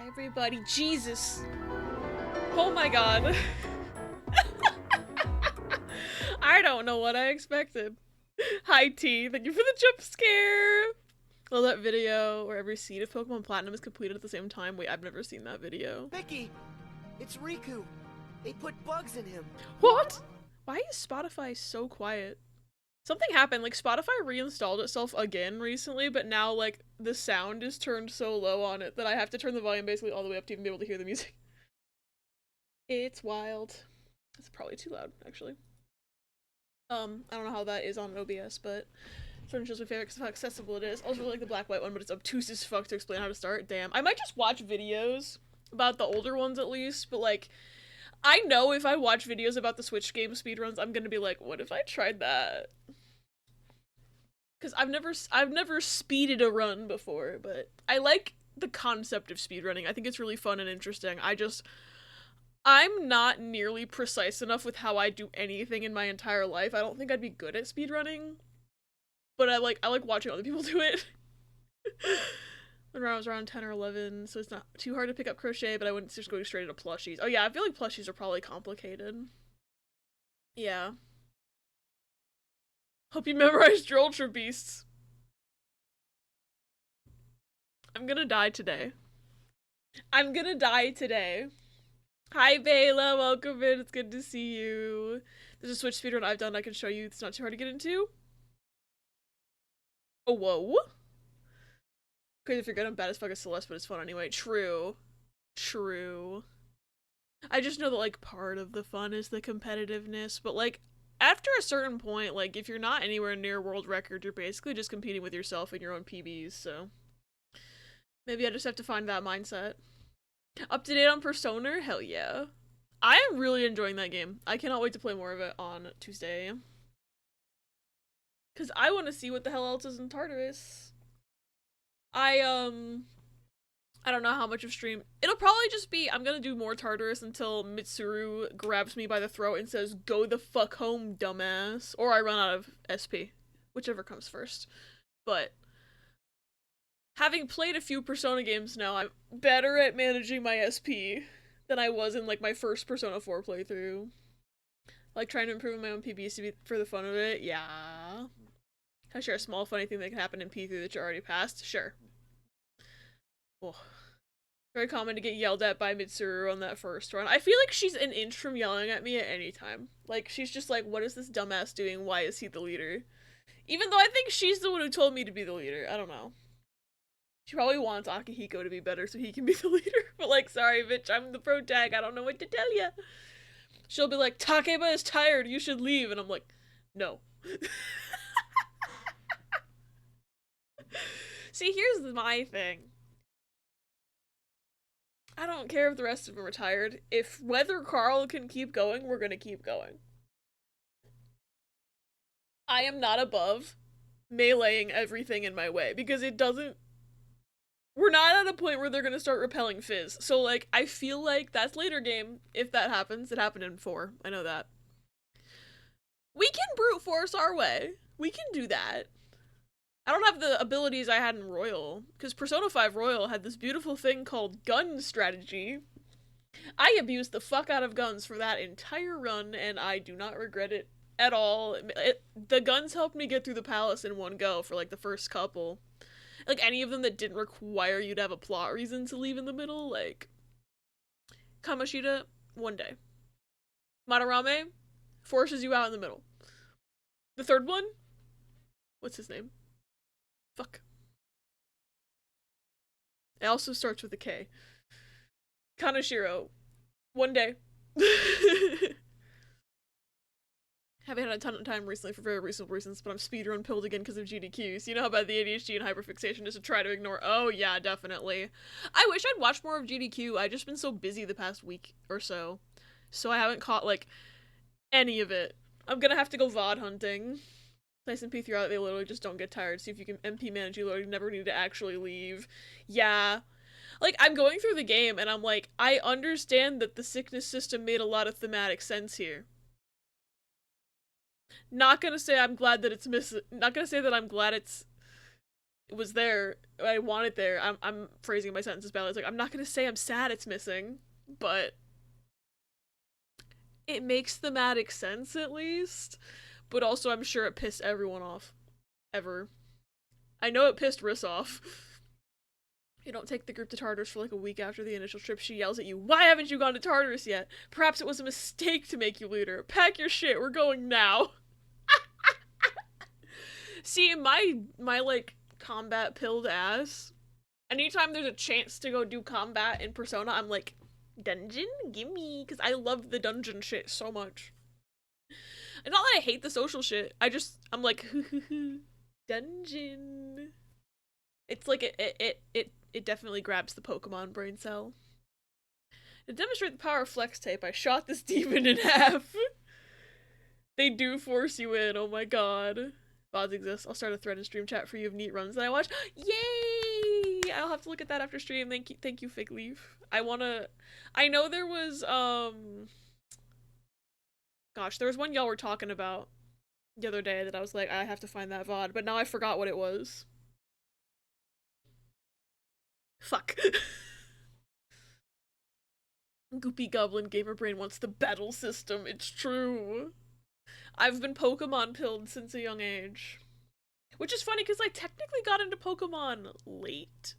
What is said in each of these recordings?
Hi everybody, Jesus! Oh my god. I don't know what I expected. Hi T, thank you for the jump scare! Love that video where every seed of Pokemon Platinum is completed at the same time. Wait, I've never seen that video. Mickey! It's Riku! They put bugs in him! What? Why is Spotify so quiet? Something happened, like Spotify reinstalled itself again recently, but now like the sound is turned so low on it that I have to turn the volume basically all the way up to even be able to hear the music. It's wild. It's probably too loud, actually. I don't know how that is on OBS, but Furniture is my favorite because of how accessible it is. I also really like the black-white one, but it's obtuse as fuck to explain how to start. Damn. I might just watch videos about the older ones at least, but like, I know if I watch videos about the Switch game speedruns, I'm gonna be like, what if I tried that? Because I've never speeded a run before, but I like the concept of speedrunning. I think it's really fun and interesting. I'm not nearly precise enough with how I do anything in my entire life. I don't think I'd be good at speedrunning, but I like watching other people do it. When I was around 10 or 11, so it's not too hard to pick up crochet, but I wouldn't just go straight into plushies. Oh yeah, I feel like plushies are probably complicated. Yeah. Hope you memorized your Ultra Beasts. I'm gonna die today. I'm gonna die today. Hi Bayla, welcome in, it's good to see you. There's a Switch speedrun I've done I can show you, it's not too hard to get into. Oh, whoa. Crazy if you're good, I'm bad as fuck as Celeste, but it's fun anyway. True. True. I just know that, like, part of the fun is the competitiveness, but, like, after a certain point, like, if you're not anywhere near world record, you're basically just competing with yourself and your own PBs, so. Maybe I just have to find that mindset. Up to date on Persona? Hell yeah. I am really enjoying that game. I cannot wait to play more of it on Tuesday. Because I want to see what the hell else is in Tartarus. I don't know how much of stream. It'll probably just be, I'm gonna do more Tartarus until Mitsuru grabs me by the throat and says, go the fuck home, dumbass. Or I run out of SP. Whichever comes first. But having played a few Persona games now, I'm better at managing my SP than I was in like my first Persona 4 playthrough. Like trying to improve my own PBs to be for the fun of it, yeah. Can I share a small funny thing that can happen in P3 that you already passed? Sure. Oh. Very common to get yelled at by Mitsuru on that first run. I feel like she's an inch from yelling at me at any time. Like, she's just like, what is this dumbass doing? Why is he the leader? Even though I think she's the one who told me to be the leader. I don't know. She probably wants Akihiko to be better so he can be the leader. But like, sorry, bitch, I'm the pro tag. I don't know what to tell ya. She'll be like, Takeba is tired. You should leave. And I'm like, no. See, here's my thing. I don't care if the rest of them are tired. If Weather Carl can keep going, we're gonna keep going. I am not above meleeing everything in my way because it doesn't. We're not at a point where they're gonna start repelling Fizz. So, like, I feel like that's later game if that happens. It happened in 4. I know that. We can brute force our way. We can do that. I don't have the abilities I had in Royal, because Persona 5 Royal had this beautiful thing called gun strategy. I abused the fuck out of guns for that entire run, and I do not regret it at all. The guns helped me get through the palace in one go for, like, the first couple. Like, any of them that didn't require you to have a plot reason to leave in the middle, like, Kamoshida, one day. Madarame forces you out in the middle. The third one? What's his name? Fuck. It also starts with a K. Kanashiro. One day. Haven't had a ton of time recently for very reasonable reasons, but I'm speedrun pilled again because of GDQs. You know how bad the ADHD and hyperfixation is to try to ignore? Oh yeah, definitely. I wish I'd watched more of GDQ. I've just been so busy the past week or so. So I haven't caught, like, any of it. I'm gonna have to go VOD hunting. Nice and P3 out, they literally just don't get tired. See if you can MP manage, you literally never need to actually leave. Yeah. Like, I'm going through the game and I'm like, I understand that the sickness system made a lot of thematic sense here. Not gonna say I'm glad that it's not gonna say that I'm glad it's was there. I want it there. I'm phrasing my sentences badly. It's like, I'm not gonna say I'm sad it's missing, but it makes thematic sense at least. But also, I'm sure it pissed everyone off. Ever. I know it pissed Riss off. You don't take the group to Tartarus for like a week after the initial trip. She yells at you, "Why haven't you gone to Tartarus yet? Perhaps it was a mistake to make you leader. Pack your shit, we're going now." See, my like combat pilled ass. Anytime there's a chance to go do combat in Persona, I'm like, dungeon, gimme, because I love the dungeon shit so much. And not that I hate the social shit. I'm like, dungeon. It's like it definitely grabs the Pokemon brain cell. To demonstrate the power of Flex Tape, I shot this demon in half. They do force you in. Oh my god. VODs exist. I'll start a thread in stream chat for you of neat runs that I watch. Yay! I'll have to look at that after stream. Thank you, Fig Leaf. I know there was gosh, there was one y'all were talking about the other day that I was like, I have to find that VOD, but now I forgot what it was. Fuck. Goopy Goblin Gamer Brain wants the battle system. It's true. I've been Pokemon pilled since a young age. Which is funny because I technically got into Pokemon late.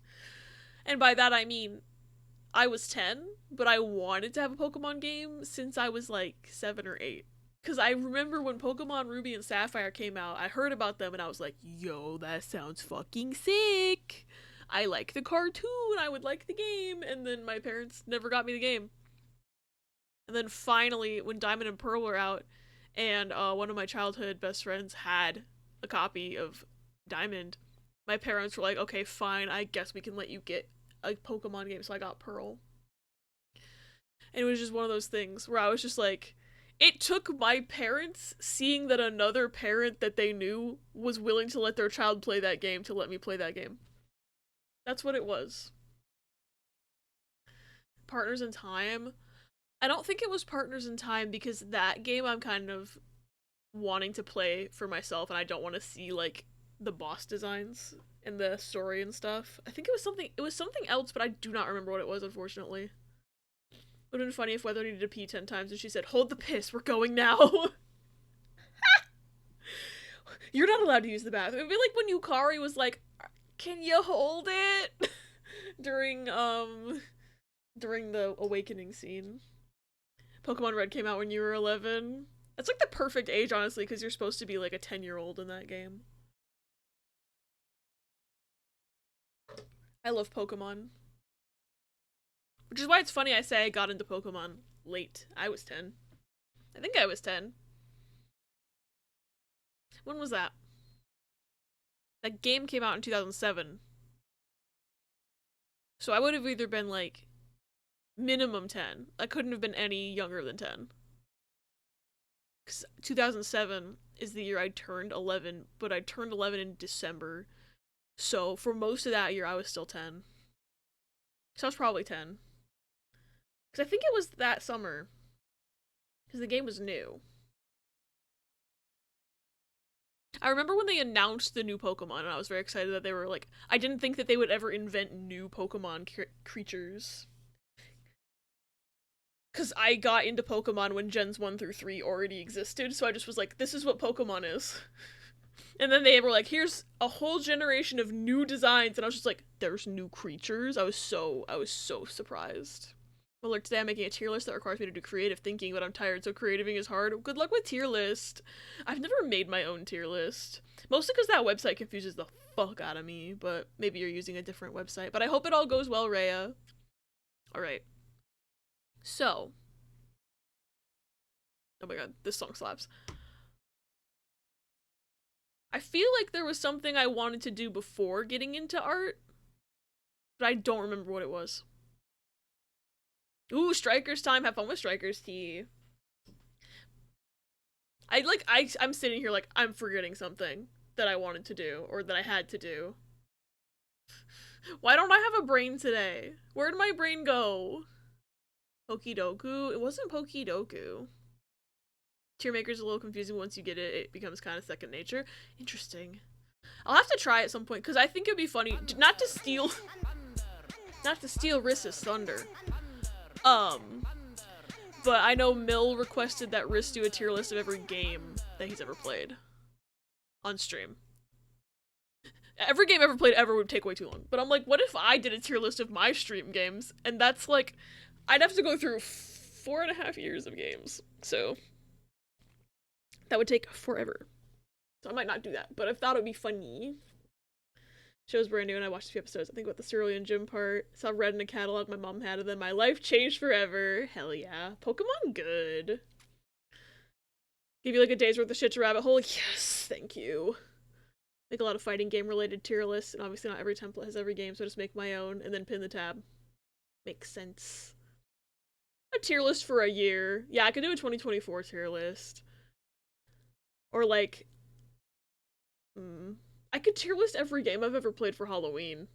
And by that I mean I was 10, but I wanted to have a Pokemon game since I was like 7 or 8. Because I remember when Pokemon Ruby and Sapphire came out, I heard about them and I was like, yo, that sounds fucking sick. I like the cartoon, I would like the game. And then my parents never got me the game. And then finally, when Diamond and Pearl were out, and one of my childhood best friends had a copy of Diamond, my parents were like, okay, fine, I guess we can let you get a Pokemon game, so I got Pearl. And it was just one of those things where I was just like, it took my parents seeing that another parent that they knew was willing to let their child play that game to let me play that game. That's what it was. Partners in Time. I don't think it was Partners in Time because that game I'm kind of wanting to play for myself and I don't want to see like the boss designs and the story and stuff. I think it was something else, but I do not remember what it was, unfortunately. It would have been funny if Weather needed to pee 10 times and she said, hold the piss, we're going now. You're not allowed to use the bathroom. It'd be like when Yukari was like, can you hold it? during the awakening scene. Pokemon Red came out when you were 11. That's like the perfect age, honestly, because you're supposed to be like a 10-year-old in that game. I love Pokemon. Which is why it's funny I say I got into Pokemon late. I was 10. I think I was 10. When was that? That game came out in 2007. So I would have either been like minimum 10. I couldn't have been any younger than 10. Because 2007 is the year I turned 11, but I turned 11 in December. So for most of that year, I was still 10. So I was probably 10. Because I think it was that summer. Because the game was new. I remember when they announced the new Pokemon, and I was very excited that they were like, I didn't think that they would ever invent new Pokemon creatures. Because I got into Pokemon when Gens 1 through 3 already existed, so I just was like, this is what Pokemon is. And then they were like, here's a whole generation of new designs, and I was just like, there's new creatures? I was so surprised. Alert, today I'm making a tier list that requires me to do creative thinking, but I'm tired, so creativing is hard. Good luck with tier list. I've never made my own tier list. Mostly because that website confuses the fuck out of me, but maybe you're using a different website. But I hope it all goes well, Rhea. Alright. So. Oh my god, this song slaps. I feel like there was something I wanted to do before getting into art, but I don't remember what it was. Ooh, Strikers time. Have fun with Strikers tea. I'm sitting here like I'm forgetting something that I wanted to do or that I had to do. Why don't I have a brain today? Where'd my brain go? Pokidoku? It wasn't Pokidoku. Tier maker's a little confusing. Once you get it, it becomes kind of second nature. Interesting. I'll have to try at some point, because I think it'd be funny, not to steal Riss's thunder. But I know Mill requested that Riss do a tier list of every game that he's ever played on stream. Every game ever played ever would take way too long. But I'm like, what if I did a tier list of my stream games? And that's like, I'd have to go through 4.5 years of games. So that would take forever. So I might not do that, but I thought it would be funny. Show's brand new and I watched a few episodes. I think about the Cerulean Gym part. Saw Red in a catalog my mom had of them. My life changed forever. Hell yeah. Pokemon good. Give you like a day's worth of shit to rabbit hole. Yes, thank you. Make a lot of fighting game related tier lists, and obviously not every template has every game, so I just make my own and then pin the tab. Makes sense. A tier list for a year. Yeah, I could do a 2024 tier list. Or like, I could tier list every game I've ever played for Halloween.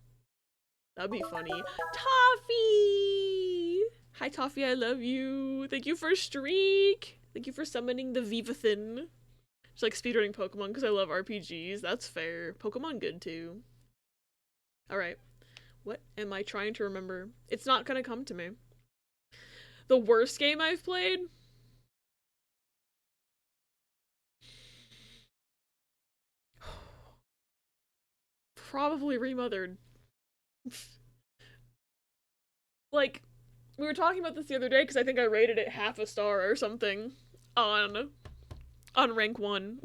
That'd be funny. Toffee! Hi Toffee, I love you. Thank you for Streak. Thank you for summoning the Vivathin. Just like speedrunning Pokemon because I love RPGs. That's fair. Pokemon good too. Alright. What am I trying to remember? It's not gonna come to me. The worst game I've played? Probably Remothered. Like, we were talking about this the other day because I think I rated it half a star or something on rank 1.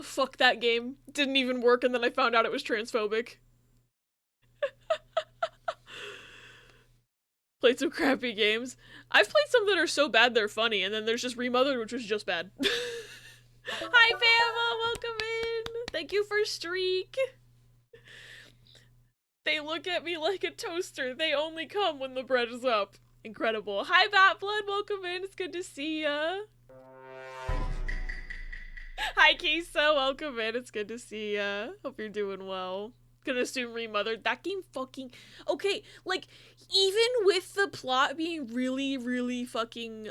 Fuck that game. Didn't even work and then I found out it was transphobic. Played some crappy games. I've played some that are so bad they're funny, and then there's just Remothered, which was just bad. Hi Fama, welcome in! Thank you for Streak! They look at me like a toaster. They only come when the bread is up. Incredible. Hi Batblood, welcome in. It's good to see ya. Hi Kisa, welcome in. It's good to see ya. Hope you're doing well. Gonna assume Remothered. That game fucking... Okay, like, even with the plot being really, really fucking,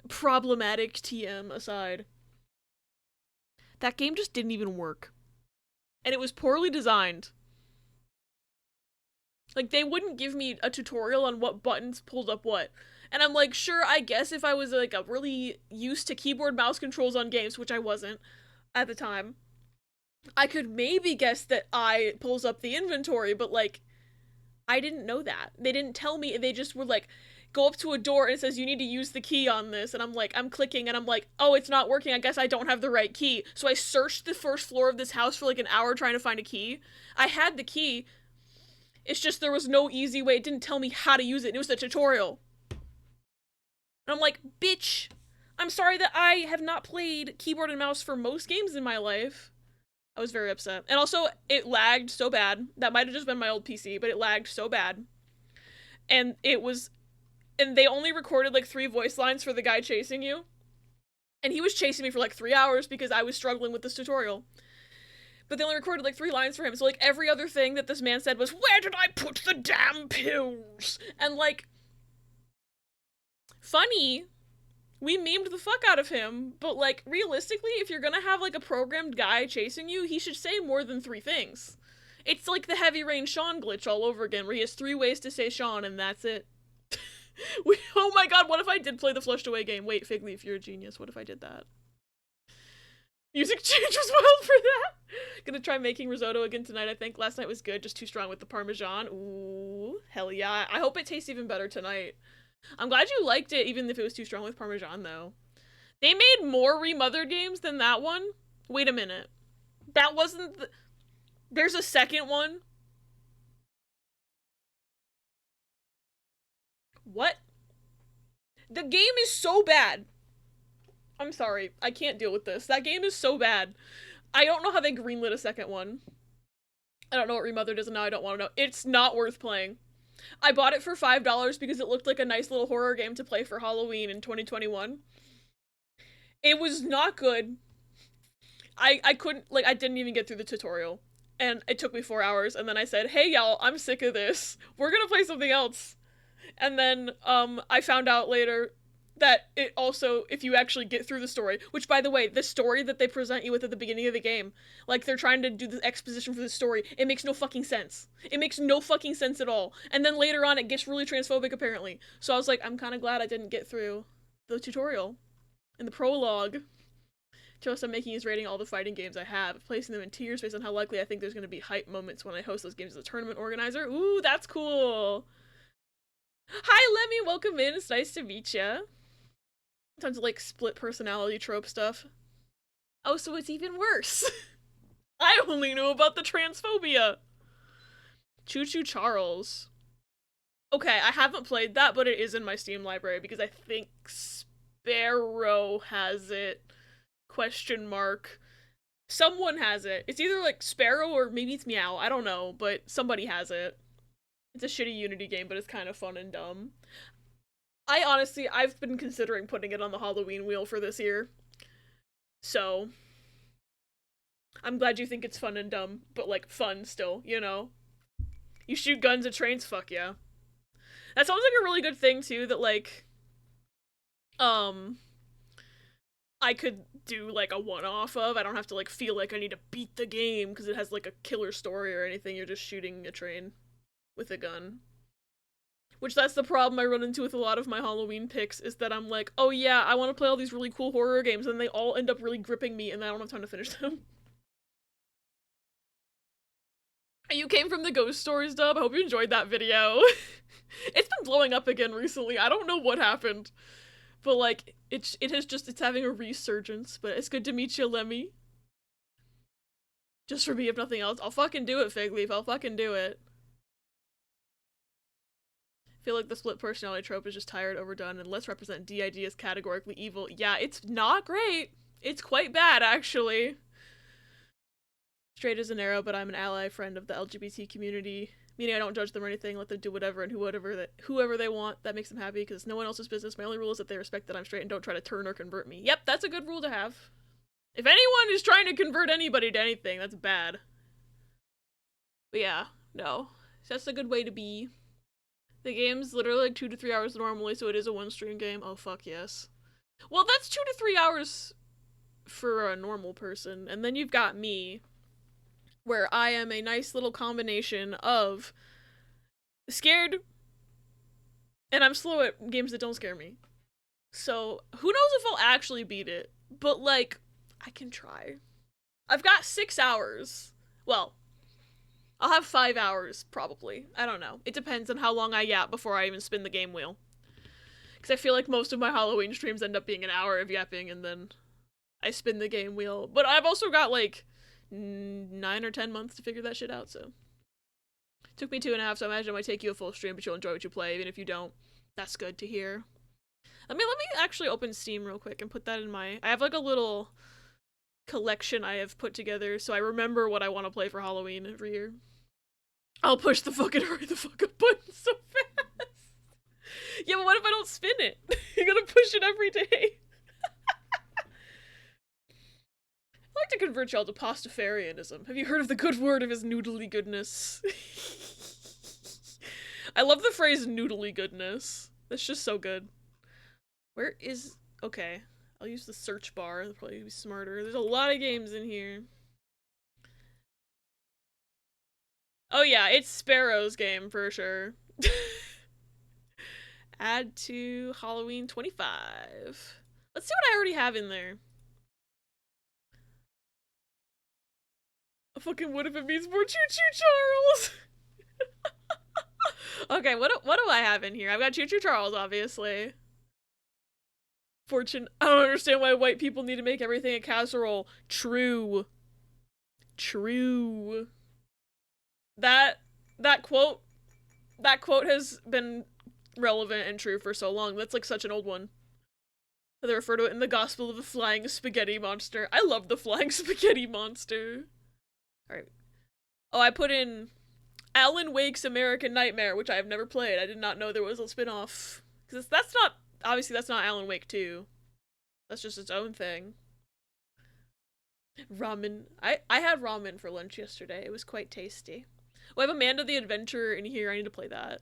problematic TM aside, that game just didn't even work. And it was poorly designed. Like, they wouldn't give me a tutorial on what buttons pulled up what. And I'm like, sure, I guess if I was, like, a really used to keyboard mouse controls on games, which I wasn't at the time, I could maybe guess that I pulls up the inventory, but, like, I didn't know that. They didn't tell me, they just were like, go up to a door and it says you need to use the key on this, and I'm like, I'm clicking and I'm like, oh, it's not working, I guess I don't have the right key. So I searched the first floor of this house for like an hour trying to find a key. I had the key, it's just there was no easy way, it didn't tell me how to use it, it was the tutorial. And I'm like, bitch, I'm sorry that I have not played keyboard and mouse for most games in my life. I was very upset. And also, it lagged so bad. That might have just been my old PC, but it lagged so bad. And they only recorded like 3 voice lines for the guy chasing you. And he was chasing me for like 3 hours because I was struggling with this tutorial. But they only recorded like 3 lines for him. So like every other thing that this man said was, where did I put the damn pills? And like, funny, we memed the fuck out of him, but like, realistically, if you're gonna have like a programmed guy chasing you, he should say more than 3 things. It's like the Heavy Rain Sean glitch all over again, where he has 3 ways to say Sean, and that's it. Oh my god, what if I did play the Flushed Away game? Wait, Figleaf, you're a genius. What if I did that? Music change was wild for that! Gonna try making risotto again tonight, I think. Last night was good, just too strong with the Parmesan. Ooh, hell yeah. I hope it tastes even better tonight. I'm glad you liked it, even if it was too strong with Parmesan, though. They made more Remothered games than that one? Wait a minute. That wasn't the... There's a second one? What? The game is so bad. I'm sorry. I can't deal with this. That game is so bad. I don't know how they greenlit a second one. I don't know what Remothered is, and now I don't want to know. It's not worth playing. I bought it for $5 because it looked like a nice little horror game to play for Halloween in 2021. It was not good. I couldn't, like, I didn't even get through the tutorial. And it took me 4 hours, and then I said, hey y'all, I'm sick of this. We're gonna play something else. And then, I found out later that it also, if you actually get through the story, which by the way, the story that they present you with at the beginning of the game, like they're trying to do the exposition for the story, it makes no fucking sense. It makes no fucking sense at all. And then later on it gets really transphobic apparently. So I was like, I'm kind of glad I didn't get through the tutorial and the prologue. Just I'm making is rating all the fighting games I have, placing them in tiers based on how likely I think there's going to be hype moments when I host those games as a tournament organizer. Ooh, that's cool. Hi, Lemmy, welcome in. It's nice to meet ya. Tons of like split personality trope stuff. Oh, so it's even worse. I only knew about the transphobia. Choo Choo Charles. Okay, I haven't played that, but it is in my Steam library because I think Sparrow has it. Question mark. Someone has it. It's either like Sparrow or maybe it's Meow. I don't know, but somebody has it. It's a shitty Unity game, but it's kind of fun and dumb. I've been considering putting it on the Halloween wheel for this year. So, I'm glad you think it's fun and dumb, but like fun still, you know? You shoot guns at trains, fuck yeah. That sounds like a really good thing too, that like, I could do like a one-off of. I don't have to like feel like I need to beat the game because it has like a killer story or anything. You're just shooting a train with a gun. Which that's the problem I run into with a lot of my Halloween picks, is that I'm like, oh yeah, I want to play all these really cool horror games, and they all end up really gripping me, and I don't have time to finish them. You came from the Ghost Stories dub? I hope you enjoyed that video. It's been blowing up again recently. I don't know what happened. But like, it's having a resurgence, but it's good to meet you, Lemmy. Just for me, if nothing else. I'll fucking do it, Figleaf. I'll fucking do it. I feel like the split personality trope is just tired, overdone, and let's represent DID as categorically evil. Yeah, it's not great. It's quite bad, actually. Straight as an arrow, but I'm an ally friend of the LGBT community. Meaning I don't judge them or anything, let them do whatever and whoever they want. That makes them happy, because it's no one else's business. My only rule is that they respect that I'm straight and don't try to turn or convert me. Yep, that's a good rule to have. If anyone is trying to convert anybody to anything, that's bad. But yeah, no. That's a good way to be. The game's literally like 2 to 3 hours normally, so it is a one-stream game. Oh, fuck yes. Well, that's 2 to 3 hours for a normal person. And then you've got me, where I am a nice little combination of scared and I'm slow at games that don't scare me. So, who knows if I'll actually beat it, but like, I can try. I've got 6 hours. Well, I'll have 5 hours, probably. I don't know. It depends on how long I yap before I even spin the game wheel. Because I feel like most of my Halloween streams end up being an hour of yapping and then I spin the game wheel. But I've also got like 9 or 10 months to figure that shit out, so. It took me 2.5, so I imagine it might take you a full stream, but you'll enjoy what you play, even if you don't. That's good to hear. Let me actually open Steam real quick and put that in my... I have like a little collection I have put together, so I remember what I want to play for Halloween every year. I'll push the fucking hurry the fuck up button so fast. Yeah, but what if I don't spin it? You're gonna push it every day. I'd like to convert y'all to pastafarianism. Have you heard of the good word of his noodly goodness? I love the phrase noodly goodness. That's just so good. Where is... Okay. I'll use the search bar. That'll probably be smarter. There's a lot of games in here. Oh yeah, it's Sparrow's game for sure. Add to Halloween 25. Let's see what I already have in there. Fucking what if it means more Choo Choo Charles? Okay, what do I have in here? I've got Choo Choo Charles, obviously. Fortune. I don't understand why white people need to make everything a casserole. True. True. That quote has been relevant and true for so long. That's like such an old one. They refer to it in the Gospel of the Flying Spaghetti Monster. I love the Flying Spaghetti Monster. Alright. Oh, I put in Alan Wake's American Nightmare, which I have never played. I did not know there was a spin-off. Because that's not... Obviously, that's not Alan Wake 2. That's just its own thing. Ramen. I had ramen for lunch yesterday. It was quite tasty. Oh, I have Amanda the Adventurer in here. I need to play that.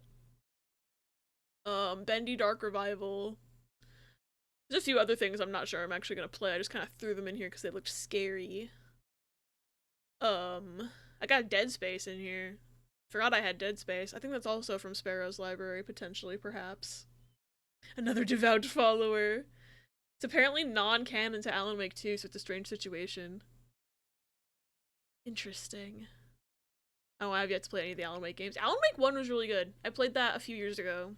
Bendy Dark Revival. There's a few other things I'm not sure I'm actually gonna play. I just kind of threw them in here because they looked scary. I got Dead Space in here. Forgot I had Dead Space. I think that's also from Sparrow's library, potentially, perhaps. Another devout follower. It's apparently non-canon to Alan Wake 2, so it's a strange situation. Interesting. Oh, I have yet to play any of the Alan Wake games. Alan Wake 1 was really good. I played that a few years ago,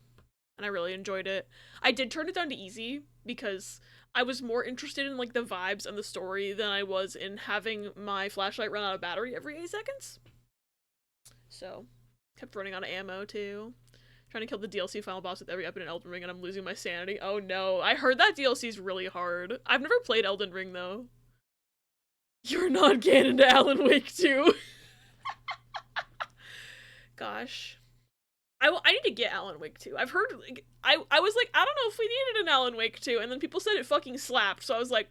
and I really enjoyed it. I did turn it down to easy, because I was more interested in, like, the vibes and the story than I was in having my flashlight run out of battery every 8 seconds. So, kept running out of ammo, too. Trying to kill the DLC final boss with every weapon in Elden Ring, and I'm losing my sanity. Oh no, I heard that DLC's really hard. I've never played Elden Ring, though. You're not canon to Alan Wake 2. Gosh. I need to get Alan Wake 2. I've heard, like, I was like, I don't know if we needed an Alan Wake 2, and then people said it fucking slapped, so I was like,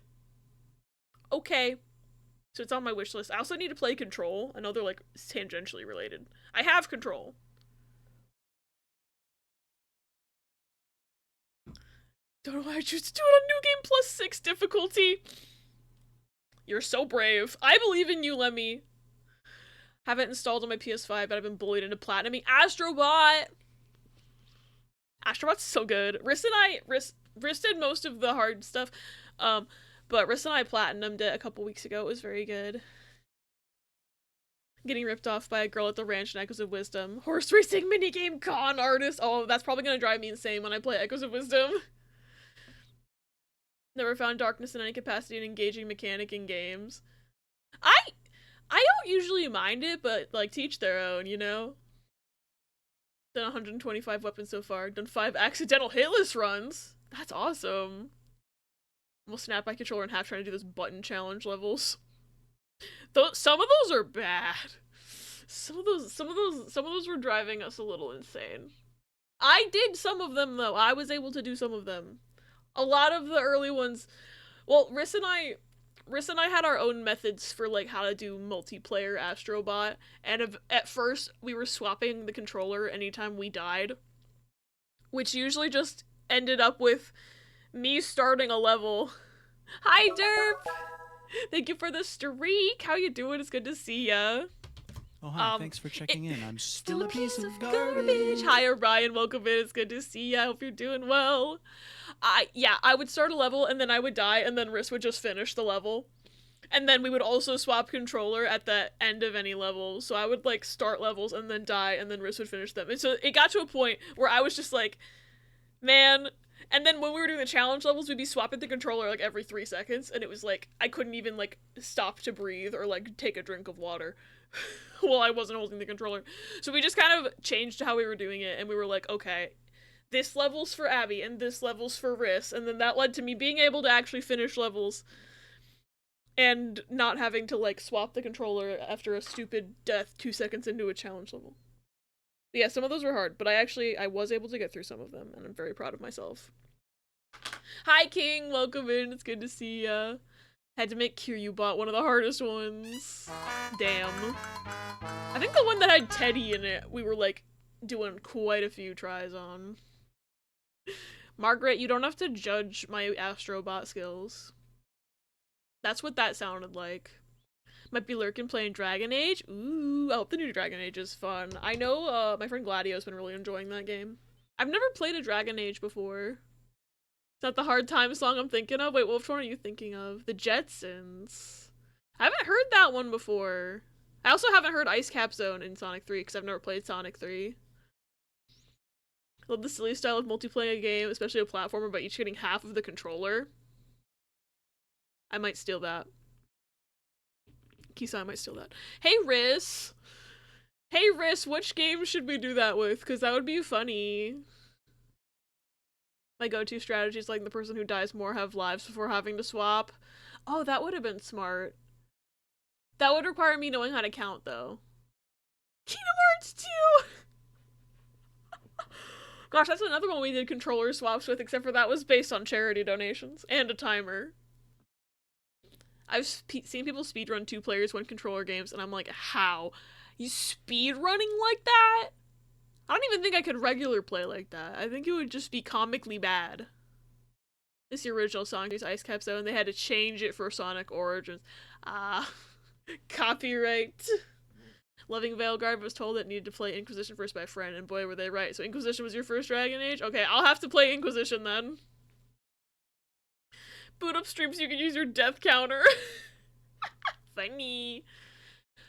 okay. So it's on my wish list. I also need to play Control. I know they're, like, tangentially related. I have Control. Don't know why I choose to do it on New Game Plus 6 difficulty. You're so brave. I believe in you, Lemmy. Haven't installed on my PS5, but I've been bullied into platinuming Astrobot. Astrobot's so good. Riss did most of the hard stuff, but Riss and I platinumed it a couple weeks ago. It was very good. Getting ripped off by a girl at the ranch in Echoes of Wisdom. Horse racing minigame con artist. Oh, that's probably gonna drive me insane when I play Echoes of Wisdom. Never found darkness in any capacity in engaging mechanic in games. I don't usually mind it, but, like, teach their own, you know? Done 125 weapons so far. Done 5 accidental hitless runs. That's awesome. Almost snapped my controller in half trying to do those button challenge levels. Some of those are bad. Some of those were driving us a little insane. I did some of them, though. I was able to do some of them. A lot of the early ones, well, Riss and I had our own methods for, like, how to do multiplayer Astrobot, and at first we were swapping the controller anytime we died, which usually just ended up with me starting a level. Hi, Derp! Thank you for the streak! How you doing? It's good to see ya. Oh, hi, thanks for checking in. I'm still a piece of garbage. Hi, Orion, welcome in. It's good to see ya. I hope you're doing well. I would start a level, and then I would die, and then Riss would just finish the level. And then we would also swap controller at the end of any level. So I would, like, start levels and then die, and then Riss would finish them. And so it got to a point where I was just like, man. And then when we were doing the challenge levels, we'd be swapping the controller, like, every 3 seconds. And it was like, I couldn't even, like, stop to breathe or, like, take a drink of water while I wasn't holding the controller. So we just kind of changed how we were doing it. And we were like, okay, this level's for Abby and this level's for Riss. And then that led to me being able to actually finish levels and not having to, like, swap the controller after a stupid death 2 seconds into a challenge level. But yeah, some of those were hard, but I was able to get through some of them, and I'm very proud of myself. Hi, King! Welcome in, it's good to see ya. Had to make Kiryubot one of the hardest ones. Damn. I think the one that had Teddy in it, we were, like, doing quite a few tries on. Margaret, you don't have to judge my Astrobot skills. That's what that sounded like. Might be lurking playing Dragon Age. Ooh, I hope the new Dragon Age is fun. I know, my friend Gladio's been really enjoying that game. I've never played a Dragon Age before. Is that the Hard Time song I'm thinking of? Wait, which one are you thinking of? The Jetsons. I haven't heard that one before. I also haven't heard Ice Cap Zone in Sonic 3, because I've never played Sonic 3. I love the silly style of multiplayer game, especially a platformer, but each getting half of the controller. I might steal that. Kisa, I might steal that. Hey, Riss! Hey, Riss, which game should we do that with? Because that would be funny. My go-to strategy is like the person who dies more have lives before having to swap. Oh, that would have been smart. That would require me knowing how to count, though. Kingdom Hearts 2! Gosh, that's another one we did controller swaps with, except for that was based on charity donations and a timer. I've seen people speedrun 2 players, 1 controller games, and I'm like, how? You speedrunning like that? I don't even think I could regular play like that. I think it would just be comically bad. It's the original song, these Ice Caps though, and they had to change it for Sonic Origins. Ah, copyright. Loving Veilguard was told it needed to play Inquisition first by a friend, and boy were they right. So Inquisition was your first Dragon Age? Okay, I'll have to play Inquisition then. Boot up streams, you can use your death counter. Funny.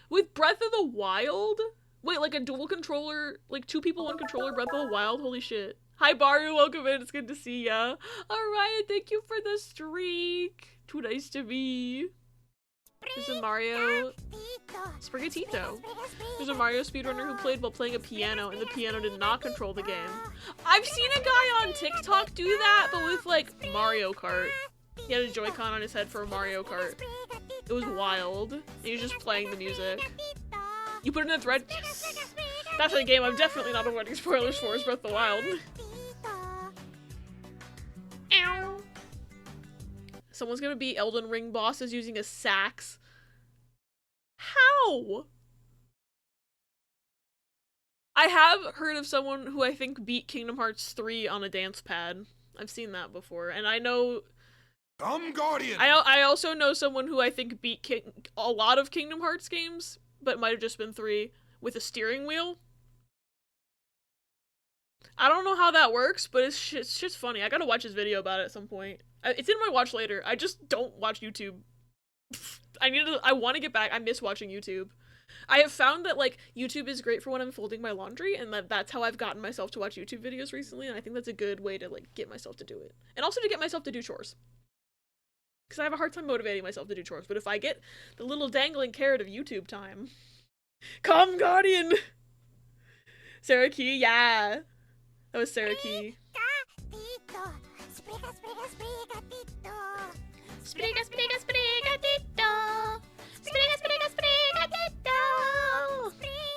With Breath of the Wild? Wait, like a dual controller, like 2 people, 1 controller, Breath of the Wild? Holy shit. Hi Baru, welcome in, it's good to see ya. Alright, thank you for the streak. Too nice to me. There's a Mario Sprigatito. There's a Mario speedrunner who played while playing a piano, and the piano did not control the game. I've seen a guy on TikTok do that, but with like Mario Kart. He had a Joy-Con on his head for a Mario Kart. It was wild. And he was just playing the music. You put it in a thread? Yes! That's a game I'm definitely not avoiding spoilers for, is Breath of the Wild. Ow! Someone's gonna be Elden Ring bosses using a sax. How? I have heard of someone who I think beat Kingdom Hearts 3 on a dance pad. I've seen that before, and I know... Guardian! I also know someone who I think beat a lot of Kingdom Hearts games, but might have just been 3, with a steering wheel. I don't know how that works, but it's just funny. I gotta watch his video about it at some point. It's in my watch later. I just don't watch YouTube. I want to get back. I miss watching YouTube. I have found that, like, YouTube is great for when I'm folding my laundry, and that's how I've gotten myself to watch YouTube videos recently, and I think that's a good way to, like, get myself to do it. And also to get myself to do chores. Because I have a hard time motivating myself to do chores, but if I get the little dangling carrot of YouTube time... Come, Guardian! Sarah Key, yeah! That was Sarah Key. Spriga, spriga, sprigatito. Spriga, spriga, sprigatito.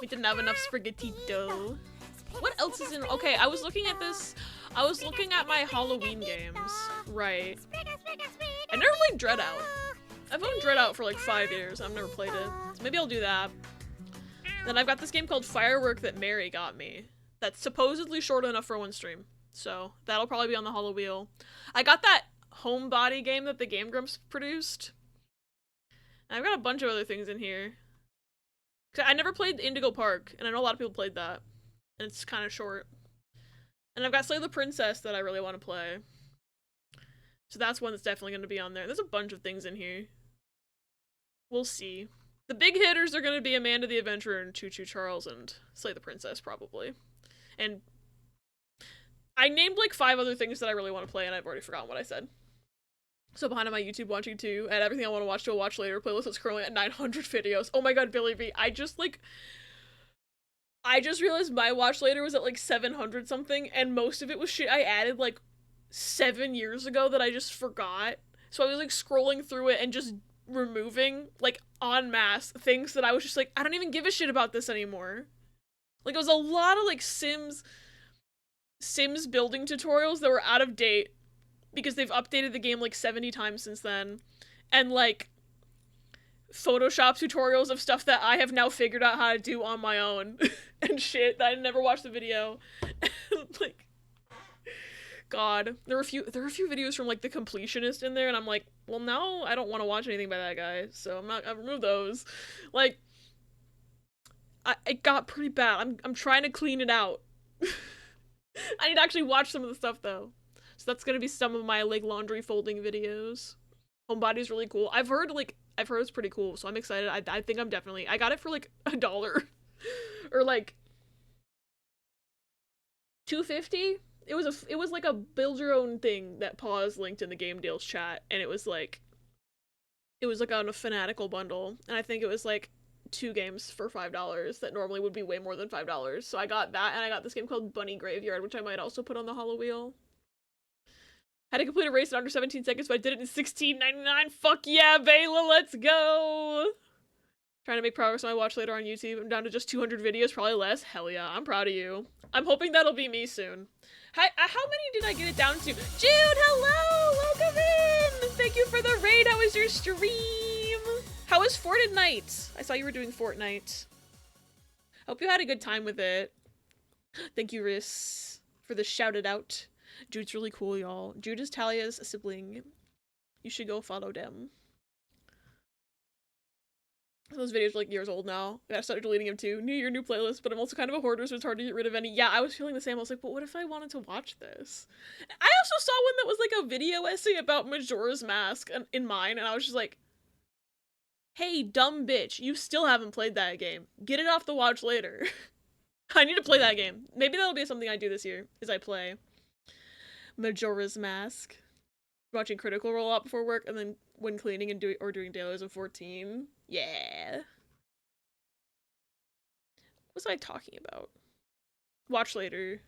We didn't have enough sprigatito. What else is in... Okay, I was looking at this. I was looking at my Halloween games. Right. I never played Dread Out. I've owned Dread Out for like 5 years. I've never played it. So maybe I'll do that. Then I've got this game called Firework that Mary got me. That's supposedly short enough for one stream. So that'll probably be on the Hollow Wheel. I got that Homebody game that the Game Grumps produced. And I've got a bunch of other things in here. I never played Indigo Park, and I know a lot of people played that. And it's kind of short. And I've got Slay the Princess that I really want to play. So that's one that's definitely going to be on there. There's a bunch of things in here. We'll see. The big hitters are going to be Amanda the Adventurer and Choo Choo Charles and Slay the Princess, probably. And I named like 5 other things that I really want to play, and I've already forgotten what I said. So behind my YouTube watching too, and everything I want to watch to a watch later playlist is currently at 900 videos. Oh my god, Billy B. I just realized my watch later was at like 700 something, and most of it was shit I added like 7 years ago that I just forgot. So I was like scrolling through it and just removing like en masse things that I was just like, I don't even give a shit about this anymore. Like it was a lot of like Sims building tutorials that were out of date because they've updated the game like 70 times since then, and like Photoshop tutorials of stuff that I have now figured out how to do on my own and shit that I never watched the video. Like, God, there were a few videos from like the Completionist in there, and I'm like, well, now I don't want to watch anything by that guy, so I'll remove those. Like, it got pretty bad. I'm trying to clean it out. I need to actually watch some of the stuff though. So that's gonna be some of my like laundry folding videos. Homebody's really cool. I've heard it's pretty cool, so I'm excited. I think I'm definitely... I got it for like $1 or like $2.50. It was like a build your own thing that Paws linked in the Game Deals chat, and it was like on a Fanatical bundle, and I think it was like 2 games for $5 that normally would be way more than $5. So I got that, and I got this game called Bunny Graveyard, which I might also put on the Hollow Wheel. Had to complete a race in under 17 seconds, but I did it in 16.99. Fuck yeah, Bayla, let's go! Trying to make progress on my watch later on YouTube. I'm down to just 200 videos, probably less. Hell yeah, I'm proud of you. I'm hoping that'll be me soon. Hi, how many did I get it down to? Jude, hello! Welcome in! Thank you for the raid. How was your stream? How was Fortnite? I saw you were doing Fortnite. Hope you had a good time with it. Thank you, Riss, for the shouted out. Jude's really cool, y'all. Jude is Talia's sibling. You should go follow them. Those videos are like years old now. I started deleting them too. New year, new playlist, but I'm also kind of a hoarder, so it's hard to get rid of any. Yeah, I was feeling the same. I was like, but what if I wanted to watch this? I also saw one that was like a video essay about Majora's Mask in mine, and I was just like, hey, dumb bitch, you still haven't played that game. Get it off the watch later. I need to play that game. Maybe that'll be something I do this year, is I play Majora's Mask. Watching Critical Role out before work, and then when cleaning and doing dailies of 14. Yeah. What was I talking about? Watch later.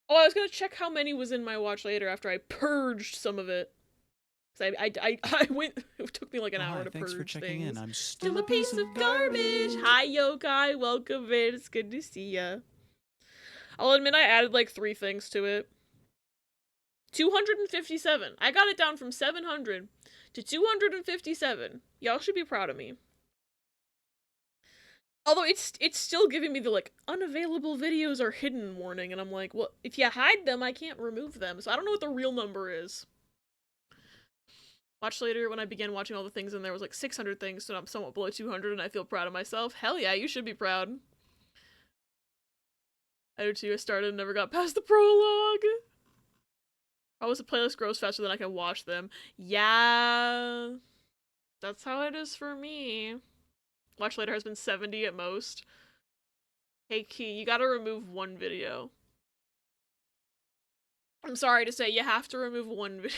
Oh, I was gonna check how many was in my watch later after I purged some of it. Cause I went, it took me like an hour to purge things. Thanks for checking in. I'm Still a piece of garbage. Hi, Yokai. Welcome in. It's good to see ya. I'll admit I added like 3 things to it. 257. I got it down from 700 to 257. Y'all should be proud of me. Although it's still giving me the like unavailable videos are hidden warning, and I'm like, well, if you hide them, I can't remove them. So I don't know what the real number is. Watch later when I began watching all the things, and there was like 600 things, so I'm somewhat below 200, and I feel proud of myself. Hell yeah, you should be proud. I do too. I started and never got past the prologue. Always the playlist grows faster than I can watch them. Yeah. That's how it is for me. Watch later has been 70 at most. Hey Key, you gotta remove 1 video. I'm sorry to say, you have to remove 1 video.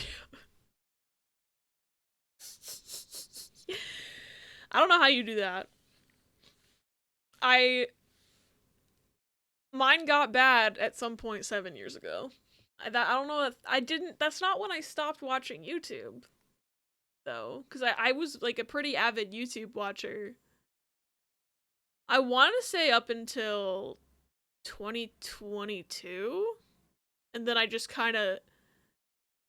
I don't know how you do that. Mine got bad at some point 7 years ago. I don't know if I didn't, that's not when I stopped watching YouTube, though, because I was, like, a pretty avid YouTube watcher. I want to say up until 2022, and then I just kind of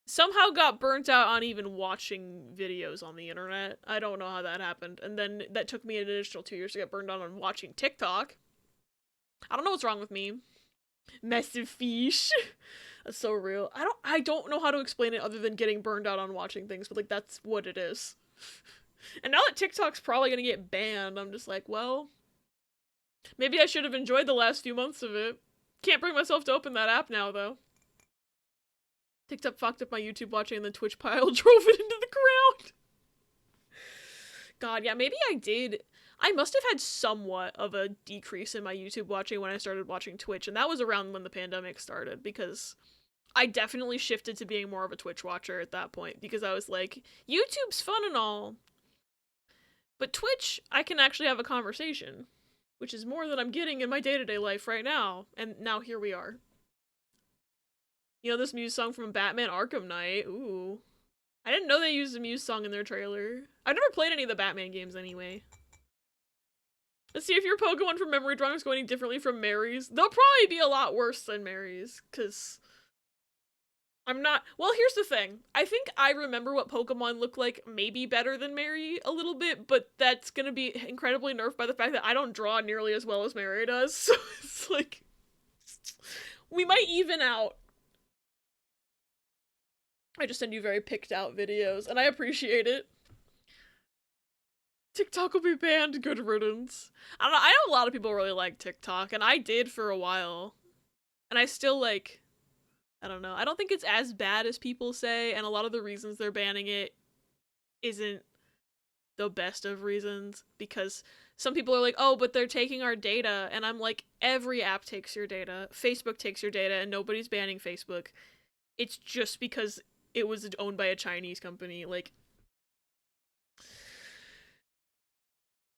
somehow got burnt out on even watching videos on the internet. I don't know how that happened, and then that took me an additional 2 years to get burned out on watching TikTok. I don't know what's wrong with me. Massive fish. That's so real. I don't know how to explain it other than getting burned out on watching things, but like that's what it is. And now that TikTok's probably gonna get banned, I'm just like, well, maybe I should have enjoyed the last few months of it. Can't bring myself to open that app now, though. TikTok fucked up my YouTube watching, and then Twitch pile drove it into the ground. God, yeah, maybe I did. I must have had somewhat of a decrease in my YouTube watching when I started watching Twitch, and that was around when the pandemic started, because I definitely shifted to being more of a Twitch watcher at that point, because I was like, YouTube's fun and all, but Twitch, I can actually have a conversation, which is more than I'm getting in my day-to-day life right now, and now here we are. You know this Muse song from Batman Arkham Knight? Ooh. I didn't know they used a Muse song in their trailer. I've never played any of the Batman games anyway. Let's see if your Pokemon from Memory Drawings go any differently from Mary's. They'll probably be a lot worse than Mary's, because I'm not... Well, here's the thing. I think I remember what Pokemon look like maybe better than Mary a little bit, but that's gonna be incredibly nerfed by the fact that I don't draw nearly as well as Mary does, so it's like... We might even out. I just send you very picked out videos, and I appreciate it. TikTok will be banned, good riddance. I don't know, I know a lot of people really like TikTok, and I did for a while. And I still, like, I don't know. I don't think it's as bad as people say, and a lot of the reasons they're banning it isn't the best of reasons, because some people are like, oh, but they're taking our data, and I'm like, every app takes your data. Facebook takes your data, and nobody's banning Facebook. It's just because it was owned by a Chinese company, like...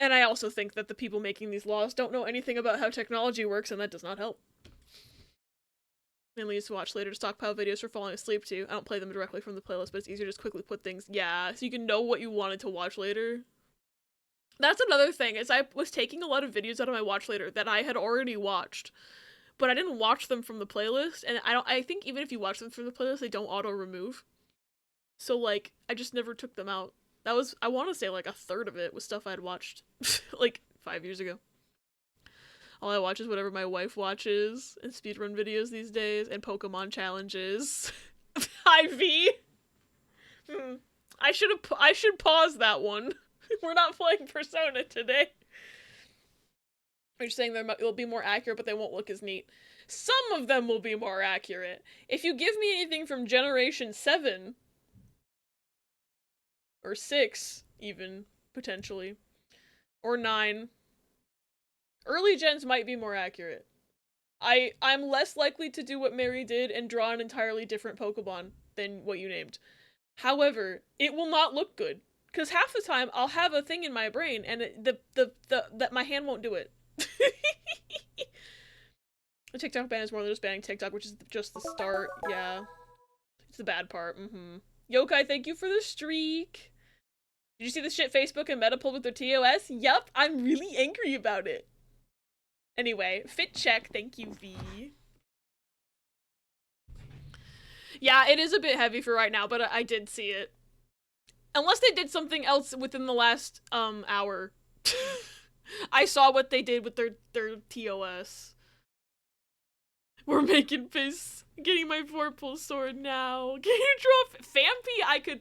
And I also think that the people making these laws don't know anything about how technology works, and that does not help. Mainly used to watch later to stockpile videos for falling asleep to. I don't play them directly from the playlist, but it's easier to just quickly put things... Yeah, so you can know what you wanted to watch later. That's another thing, is I was taking a lot of videos out of my watch later that I had already watched, but I didn't watch them from the playlist, and I think even if you watch them from the playlist, they don't auto-remove. So, like, I just never took them out. That was, I want to say, like, a third of it was stuff I'd watched, like, 5 years ago. All I watch is whatever my wife watches, and speedrun videos these days, and Pokemon challenges. IV. I should pause that one. We're not playing Persona today. You're saying they'll be more accurate, but they won't look as neat. Some of them will be more accurate. If you give me anything from Generation 7, or 6, even, potentially, or 9, early gens might be more accurate. I'm less likely to do what Mary did and draw an entirely different Pokemon than what you named. However, it will not look good. Because half the time, I'll have a thing in my brain, and that my hand won't do it. The TikTok ban is more than just banning TikTok, which is just the start. Yeah. It's the bad part. Yokai, thank you for the streak. Did you see the shit Facebook and Meta pulled with their TOS? Yup, I'm really angry about it. Anyway, fit check. Thank you, V. Yeah, it is a bit heavy for right now, but I did see it. Unless they did something else within the last, hour. I saw what they did with their TOS. We're making face. Getting my vorpal sword now. Can you draw Fampy? I could...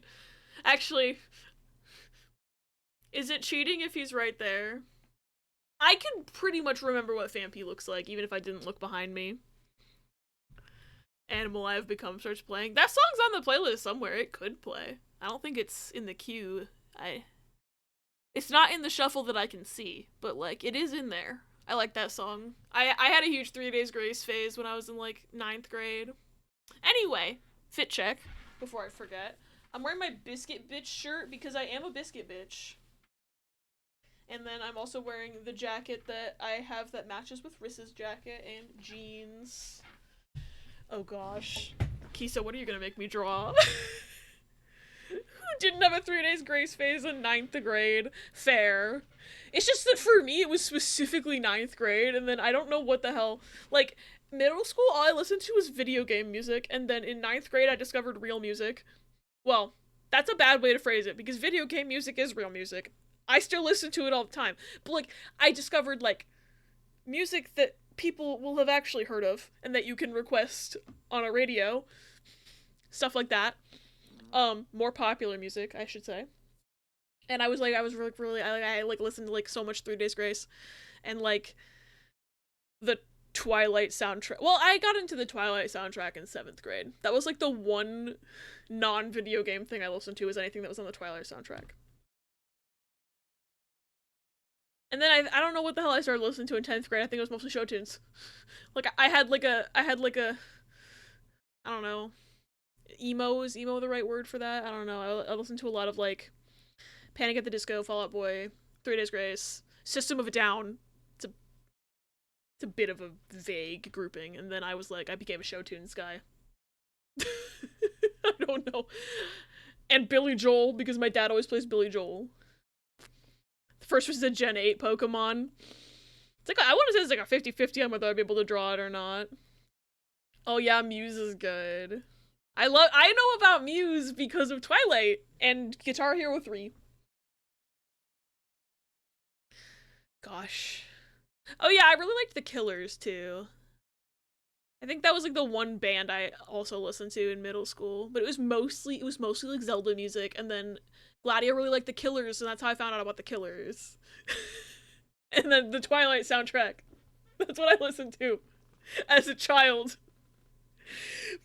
Actually... Is it cheating if he's right there? I can pretty much remember what Fampy looks like, even if I didn't look behind me. Animal I've Become starts playing. That song's on the playlist somewhere. It could play. I don't think it's in the queue. It's not in the shuffle that I can see, but, like, it is in there. I like that song. I had a huge 3 Days Grace phase when I was in, like, 9th grade. Anyway, fit check, before I forget. I'm wearing my Biscuit Bitch shirt because I am a Biscuit Bitch. And then I'm also wearing the jacket that I have that matches with Riss's jacket and jeans. Oh gosh. Kisa, what are you gonna make me draw? Who didn't have a 3 Days Grace phase in 9th grade? Fair. It's just that for me, it was specifically 9th grade, and then I don't know what the hell. Like, middle school, all I listened to was video game music, and then in 9th grade, I discovered real music. Well, that's a bad way to phrase it, because video game music is real music. I still listen to it all the time. But, like, I discovered, like, music that people will have actually heard of, and that you can request on a radio. Stuff like that. More popular music, I should say. And I listened to, like, so much 3 Days Grace. And, like, the Twilight soundtrack. Well, I got into the Twilight soundtrack in 7th grade. That was, like, the one non-video game thing I listened to, was anything that was on the Twilight soundtrack. And then I don't know what the hell I started listening to in 10th grade. I think it was mostly show tunes. Like, I had like a, I don't know, is emo the right word for that? I don't know. I listened to a lot of, like, Panic at the Disco, Fall Out Boy, 3 Days Grace, System of a Down. It's a bit of a vague grouping. And then I was like, I became a show tunes guy. I don't know. And Billy Joel, because my dad always plays Billy Joel. First was a Gen 8 Pokemon. It's like, I want to say it's like a 50-50 on whether I'd be able to draw it or not. Oh yeah, Muse is good. I know about Muse because of Twilight and Guitar Hero 3. Gosh. Oh yeah, I really liked The Killers too. I think that was like the one band I also listened to in middle school, but it was mostly like Zelda music, and then Gladio really liked The Killers, and that's how I found out about The Killers. And then the Twilight soundtrack. That's what I listened to as a child.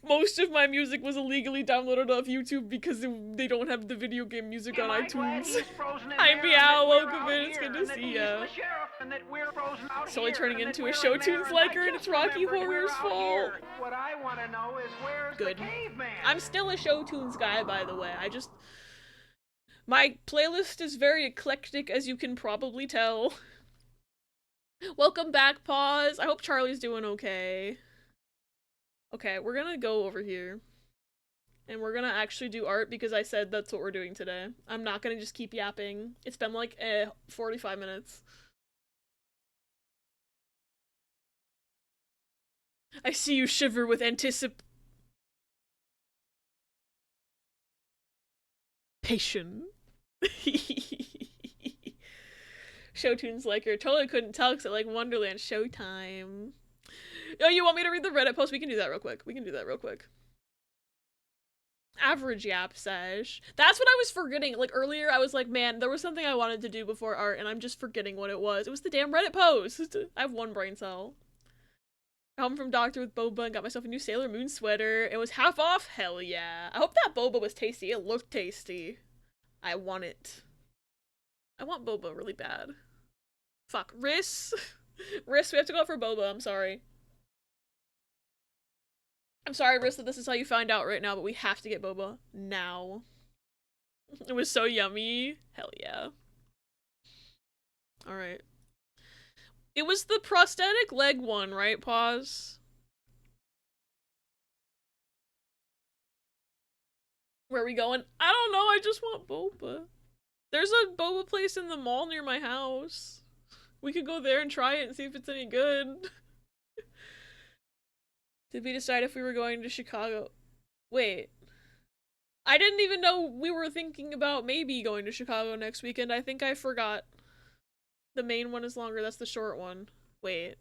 Most of my music was illegally downloaded off YouTube because they don't have the video game music on iTunes. Hi Meow, welcome in, it's good to see ya. Slowly turning into a show tunes liker, and it's Rocky Horror's fault. Good. I'm still a show tunes guy, by the way. My playlist is very eclectic, as you can probably tell. Welcome back, Pause. I hope Charlie's doing okay. Okay, we're gonna go over here. And we're gonna actually do art because I said that's what we're doing today. I'm not gonna just keep yapping. It's been like 45 minutes. I see you shiver with anticipation. Showtunes like her. Totally couldn't tell because I like Wonderland Showtime. Oh, you want me to read the Reddit post? We can do that real quick. Average Yap Sesh. That's what I was forgetting. Like earlier, I was like, man, there was something I wanted to do before art, and I'm just forgetting what it was. It was the damn Reddit post. I have one brain cell. Home from Doctor with boba and got myself a new Sailor Moon sweater. It was half off. Hell yeah. I hope that boba was tasty. It looked tasty. I want it. I want boba really bad. Fuck. Riss. Riss, we have to go out for boba. I'm sorry. I'm sorry, Riss, that this is how you find out right now, but we have to get boba now. It was so yummy. Hell yeah. Alright. It was the prosthetic leg one, right? Pause. Where are we going? I don't know, I just want boba. There's a boba place in the mall near my house. We could go there and try it and see if it's any good. Did we decide if we were going to Chicago? Wait. I didn't even know we were thinking about maybe going to Chicago next weekend. I think I forgot. The main one is longer, that's the short one. Wait.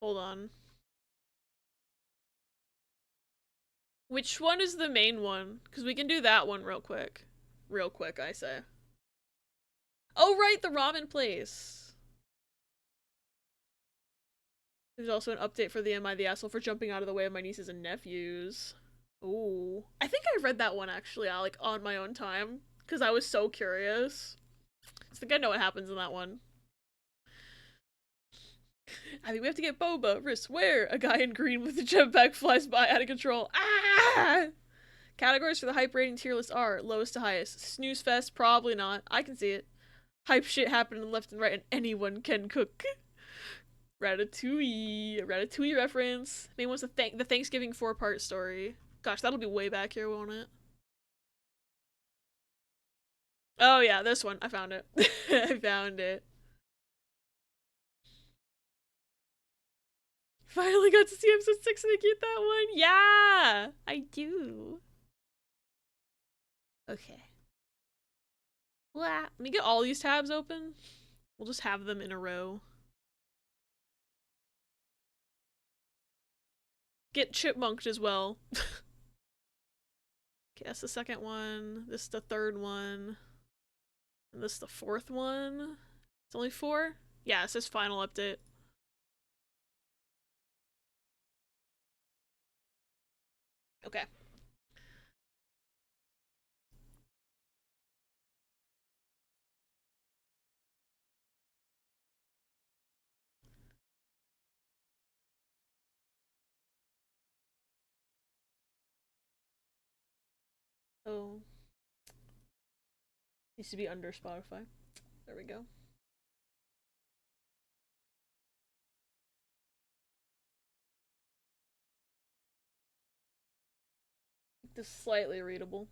Hold on. Which one is the main one? Because we can do that one real quick. Real quick, I say. Oh, right, the ramen place. There's also an update for the Am I the Asshole for jumping out of the way of my nieces and nephews. Ooh. I think I read that one actually, like, on my own time. Because I was so curious. I think I know what happens in that one. I think we have to get boba. Riss, where? A guy in green with a jetpack flies by out of control. Ah! Categories for the hype rating tier list are lowest to highest. Snooze fest, probably not. I can see it. Hype shit happening left and right and anyone can cook. Ratatouille. A Ratatouille reference. Main one's the Thanksgiving 4-part story. Gosh, that'll be way back here, won't it? Oh yeah, this one. I found it. I found it. Finally got to see episode 6 and I get that one. Yeah, I do. Okay. Let me get all these tabs open. We'll just have them in a row. Get chipmunked as well. Okay, that's the second one. This is the third one. And this is the fourth one. It's only 4? Yeah, it says final update. Okay. Oh. Needs to be under Spotify. There we go. Just slightly readable.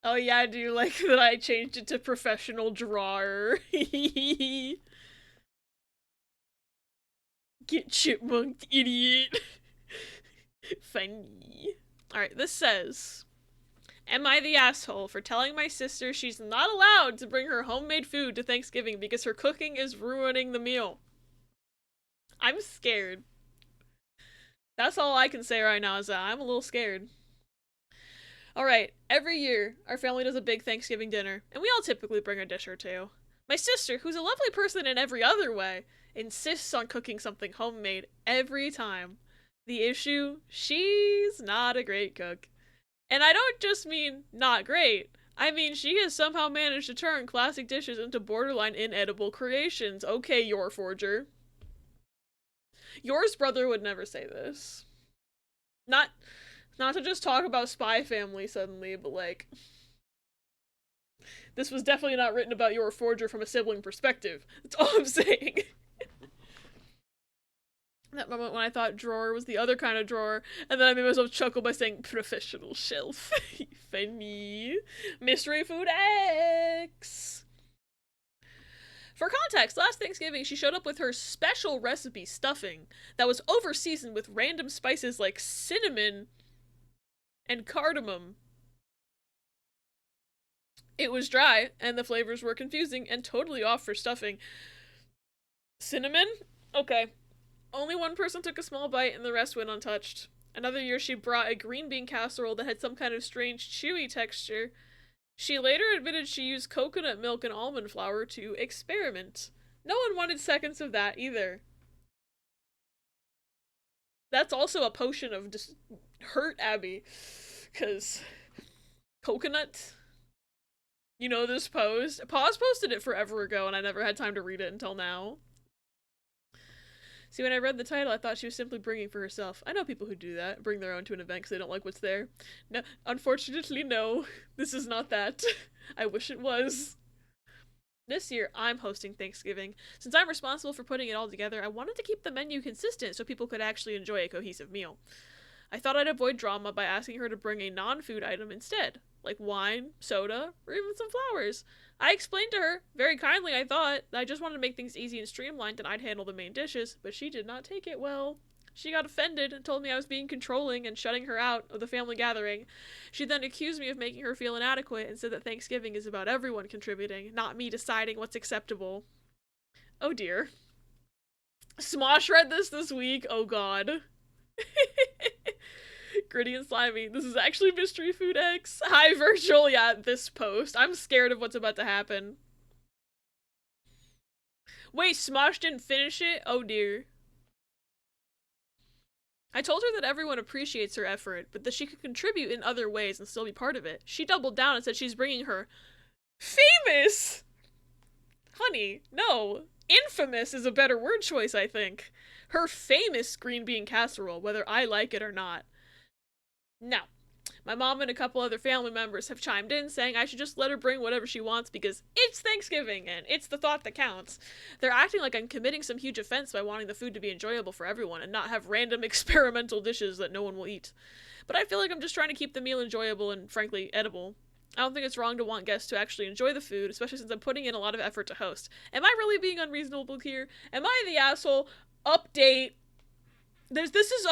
Oh yeah, I do like that I changed it to professional drawer. Get chipmunked, idiot. Funny. Alright, this says, am I the asshole for telling my sister she's not allowed to bring her homemade food to Thanksgiving because her cooking is ruining the meal? I'm scared. That's all I can say right now is that I'm a little scared. Alright, every year, our family does a big Thanksgiving dinner, and we all typically bring a dish or two. My sister, who's a lovely person in every other way, insists on cooking something homemade every time. The issue? She's not a great cook. And I don't just mean not great. I mean she has somehow managed to turn classic dishes into borderline inedible creations. Okay, your forger. Yours brother would never say this. Not to just talk about Spy Family suddenly, but like, this was definitely not written about your forger from a sibling perspective. That's all I'm saying. That moment when I thought drawer was the other kind of drawer, and then I made myself chuckle by saying professional shelf. Funny. Mystery Food X! For context, last Thanksgiving she showed up with her special recipe stuffing that was over-seasoned with random spices like cinnamon and cardamom. It was dry, and the flavors were confusing and totally off for stuffing. Cinnamon? Okay. Only one person took a small bite and the rest went untouched. Another year she brought a green bean casserole that had some kind of strange chewy texture. She later admitted she used coconut milk and almond flour to experiment. No one wanted seconds of that either. That's also a potion of just hurt Abby. Cause coconut, you know this post? Paws posted it forever ago and I never had time to read it until now. See, when I read the title, I thought she was simply bringing for herself. I know people who do that, bring their own to an event because they don't like what's there. No, unfortunately, no. This is not that. I wish it was. This year, I'm hosting Thanksgiving. Since I'm responsible for putting it all together, I wanted to keep the menu consistent so people could actually enjoy a cohesive meal. I thought I'd avoid drama by asking her to bring a non-food item instead, like wine, soda, or even some flowers. I explained to her, very kindly I thought, that I just wanted to make things easy and streamlined and I'd handle the main dishes, but she did not take it well. She got offended and told me I was being controlling and shutting her out of the family gathering. She then accused me of making her feel inadequate and said that Thanksgiving is about everyone contributing, not me deciding what's acceptable. Oh dear. Smosh read this week, oh god. Gritty and Slimy, this is actually Mystery Food X. Hi, Virtual, yeah, this post. I'm scared of what's about to happen. Wait, Smosh didn't finish it? Oh dear. I told her that everyone appreciates her effort, but that she could contribute in other ways and still be part of it. She doubled down and said she's bringing her famous! Honey, no. Infamous is a better word choice, I think. Her famous green bean casserole, whether I like it or not. Now, my mom and a couple other family members have chimed in saying I should just let her bring whatever she wants because it's Thanksgiving and it's the thought that counts. They're acting like I'm committing some huge offense by wanting the food to be enjoyable for everyone and not have random experimental dishes that no one will eat. But I feel like I'm just trying to keep the meal enjoyable and, frankly, edible. I don't think it's wrong to want guests to actually enjoy the food, especially since I'm putting in a lot of effort to host. Am I really being unreasonable here? Am I the asshole? Update. This is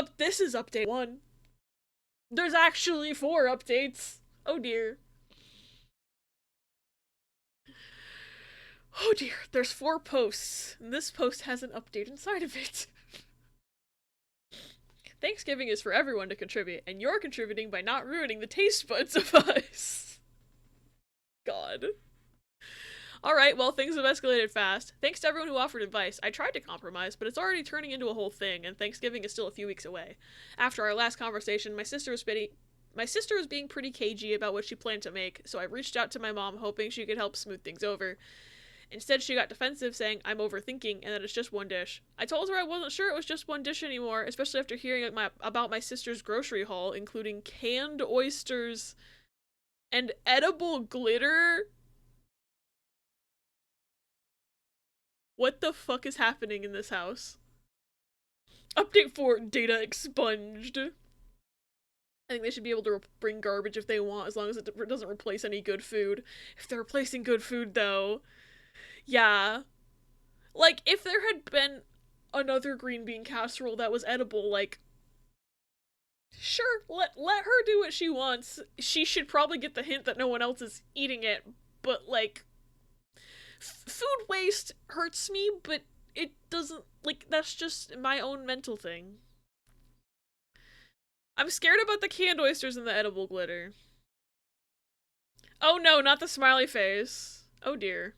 update 1. There's actually 4 updates. Oh dear. Oh dear, there's 4 posts, and this post has an update inside of it. Thanksgiving is for everyone to contribute, and you're contributing by not ruining the taste buds of us. God. Alright, well, things have escalated fast. Thanks to everyone who offered advice. I tried to compromise, but it's already turning into a whole thing, and Thanksgiving is still a few weeks away. After our last conversation, my sister was being pretty cagey about what she planned to make, so I reached out to my mom hoping she could help smooth things over. Instead, she got defensive, saying I'm overthinking and that it's just one dish. I told her I wasn't sure it was just one dish anymore, especially after hearing about my sister's grocery haul, including canned oysters and edible glitter. What the fuck is happening in this house? Update 4, data expunged. I think they should be able to bring garbage if they want, as long as it doesn't replace any good food. If they're replacing good food, though. Yeah. Like, if there had been another green bean casserole that was edible, like, sure, let her do what she wants. She should probably get the hint that no one else is eating it, but, like, food waste hurts me, but it doesn't, like, that's just my own mental thing. I'm scared about the canned oysters and the edible glitter. Oh no, not the smiley face. Oh dear.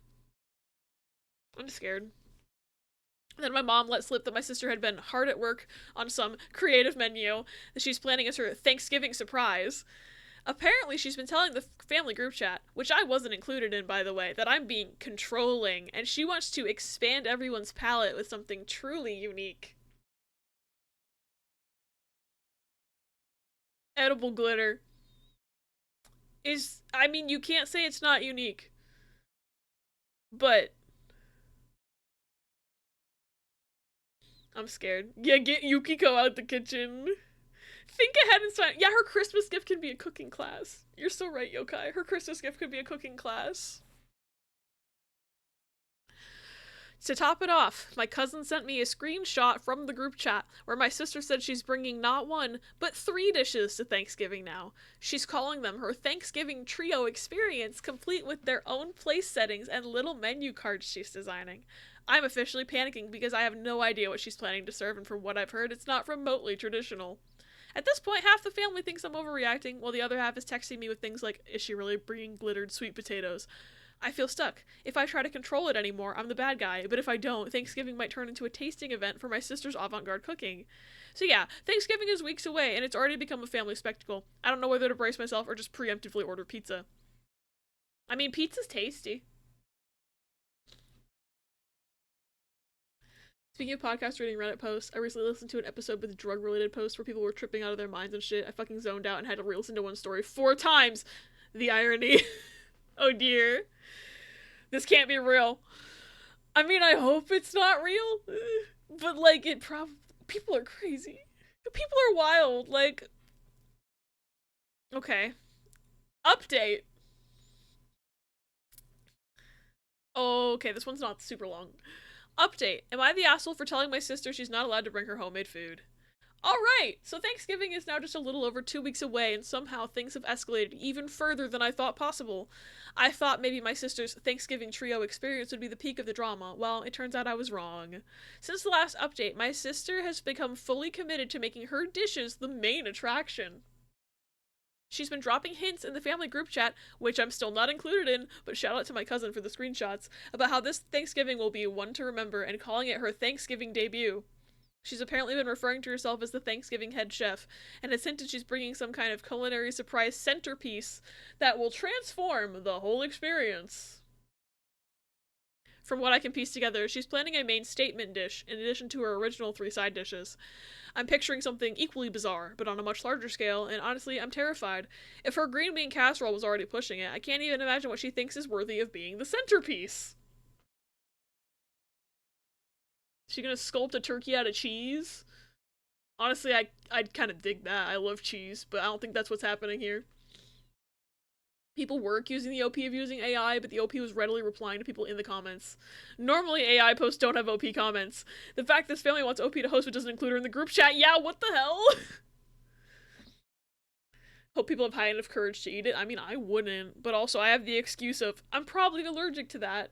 I'm scared. Then my mom let slip that my sister had been hard at work on some creative menu that she's planning as her Thanksgiving surprise. Apparently she's been telling the family group chat, which I wasn't included in, by the way, that I'm being controlling, and she wants to expand everyone's palate with something truly unique. Edible glitter is, I mean, you can't say it's not unique, but I'm scared. Yeah, get Yukiko out the kitchen. Think ahead and sign. Yeah, her Christmas gift can be a cooking class. You're so right, Yokai. Her Christmas gift could be a cooking class. To top it off, my cousin sent me a screenshot from the group chat where my sister said she's bringing not one, but 3 dishes to Thanksgiving now. She's calling them her Thanksgiving trio experience, complete with their own place settings and little menu cards she's designing. I'm officially panicking because I have no idea what she's planning to serve, and from what I've heard, it's not remotely traditional. At this point, half the family thinks I'm overreacting, while the other half is texting me with things like, is she really bringing glittered sweet potatoes? I feel stuck. If I try to control it anymore, I'm the bad guy, but if I don't, Thanksgiving might turn into a tasting event for my sister's avant-garde cooking. So yeah, Thanksgiving is weeks away, and it's already become a family spectacle. I don't know whether to brace myself or just preemptively order pizza. I mean, pizza's tasty. Speaking of podcast reading Reddit posts, I recently listened to an episode with drug-related posts where people were tripping out of their minds and shit. I fucking zoned out and had to re-listen to one story 4 times. The irony. Oh dear. This can't be real. I mean, I hope it's not real, but like, people are crazy. People are wild, like, okay. Update. Okay, this one's not super long. Update. Am I the asshole for telling my sister she's not allowed to bring her homemade food? Alright, so Thanksgiving is now just a little over 2 weeks away, and somehow things have escalated even further than I thought possible. I thought maybe my sister's Thanksgiving trio experience would be the peak of the drama. Well, it turns out I was wrong. Since the last update, my sister has become fully committed to making her dishes the main attraction. She's been dropping hints in the family group chat, which I'm still not included in, but shout out to my cousin for the screenshots, about how this Thanksgiving will be one to remember, and calling it her Thanksgiving debut. She's apparently been referring to herself as the Thanksgiving head chef, and has hinted she's bringing some kind of culinary surprise centerpiece that will transform the whole experience. From what I can piece together, she's planning a main statement dish, in addition to her original 3 side dishes. I'm picturing something equally bizarre, but on a much larger scale, and honestly, I'm terrified. If her green bean casserole was already pushing it, I can't even imagine what she thinks is worthy of being the centerpiece. Is she gonna sculpt a turkey out of cheese? Honestly, I'd kind of dig that. I love cheese, but I don't think that's what's happening here. People were accusing the OP of using AI, but the OP was readily replying to people in the comments. Normally, AI posts don't have OP comments. The fact this family wants OP to host but doesn't include her in the group chat, yeah, what the hell? Hope people have high enough courage to eat it. I mean, I wouldn't, but also I have the excuse of, I'm probably allergic to that.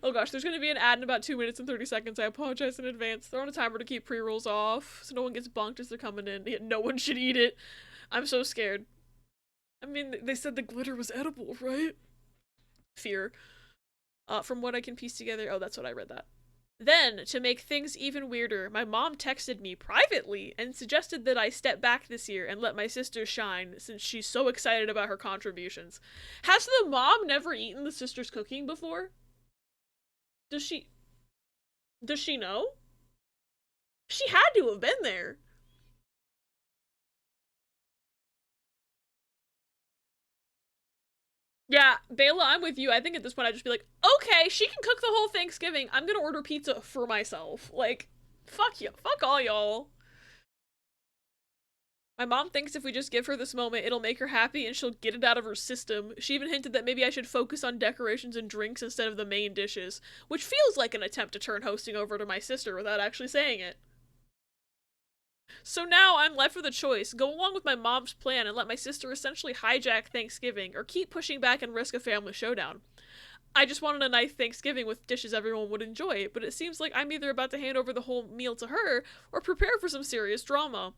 Oh gosh, there's gonna be an ad in about 2 minutes and 30 seconds. I apologize in advance. Throw on a timer to keep pre-rolls off, so no one gets bonked as they're coming in. Yet no one should eat it. I'm so scared. I mean, they said the glitter was edible, right? Fear. From what I can piece together, oh, that's what I read that. Then, to make things even weirder, my mom texted me privately and suggested that I step back this year and let my sister shine, since she's so excited about her contributions. Has the mom never eaten the sister's cooking before? Does she know? She had to have been there. Yeah, Bayla, I'm with you. I think at this point I'd just be like, okay, she can cook the whole Thanksgiving. I'm gonna order pizza for myself. Like, fuck you. Fuck all y'all. My mom thinks if we just give her this moment, it'll make her happy and she'll get it out of her system. She even hinted that maybe I should focus on decorations and drinks instead of the main dishes, which feels like an attempt to turn hosting over to my sister without actually saying it. So now I'm left with a choice: go along with my mom's plan and let my sister essentially hijack Thanksgiving, or keep pushing back and risk a family showdown. I just wanted a nice Thanksgiving with dishes everyone would enjoy, but it seems like I'm either about to hand over the whole meal to her, or prepare for some serious drama.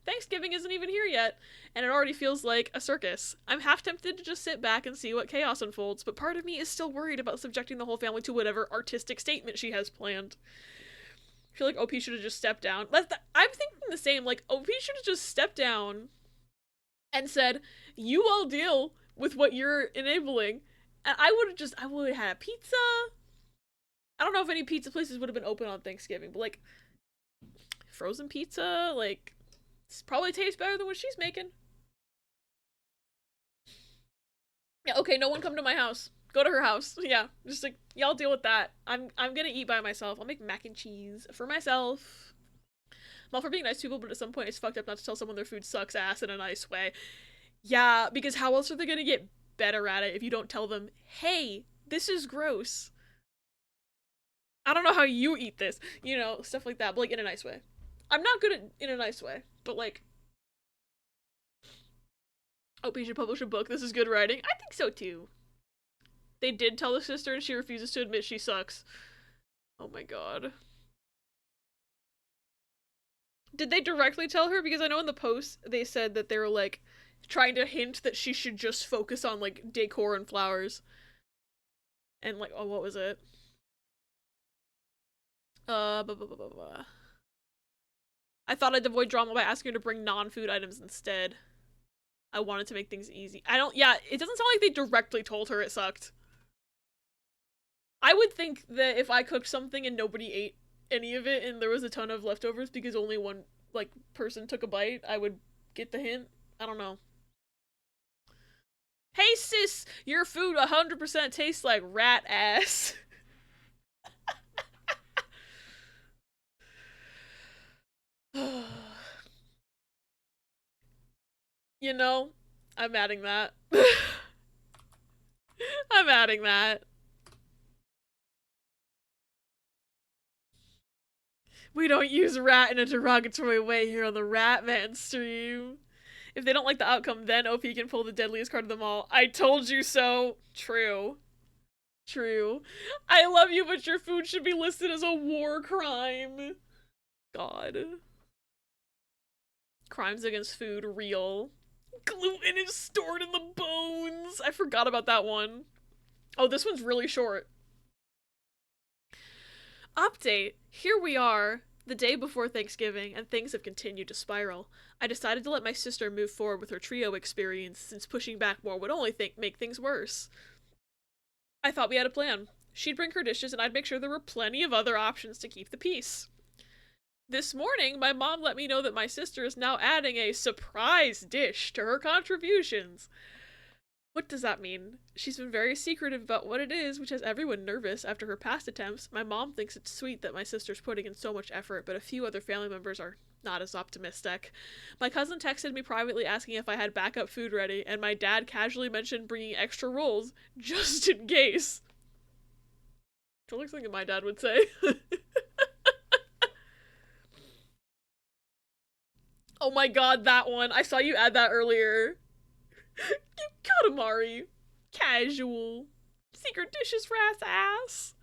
Thanksgiving isn't even here yet, and it already feels like a circus. I'm half tempted to just sit back and see what chaos unfolds, but part of me is still worried about subjecting the whole family to whatever artistic statement she has planned. I feel like OP should have just stepped down. I'm thinking the same, like, OP should have just stepped down and said, you all deal with what you're enabling, and I would have had a pizza. I don't know if any pizza places would have been open on Thanksgiving, but, like, frozen pizza, like, probably tastes better than what she's making. Yeah, okay, no one come to my house. Go to her house. Yeah, just like, y'all deal with that. I'm gonna eat by myself. I'll make mac and cheese for myself. I'm all for being nice to people, but at some point it's fucked up not to tell someone their food sucks ass in a nice way. Yeah, because how else are they gonna get better at it if you don't tell them, hey, this is gross. I don't know how you eat this. You know, stuff like that, but like in a nice way. I'm not good at in a nice way, but like, oh, you should publish a book. This is good writing. I think so too. They did tell the sister and she refuses to admit she sucks. Oh my god. Did they directly tell her? Because I know in the post they said that they were like trying to hint that she should just focus on like decor and flowers. And like, oh, what was it? Blah, blah, blah, blah, blah. I thought I'd avoid drama by asking her to bring non-food items instead. I wanted to make things easy. Yeah, it doesn't sound like they directly told her it sucked. I would think that if I cooked something and nobody ate any of it and there was a ton of leftovers because only one, like, person took a bite, I would get the hint. I don't know. Hey sis, your food 100% tastes like rat ass. You know, I'm adding that. I'm adding that. We don't use rat in a derogatory way here on the Ratman stream. If they don't like the outcome, then OP can pull the deadliest card of them all. I told you so. True. True. I love you, but your food should be listed as a war crime. God. Crimes against food, real. Gluten is stored in the bones. I forgot about that one. Oh, this one's really short. Update. Here we are, the day before Thanksgiving, and things have continued to spiral. I decided to let my sister move forward with her trio experience, since pushing back more would only make things worse. I thought we had a plan. She'd bring her dishes, and I'd make sure there were plenty of other options to keep the peace. This morning, my mom let me know that my sister is now adding a surprise dish to her contributions. What does that mean? She's been very secretive about what it is, which has everyone nervous after her past attempts. My mom thinks it's sweet that my sister's putting in so much effort, but a few other family members are not as optimistic. My cousin texted me privately asking if I had backup food ready, and my dad casually mentioned bringing extra rolls, just in case. That looks like my dad would say. Oh my god, that one. I saw you add that earlier. Katamari. Casual. Secret dishes for ass.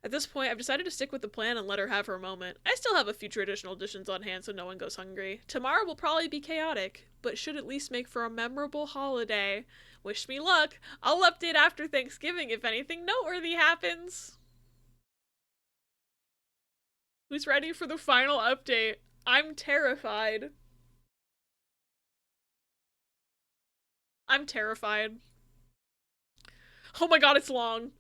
At this point, I've decided to stick with the plan and let her have her moment. I still have a few traditional dishes on hand so no one goes hungry. Tomorrow will probably be chaotic, but should at least make for a memorable holiday. Wish me luck. I'll update after Thanksgiving if anything noteworthy happens. Who's ready for the final update? I'm terrified. I'm terrified. Oh my god, it's long.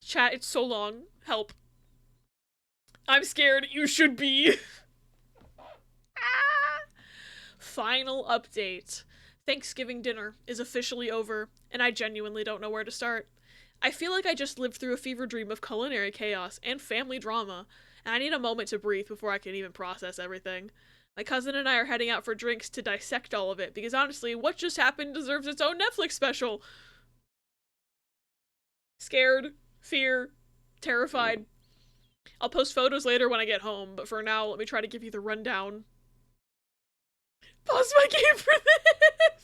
Chat, it's so long. Help. I'm scared. You should be. Final update. Thanksgiving dinner is officially over, and I genuinely don't know where to start. I feel like I just lived through a fever dream of culinary chaos and family drama, and I need a moment to breathe before I can even process everything. My cousin and I are heading out for drinks to dissect all of it, because honestly, what just happened deserves its own Netflix special. Scared, fear, terrified. I'll post photos later when I get home, but for now, let me try to give you the rundown. Pause my game for this!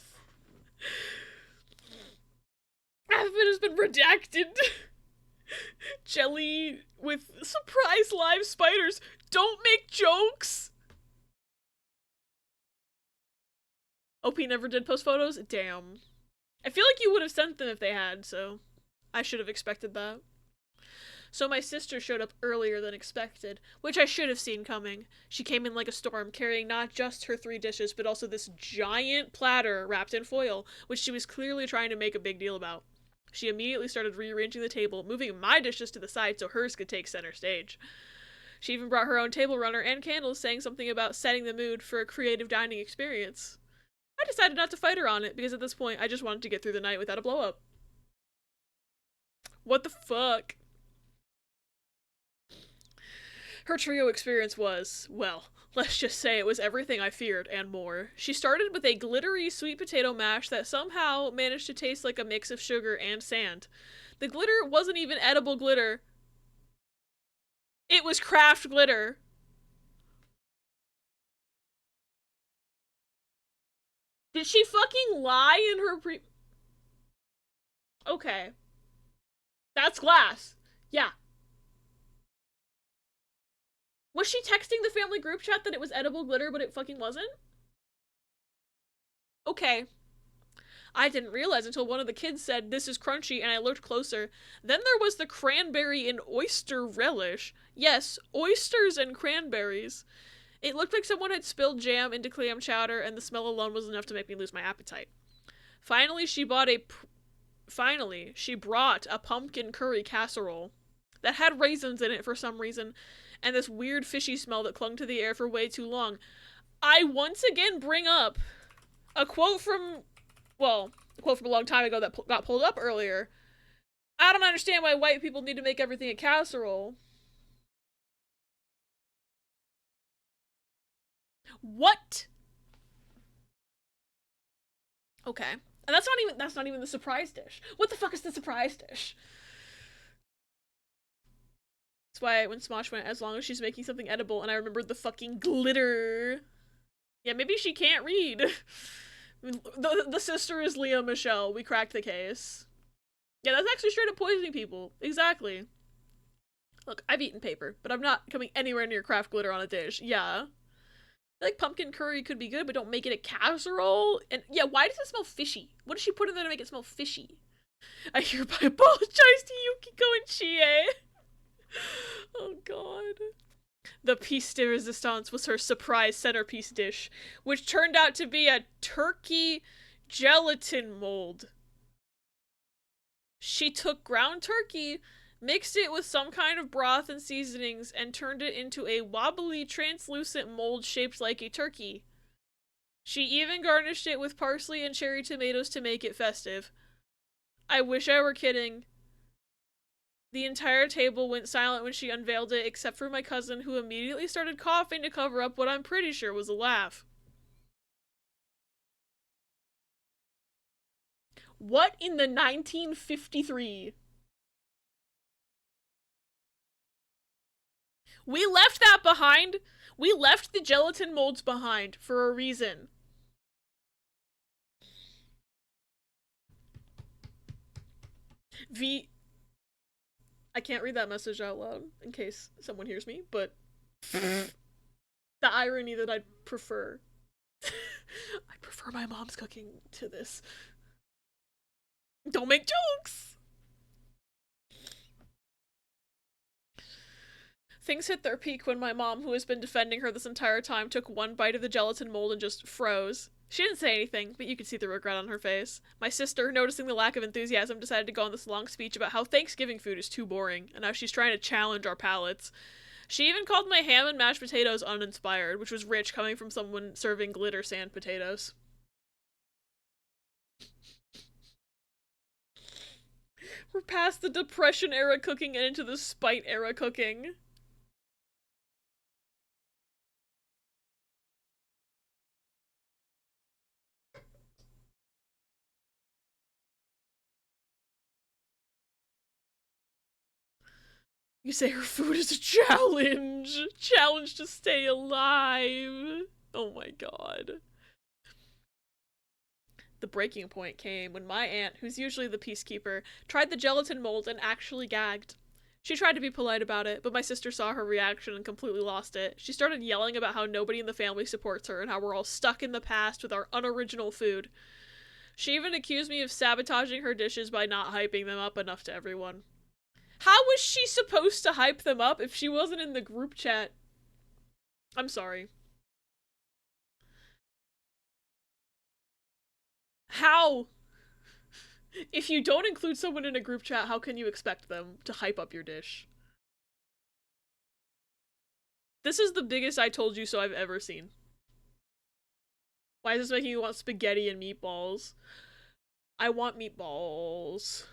Half of it has been redacted. Jelly with surprise live spiders. Don't make jokes! OP never did post photos? Damn. I feel like you would have sent them if they had, so I should have expected that. So my sister showed up earlier than expected, which I should have seen coming. She came in like a storm, carrying not just her 3 dishes, but also this giant platter wrapped in foil, which she was clearly trying to make a big deal about. She immediately started rearranging the table, moving my dishes to the side so hers could take center stage. She even brought her own table runner and candles, saying something about setting the mood for a creative dining experience. I decided not to fight her on it, because at this point, I just wanted to get through the night without a blow-up. What the fuck? Her trio experience was, well, let's just say it was everything I feared and more. She started with a glittery sweet potato mash that somehow managed to taste like a mix of sugar and sand. The glitter wasn't even edible glitter. It was craft glitter. Did she fucking lie in her Okay. That's glass. Yeah. Was she texting the family group chat that it was edible glitter, but it fucking wasn't? Okay. I didn't realize until one of the kids said, "This is crunchy," and I looked closer. Then there was the cranberry and oyster relish. Yes, oysters and cranberries. It looked like someone had spilled jam into clam chowder, and the smell alone was enough to make me lose my appetite. Finally, she brought a pumpkin curry casserole that had raisins in it for some reason, and this weird fishy smell that clung to the air for way too long. I once again bring up a quote from, well, a quote from a long time ago that got pulled up earlier. I don't understand why white people need to make everything a casserole. What? Okay. And that's not even the surprise dish. What the fuck is the surprise dish? That's why when Smosh went, as long as she's making something edible, and I remembered the fucking glitter. Yeah, maybe she can't read. The sister is Leah Michelle. We cracked the case. Yeah, that's actually straight up poisoning people. Exactly. Look, I've eaten paper, but I'm not coming anywhere near craft glitter on a dish. Yeah. Like, pumpkin curry could be good, but don't make it a casserole. And yeah, why does it smell fishy? What does she put in there to make it smell fishy? I hereby apologize to Yukiko and Chie. Oh god. The piece de resistance was her surprise centerpiece dish, which turned out to be a turkey gelatin mold. She took ground turkey, mixed it with some kind of broth and seasonings, and turned it into a wobbly, translucent mold shaped like a turkey. She even garnished it with parsley and cherry tomatoes to make it festive. I wish I were kidding. The entire table went silent when she unveiled it, except for my cousin, who immediately started coughing to cover up what I'm pretty sure was a laugh. What in the 1953? We left that behind. We left the gelatin molds behind for a reason. I can't read that message out loud in case someone hears me, but the irony that I'd prefer. I prefer my mom's cooking to this. Don't make jokes! Things hit their peak when my mom, who has been defending her this entire time, took one bite of the gelatin mold and just froze. She didn't say anything, but you could see the regret on her face. My sister, noticing the lack of enthusiasm, decided to go on this long speech about how Thanksgiving food is too boring, and how she's trying to challenge our palates. She even called my ham and mashed potatoes uninspired, which was rich coming from someone serving glitter sand potatoes. We're past the Depression era cooking and into the Spite era cooking. You say her food is a challenge. Challenge to stay alive. Oh my god. The breaking point came when my aunt, who's usually the peacekeeper, tried the gelatin mold and actually gagged. She tried to be polite about it, but my sister saw her reaction and completely lost it. She started yelling about how nobody in the family supports her and how we're all stuck in the past with our unoriginal food. She even accused me of sabotaging her dishes by not hyping them up enough to everyone. How was she supposed to hype them up if she wasn't in the group chat? I'm sorry. How? If you don't include someone in a group chat, how can you expect them to hype up your dish? This is the biggest I told you so I've ever seen. Why is this making you want spaghetti and meatballs? I want meatballs.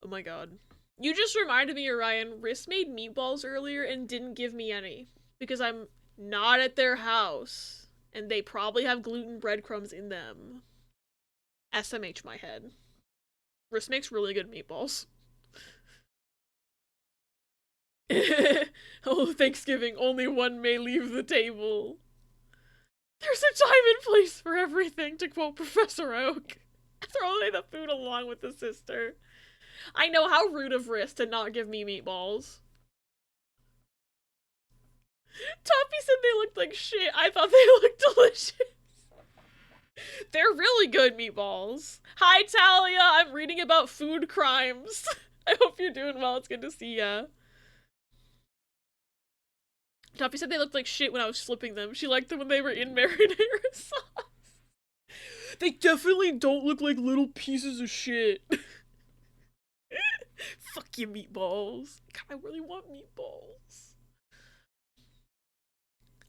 Oh my god. You just reminded me, Orion, Riss made meatballs earlier and didn't give me any. Because I'm not at their house. And they probably have gluten breadcrumbs in them. SMH my head. Riss makes really good meatballs. Oh, Thanksgiving, only one may leave the table. There's a time and place for everything, to quote Professor Oak. Throw away the food along with the sister. I know, how rude of Riss to not give me meatballs. Toppy said they looked like shit. I thought they looked delicious. They're really good meatballs. Hi, Talia. I'm reading about food crimes. I hope you're doing well. It's good to see ya. Toppy said they looked like shit when I was flipping them. She liked them when they were in marinara sauce. They definitely don't look like little pieces of shit. Fuck you, meatballs. God, I really want meatballs.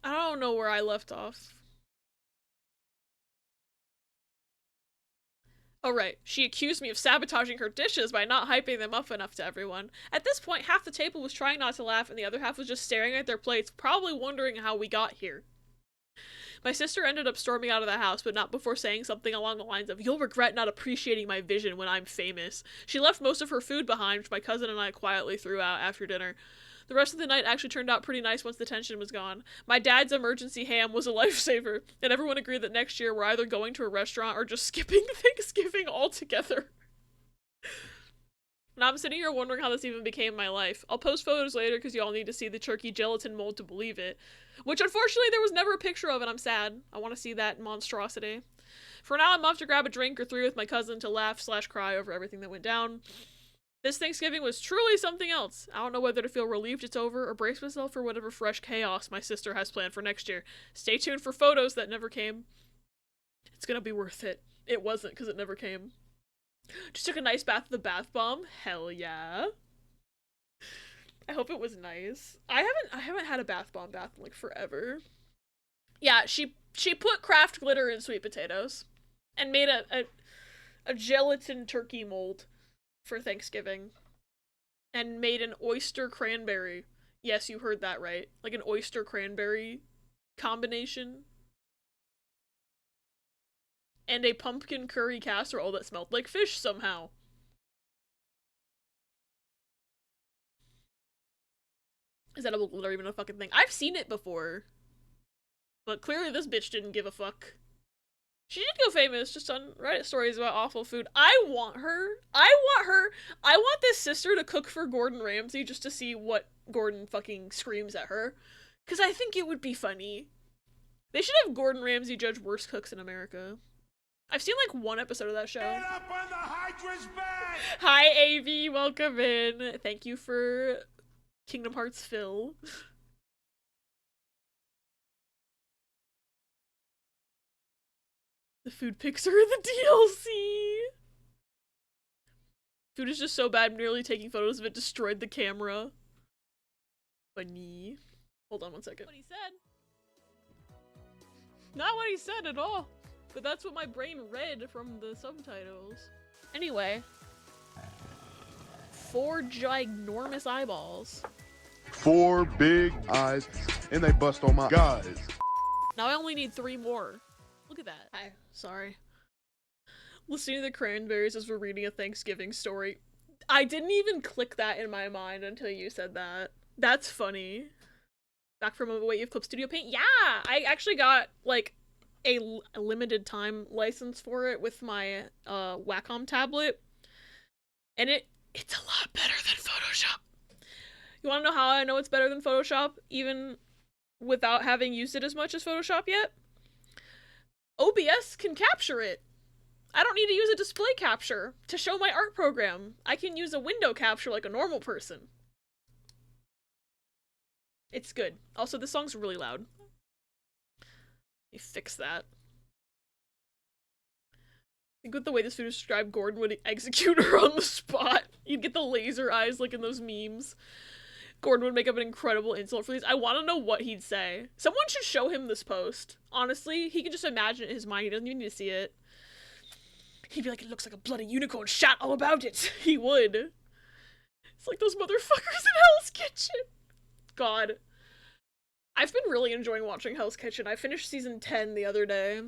I don't know where I left off. Oh right, she accused me of sabotaging her dishes by not hyping them up enough to everyone. At this point, half the table was trying not to laugh and the other half was just staring at their plates, probably wondering how we got here. My sister ended up storming out of the house, but not before saying something along the lines of, "You'll regret not appreciating my vision when I'm famous." She left most of her food behind, which my cousin and I quietly threw out after dinner. The rest of the night actually turned out pretty nice once the tension was gone. My dad's emergency ham was a lifesaver, and everyone agreed that next year we're either going to a restaurant or just skipping Thanksgiving altogether. Now I'm sitting here wondering how this even became my life. I'll post photos later because you all need to see the turkey gelatin mold to believe it. Which unfortunately there was never a picture of and I'm sad. I want to see that monstrosity. For now I'm off to grab a drink or three with my cousin to laugh/cry over everything that went down. This Thanksgiving was truly something else. I don't know whether to feel relieved it's over or brace myself for whatever fresh chaos my sister has planned for next year. Stay tuned for photos that never came. It's gonna be worth it. It wasn't because it never came. Just took a nice bath with the bath bomb. Hell yeah. I hope it was nice. I haven't had a bath bomb bath in like forever. Yeah, she put craft glitter in sweet potatoes and made a gelatin turkey mold for Thanksgiving and made an oyster cranberry. Yes, you heard that right. Like an oyster cranberry combination. And a pumpkin curry casserole that smelled like fish somehow. Is edible glitter even a fucking thing? I've seen it before. But clearly this bitch didn't give a fuck. She did go famous just on Reddit stories about awful food. I want this sister to cook for Gordon Ramsay just to see what Gordon fucking screams at her. Because I think it would be funny. They should have Gordon Ramsay judge worst cooks in America. I've seen like one episode of that show. Get up on the Hydra's back! Hi, AV. Welcome in. Thank you for Kingdom Hearts Phil. The food pics are the DLC. Food is just so bad, nearly taking photos of it destroyed the camera. Funny. Hold on one second. What he said. Not what he said at all. But that's what my brain read from the subtitles. Anyway. 4 ginormous eyeballs. 4 big eyes, and they bust on my guys. Now I only need 3 more. Look at that. Hi. Sorry. Listening to the cranberries as we're reading a Thanksgiving story. I didn't even click that in my mind until you said that. That's funny. Back from a Wait, you have Clip Studio Paint? Yeah! I actually got, like, a limited time license for it with my Wacom tablet. And it's a lot better than Photoshop. You wanna know how I know it's better than Photoshop, even without having used it as much as Photoshop yet? OBS can capture it. I don't need to use a display capture to show my art program. I can use a window capture like a normal person. It's good. Also, this song's really loud. Let me fix that. I think with the way this food is described, Gordon would execute her on the spot. You'd get the laser eyes like in those memes. Gordon would make up an incredible insult for these. I want to know what he'd say. Someone should show him this post. Honestly, he can just imagine it in his mind. He doesn't even need to see it. He'd be like, it looks like a bloody unicorn shot all about it. He would. It's like those motherfuckers in Hell's Kitchen. God. I've been really enjoying watching Hell's Kitchen. I finished season 10 the other day.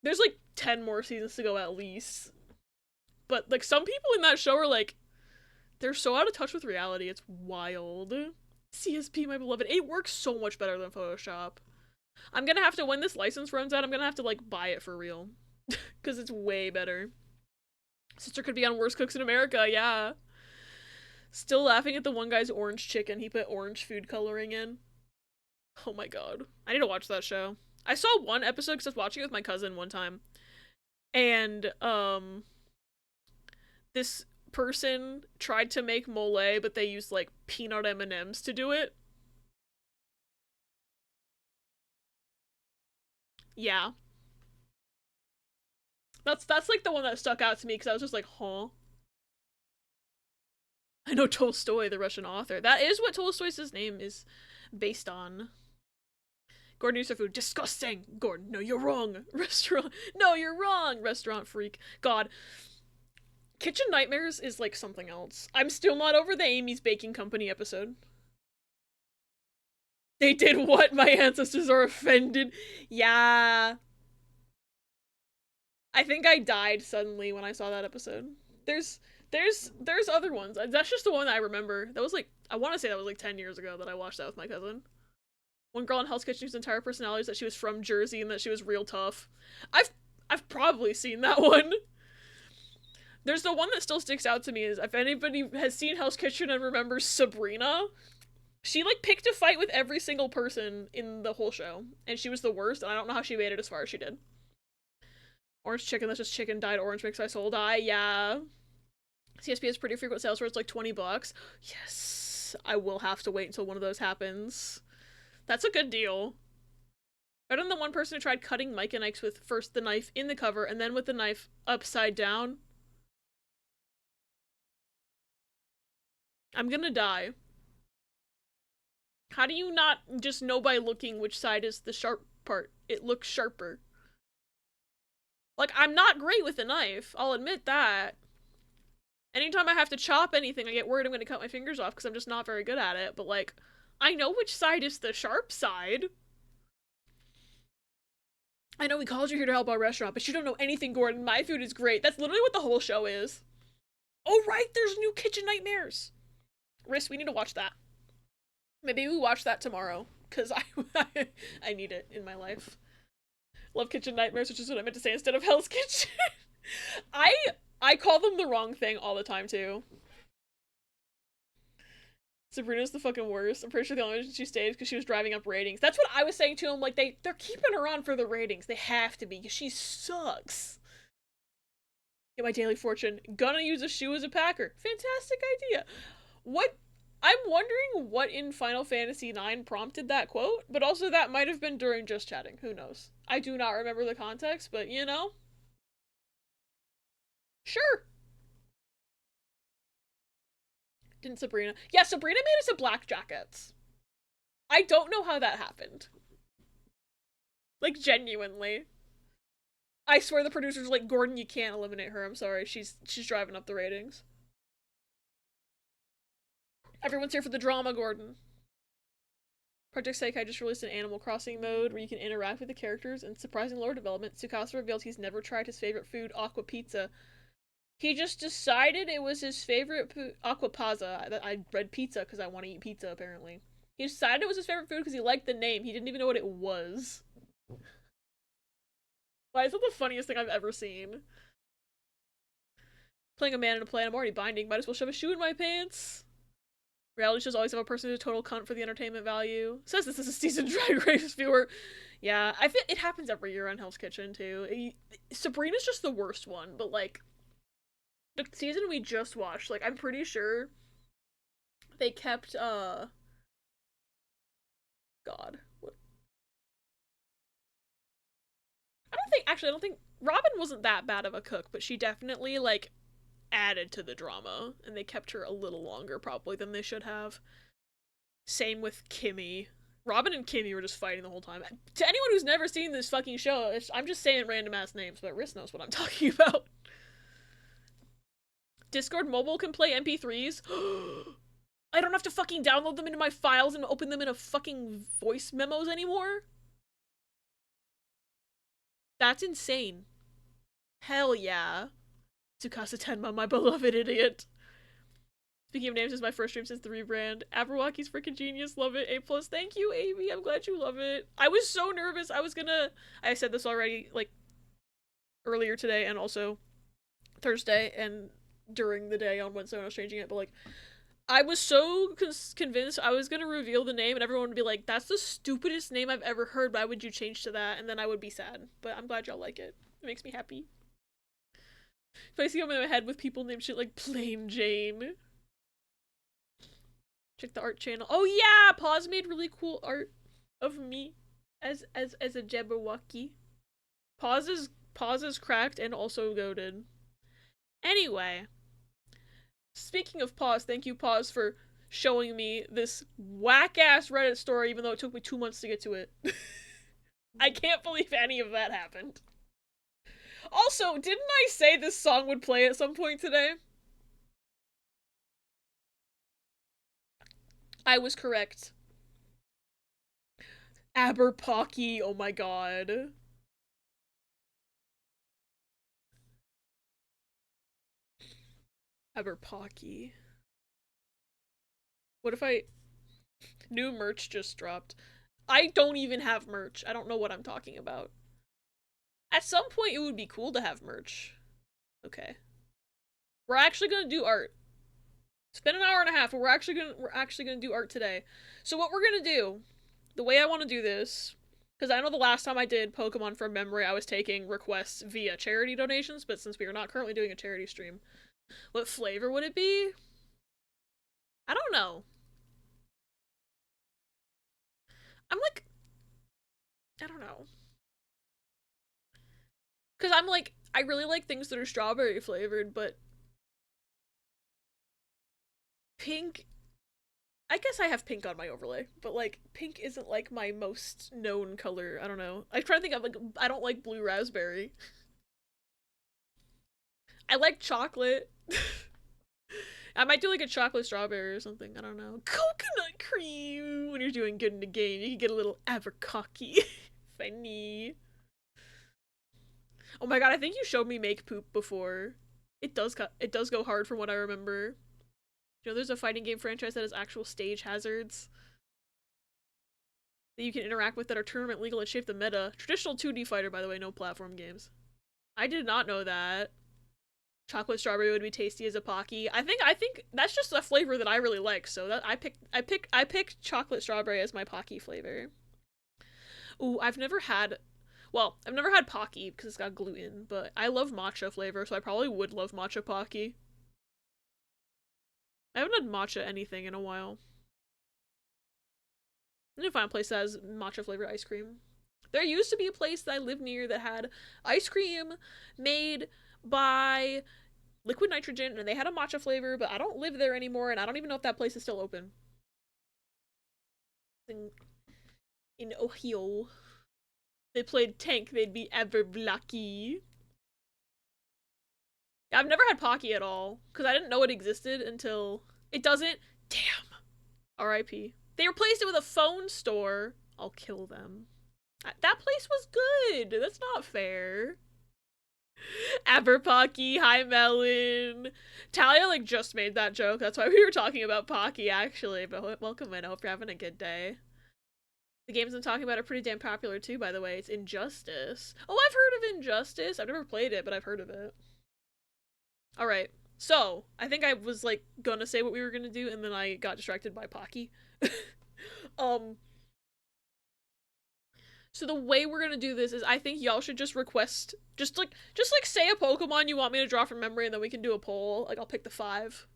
There's like 10 more seasons to go at least. But like some people in that show are like, they're so out of touch with reality. It's wild. CSP, my beloved. It works so much better than Photoshop. I'm gonna have to, when this license runs out, I'm gonna have to like buy it for real. Because it's way better. Sister could be on Worst Cooks in America, yeah. Still laughing at the one guy's orange chicken. He put orange food coloring in. Oh my god. I need to watch that show. I saw one episode because I was watching it with my cousin one time. And, this person tried to make mole, but they used, like, peanut M&Ms to do it. Yeah. That's like the one that stuck out to me because I was just like, huh? I know Tolstoy, the Russian author. That is what Tolstoy's name is based on. Gordon uses food. Disgusting! Gordon, no, you're wrong. Restaurant. No, you're wrong! Restaurant freak. God. Kitchen Nightmares is like something else. I'm still not over the Amy's Baking Company episode. They did what? My ancestors are offended. Yeah. I think I died suddenly when I saw that episode. There's other ones. That's just the one that I remember. That was like, I want to say that was like 10 years ago that I watched that with my cousin. One girl in Hell's Kitchen whose entire personality is that she was from Jersey and that she was real tough. I've probably seen that one. There's the one that still sticks out to me is if anybody has seen Hell's Kitchen and remembers Sabrina, she like picked a fight with every single person in the whole show, and she was the worst, and I don't know how she made it as far as she did. Orange chicken, that's just chicken dyed orange makes my soul die, yeah. CSP has pretty frequent sales where it's like $20. Yes, I will have to wait until one of those happens. That's a good deal. Better than the one person who tried cutting Mike and Ike's with first the knife in the cover and then with the knife upside down. I'm gonna die. How do you not just know by looking which side is the sharp part? It looks sharper. Like, I'm not great with a knife. I'll admit that. Anytime I have to chop anything, I get worried I'm gonna cut my fingers off because I'm just not very good at it. But, like, I know which side is the sharp side. I know we called you here to help our restaurant, but you don't know anything, Gordon. My food is great. That's literally what the whole show is. Oh, right, there's new Kitchen Nightmares. Riss, we need to watch that. Maybe we watch that tomorrow, because I need it in my life. Love Kitchen Nightmares, which is what I meant to say instead of Hell's Kitchen. I call them the wrong thing all the time, too. Sabrina's the fucking worst. I'm pretty sure the only reason she stayed is because she was driving up ratings. That's what I was saying to him. Like, they're keeping her on for the ratings. They have to be, because she sucks. Get my daily fortune. Gonna use a shoe as a packer. Fantastic idea. What? I'm wondering what in Final Fantasy IX prompted that quote, but also that might have been during Just Chatting. Who knows? I do not remember the context, but you know. Sure. Didn't Sabrina? Yeah, Sabrina made us a black jackets. I don't know how that happened. Like, genuinely. I swear the producers were like, Gordon, you can't eliminate her. I'm sorry. She's driving up the ratings. Everyone's here for the drama, Gordon. Project Sekai just released an Animal Crossing mode where you can interact with the characters and surprising lore development. Tsukasa revealed he's never tried his favorite food, aqua pizza. He just decided it was his favorite food, aquapazza. I read pizza because I want to eat pizza, apparently. He decided it was his favorite food because he liked the name. He didn't even know what it was. Why is that the funniest thing I've ever seen? Playing a man in a play, I'm already binding. Might as well shove a shoe in my pants. Reality shows always have a person who's a total cunt for the entertainment value. Says this is a seasoned Drag Race viewer. Yeah, I feel it happens every year on Hell's Kitchen, too. Sabrina's just the worst one, but, like, the season we just watched, like, I'm pretty sure they kept, God. What? I don't think, Robin wasn't that bad of a cook, but she definitely, like, added to the drama, and they kept her a little longer, probably, than they should have. Same with Kimmy. Robin and Kimmy were just fighting the whole time. To anyone who's never seen this fucking show, I'm just saying random-ass names, but Riss knows what I'm talking about. Discord mobile can play MP3s? I don't have to fucking download them into my files and open them in a fucking voice memos anymore? That's insane. Hell yeah. Tsukasa Tenma, my beloved idiot. Speaking of names, this is my first stream since the rebrand. Aberwalky's freaking genius. Love it. A+. Thank you, Amy. I'm glad you love it. I was so nervous. I said this already, like, earlier today and also Thursday and during the day on Wednesday when I was changing it, but, like, I was so convinced I was gonna reveal the name and everyone would be like, that's the stupidest name I've ever heard, why would you change to that? And then I would be sad. But I'm glad y'all like it. It makes me happy. If I see them in my head with people named shit like Plain Jane. Check the art channel. Oh yeah! Paws made really cool art of me as a Jabberwocky. Paws is cracked and also goated. Anyway. Speaking of Paws, thank you Paws for showing me this whack-ass Reddit story even though it took me 2 months to get to it. I can't believe any of that happened. Also, didn't I say this song would play at some point today? I was correct. Aberpocky, oh my god. Aberpocky. What if new merch just dropped? I don't even have merch. I don't know what I'm talking about. At some point, it would be cool to have merch. Okay. We're actually gonna do art. It's been an hour and a half, but we're actually gonna do art today. So what we're gonna do, the way I want to do this, because I know the last time I did Pokemon from memory, I was taking requests via charity donations, but since we are not currently doing a charity stream, what flavor would it be? I don't know. I'm like, I don't know. Because I'm like, I really like things that are strawberry flavored, but pink, I guess I have pink on my overlay, but like pink isn't like my most known color. I don't know. I'm trying to think of like, I don't like blue raspberry. I like chocolate. I might do like a chocolate strawberry or something. I don't know. Coconut cream. When you're doing good in the game, you can get a little abercocky. Funny. Oh my god, I think you showed me make poop before. It does go hard from what I remember. You know, there's a fighting game franchise that has actual stage hazards that you can interact with that are tournament legal and shape the meta. Traditional 2D fighter, by the way, no platform games. I did not know that. Chocolate strawberry would be tasty as a Pocky. I think that's just a flavor that I really like, so that I picked chocolate strawberry as my Pocky flavor. Ooh, I've never had Pocky because it's got gluten, but I love matcha flavor, so I probably would love matcha Pocky. I haven't had matcha anything in a while. I need to find a place that has matcha flavored ice cream. There used to be a place that I lived near that had ice cream made by liquid nitrogen, and they had a matcha flavor, but I don't live there anymore, and I don't even know if that place is still open. In Ohio. They played Tank, they'd be ever blocky. I've never had Pocky at all, because I didn't know it existed until it doesn't. Damn. R.I.P. They replaced it with a phone store. I'll kill them. That place was good. That's not fair. Aberpocky, hi Melon. Talia like just made that joke. That's why we were talking about Pocky actually. But welcome in. I hope you're having a good day. The games I'm talking about are pretty damn popular too, by the way. It's Injustice. Oh, I've heard of Injustice. I've never played it, but I've heard of it. Alright, so, I think I was, like, gonna say what we were gonna do, and then I got distracted by Pocky. So the way we're gonna do this is I think y'all should just request, just say a Pokemon you want me to draw from memory, and then we can do a poll. Like, I'll pick the 5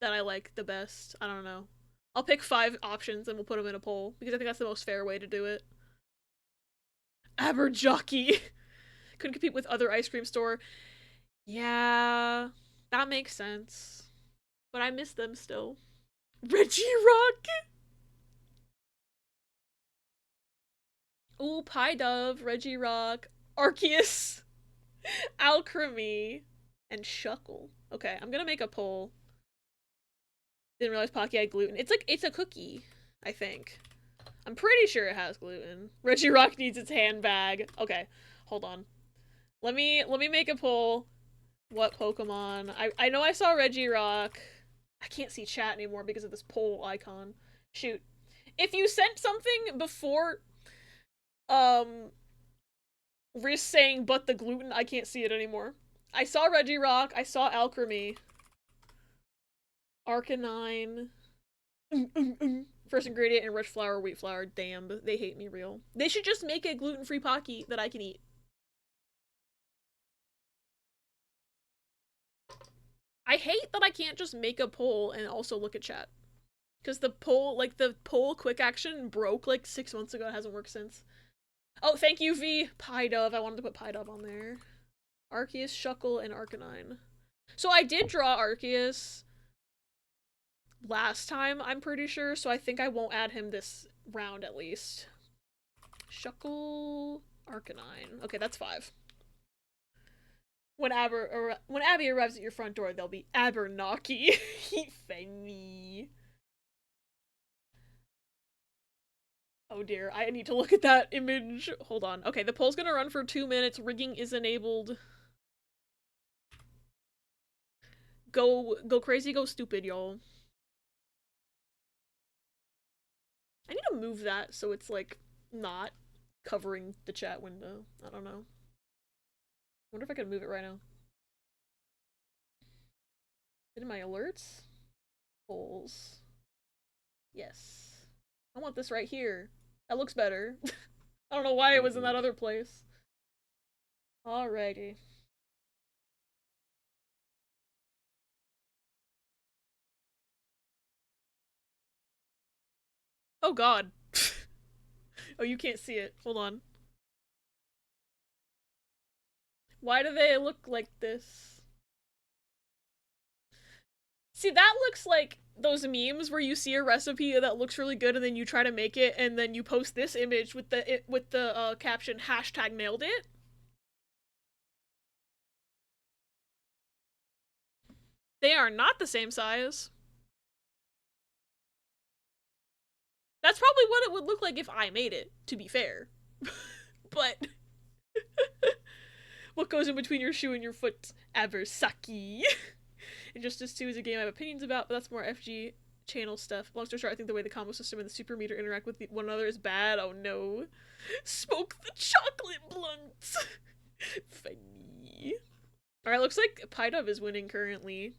that I like the best. I don't know. I'll pick 5 options, and we'll put them in a poll, because I think that's the most fair way to do it. Aberjockey! Couldn't compete with other ice cream store. Yeah, that makes sense. But I miss them still. Regirock! Ooh, Pidove, Regirock, Arceus, Alcremie, and Shuckle. Okay, I'm gonna make a poll. Didn't realize Pocky had gluten. It's like, it's a cookie, I think. I'm pretty sure it has gluten. Reggie Rock needs its handbag. Okay, hold on. Let me make a poll. What Pokemon? I know I saw Reggie Rock. I can't see chat anymore because of this poll icon. Shoot. If you sent something before, Riz saying but the gluten, I can't see it anymore. I saw Reggie Rock. I saw Alchemy. Arcanine. First ingredient, enriched flour, wheat flour. Damn, they hate me real. They should just make a gluten-free Pocky that I can eat. I hate that I can't just make a poll and also look at chat. Because the poll quick action broke like 6 months ago. It hasn't worked since. Oh, thank you, V. Pidove. I wanted to put Pidove on there. Arceus, Shuckle, and Arcanine. So I did draw Arceus last time, I'm pretty sure, so I think I won't add him this round at least. Shuckle, Arcanine. Okay, that's 5. When Abby arrives at your front door, they'll be Abernocky. Funny. Oh dear, I need to look at that image. Hold on. Okay, the poll's gonna run for 2 minutes. Rigging is enabled. Go crazy, go stupid, y'all. I need to move that so it's, like, not covering the chat window. I don't know. I wonder if I can move it right now. In my alerts? Polls. Yes. I want this right here. That looks better. I don't know why it was in that other place. Alrighty. Oh god. Oh, you can't see it. Hold on. Why do they look like this? See, that looks like those memes where you see a recipe that looks really good and then you try to make it and then you post this image with the caption hashtag nailed it. They are not the same size. That's probably what it would look like if I made it, to be fair. But what goes in between your shoe and your foot? Abersaki. Injustice 2 is a game I have opinions about, but that's more FG channel stuff. Long story short, I think the way the combo system and the super meter interact with one another is bad. Oh no. Smoke the chocolate blunts. Funny. Alright, looks like Pidove is winning currently.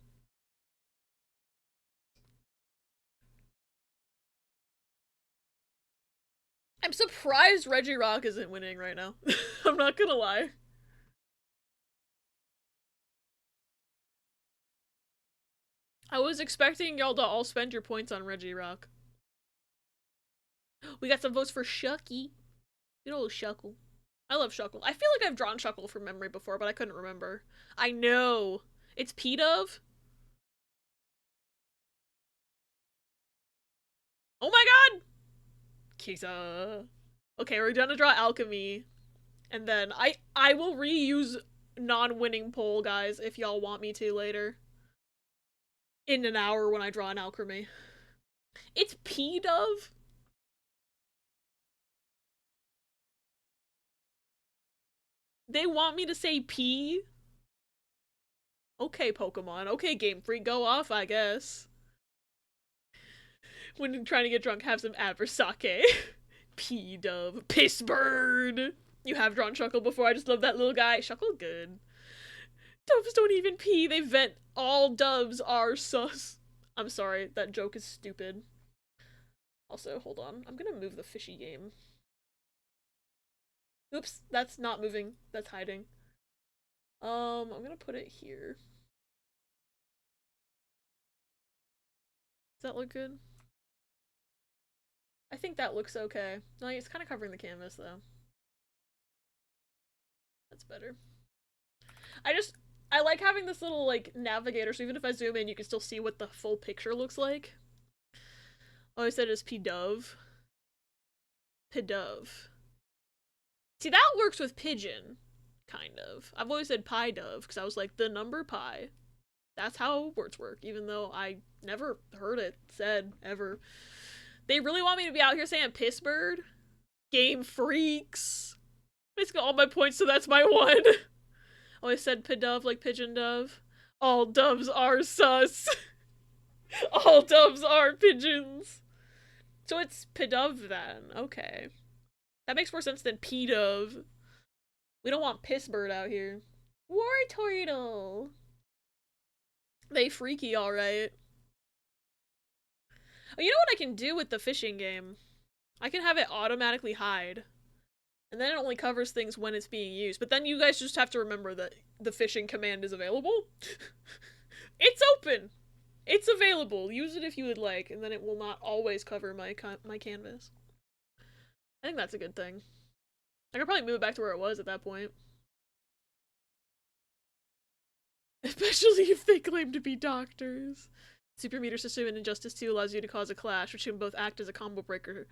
I'm surprised Reggie Rock isn't winning right now. I'm not gonna lie. I was expecting y'all to all spend your points on Reggie Rock. We got some votes for Shucky. Good old Shuckle. I love Shuckle. I feel like I've drawn Shuckle from memory before, but I couldn't remember. I know. It's Pidove? Oh my god! Kisa. Okay, we're gonna draw Alchemy. And then I will reuse non-winning poll, guys, if y'all want me to later. In an hour when I draw an Alchemy. It's Pidove? They want me to say P? Okay, Pokemon. Okay, Game Freak, go off, I guess. When trying to get drunk, have some Abersake. Pidove. Pissbird! You have drawn Shuckle before, I just love that little guy. Shuckle good. Doves don't even pee, they vent. All doves are sus. I'm sorry, that joke is stupid. Also, hold on. I'm gonna move the fishy game. Oops, that's not moving. That's hiding. I'm gonna put it here. Does that look good? I think that looks okay. No, it's kind of covering the canvas, though. That's better. I like having this little, like, navigator, so even if I zoom in, you can still see what the full picture looks like. Oh, I said it's Pidove. Pidove. See, that works with pigeon, kind of. I've always said Pidove, because I was like, the number pi. That's how words work, even though I never heard it said, ever. They really want me to be out here saying piss bird? Game freaks. Basically all my points, so that's my one. Oh, I said pidove like pigeon dove. All doves are sus. All doves are pigeons. So it's pidove then. Okay. That makes more sense than p-dove. We don't want piss bird out here. War turtle. They freaky, alright. Oh, you know what I can do with the fishing game? I can have it automatically hide. And then it only covers things when it's being used. But then you guys just have to remember that the fishing command is available. It's open! It's available. Use it if you would like, and then it will not always cover my canvas. I think that's a good thing. I could probably move it back to where it was at that point. Especially if they claim to be doctors. Super meter system in Injustice 2 allows you to cause a clash, which can both act as a combo breaker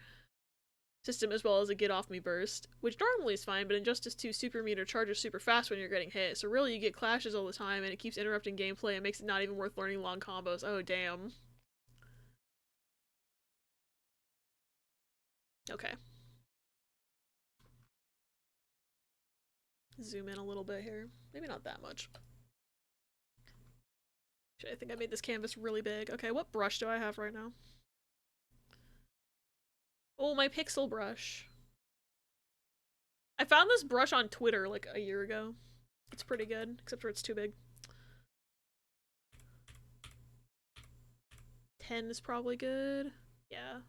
system as well as a get off me burst, which normally is fine, but Injustice 2 super meter charges super fast when you're getting hit, so really you get clashes all the time and it keeps interrupting gameplay and makes it not even worth learning long combos. Oh damn. Okay. Zoom in a little bit here. Maybe not that much. Shit, I think I made this canvas really big. Okay, what brush do I have right now? Oh, my pixel brush. I found this brush on Twitter like a year ago. It's pretty good, except for it's too big. 10 is probably good. Yeah.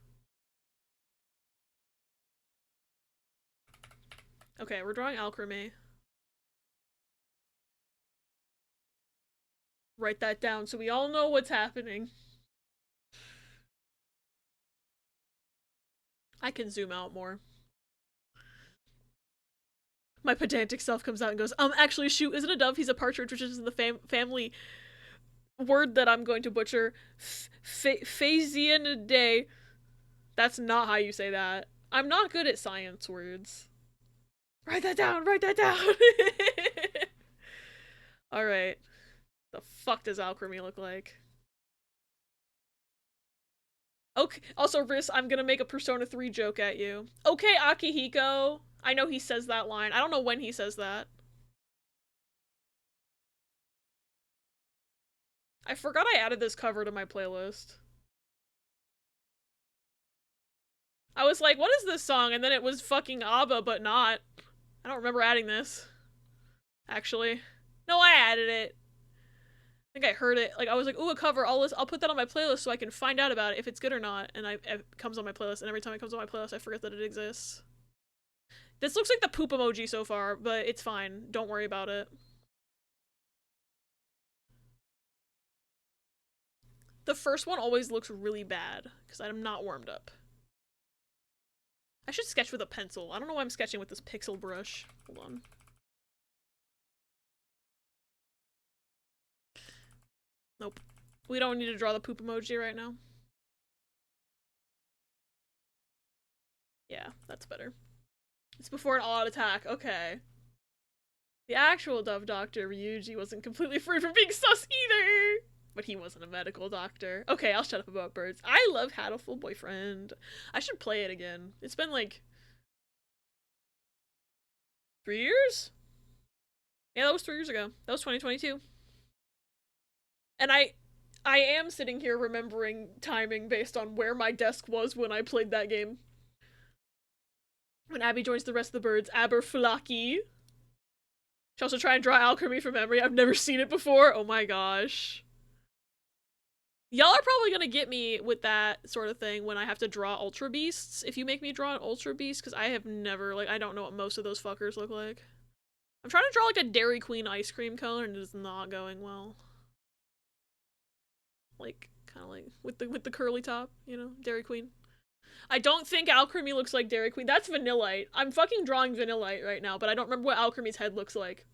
Okay, we're drawing alchemy. Write that down so we all know what's happening. I can zoom out more. My pedantic self comes out and goes, actually, shoot, isn't a dove, he's a partridge, which is in the family word that I'm going to butcher. Phasianidae. That's not how you say that. I'm not good at science words. Write that down, write that down! Alright. The fuck does alchemy look like? Okay, also, Riss, I'm gonna make a Persona 3 joke at you. Okay, Akihiko. I know he says that line. I don't know when he says that. I forgot I added this cover to my playlist. I was like, what is this song? And then it was fucking ABBA, but not. I don't remember adding this. Actually. No, I added it. I think I heard it. Like, I was like, ooh, a cover. I'll put that on my playlist so I can find out about it if it's good or not. And it comes on my playlist, and every time it comes on my playlist, I forget that it exists. This looks like the poop emoji so far, but it's fine. Don't worry about it. The first one always looks really bad, because I'm not warmed up. I should sketch with a pencil. I don't know why I'm sketching with this pixel brush. Hold on. Nope. We don't need to draw the poop emoji right now. Yeah, that's better. It's before an all-out attack. Okay. The actual Dove Doctor, Ryuji, wasn't completely free from being sus either! But he wasn't a medical doctor. Okay, I'll shut up about birds. I love Hatoful Boyfriend. I should play it again. It's been like 3 years? Yeah, that was 3 years ago. That was 2022. And I am sitting here remembering timing based on where my desk was when I played that game. When Abby joins the rest of the birds, Aberflacky. Should also try and draw alchemy from memory. I've never seen it before. Oh my gosh. Y'all are probably gonna get me with that sort of thing when I have to draw Ultra Beasts. If you make me draw an Ultra Beast, because I have never, like, I don't know what most of those fuckers look like. I'm trying to draw, like, a Dairy Queen ice cream cone, and it is not going well. Like, kind of like, with the curly top, you know? Dairy Queen. I don't think Alchemy looks like Dairy Queen. That's Vanillite. I'm fucking drawing Vanillite right now, but I don't remember what Alchemy's head looks like.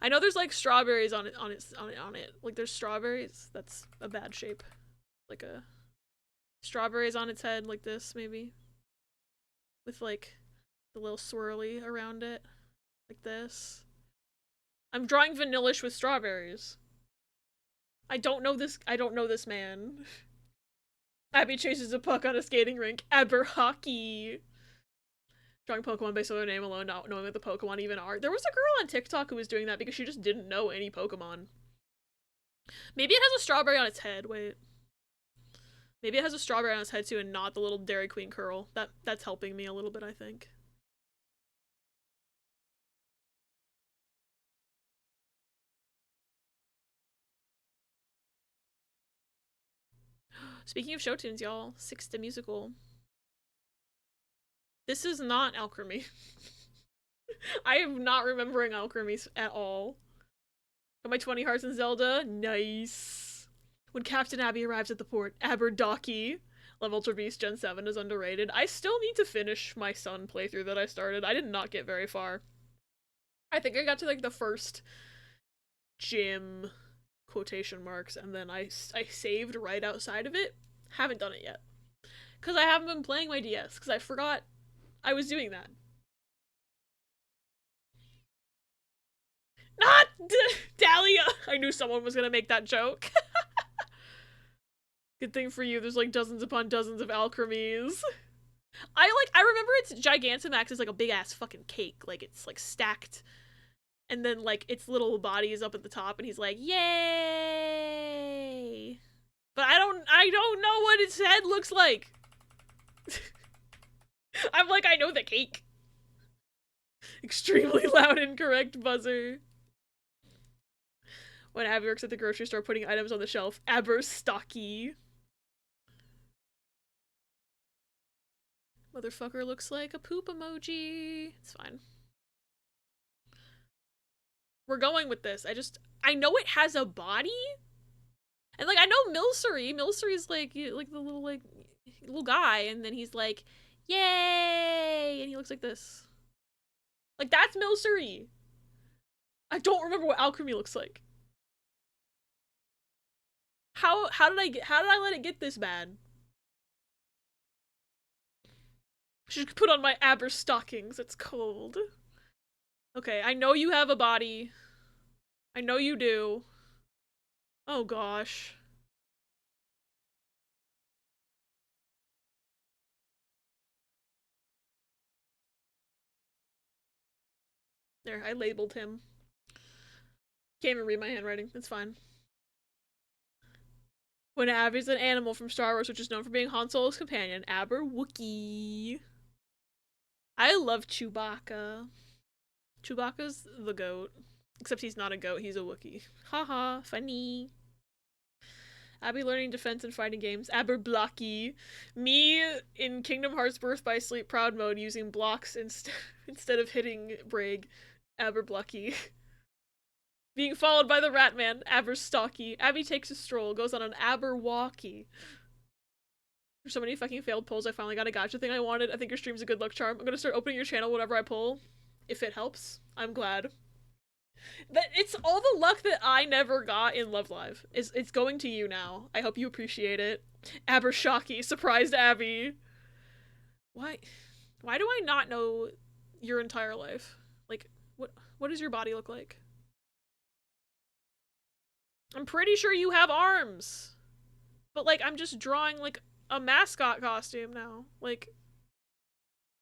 I know there's like strawberries on it. Like there's strawberries. That's a bad shape. Like a strawberries on its head, like this maybe, with like the little swirly around it, like this. I'm drawing Vanillish with strawberries. I don't know this man. Abby chases a puck on a skating rink. Aber hockey. Drawing Pokemon based on their name alone, not knowing what the Pokemon even are. There was a girl on TikTok who was doing that because she just didn't know any Pokemon. Maybe it has a strawberry on its head. Wait. Maybe it has a strawberry on its head too and not the little Dairy Queen curl. That's helping me a little bit, I think. Speaking of show tunes, y'all, Six the Musical. This is not Alchemy. I am not remembering Alchemy at all. Got my 20 hearts in Zelda. Nice. When Captain Abby arrives at the port, Aberdocky. Love Ultra Beast Gen 7 is underrated. I still need to finish my Sun playthrough that I started. I did not get very far. I think I got to like the first gym quotation marks and then I saved right outside of it. Haven't done it yet. Because I haven't been playing my DS because I forgot I was doing that. Not Dahlia! I knew someone was gonna make that joke. Good thing for you, there's like dozens upon dozens of alchemies. I remember its Gigantamax is like a big ass fucking cake. Like it's like stacked. And then like its little body is up at the top and he's like, yay! But I don't know what its head looks like. I'm like, I know the cake. Extremely loud incorrect buzzer. When Abby works at the grocery store putting items on the shelf, Aberstocky. Motherfucker looks like a poop emoji. It's fine. We're going with this. I know it has a body. And like I know Milcery's like the little guy, and then he's like, yay! And he looks like this. Like that's Milcery. I don't remember what Alchemy looks like. How did I let it get this bad? Should put on my Aber stockings. It's cold. Okay, I know you have a body. I know you do. Oh gosh. There, I labeled him. Can't even read my handwriting. It's fine. When Abby's an animal from Star Wars, which is known for being Han Solo's companion, Aber Wookiee. I love Chewbacca. Chewbacca's the goat. Except he's not a goat, he's a Wookiee. Haha, funny. Abby learning defense and fighting games. Aber Blocky. Me in Kingdom Hearts Birth by Sleep Proud mode using blocks instead of hitting Brig. Aber Blocky. Being followed by the Ratman, Aberstocky. Abby takes a stroll, goes on an Aberwalkie. There's so many fucking failed pulls, I finally got a gotcha thing I wanted. I think your stream's a good luck charm. I'm gonna start opening your channel whenever I pull. If it helps, I'm glad. That it's all the luck that I never got in Love Live. It's going to you now. I hope you appreciate it. Abershocky, surprised Abby. Why do I not know your entire life? Like, what does your body look like? I'm pretty sure you have arms. But like I'm just drawing like a mascot costume now. Like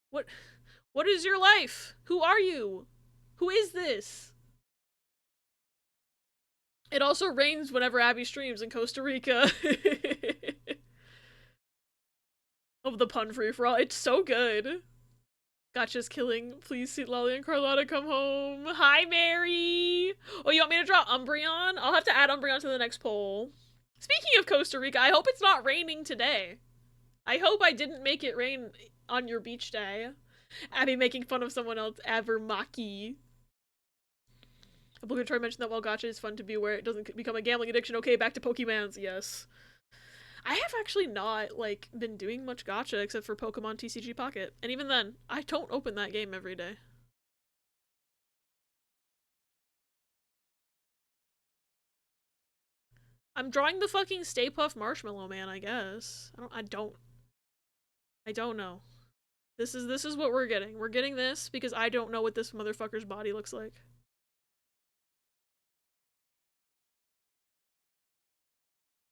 what is your life? Who are you? Who is this? It also rains whenever Abby streams in Costa Rica. Of the pun free for all. It's so good. Gotcha's killing. Please see Lolly and Carlotta come home. Hi, Mary. Oh, you want me to draw Umbreon? I'll have to add Umbreon to the next poll. Speaking of Costa Rica, I hope it's not raining today. I hope I didn't make it rain on your beach day. Abby making fun of someone else. Avermaki. Obligatory mentioned that while Gacha is fun to be aware, it doesn't become a gambling addiction. Okay, back to Pokemons. Yes. I have actually not, like, been doing much gacha except for Pokemon TCG Pocket. And even then, I don't open that game every day. I'm drawing the fucking Stay Puft Marshmallow Man, I guess. I don't know. This is what we're getting. We're getting this because I don't know what this motherfucker's body looks like.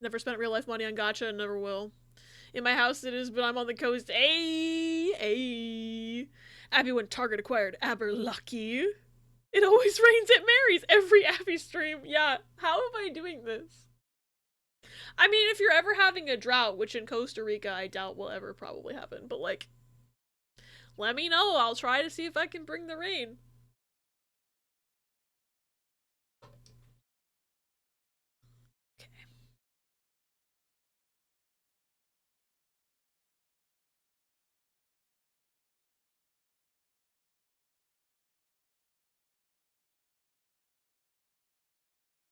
Never spent real life money on gacha and never will. In my house it is, but I'm on the coast. Ayy. Abby went Target acquired Aberlucky. It always rains at Mary's every Abby stream. Yeah, how am I doing this? I mean, if you're ever having a drought, which in Costa Rica I doubt will ever probably happen, but like, let me know. I'll try to see if I can bring the rain. Okay.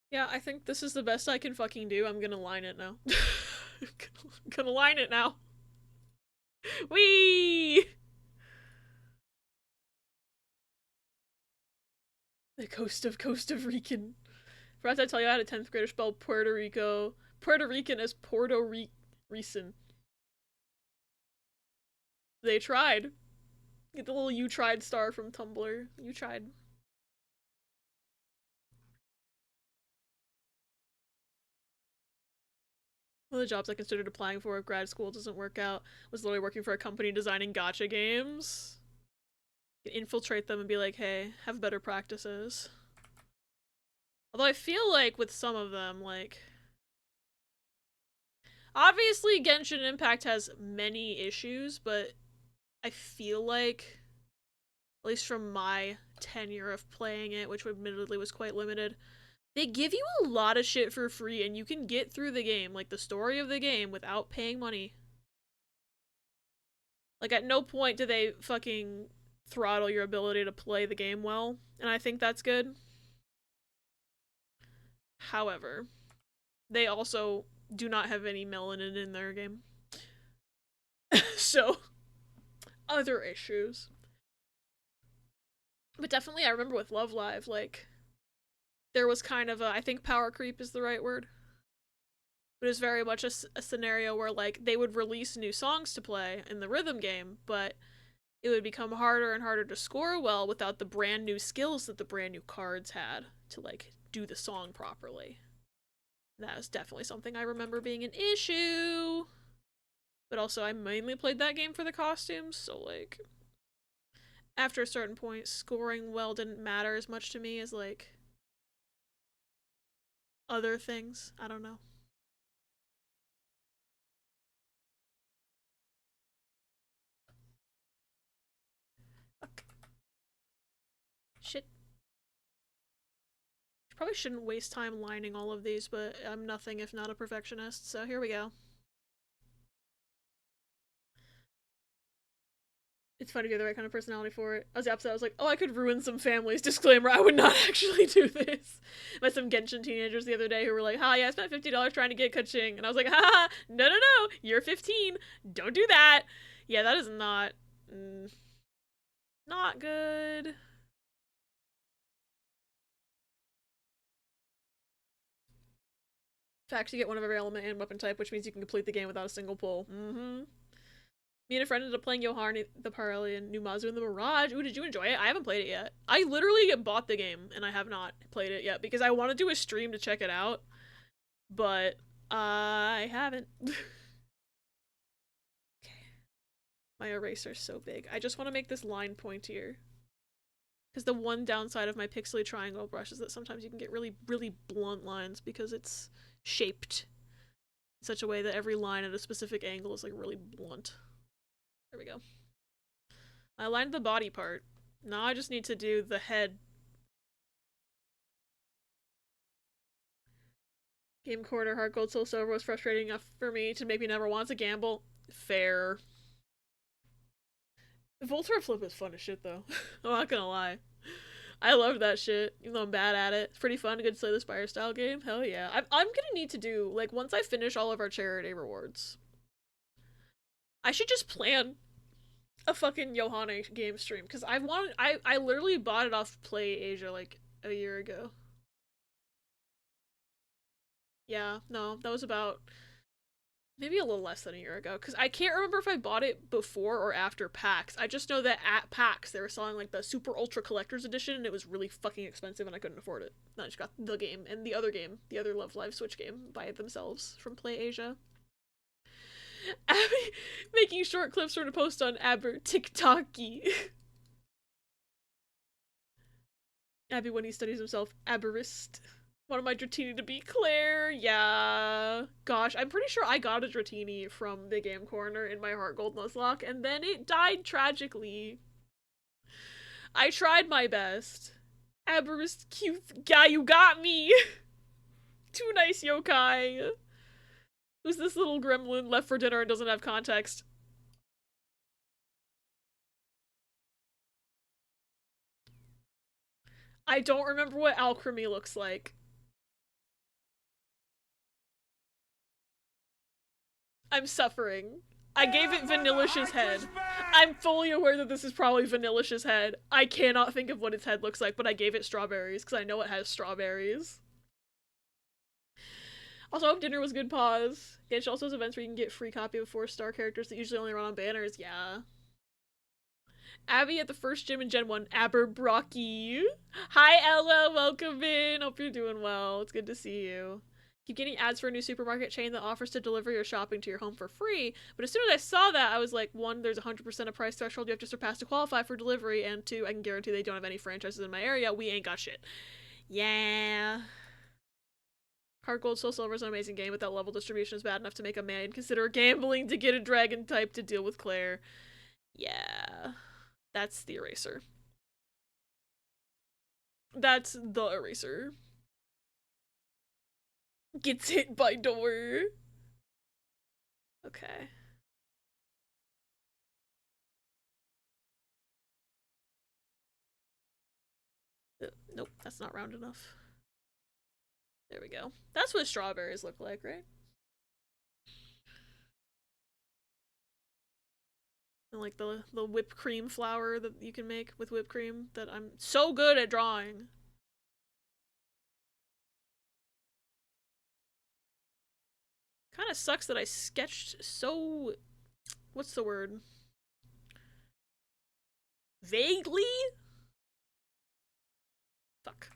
Yeah, I think this is the best I can fucking do. I'm gonna line it now. I'm gonna line it now. Whee! The Costa Rican. Forgot to tell you I had a 10th grader spell Puerto Rico. Puerto Rican as Puerto Rican. They tried. Get the little "you tried" star from Tumblr. You tried. One of the jobs I considered applying for if grad school doesn't work out was literally working for a company designing gacha games. You can infiltrate them and be like, hey, have better practices. Although I feel like with some of them, like, obviously Genshin Impact has many issues, but I feel like, at least from my tenure of playing it, which admittedly was quite limited, they give you a lot of shit for free and you can get through the game, like the story of the game, without paying money. Like, at no point do they fucking throttle your ability to play the game well, and I think that's good. However, they also do not have any melanin in their game. So, other issues. But definitely, I remember with Love Live, like, there was kind of a, I think power creep is the right word. But it was very much a scenario where, like, they would release new songs to play in the rhythm game, but it would become harder and harder to score well without the brand new skills that the brand new cards had to, like, do the song properly. That was definitely something I remember being an issue. But also, I mainly played that game for the costumes, so, like, after a certain point, scoring well didn't matter as much to me as, like, other things. I don't know. Fuck. Shit. Probably shouldn't waste time lining all of these, but I'm nothing if not a perfectionist, so here we go. It's funny to be the right kind of personality for it. I was the opposite. I was like, oh, I could ruin some families. Disclaimer, I would not actually do this. I met some Genshin teenagers the other day who were like, hi, yeah, I spent $50 trying to get Kaching. And I was like, haha, no, you're 15. Don't do that. Yeah, that is not, not good. In fact, you get one of every element and weapon type, which means you can complete the game without a single pull. Me and a friend ended up playing Yoharn, the Parallel, and Numazu in the Mirage. Ooh, did you enjoy it? I haven't played it yet. I literally bought the game, and I have not played it yet, because I want to do a stream to check it out, but I haven't. Okay. My eraser's so big. I just want to make this line pointier. Because the one downside of my pixely triangle brush is that sometimes you can get really, really blunt lines because it's shaped in such a way that every line at a specific angle is, like, really blunt. There we go. I lined the body part. Now I just need to do the head. Game Quarter, Heart Gold, Soul Silver was frustrating enough for me to make me never want to gamble. Fair. Voltron Flip is fun as shit, though. I'm not gonna lie. I love that shit, even though I'm bad at it. It's pretty fun, a good Slay the Spire style game. Hell yeah. I'm gonna need to do, like, once I finish all of our charity rewards, I should just plan a fucking Johanna game stream, because I literally bought it off Play Asia, like, a year ago. Yeah, no, that was about Maybe a little less than a year ago, because I can't remember if I bought it before or after PAX. I just know that at PAX they were selling like the super ultra collector's edition, and it was really fucking expensive, and I couldn't afford it. And I just got the game and the other Love Live Switch game by themselves from Play Asia. Abby making short clips for to post on Aber TikToky. Abby when he studies himself, Aberist. Wanted my Dratini to be Claire. Yeah. Gosh, I'm pretty sure I got a Dratini from the game corner in my Heart Gold Nuzlocke, and then it died tragically. I tried my best. Aberist cute guy, you got me. Too nice, yokai. Who's this little gremlin left for dinner and doesn't have context? I don't remember what alchemy looks like. I'm suffering. I gave it Vanillish's head. I'm fully aware that this is probably Vanillish's head. I cannot think of what its head looks like, but I gave it strawberries because I know it has strawberries. Also, I hope dinner was good, pause. Yeah, she also has events where you can get free copy of 4-star characters that usually only run on banners. Yeah. Abby at the first gym in Gen 1. Aberbrocky. Hi, Ella. Welcome in. Hope you're doing well. It's good to see you. Keep getting ads for a new supermarket chain that offers to deliver your shopping to your home for free. But as soon as I saw that, I was like, 1, there's 100% a price threshold you have to surpass to qualify for delivery, and 2, I can guarantee they don't have any franchises in my area. We ain't got shit. Yeah. Heart Gold Soul Silver is an amazing game, but that level distribution is bad enough to make a man consider gambling to get a dragon type to deal with Claire. Yeah. That's the eraser. That's the eraser. Gets hit by door. Okay. Nope, that's not round enough. There we go. That's what strawberries look like, right? And like the whipped cream flour that you can make with whipped cream that I'm so good at drawing. Kind of sucks that I sketched so... what's the word? Vaguely? Fuck.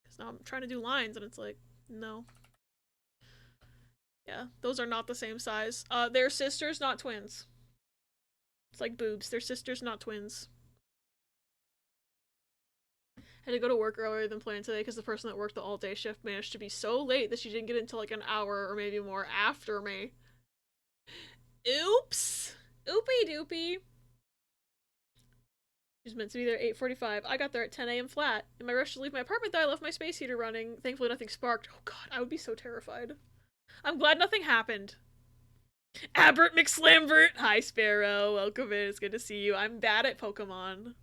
Because now I'm trying to do lines and it's like, no. Yeah, those are not the same size. They're sisters, not twins. It's like boobs. They're sisters, not twins. Had to go to work earlier than planned today because the person that worked the all-day shift managed to be so late that she didn't get in until like an hour or maybe more after me. Oops! Oopie doopie. She's meant to be there at 8:45. I got there at 10 a.m. flat. In my rush to leave my apartment though, I left my space heater running. Thankfully nothing sparked. Oh god, I would be so terrified. I'm glad nothing happened. Albert McSlambert! Hi Sparrow, welcome in, it's good to see you. I'm bad at Pokemon.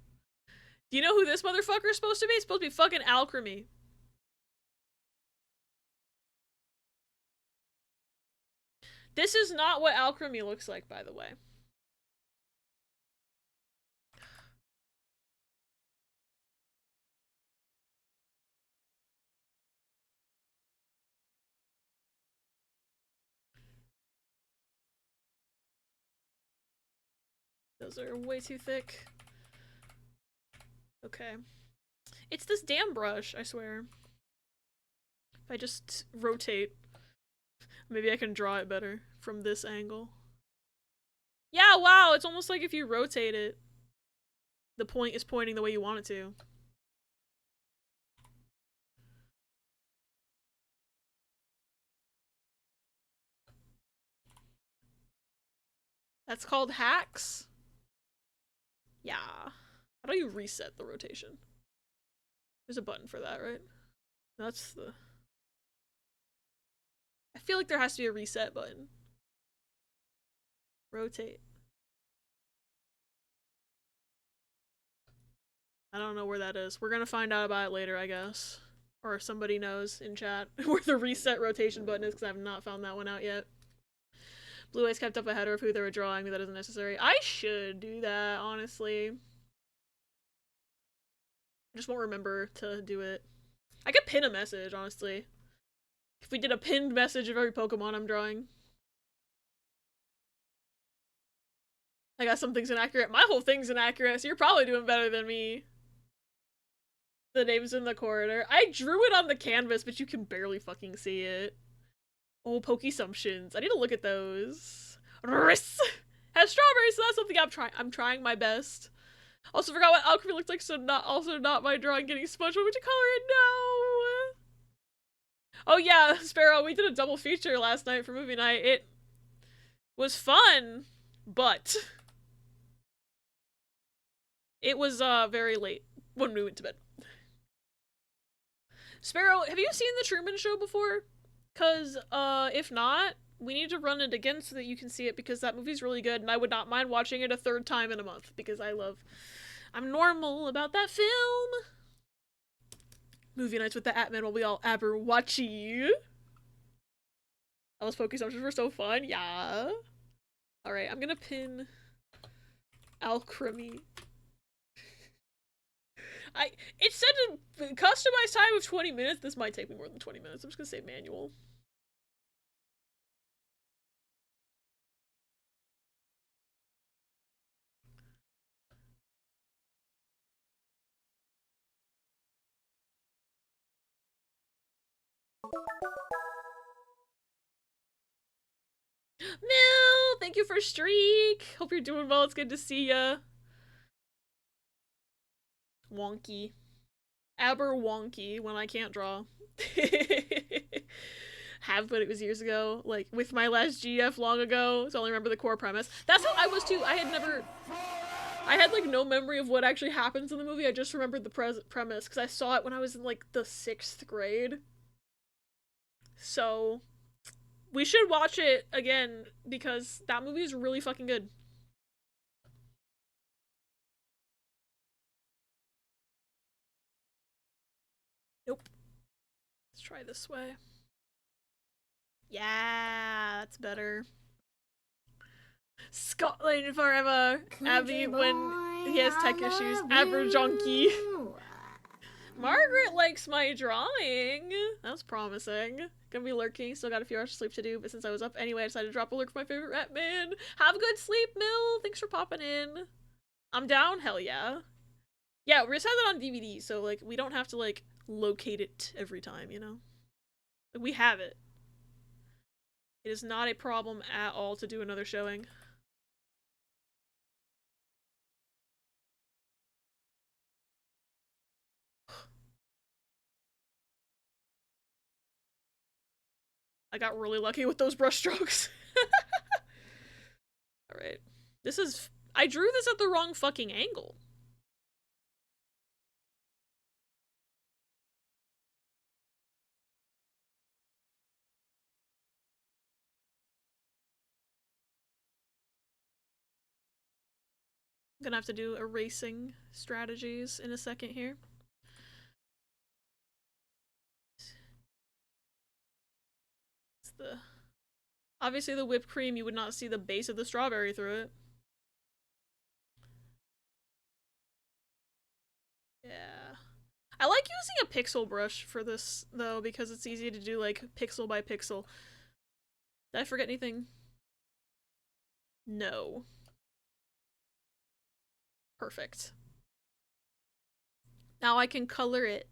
Do you know who this motherfucker is supposed to be? It's supposed to be fucking Alchemy. This is not what Alchemy looks like, by the way. Those are way too thick. Okay. It's this damn brush, I swear. If I just rotate, maybe I can draw it better from this angle. Yeah, wow, it's almost like if you rotate it, the point is pointing the way you want it to. That's called hacks? Yeah. How do you reset the rotation? There's a button for that, right? That's the... I feel like there has to be a reset button. Rotate. I don't know where that is. We're gonna find out about it later, I guess. Or if somebody knows in chat where the reset rotation button is, because I have not found that one out yet. Blue Eyes kept up a header of who they were drawing, but that isn't necessary. I should do that, honestly. I just won't remember to do it. I could pin a message, honestly. If we did a pinned message of every Pokemon I'm drawing. I got some things inaccurate. My whole thing's inaccurate, so you're probably doing better than me. The name's in the corridor. I drew it on the canvas, but you can barely fucking see it. Oh, Pokesumptions. I need to look at those. Riss! Has strawberries, so that's something I'm trying my best. Also forgot what alchemy looks like, so not my drawing getting smudged. What would you color it? No! Oh yeah, Sparrow, we did a double feature last night for movie night. It was fun, but it was very late when we went to bed. Sparrow, have you seen The Truman Show before? Cause if not, we need to run it again so that you can see it, because that movie's really good and I would not mind watching it a third time in a month because I'm normal about that film. Movie nights with the Atman while we all Aberwatchy. Those Pokesumptions were so fun, yeah. Alright, I'm gonna pin Alchemy. It said a customized time of 20 minutes. This might take me more than 20 minutes. I'm just gonna say manual. Mill, thank you for streak. Hope you're doing well. It's good to see ya. Wonky. Wonky when I can't draw. Have, but it was years ago. Like, with my last GF long ago, so I only remember the core premise. That's how I was too. I had like no memory of what actually happens in the movie. I just remembered the premise, because I saw it when I was in like the 6th grade. So, we should watch it again, because that movie is really fucking good. Nope. Let's try this way. Yeah, that's better. Scotland forever. Abby when he has tech issues. Aberjonky. Margaret likes my drawing. That's promising. Gonna be lurking. Still got a few hours of sleep to do, but since I was up anyway, I decided to drop a lurk for my favorite Ratman. Have a good sleep, Mill. Thanks for popping in. I'm down. Hell yeah. Yeah, we just have it on DVD, so like we don't have to like locate it every time, you know? Like, we have it. It is not a problem at all to do another showing. I got really lucky with those brush strokes. Alright. I drew this at the wrong fucking angle. I'm gonna have to do erasing strategies in a second here. Obviously the whipped cream, you would not see the base of the strawberry through it. Yeah. I like using a pixel brush for this, though, because it's easy to do, like, pixel by pixel. Did I forget anything? No. Perfect. Now I can color it.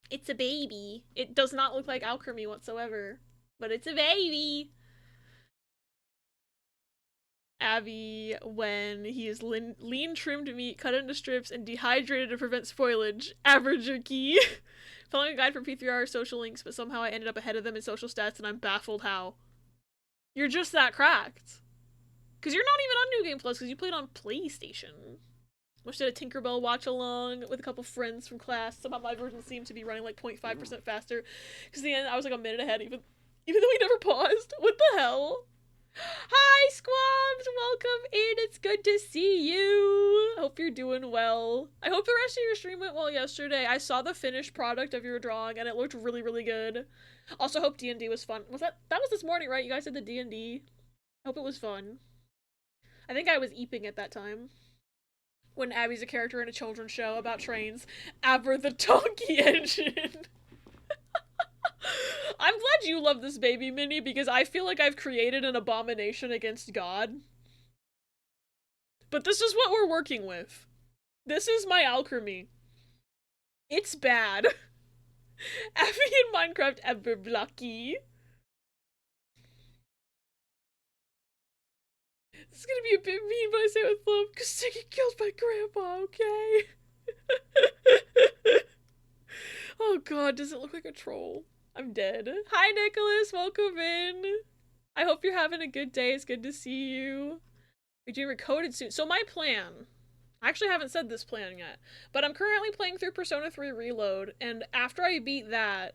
It's a baby. It does not look like alchemy whatsoever, but it's a baby. Abby when he is lean trimmed meat cut into strips and dehydrated to prevent spoilage. Aberjerky. Following a guide from P3R social links, but somehow I ended up ahead of them in social stats and I'm baffled how. You're just that cracked. Because you're not even on New Game Plus because you played on PlayStation. Which did a Tinkerbell watch along with a couple friends from class. Somehow my version seemed to be running like 0.5% faster. Because in the end I was like a minute ahead even though we never paused. What the hell? Hi, Squabs! Welcome in! It's good to see you! Hope you're doing well. I hope the rest of your stream went well yesterday. I saw the finished product of your drawing, and it looked really, really good. Also, hope D&D was fun. That was this morning, right? You guys did the D&D? Hope it was fun. I think I was eeping at that time. When Abby's a character in a children's show about trains. Aber the Donkey Engine! I'm glad you love this baby, Minnie, because I feel like I've created an abomination against God. But this is what we're working with. This is my alchemy. It's bad. Abby in Minecraft ever blocky. This is gonna be a bit mean, but I say it with love, because Sticky killed my grandpa, okay? Oh god, does it look like a troll? I'm dead. Hi, Nicholas, welcome in. I hope you're having a good day. It's good to see you. We're doing Recoded soon. So my plan, I actually haven't said this plan yet, but I'm currently playing through Persona 3 Reload, and after I beat that,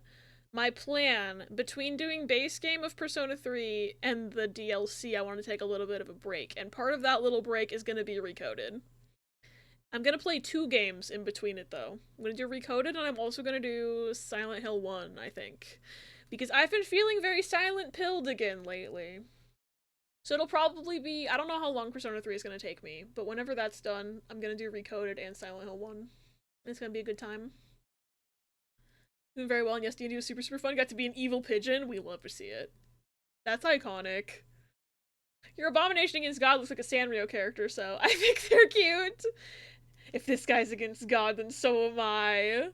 my plan, between doing base game of Persona 3 and the DLC, I want to take a little bit of a break, and part of that little break is going to be Recoded. I'm going to play 2 games in between it, though. I'm going to do Recoded, and I'm also going to do Silent Hill 1, I think. Because I've been feeling very silent pilled again lately. So it'll probably be, I don't know how long Persona 3 is going to take me, but whenever that's done, I'm going to do Recoded and Silent Hill 1. It's going to be a good time. Doing very well, and yes, D&D was super, super fun. Got to be an evil pigeon. We love to see it. That's iconic. Your abomination against God looks like a Sanrio character, so I think they're cute. If this guy's against God, then so am I.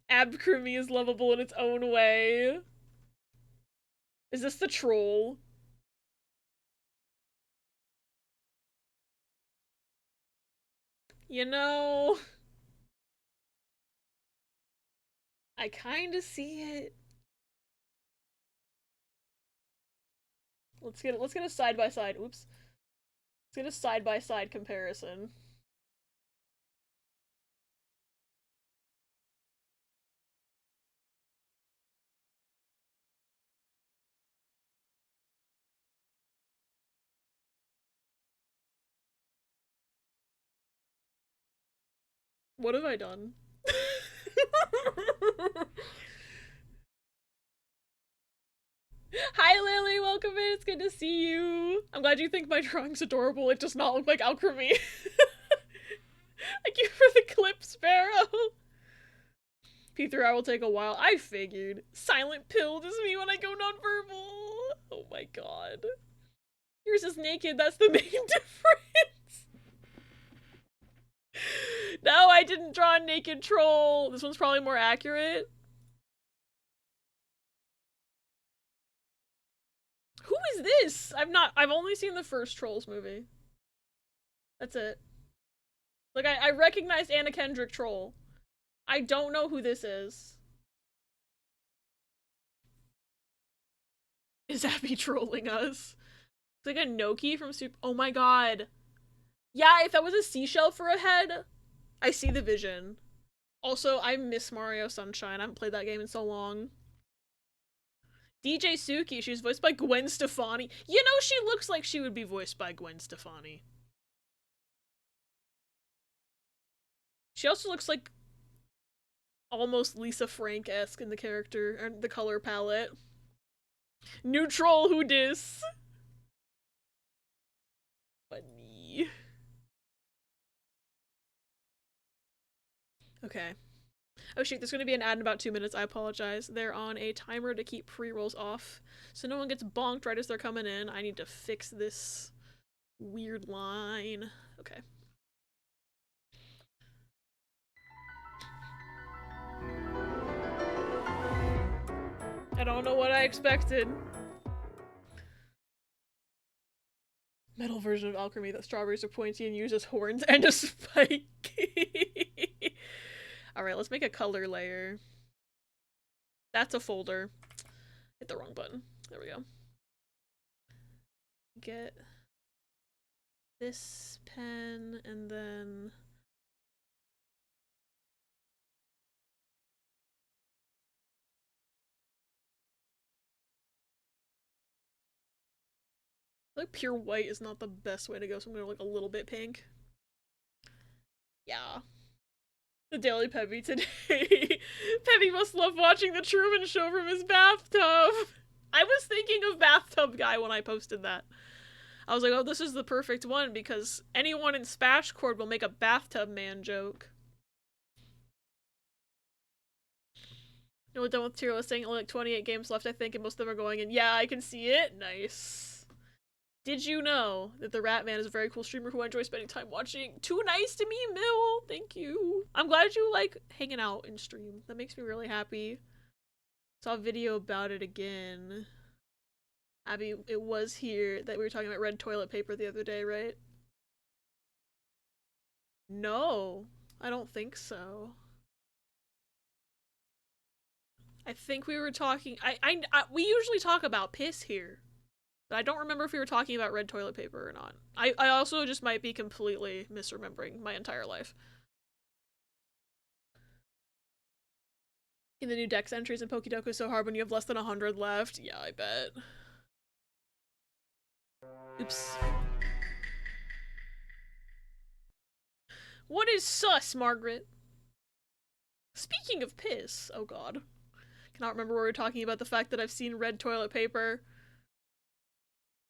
Abkrumi is lovable in its own way. Is this the troll? You know, I kinda see it. Let's get a side by side. Oops. Let's get a side by side comparison. What have I done? Hi Lily, welcome in, it's good to see you. I'm glad you think my drawing's adorable, it does not look like alchemy. Thank you for the clip, Sparrow. P3R will take a while. I figured. Silent pilled is me when I go nonverbal. Oh my god. Yours is naked, that's the main difference. No, I didn't draw a naked troll. This one's probably more accurate. Who is this? I've only seen the first Trolls movie. That's it. Like, I recognized Anna Kendrick Troll. I don't know who this is. Is Abby trolling us? It's like a Noki from Super- Oh my god. Yeah, if that was a seashell for a head, I see the vision. Also, I miss Mario Sunshine. I haven't played that game in so long. DJ Suki, she's voiced by Gwen Stefani. You know, she looks like she would be voiced by Gwen Stefani. She also looks like almost Lisa Frank-esque in the character, or the color palette. Neutral, who dis? Funny. Okay. Oh shoot, there's gonna be an ad in about 2 minutes, I apologize. They're on a timer to keep pre-rolls off, so no one gets bonked right as they're coming in. I need to fix this weird line. Okay. I don't know what I expected. Metal version of alchemy that strawberries are pointy and uses horns and a spike. Alright, let's make a color layer. That's a folder. Hit the wrong button. There we go. Get this pen and then... like pure white is not the best way to go, so I'm gonna look a little bit pink. Yeah. The Daily Peppy today. Peppy must love watching the Truman Show from his bathtub. I was thinking of Bathtub Guy when I posted that. I was like, oh, this is the perfect one because anyone in Spashcord will make a Bathtub Man joke. No, we're done with tier listing. Only like 28 games left, I think, and most of them are going in. Yeah, I can see it. Nice. Did you know that the Rat Man is a very cool streamer who I enjoy spending time watching? Too nice to me, Mill. Thank you. I'm glad you like hanging out in stream. That makes me really happy. Saw a video about it again. Abby, it was here that we were talking about red toilet paper the other day, right? No, I don't think so. I think we were talking. We usually talk about piss here, but I don't remember if we were talking about red toilet paper or not. I also just might be completely misremembering my entire life. In the new dex entries in Pokédoku is so hard when you have less than 100 left. Yeah, I bet. Oops. What is sus, Margaret? Speaking of piss, oh god. Cannot remember where we were talking about the fact that I've seen red toilet paper.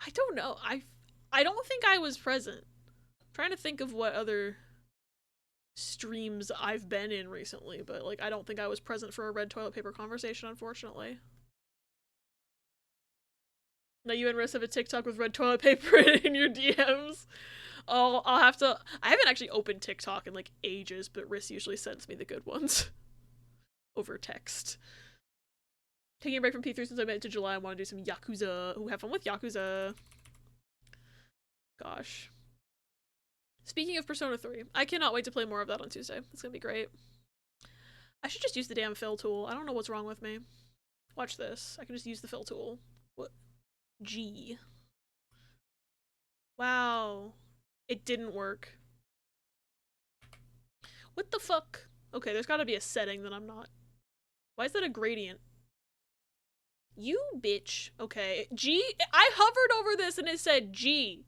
I don't know. I don't think I was present. I'm trying to think of what other streams I've been in recently, but like I don't think I was present for a red toilet paper conversation, unfortunately. Now you and Riss have a TikTok with red toilet paper in your DMs. Oh, I'll have to. I haven't actually opened TikTok in like ages, but Riss usually sends me the good ones over text. Taking a break from P3 since I made it to July. I want to do some Yakuza. Ooh, have fun with Yakuza. Gosh. Speaking of Persona 3, I cannot wait to play more of that on Tuesday. It's gonna be great. I should just use the damn fill tool. I don't know what's wrong with me. Watch this. I can just use the fill tool. What? G. Wow. It didn't work. What the fuck? Okay, there's gotta be a setting that I'm not. Why is that a gradient? You bitch. Okay. G? I hovered over this and it said G.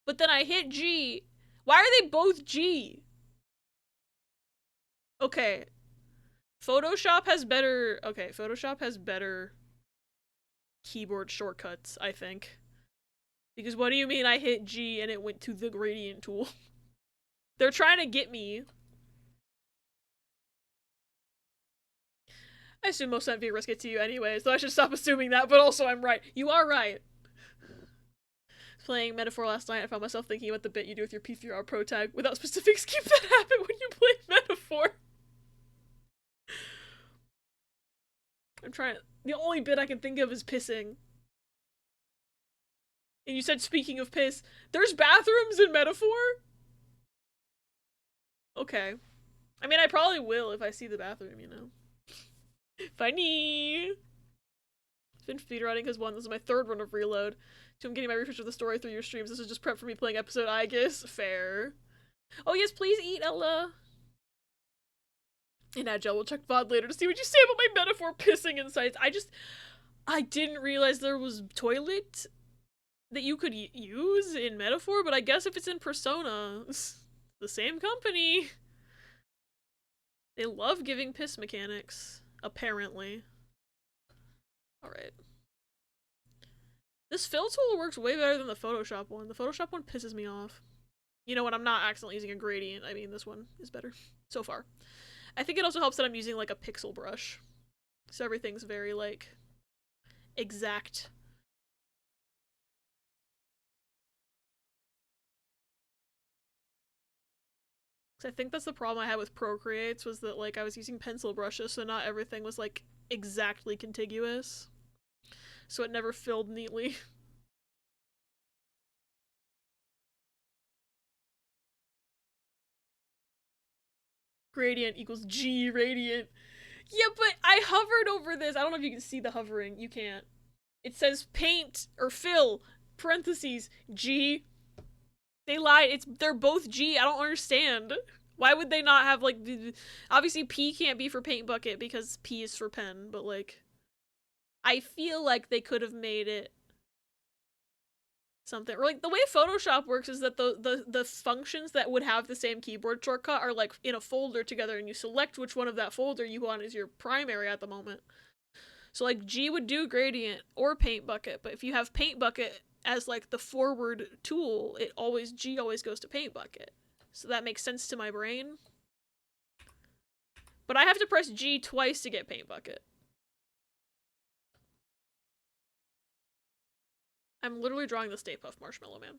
But then I hit G. Why are they both G? Okay. Photoshop has better... Okay, Photoshop has better keyboard shortcuts, I think. Because what do you mean I hit G and it went to the gradient tool? They're trying to get me. I assume most of viewers get to you anyways, so I should stop assuming that, but also I'm right. You are right. Playing Metaphor last night, I found myself thinking about the bit you do with your P3R Pro tag. Without specifics, keep that habit when you play Metaphor. I'm trying. The only bit I can think of is pissing. And you said speaking of piss, there's bathrooms in Metaphor? Okay. I mean, I probably will if I see the bathroom, you know. Funny! It's been speedrunning because 1, this is my 3rd run of Reload. 2, I'm getting my research of the story through your streams. This is just prep for me playing episode I guess. Fair. Oh yes, please eat, Ella! And Agile will check VOD later to see what you say about my Metaphor pissing insights. I didn't realize there was toilet that you could use in Metaphor, but I guess if it's in Persona, it's the same company. They love giving piss mechanics, apparently. Alright. This fill tool works way better than the Photoshop one. The Photoshop one pisses me off. You know, when I'm not accidentally using a gradient, I mean, this one is better. So far. I think it also helps that I'm using, like, a pixel brush. So everything's very, like, exact. I think that's the problem I had with Procreates, was that, like, I was using pencil brushes, so not everything was, like, exactly contiguous. So it never filled neatly. Gradient equals G radiant. Yeah, but I hovered over this. I don't know if you can see the hovering. You can't. It says paint or fill, parentheses, G. They lied. They're both G. I don't understand. Why would they not have, like, obviously P can't be for paint bucket because P is for pen, but, like, I feel like they could have made it something. Or, like, the way Photoshop works is that the functions that would have the same keyboard shortcut are, like, in a folder together, and you select which one of that folder you want as your primary at the moment. So, like, G would do gradient or paint bucket, but if you have paint bucket as, like, the forward tool, G always goes to paint bucket. So that makes sense to my brain. But I have to press G twice to get paint bucket. I'm literally drawing the Stay Puft Marshmallow Man.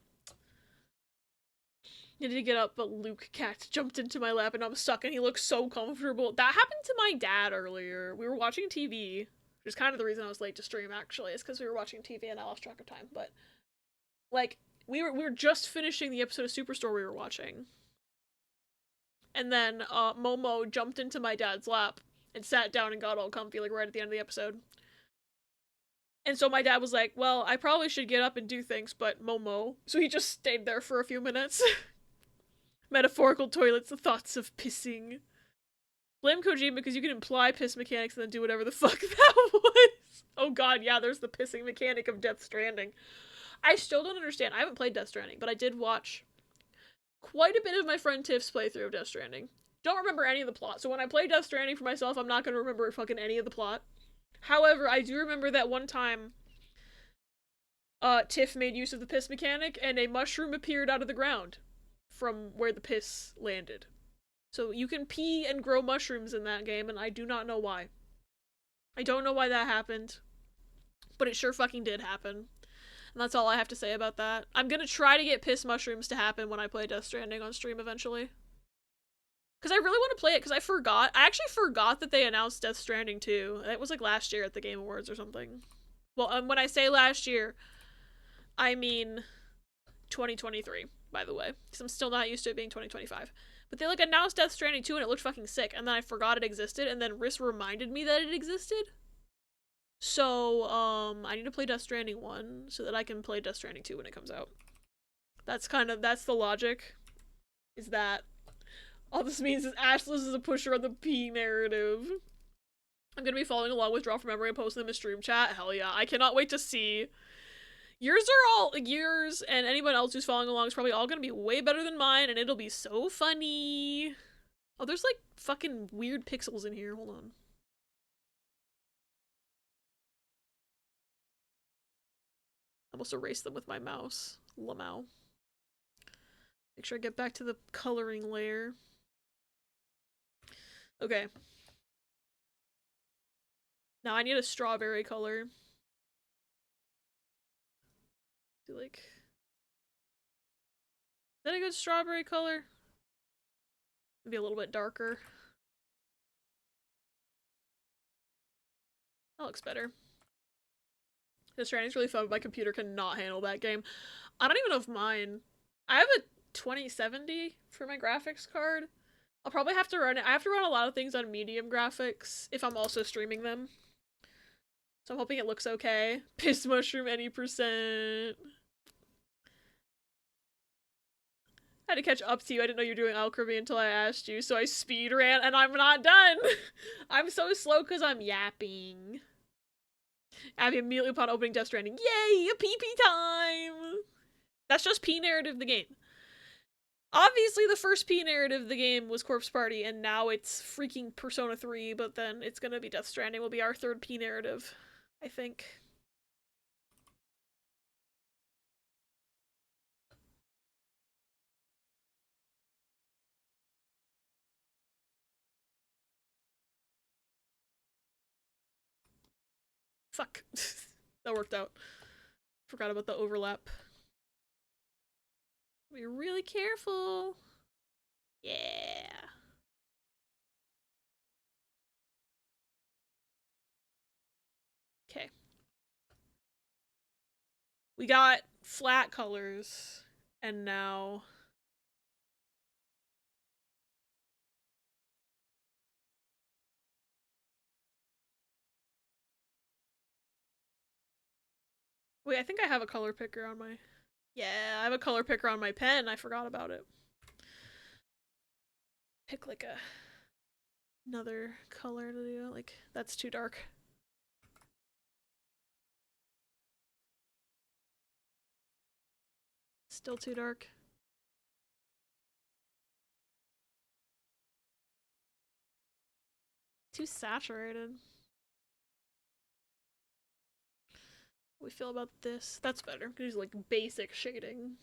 Needed to get up, but Luke Cat jumped into my lap and I'm stuck and he looks so comfortable. That happened to my dad earlier. We were watching TV, which is kind of the reason I was late to stream, actually. It's because we were watching TV and I lost track of time. But, like, we were just finishing the episode of Superstore we were watching. And then Momo jumped into my dad's lap and sat down and got all comfy, like, right at the end of the episode. And so my dad was like, well, I probably should get up and do things, but Momo. So he just stayed there for a few minutes. Metaphorical toilets, the thoughts of pissing. Blame Kojima because you can imply piss mechanics and then do whatever the fuck that was. Oh god, yeah, there's the pissing mechanic of Death Stranding. I still don't understand. I haven't played Death Stranding, but I did watch quite a bit of my friend Tiff's playthrough of Death Stranding. Don't remember any of the plot, so when I play Death Stranding for myself, I'm not going to remember fucking any of the plot. However, I do remember that one time Tiff made use of the piss mechanic and a mushroom appeared out of the ground from where the piss landed. So you can pee and grow mushrooms in that game, and I do not know why. I don't know why that happened, but it sure fucking did happen. And that's all I have to say about that. I'm gonna try to get piss mushrooms to happen when I play Death Stranding on stream eventually. Because I really want to play it, because I actually forgot that they announced Death Stranding 2. It was like last year at the Game Awards or something. Well, when I say last year, I mean 2023, by the way. Because I'm still not used to it being 2025. But they, like, announced Death Stranding 2 and it looked fucking sick. And then I forgot it existed, and then Riss reminded me that it existed. So, I need to play Death Stranding 1 so that I can play Death Stranding 2 when it comes out. That's the logic. Is that all this means is Ashless is a pusher on the P narrative. I'm gonna be following along with Draw From Memory and posting them in stream chat. Hell yeah. I cannot wait to see. Yours, and anyone else who's following along is probably all gonna be way better than mine, and it'll be so funny. Oh, there's, like, fucking weird pixels in here. Hold on. I almost erased them with my mouse. Lamau. Make sure I get back to the coloring layer. Okay. Now I need a strawberry color. Do, like, is that a good strawberry color? Maybe a little bit darker. That looks better. Death Stranding's really fun, but my computer cannot handle that game. I don't even know if mine... I have a 2070 for my graphics card. I'll probably have to run it. I have to run a lot of things on medium graphics if I'm also streaming them. So I'm hoping it looks okay. Piss mushroom any percent. I had to catch up to you. I didn't know you were doing alchemy until I asked you, so I speed ran and I'm not done. I'm so slow because I'm yapping. Abby immediately upon opening Death Stranding. Yay! A PP time! That's just P narrative the game. Obviously, the first P narrative of the game was Corpse Party, and now it's freaking Persona 3, but then it's gonna be Death Stranding will be our third P narrative, I think. Fuck. That worked out. Forgot about the overlap. Be really careful. Yeah. Okay. We got flat colors, and now... Wait, I think I have a color picker on my... Yeah, I have a color picker on my pen. I forgot about it. Pick, like, another color to do. Like, that's too dark. Still too dark. Too saturated. What do we feel about this? That's better. I'm gonna use, like, basic shading.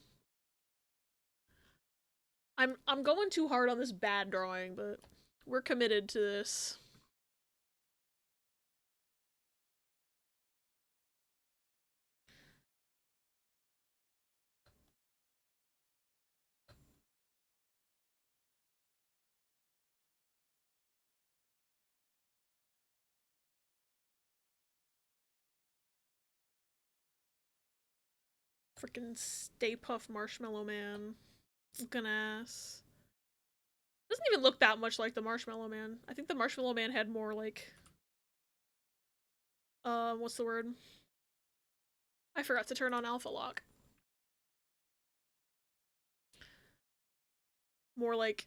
I'm going too hard on this bad drawing, but we're committed to this. Freaking Stay Puft Marshmallow Man. Looking ass. Doesn't even look that much like the Marshmallow Man. I think the Marshmallow Man had more like... what's the word? I forgot to turn on alpha lock. More like...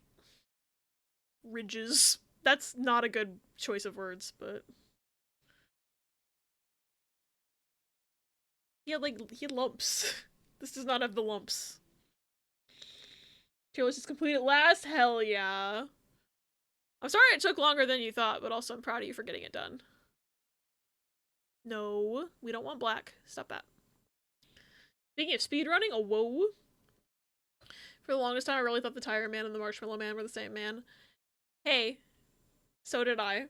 ridges. That's not a good choice of words, but... he had lumps. This does not have the lumps. Tier list is complete at last? Hell yeah. I'm sorry it took longer than you thought, but also I'm proud of you for getting it done. No, we don't want black. Stop that. Speaking of speedrunning, oh whoa. For the longest time I really thought the Tire Man and the Marshmallow Man were the same man. Hey, so did I.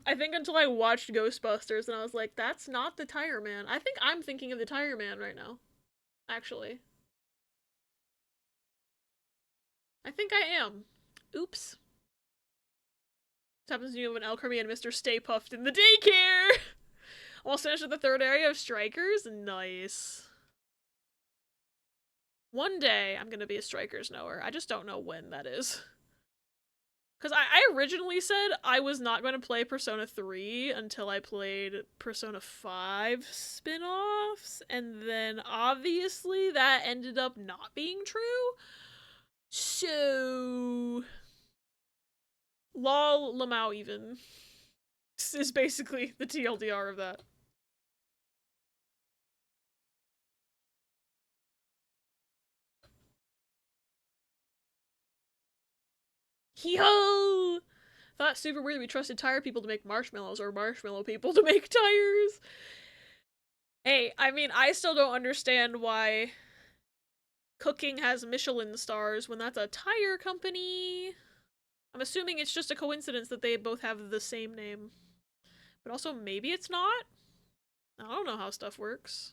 I think until I watched Ghostbusters and I was like, that's not the Tire Man. I think I'm thinking of the Tire Man right now. Actually. I think I am. Oops. This happens to you when Alchemy and Mr. Stay Puft in the daycare! Almost finished with the third area of Strikers? Nice. One day, I'm gonna be a Strikers knower. I just don't know when that is. Because I originally said I was not going to play Persona 3 until I played Persona 5 spin-offs, and then obviously that ended up not being true. So... lol, Lamau even. This is basically the TLDR of that. Yo! Thought super weird we trusted tire people to make marshmallows or marshmallow people to make tires. Hey, I mean, I still don't understand why cooking has Michelin stars when that's a tire company. I'm assuming it's just a coincidence that they both have the same name. But also, maybe it's not? I don't know how stuff works.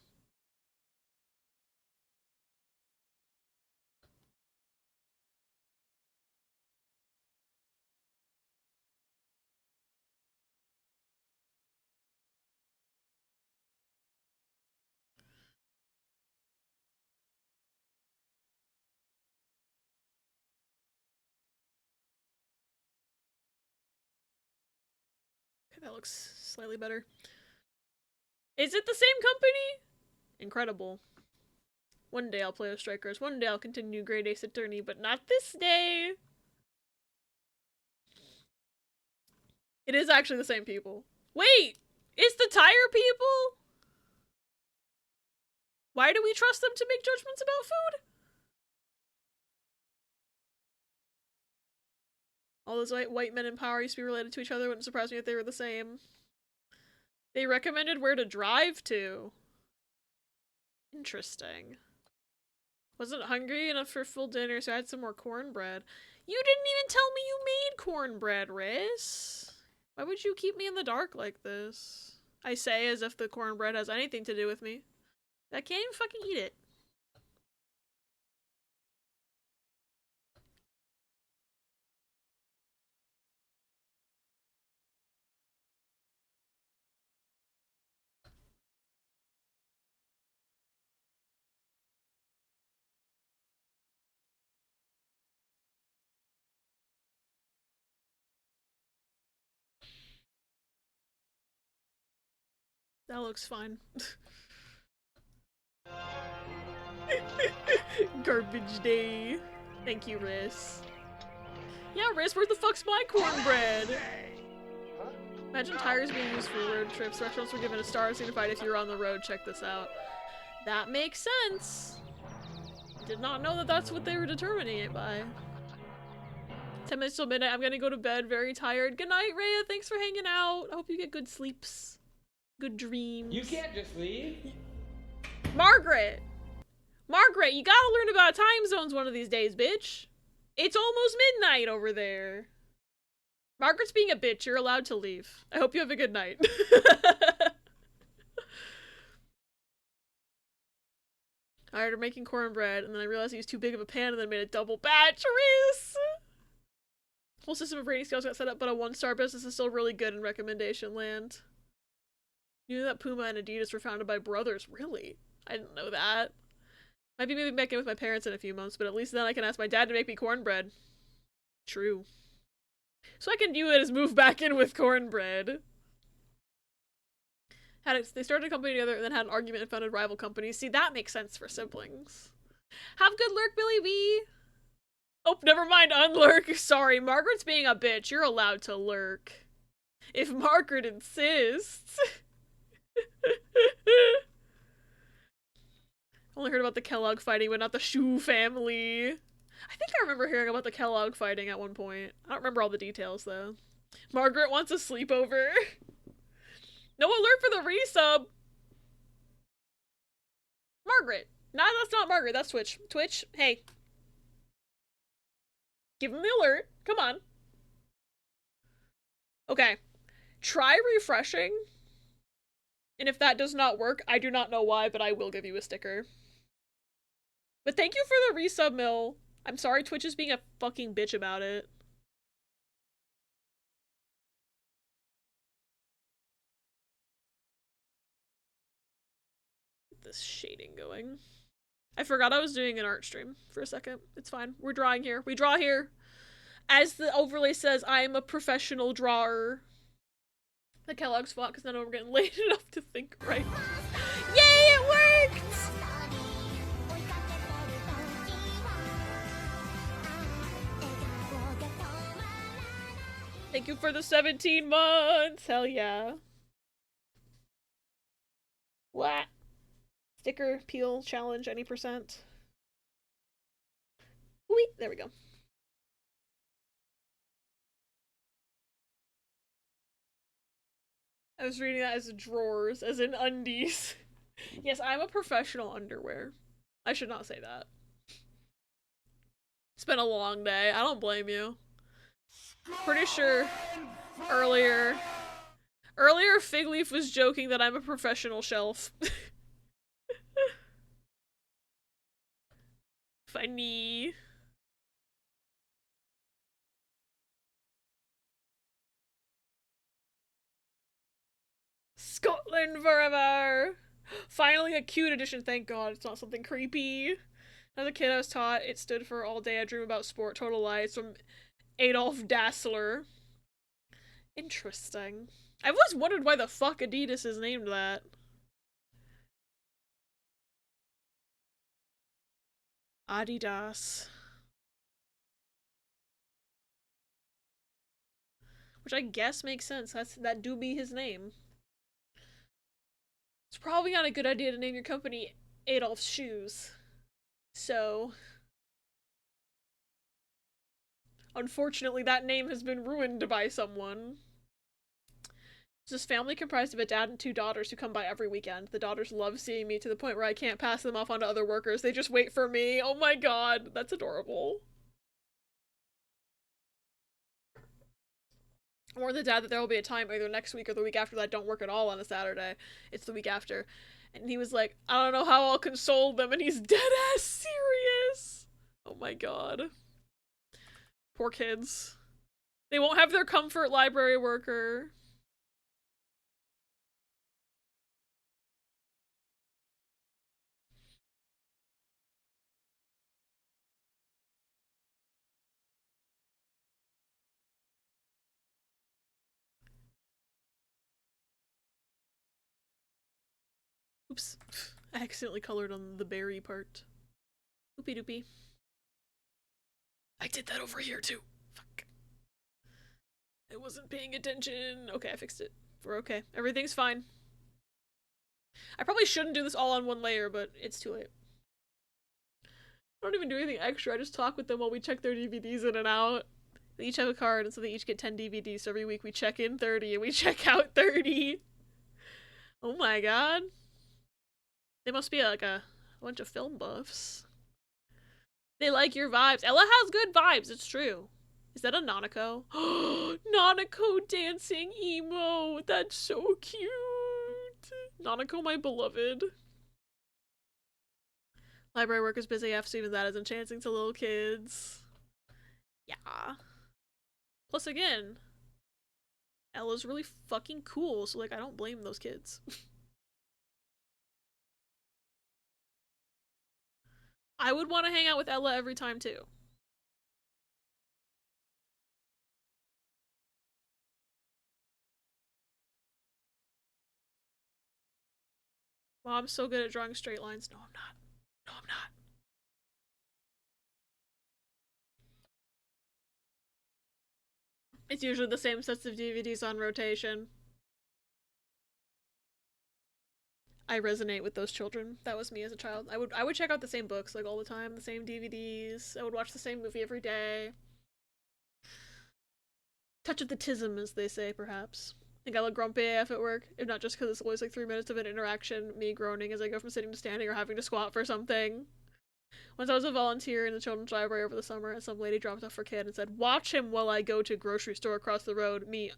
Okay, that looks slightly better. Is it the same company? Incredible. One day I'll play with Strikers. One day I'll continue Great Ace Attorney, but not this day. It is actually the same people. Wait! It's the tire people? Why do we trust them to make judgments about food? All those white men in power used to be related to each other. Wouldn't surprise me if they were the same. They recommended where to drive to. Interesting. Wasn't hungry enough for full dinner, so I had some more cornbread. You didn't even tell me you made cornbread, Riz. Why would you keep me in the dark like this? I say as if the cornbread has anything to do with me. I can't even fucking eat it. That looks fine. Garbage day. Thank you, Riz. Yeah, Riz, where the fuck's my cornbread? Imagine tires being used for road trips. Restaurants were given a star signified if you were on the road. Check this out. That makes sense. Did not know that that's what they were determining it by. 10 minutes till midnight. I'm gonna go to bed very tired. Good night, Rhea. Thanks for hanging out. I hope you get good sleeps. Good dreams. You can't just leave. Margaret! Margaret, you gotta learn about time zones one of these days, bitch. It's almost midnight over there. Margaret's being a bitch. You're allowed to leave. I hope you have a good night. I started making cornbread, and then I realized I used too big of a pan, and then made a double batch. Reese! Whole system of rating scales got set up, but a 1-star business is still really good in recommendation land. You knew that Puma and Adidas were founded by brothers. Really? I didn't know that. Might be moving back in with my parents in a few months, but at least then I can ask my dad to make me cornbread. True. So I can view it as move back in with cornbread. They started a company together and then had an argument and founded rival companies. See, that makes sense for siblings. Have good lurk, Billy B. Oh, never mind, unlurk. Sorry, Margaret's being a bitch. You're allowed to lurk. If Margaret insists. Only heard about the Kellogg fighting, but not the Shoe family. I think I remember hearing about the Kellogg fighting at one point. I don't remember all the details, though. Margaret wants a sleepover. No alert for the resub! Margaret. Nah, that's not Margaret, that's Twitch. Twitch, hey. Give him the alert. Come on. Okay. Try refreshing. And if that does not work, I do not know why, but I will give you a sticker. But thank you for the resub, Mill. I'm sorry Twitch is being a fucking bitch about it. Get this shading going. I forgot I was doing an art stream for a second. It's fine. We're drawing here. We draw here. As the overlay says, I am a professional drawer. The Kellogg's fault because none of them were getting late enough to think right. Yay, it worked! Thank you for the 17 months! Hell yeah. What? Sticker peel challenge, any percent? Wee! There we go. I was reading that as drawers, as in undies. Yes, I'm a professional underwear. I should not say that. It's been a long day. I don't blame you. Pretty sure earlier Figleaf was joking that I'm a professional shelf. Funny. Scotland forever! Finally a cute edition, thank god. It's not something creepy. As a kid I was taught it stood for All Day I Dream About Sport, Total Lies from Adolf Dassler. Interesting. I've always wondered why the fuck Adidas is named that. Adidas. Which I guess makes sense. That do be his name. It's probably not a good idea to name your company Adolf's Shoes. So, unfortunately, that name has been ruined by someone. There's this family comprised of a dad and 2 daughters who come by every weekend. The daughters love seeing me to the point where I can't pass them off onto other workers. They just wait for me. Oh my god, that's adorable. I warned the dad that there will be a time either next week or the week after that I don't work at all on a Saturday. It's the week after. And he was like, I don't know how I'll console them, and he's dead ass serious. Oh my god. Poor kids. They won't have their comfort library worker. Oops. I accidentally colored on the berry part. Oopie doopie. I did that over here too. Fuck. I wasn't paying attention. Okay, I fixed it. We're okay. Everything's fine. I probably shouldn't do this all on one layer, but it's too late. I don't even do anything extra. I just talk with them while we check their DVDs in and out. They each have a card, and so they each get 10 DVDs. So every week we check in 30 and we check out 30. Oh my god. They must be like a bunch of film buffs. They like your vibes. Ella has good vibes, it's true. Is that a Nanako? Nanako dancing emo! That's so cute! Nanako, my beloved. Library work is busy AF, so even that is enchanting to little kids. Yeah. Plus, again, Ella's really fucking cool, so, like, I don't blame those kids. I would want to hang out with Ella every time too. Well, I'm so good at drawing straight lines. No, I'm not. No, I'm not. It's usually the same sets of DVDs on rotation. I resonate with those children. That was me as a child. I would check out the same books like all the time, the same DVDs. I would watch the same movie every day. Touch of the tism, as they say, perhaps. I think I look grumpy AF at work, if not just because it's always like 3 minutes of an interaction, me groaning as I go from sitting to standing or having to squat for something. Once I was a volunteer in the children's library over the summer, and some lady dropped off her kid and said, "Watch him while I go to grocery store across the road." Me,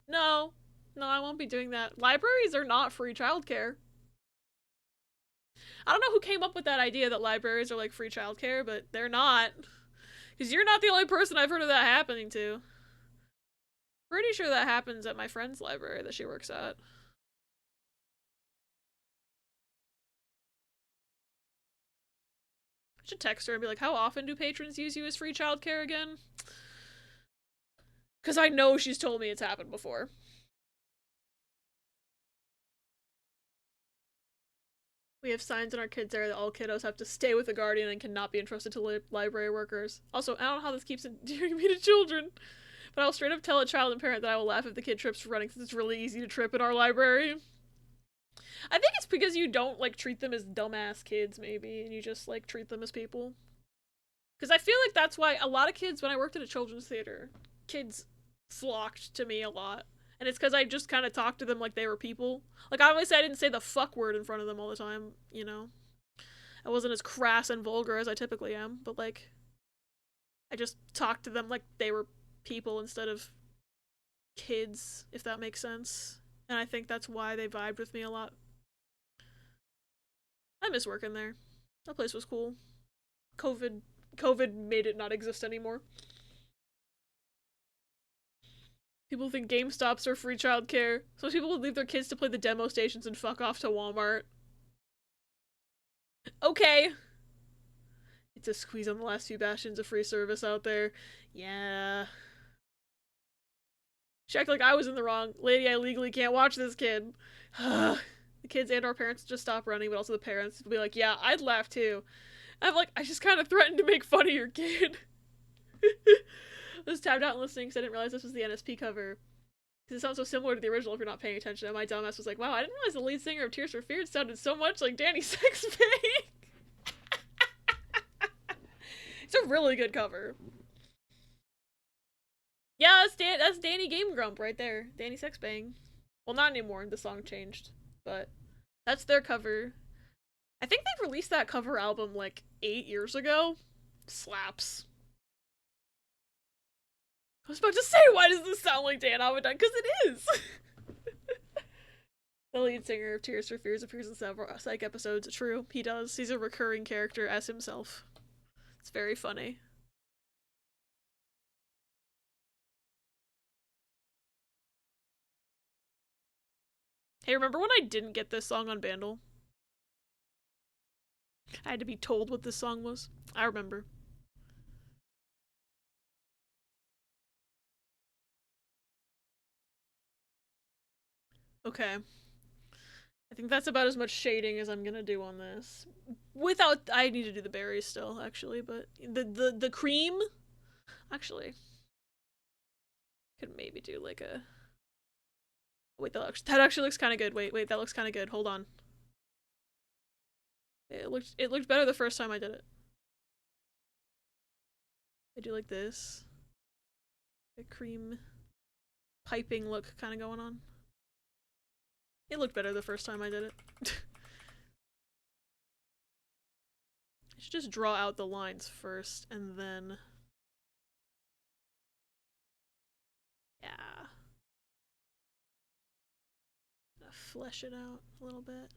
no. No, I won't be doing that. Libraries are not free childcare. I don't know who came up with that idea that libraries are like free childcare, but they're not. Because you're not the only person I've heard of that happening to. Pretty sure that happens at my friend's library that she works at. I should text her and be like, how often do patrons use you as free childcare again? Because I know she's told me it's happened before. We have signs in our kids' area that all kiddos have to stay with a guardian and cannot be entrusted to library workers. Also, I don't know how this keeps endearing me to children, but I'll straight up tell a child and parent that I will laugh if the kid trips for running, because it's really easy to trip in our library. I think it's because you don't, like, treat them as dumbass kids, maybe, and you just, like, treat them as people. Because I feel like that's why a lot of kids, when I worked at a children's theater, kids flocked to me a lot. And it's because I just kind of talked to them like they were people. Like, obviously I didn't say the fuck word in front of them all the time, you know? I wasn't as crass and vulgar as I typically am, but, like, I just talked to them like they were people instead of kids, if that makes sense. And I think that's why they vibed with me a lot. I miss working there. That place was cool. COVID made it not exist anymore. People think GameStops are free childcare. So people would leave their kids to play the demo stations and fuck off to Walmart. Okay. It's a squeeze on the last few bastions of free service out there. Yeah. She acted like I was in the wrong. Lady, I legally can't watch this kid. The kids and our parents just stop running, but also the parents will be like, yeah, I'd laugh too. I'm like, I just kind of threatened to make fun of your kid. I was tabbed out and listening because I didn't realize this was the NSP cover. Because it sounds so similar to the original if you're not paying attention. And my dumbass was like, wow, I didn't realize the lead singer of Tears for Fears sounded so much like Danny Sexbang. It's a really good cover. Yeah, that's Danny Game Grump right there. Danny Sexbang. Well, not anymore. The song changed. But that's their cover. I think they released that cover album like 8 years ago. Slaps. I was about to say, why does this sound like Dan Avedon? Because it is! The lead singer of Tears for Fears appears in several psych episodes. True, he does. He's a recurring character as himself. It's very funny. Hey, remember when I didn't get this song on Bandle? I had to be told what this song was. I remember. Okay. I think that's about as much shading as I'm gonna do on this. Without, I need to do the berries still, actually, but the cream? Actually. Could maybe do like a... Wait, that actually looks kind of good. Wait, that looks kind of good. Hold on. It looked better the first time I did it. I do like this. A cream piping look kind of going on. It looked better the first time I did it. I should just draw out the lines first and then... Yeah. Flesh it out a little bit.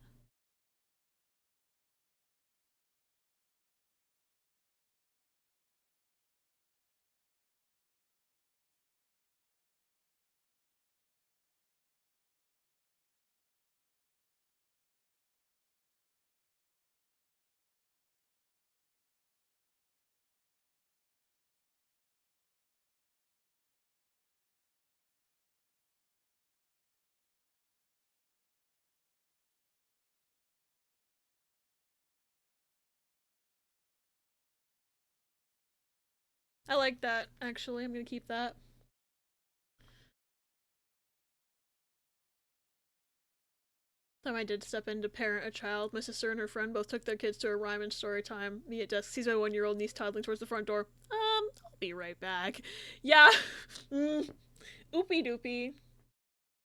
I like that, actually. I'm gonna keep that. Time I did step in to parent a child, my sister and her friend both took their kids to a rhyme and story time. Me at desk sees my 1-year-old niece toddling towards the front door. I'll be right back. Yeah. Oopie doopie.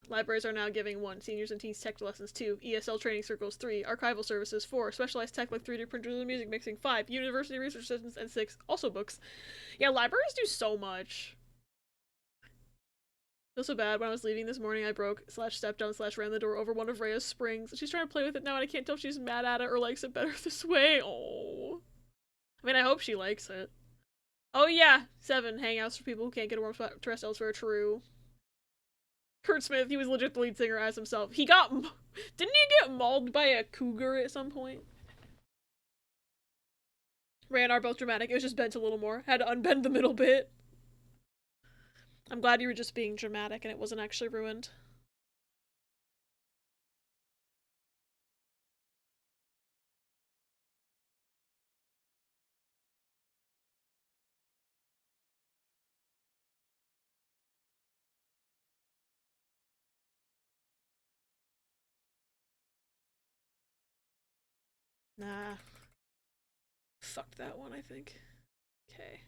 Libraries are now giving 1. Seniors and teens tech lessons 2. ESL training circles 3. Archival services 4. Specialized tech like 3D printers and music mixing 5. University research assistants and 6. Also books. Yeah, libraries do so much. Feel so bad. When I was leaving this morning, I broke / stepped on / ran the door over one of Rhea's springs. She's trying to play with it now and I can't tell if she's mad at it or likes it better this way. Oh. I mean, I hope she likes it. Oh yeah, 7. Hangouts for people who can't get a warm spot to rest elsewhere. True. Kurt Smith, he was legit the lead singer as himself. He got... Didn't he get mauled by a cougar at some point? Ray and I are both dramatic. It was just bent a little more. Had to unbend the middle bit. I'm glad you were just being dramatic and it wasn't actually ruined. Nah. Fucked that one, I think. Okay.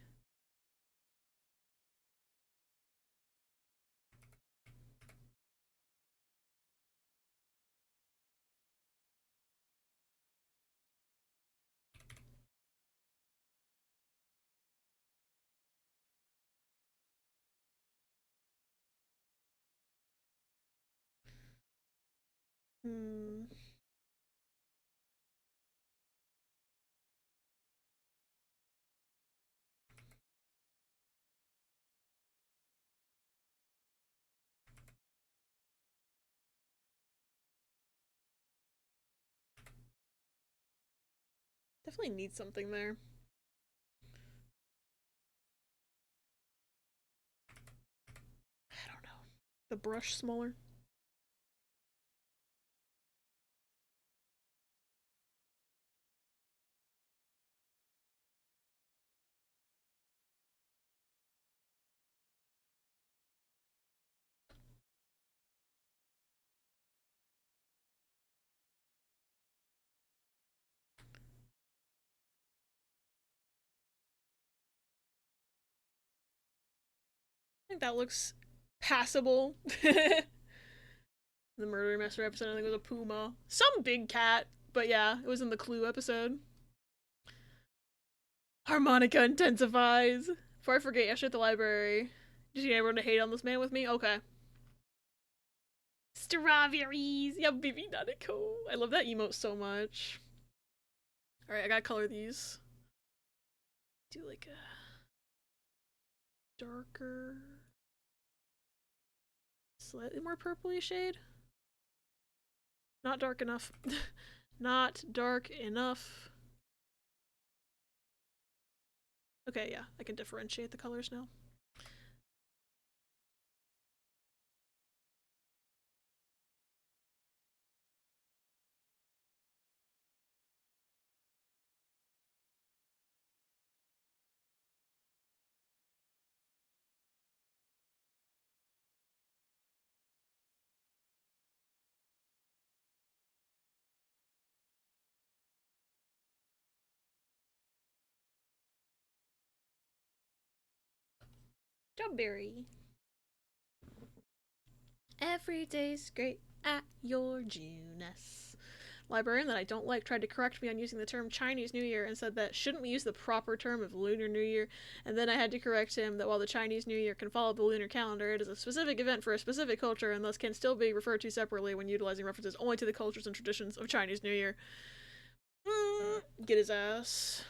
Definitely need something there. I don't know. The brush smaller? I think that looks passable. The murder master episode, I think it was a puma. Some big cat, but yeah, it was in the Clue episode. Harmonica intensifies. Before I forget, yesterday at the library. Did you get everyone to hate on this man with me? Okay. Strawberries! Yeah, baby Nanako. I love that emote so much. Alright, I gotta color these. Do like a darker, slightly more purpley shade. Not dark enough. Not dark enough. Okay, yeah, I can differentiate the colors now. Strawberry. Every day's great at your Junus. Librarian that I don't like tried to correct me on using the term Chinese New Year and said that shouldn't we use the proper term of Lunar New Year, and then I had to correct him that while the Chinese New Year can follow the lunar calendar, it is a specific event for a specific culture and thus can still be referred to separately when utilizing references only to the cultures and traditions of Chinese New Year. Get his ass.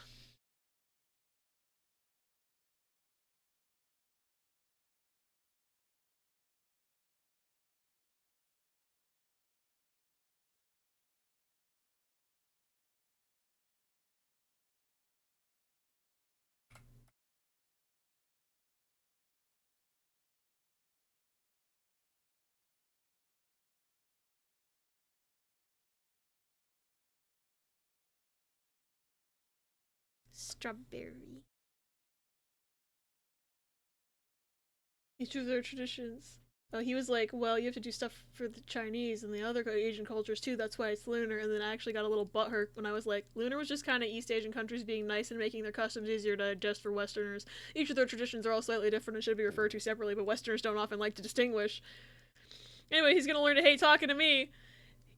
Strawberry. Each of their traditions. Oh, he was like, well, you have to do stuff for the Chinese and the other Asian cultures too, that's why it's lunar. And then I actually got a little butthurt when I was like, lunar was just kind of East Asian countries being nice and making their customs easier to adjust for Westerners. Each of their traditions are all slightly different and should be referred to separately, but Westerners don't often like to distinguish. Anyway, he's gonna learn to hate talking to me.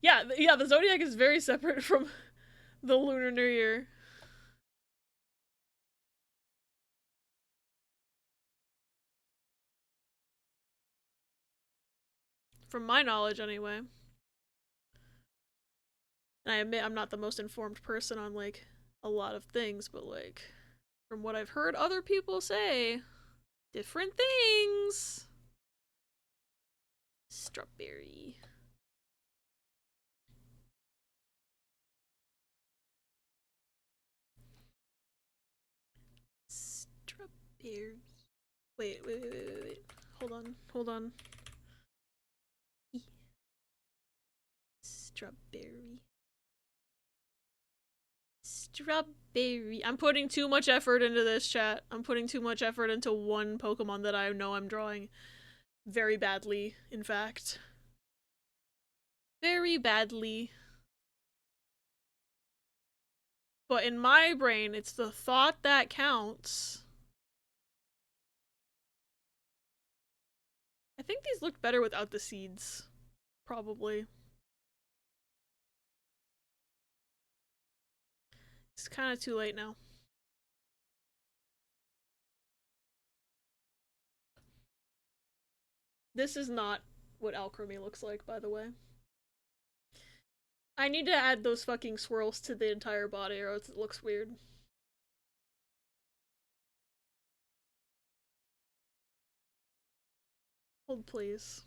Yeah, the Zodiac is very separate from the Lunar New Year. From my knowledge, anyway. And I admit I'm not the most informed person on, like, a lot of things, but, like, from what I've heard other people say, different things. Strawberry. Strawberry. Wait. Hold on. Strawberry. I'm putting too much effort into this, chat. I'm putting too much effort into one Pokemon that I know I'm drawing very badly, in fact. Very badly. But in my brain, it's the thought that counts. I think these looked better without the seeds. Probably. It's kind of too late now. This is not what Alchemy looks like, by the way. I need to add those fucking swirls to the entire body or else it looks weird. Hold, please.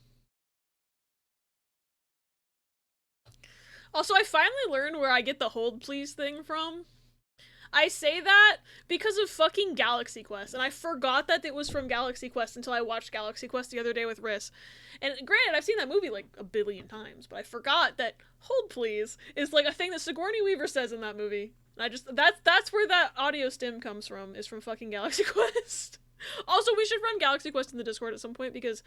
Also, I finally learned where I get the hold please thing from. I say that because of fucking Galaxy Quest, and I forgot that it was from Galaxy Quest until I watched Galaxy Quest the other day with Riss. And granted, I've seen that movie like a billion times, but I forgot that hold please is like a thing that Sigourney Weaver says in that movie. And I just that's where that audio stim comes from, is from fucking Galaxy Quest. Also, we should run Galaxy Quest in the Discord at some point because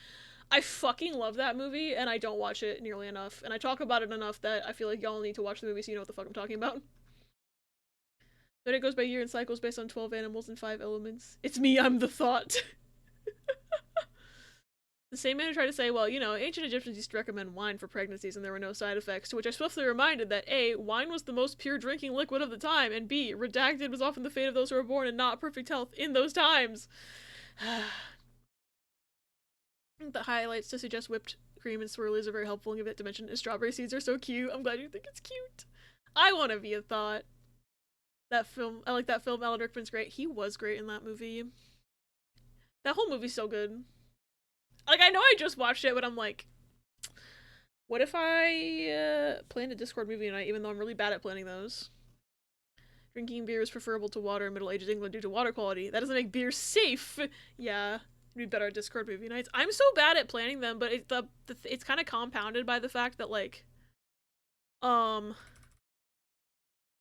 I fucking love that movie and I don't watch it nearly enough. And I talk about it enough that I feel like y'all need to watch the movie so you know what the fuck I'm talking about. But it goes by year and cycles based on 12 animals and 5 elements. It's me, I'm the thought. The same man who tried to say, well, you know, ancient Egyptians used to recommend wine for pregnancies and there were no side effects, to which I swiftly reminded that A, wine was the most pure drinking liquid of the time, and B, redacted was often the fate of those who were born in not perfect health in those times. The highlights to suggest whipped cream and swirlies are very helpful and give it dimension. And strawberry seeds are so cute. I'm glad you think it's cute. I want to be a thought. That film, I like that film. Alan Rickman's great. He was great in that movie. That whole movie's so good. Like, I know I just watched it, but I'm like, what if I planned a Discord movie night, even though I'm really bad at planning those? Drinking beer is preferable to water in Middle-Aged England due to water quality. That doesn't make beer safe. Yeah, it'd be better at Discord movie nights. I'm so bad at planning them, but it's kind of compounded by the fact that, like,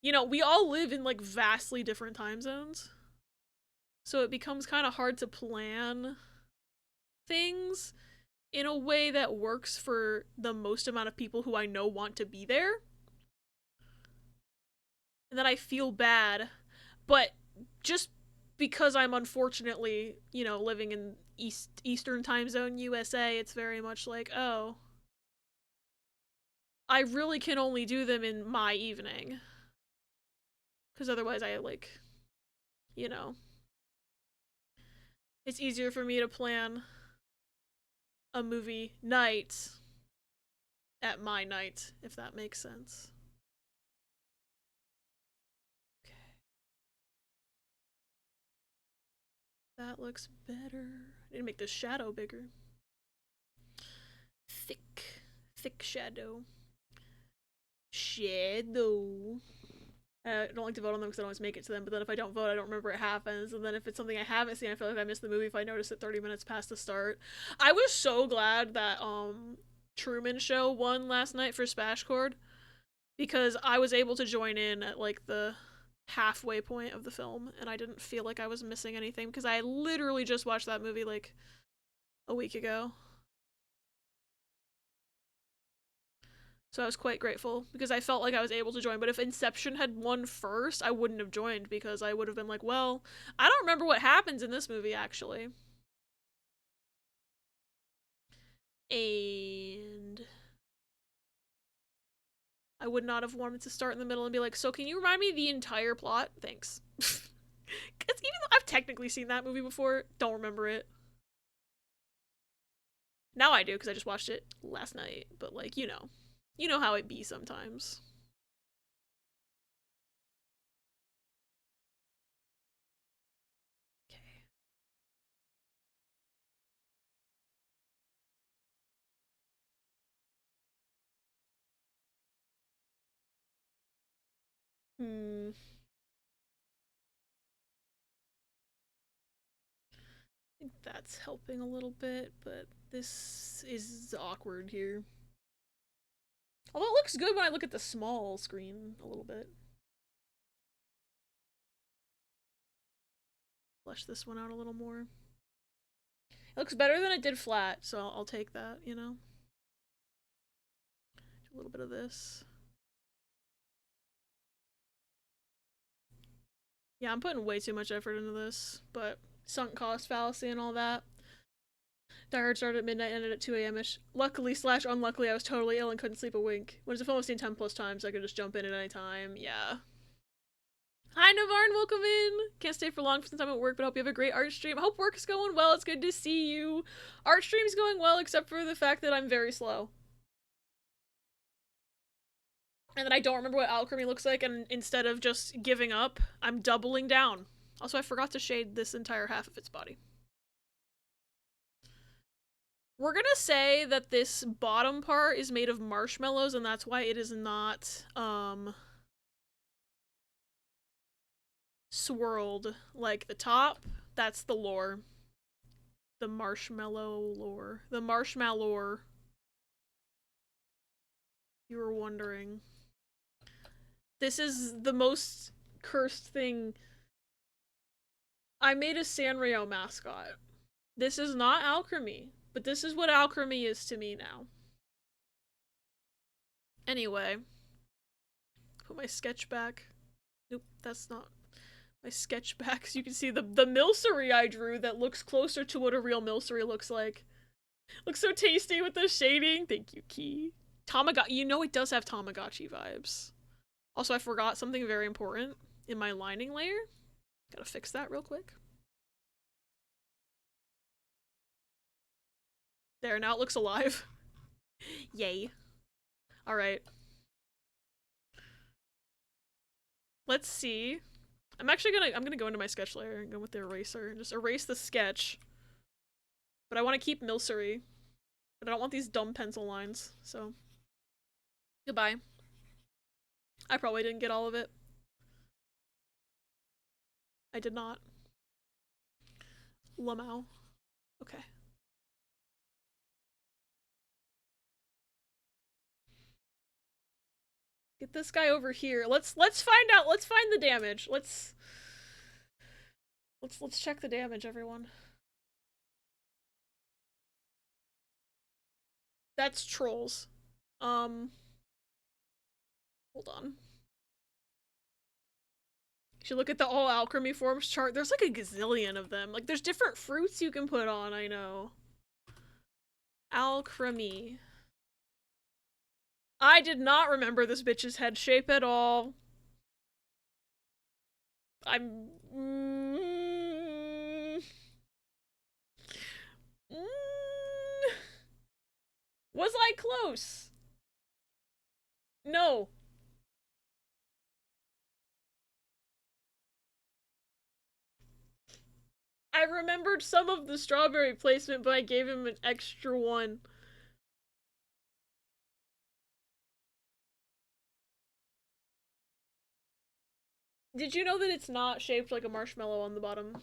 you know, we all live in, like, vastly different time zones. So it becomes kind of hard to plan things in a way that works for the most amount of people who I know want to be there. And then I feel bad. But just because I'm unfortunately, you know, living in Eastern time zone USA, it's very much like, oh, I really can only do them in my evening. Because otherwise I, like, you know, it's easier for me to plan a movie night at my night, if that makes sense. Okay. That looks better. I need to make this shadow bigger. Thick shadow. I don't like to vote on them because I don't always make it to them, but then if I don't vote, I don't remember it happens, and then if it's something I haven't seen, I feel like I missed the movie if I notice it 30 minutes past the start. I was so glad that, Truman Show won last night for Spash Chord, because I was able to join in at, like, the halfway point of the film, and I didn't feel like I was missing anything, because I literally just watched that movie, like, a week ago. So I was quite grateful because I felt like I was able to join. But if Inception had won first, I wouldn't have joined because I would have been like, well, I don't remember what happens in this movie, actually. And I would not have wanted to start in the middle and be like, so can you remind me the entire plot? Thanks. Because even though I've technically seen that movie before, don't remember it. Now I do because I just watched it last night. But like, you know how it be sometimes. Okay. I think that's helping a little bit, but this is awkward here. Although it looks good when I look at the small screen a little bit. Flesh this one out a little more. It looks better than it did flat, so I'll take that, you know? A little bit of this. Yeah, I'm putting way too much effort into this, but sunk cost fallacy and all that. Die Hard started at midnight, ended at 2 a.m.-ish. Luckily / unluckily, I was totally ill and couldn't sleep a wink. When it's a film I've seen 10 plus times, so I could just jump in at any time. Yeah. Hi, Navarn, welcome in. Can't stay for long since I'm at work, but hope you have a great art stream. Hope work is going well. It's good to see you. Art stream's going well, except for the fact that I'm very slow. And that I don't remember what alchemy looks like, and instead of just giving up, I'm doubling down. Also, I forgot to shade this entire half of its body. We're gonna say that this bottom part is made of marshmallows, and that's why it is not, swirled like the top. That's the lore. The marshmallow lore. The marshmallow. You were wondering. This is the most cursed thing. I made a Sanrio mascot. This is not alchemy, but this is what alchemy is to me now. Anyway. Put my sketch back. Nope, that's not my sketch back. So you can see the milcery I drew that looks closer to what a real milcery looks like. Looks so tasty with the shading. Thank you, Key. Tamagotchi. You know it does have Tamagotchi vibes. Also, I forgot something very important in my lining layer. Gotta fix that real quick. There, now it looks alive. Yay. Alright. Let's see. I'm gonna go into my sketch layer and go with the eraser and just erase the sketch. But I want to keep milcery. But I don't want these dumb pencil lines, so. Goodbye. I probably didn't get all of it. I did not. Lamau. Okay. Get this guy over here. Let's find out. Let's find the damage. Let's check the damage, everyone. That's trolls. Hold on. You should look at the all alchemy forms chart. There's like a gazillion of them. Like, there's different fruits you can put on, I know. Alchemy. I did not remember this bitch's head shape at all. I'm... Was I close? No. I remembered some of the strawberry placement, but I gave him an extra one. Did you know that it's not shaped like a marshmallow on the bottom?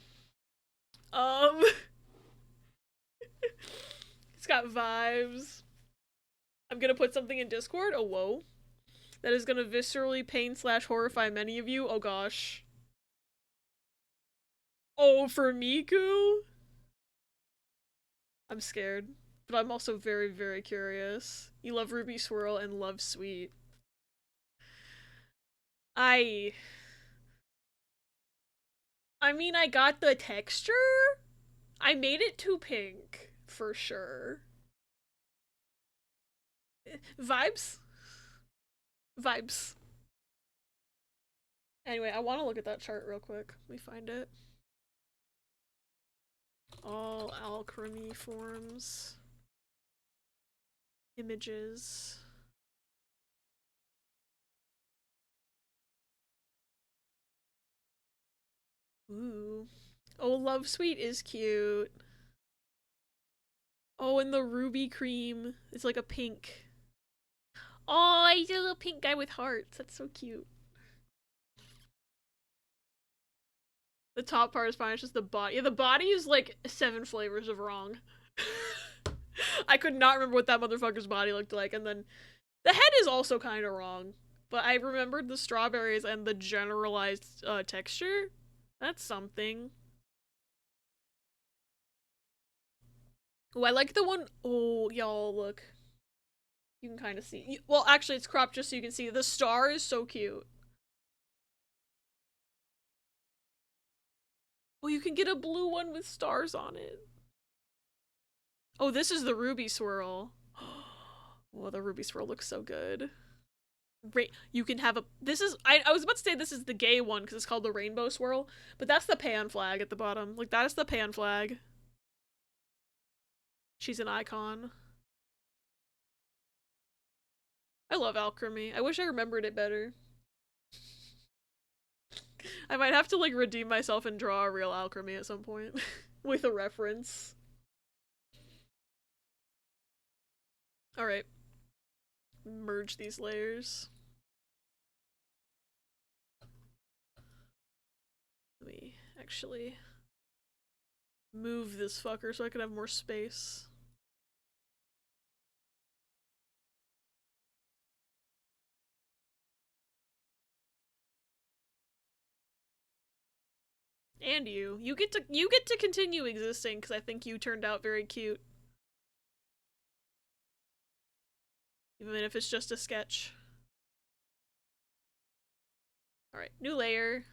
It's got vibes. I'm gonna put something in Discord. Oh, whoa. That is gonna viscerally pain / horrify many of you. Oh, gosh. Oh, for Miku? I'm scared. But I'm also very, very curious. You love Ruby Swirl and love Sweet. I mean, I got the texture. I made it too pink, for sure. Vibes? Vibes. Anyway, I want to look at that chart real quick. Let me find it. All alchemy forms. Images. Ooh. Oh, Love Sweet is cute. Oh, and the ruby cream. It's like a pink. Oh, he's a little pink guy with hearts. That's so cute. The top part is fine, it's just the body. Yeah, the body is like 7 flavors of wrong. I could not remember what that motherfucker's body looked like, and then the head is also kind of wrong. But I remembered the strawberries and the generalized texture. That's something. Oh, I like the one. Oh, y'all, look. You can kind of see. Well, actually, it's cropped just so you can see. The star is so cute. Oh, you can get a blue one with stars on it. Oh, this is the ruby swirl. Oh, the ruby swirl looks so good. You can have a. This is. I was about to say this is the gay one because it's called the rainbow swirl, but that's the pan flag at the bottom. Like, that is the pan flag. She's an icon. I love alchemy. I wish I remembered it better. I might have to, like, redeem myself and draw a real alchemy at some point. With a reference. Alright. Merge these layers. Let me actually move this fucker so I can have more space. And you get to continue existing because I think you turned out very cute. Even if it's just a sketch. Alright, new layer.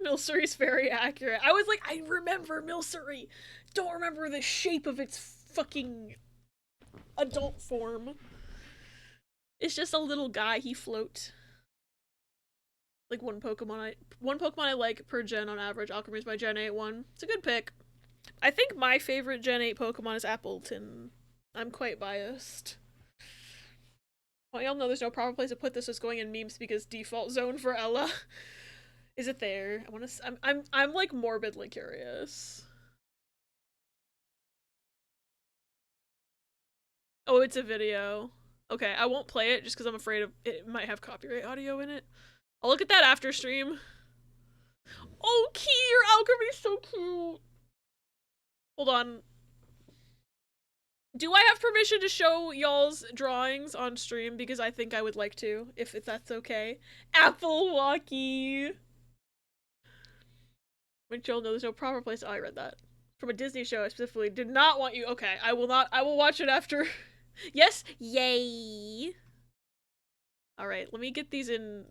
Milcery's very accurate. I was like, I remember Milcery. Don't remember the shape of its fucking adult form. It's just a little guy. He floats. Like one Pokemon I like per gen on average. Alchemy is my Gen 8 one. It's a good pick. I think my favorite Gen 8 Pokemon is Appleton. I'm quite biased. Well, y'all know there's no proper place to put this. It's going in memes because default zone for Ella. Is it there? I want to. I'm like morbidly curious. Oh, it's a video. Okay, I won't play it just because I'm afraid of it might have copyright audio in it. I'll look at that after stream. Oh, Key, your alchemy's so cute. Hold on. Do I have permission to show y'all's drawings on stream? Because I think I would like to, if that's okay. Apple Walkie. Which y'all know there's no proper place. Oh, I read that. From a Disney show, I specifically did not want you. Okay, I will watch it after. Yes, yay. Alright, let me get these in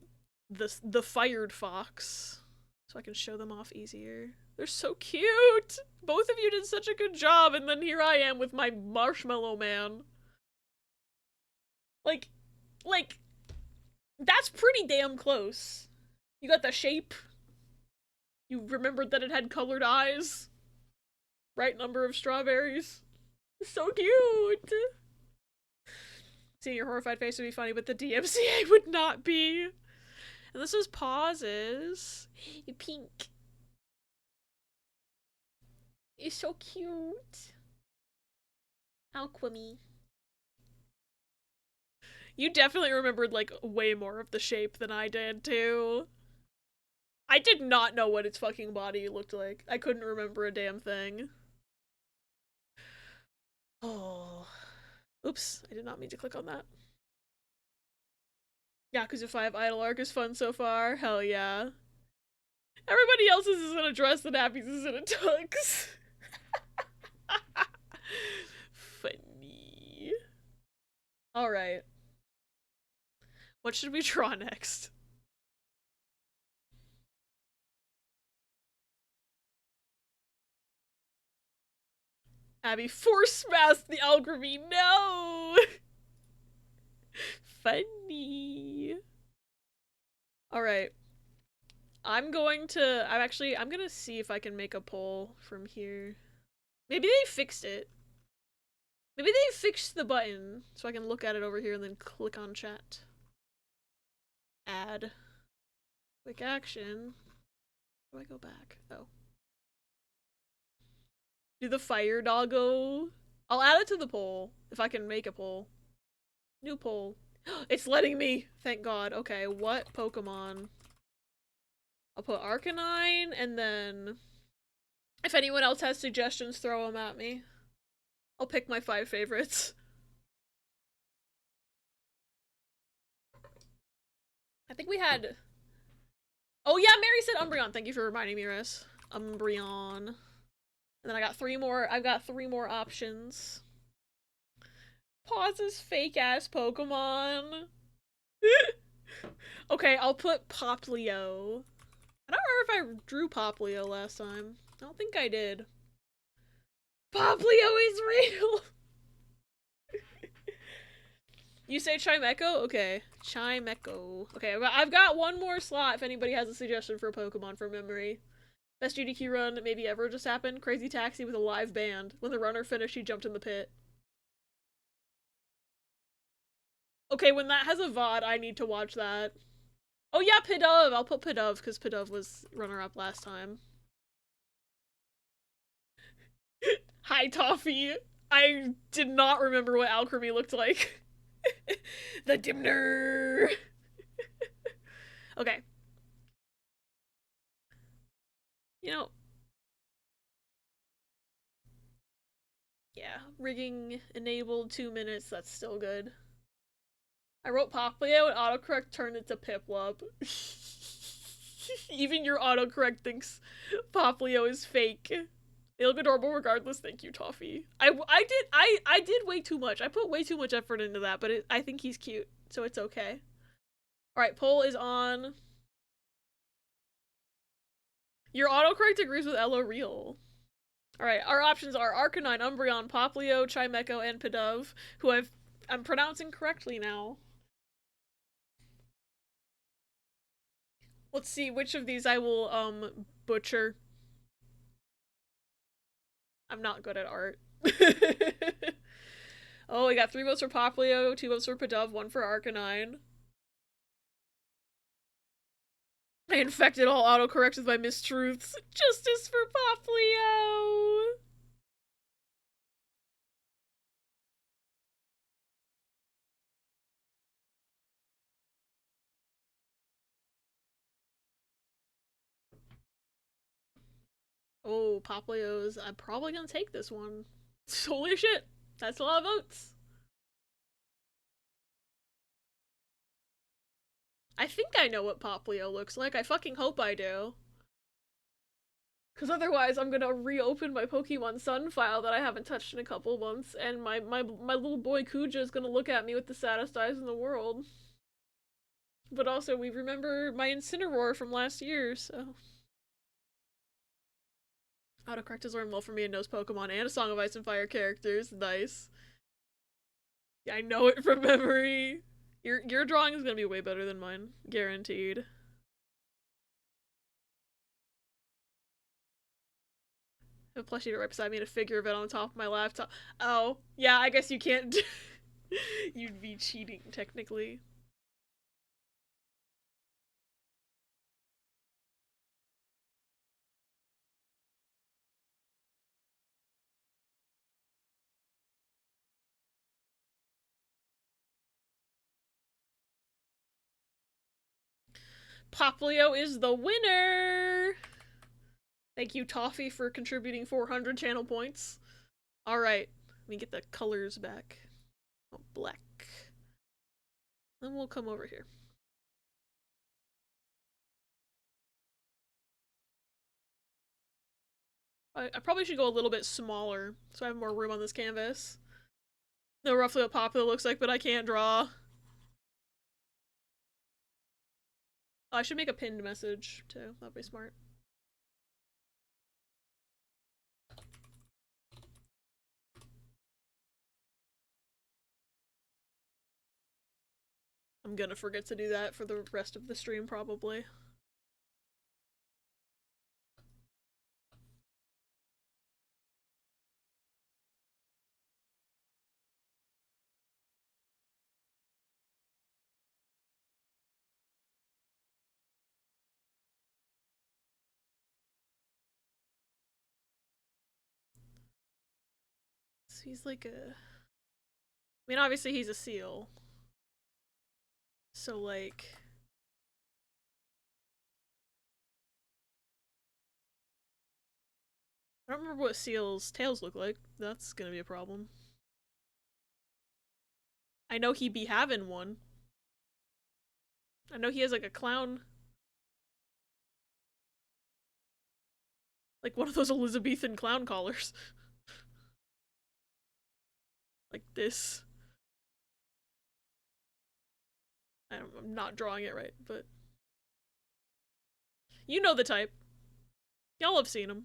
the Fired Fox so I can show them off easier. They're so cute! Both of you did such a good job, and then here I am with my Marshmallow Man. Like, that's pretty damn close. You got the shape. You remembered that it had colored eyes. Right number of strawberries. So cute! Seeing your horrified face would be funny, but the DMCA would not be. And this is pauses. Pink. It's so cute. Alchemy. You definitely remembered, like, way more of the shape than I did, too. I did not know what its fucking body looked like. I couldn't remember a damn thing. Oh. Oops, I did not mean to click on that. Yakuza 5 Idle Arc is fun so far. Hell yeah. Everybody else's is in a dress and Abby's is in a tux. Funny. Alright. What should we draw next? Abby force smashed the alchemy. No! Funny. Alright. I'm gonna see if I can make a poll from here. Maybe they fixed it. Maybe they fixed the button so I can look at it over here and then click on chat. Add. Quick action. How do I go back? Oh. Do the fire doggo. I'll add it to the poll if I can make a poll. New poll. It's letting me. Thank God. Okay, what Pokemon? I'll put Arcanine, and then if anyone else has suggestions, throw them at me. I'll pick my 5 favorites. I think we had... Oh yeah, Mary said Umbreon. Thank you for reminding me, Riss. Umbreon. And then I got 3 more. I've got 3 more options. Pause's fake-ass Pokemon. Okay, I'll put Poplio. I don't remember if I drew Poplio last time. I don't think I did. Poplio is real! You say Chimecho? Okay. Chimecho. Okay, I've got 1 more slot if anybody has a suggestion for a Pokemon from memory. Best GDQ run maybe ever just happened. Crazy Taxi with a live band. When the runner finished, he jumped in the pit. Okay, when that has a VOD, I need to watch that. Oh yeah, Pidove! I'll put Pidove, because Pidove was runner-up last time. Hi, Toffee! I did not remember what Alchemy looked like. The Dimner! Okay. You know... Yeah, rigging enabled 2 minutes, that's still good. I wrote Poplio and autocorrect turned into Piplup. Even your autocorrect thinks Poplio is fake. They look adorable regardless. Thank you, Toffee. I did way too much. I put way too much effort into that, but I think he's cute, so it's okay. Alright, poll is on. Your autocorrect agrees with Elo Real. Alright, our options are Arcanine, Umbreon, Poplio, Chimecho, and Pidove, who I'm pronouncing correctly now. Let's see which of these I will, butcher. I'm not good at art. Oh, we got 3 votes for Poplio, 2 votes for Pidove, 1 for Arcanine. I infected all autocorrects with my mistruths. Justice for Poplio! Oh, Poplio's. I'm probably gonna take this one. Holy shit! That's a lot of votes. I think I know what Poplio looks like. I fucking hope I do. Because otherwise I'm gonna reopen my Pokemon Sun file that I haven't touched in a couple months, and my little boy Kuja is gonna look at me with the saddest eyes in the world. But also, we remember my Incineroar from last year, so... Autocorrect has learned well from me and knows Pokemon and a Song of Ice and Fire characters. Nice. Yeah, I know it from memory. Your drawing is gonna be way better than mine. Guaranteed. I have a plushie right beside me and a figure of it on top of my laptop. Oh, yeah, I guess you can't do you'd be cheating, technically. Poplio is the winner! Thank you, Toffee, for contributing 400 channel points. Alright, let me get the colors back. Oh, black. Then we'll come over here. I probably should go a little bit smaller so I have more room on this canvas. Know roughly what Popular looks like, but I can't draw. Oh, I should make a pinned message too. That'd be smart. I'm gonna forget to do that for the rest of the stream, probably. So he's like a... I mean, obviously he's a seal. So, like... I don't remember what seals' tails look like. That's gonna be a problem. I know he be having one. I know he has like a clown. Like one of those Elizabethan clown collars. Like this. I'm not drawing it right, but... You know the type. Y'all have seen him.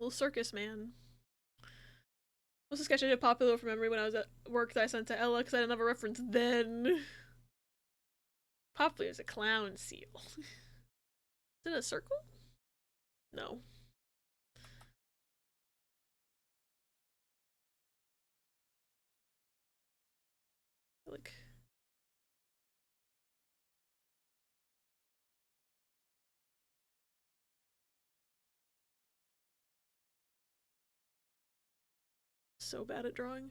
Little circus man. What's a sketch I did popular from memory when I was at work that I sent to Ella because I didn't have a reference then? Popular is a clown seal. Is it a circle? No. Like... So bad at drawing.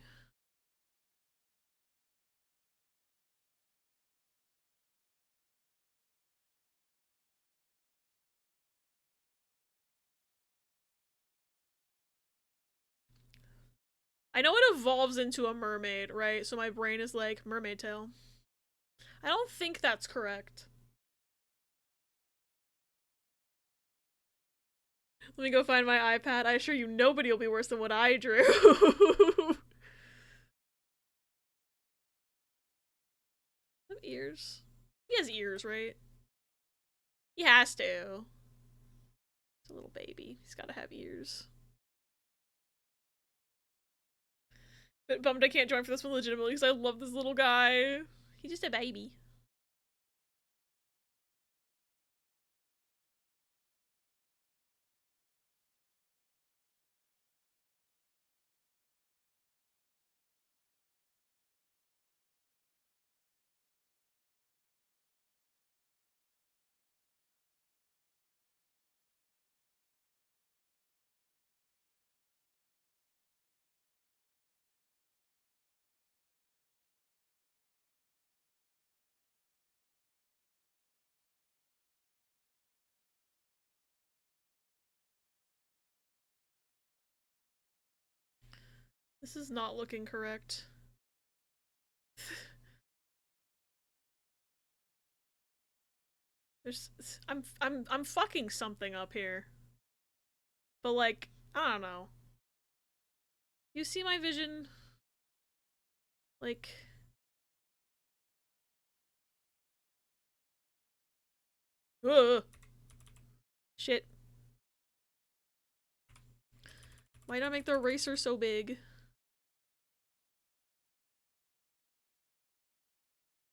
I know it evolves into a mermaid, right? So my brain is like, mermaid tail. I don't think that's correct. Let me go find my iPad. I assure you nobody will be worse than what I drew. Ears. He has ears, right? He has to. He's a little baby. He's gotta have ears. But bummed I can't join for this one legitimately because I love this little guy. He's just a baby. This is not looking correct. I'm fucking something up here. But like, I don't know. You see my vision? Like... Ugh. Shit. Why not make the eraser so big?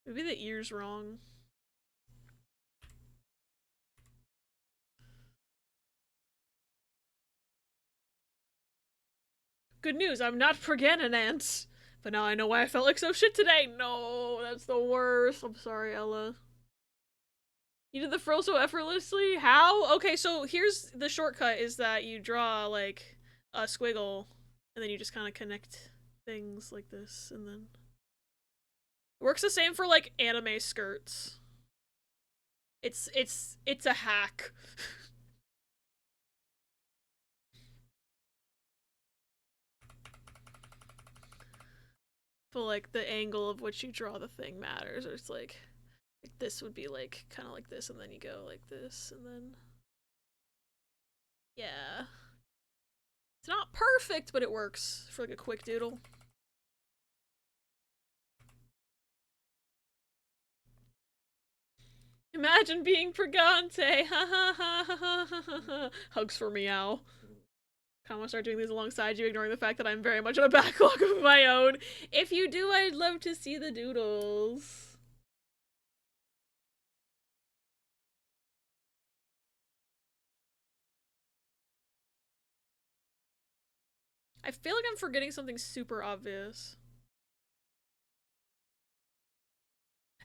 Maybe the ear's wrong. Good news, I'm not pregnant. But now I know why I felt like so shit today. No, that's the worst. I'm sorry, Ella. You did the frill so effortlessly? How? Okay, so here's the shortcut is that you draw, like, a squiggle, and then you just kind of connect things like this, and then... It works the same for, like, anime skirts. It's a hack. But, like, the angle of which you draw the thing matters, or it's like... Like this would be like kind of like this, and then you go like this, and then yeah. It's not perfect, but it works for like a quick doodle. Imagine being Pregante. Ha ha ha ha ha ha. Hugs for meow. I want to start doing these alongside you, ignoring the fact that I'm very much on a backlog of my own. If you do, I'd love to see the doodles. I feel like I'm forgetting something super obvious.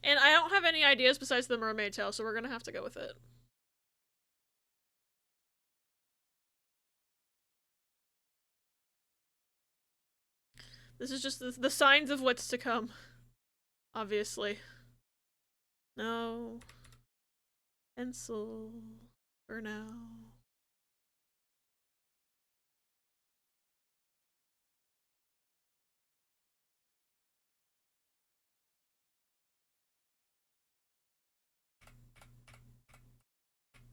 And I don't have any ideas besides the mermaid tail, so we're gonna have to go with it. This is just the signs of what's to come. Obviously. No. Pencil. For now.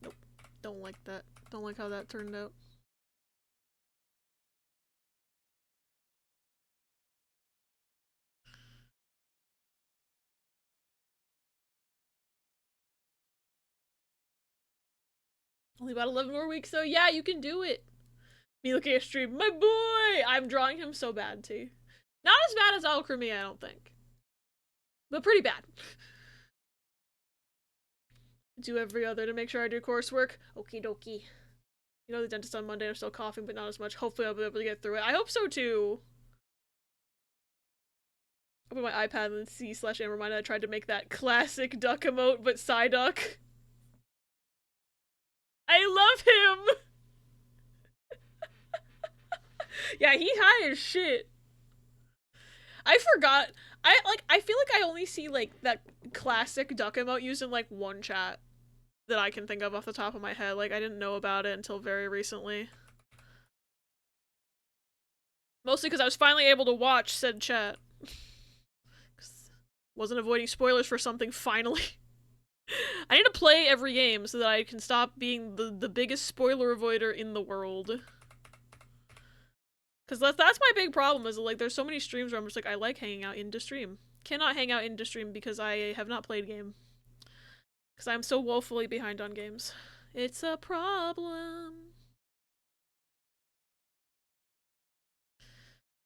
Nope. Don't like that. Don't like how that turned out. Only about 11 more weeks, so yeah, you can do it. Me looking at stream, my boy! I'm drawing him so bad, T. Not as bad as Alchemy, I don't think. But pretty bad. Do every other to make sure I do coursework. Okie dokie. You know, the dentist on Monday, I'm still coughing, but not as much. Hopefully I'll be able to get through it. I hope so, too. Open my iPad and see/and remind I tried to make that classic duck emote, but Psyduck. I love him! Yeah, he high as shit. I forgot. I feel like I only see like that classic duck emote used in like one chat that I can think of off the top of my head. Like I didn't know about it until very recently. Mostly because I was finally able to watch said chat. Wasn't avoiding spoilers for something finally. I need to play every game so that I can stop being the biggest spoiler avoider in the world. Because that's my big problem, is like there's so many streams where I'm just like, I like hanging out into stream. Cannot hang out into stream because I have not played game. Because I'm so woefully behind on games. It's a problem.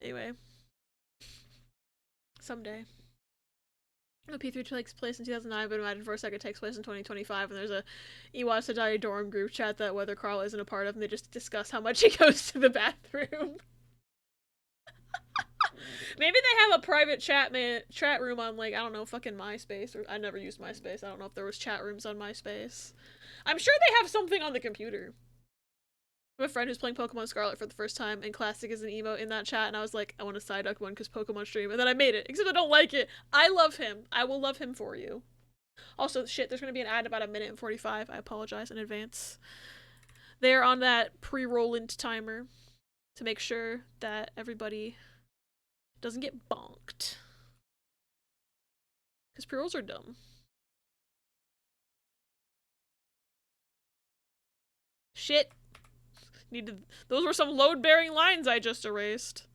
Anyway. Someday. The P3 takes place in 2009, but imagine for a second it takes place in 2025, and there's a Iwata dorm group chat that whether Carl isn't a part of, and they just discuss how much he goes to the bathroom. Maybe they have a private chat room on, like, I don't know, fucking MySpace. Or I never used MySpace. I don't know if there was chat rooms on MySpace. I'm sure they have something on the computer. I have a friend who's playing Pokemon Scarlet for the first time, and Classic is an emote in that chat, and I was like, I want a Psyduck one because Pokemon stream, and then I made it. Except I don't like it. I love him. I will love him for you. Also, shit, there's gonna be an ad in about 1:45. I apologize in advance. They're on that pre-roll-int timer to make sure that everybody doesn't get bonked. Because pre-rolls are dumb. Shit. Those were some load-bearing lines I just erased.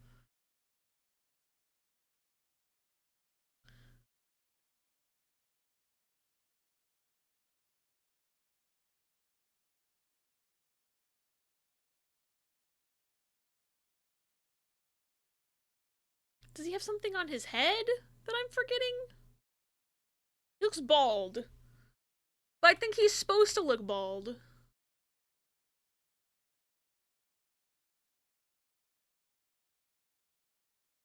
Does he have something on his head that I'm forgetting? He looks bald. But I think he's supposed to look bald.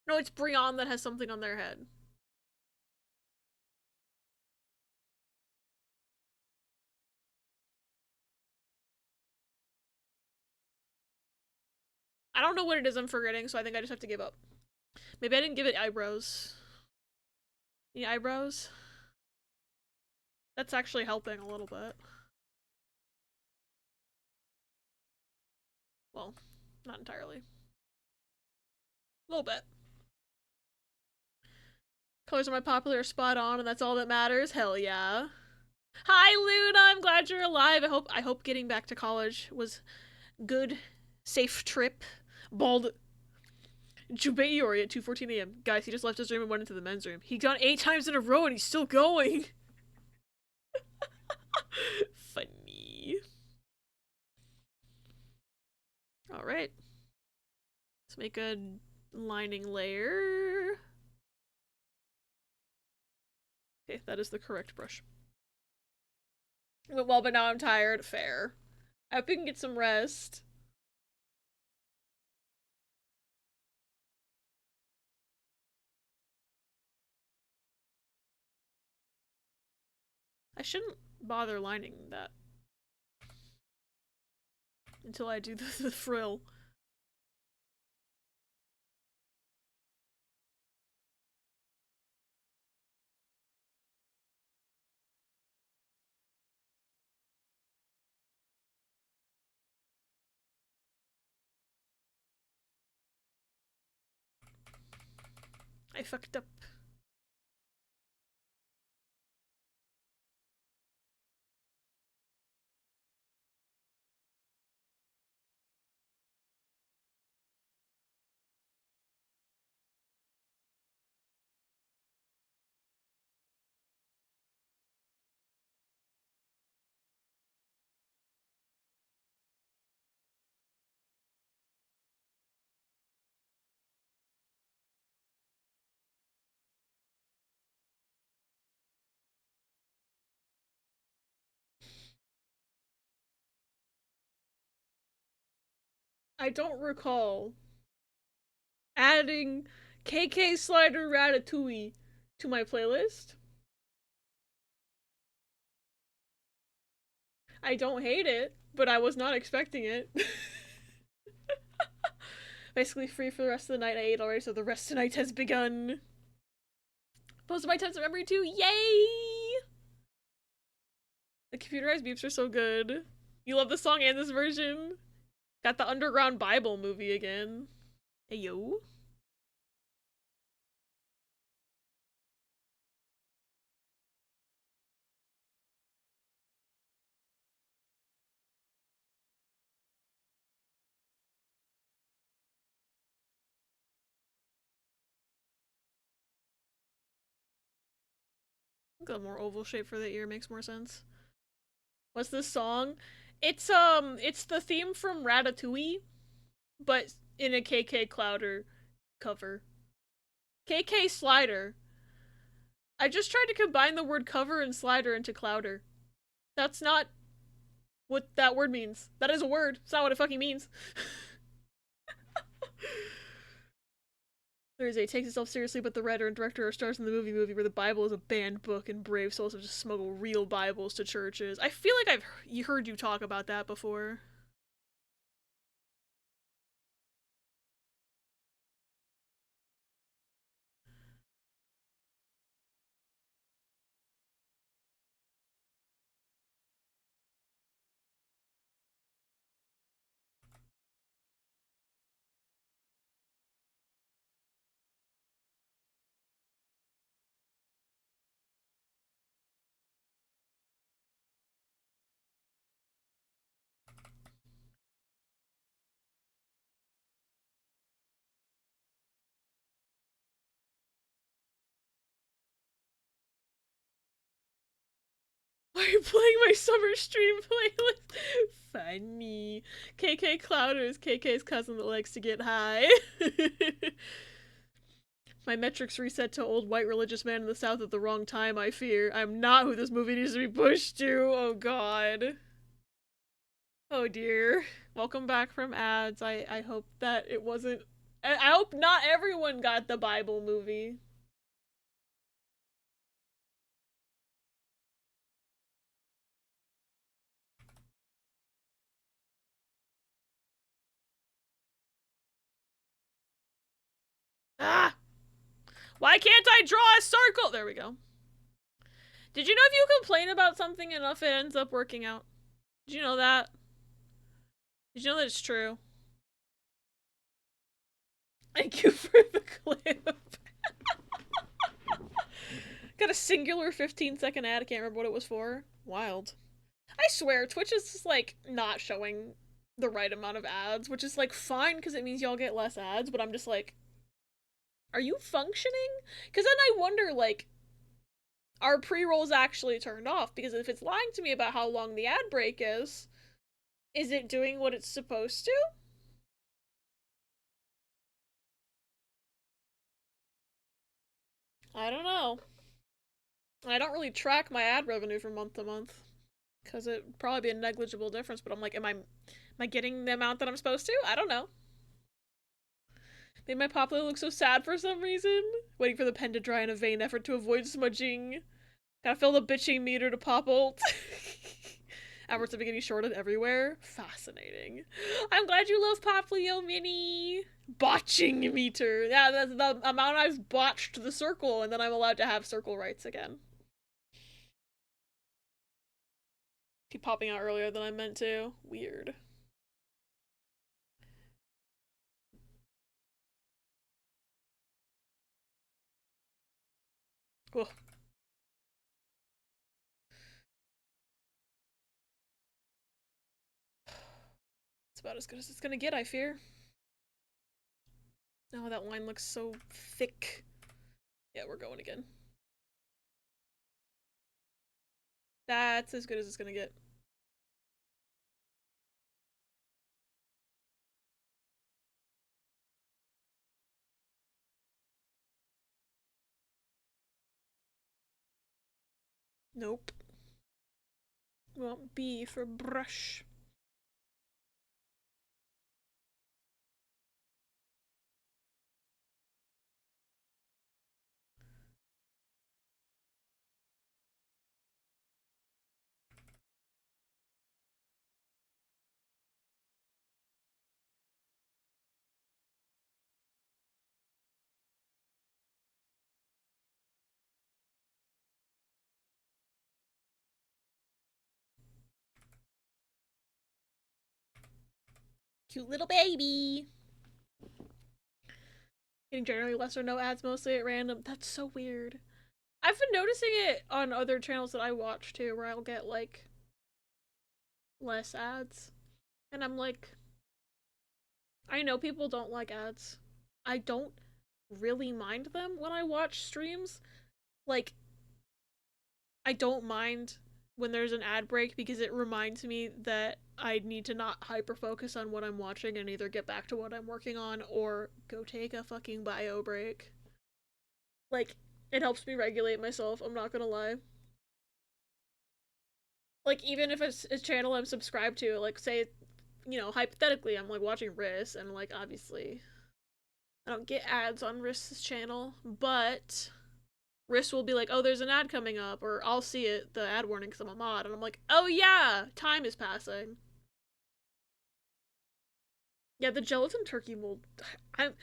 No, it's Brienne that has something on their head. I don't know what it is I'm forgetting, so I think I just have to give up. Maybe I didn't give it eyebrows. Any eyebrows? That's actually helping a little bit. Well, not entirely. A little bit. Colors of my popular are spot on, and that's all that matters. Hell yeah. Hi, Luna. I'm glad you're alive. I hope getting back to college was good, safe trip. Bald. Jubayori at 2:14 a.m. Guys, he just left his room and went into the men's room. He gone 8 times in a row and he's still going. Funny. Alright. Let's make a lining layer. Okay, that is the correct brush. Well, but now I'm tired. Fair. I hope you can get some rest. I shouldn't bother lining that until I do the frill. I fucked up. I don't recall adding KK Slider Ratatouille to my playlist. I don't hate it, but I was not expecting it. Basically free for the rest of the night. I ate already, so the rest of the night has begun. Posted my 10th memory too. Yay! The computerized beeps are so good. You love the song and this version? Got the Underground Bible movie again. Hey yo. Got more oval shape for the ear, makes more sense. What's this song? It's the theme from Ratatouille, but in a KK Clouder cover. KK Slider. I just tried to combine the word cover and slider into Clouder. That's not what that word means. That is a word. It's not what it fucking means. Thursday takes itself seriously, but the writer and director are stars in the movie where the Bible is a banned book and brave souls have just smuggled real Bibles to churches. I feel like I've heard you talk about that before. Why are you playing my summer stream playlist? Funny. KK Clouder is KK's cousin that likes to get high. My metrics reset to old white religious man in the South at the wrong time, I fear. I'm not who this movie needs to be pushed to. Oh god. Oh dear. Welcome back from ads. I hope that it wasn't... I hope not everyone got the Bible movie. Ah! Why can't I draw a circle? There we go. Did you know if you complain about something enough, it ends up working out? Did you know that? Did you know that it's true? Thank you for the clip. Got a singular 15-second ad. I can't remember what it was for. Wild. I swear, Twitch is just, like, not showing the right amount of ads, which is, like, fine because it means y'all get less ads, but I'm just like, are you functioning? Because then I wonder, like, are pre-rolls actually turned off? Because if it's lying to me about how long the ad break is it doing what it's supposed to? I don't know. I don't really track my ad revenue from month to month, because it'd probably be a negligible difference, but I'm like, am I getting the amount that I'm supposed to? I don't know. Made my popular look so sad for some reason. Waiting for the pen to dry in a vain effort to avoid smudging. Gotta fill the bitching meter to pop ult. Efforts have been getting shorted everywhere. Fascinating. I'm glad you love Poplio Mini. Botching meter. Yeah, that's the amount I've botched the circle, and then I'm allowed to have circle rights again. Keep popping out earlier than I meant to. Weird. Ugh. It's about as good as it's gonna get, I fear. Oh, that line looks so thick. Yeah, we're going again. That's as good as it's gonna get. Nope. We want B for brush. Cute little baby. Getting generally less or no ads, mostly at random. That's so weird. I've been noticing it on other channels that I watch too, where I'll get like less ads. And I'm like, I know people don't like ads. I don't really mind them when I watch streams. Like, I don't mind when there's an ad break because it reminds me that I need to not hyper focus on what I'm watching and either get back to what I'm working on or go take a fucking bio break. Like, it helps me regulate myself, I'm not gonna lie. Like, even if it's a channel I'm subscribed to, like, say, you know, hypothetically, I'm like watching Riss, and like, obviously, I don't get ads on Riss's channel, but Riss will be like, oh, there's an ad coming up, or I'll see it, the ad warning, because I'm a mod, and I'm like, oh yeah, time is passing. Yeah, the gelatin turkey mold. I'm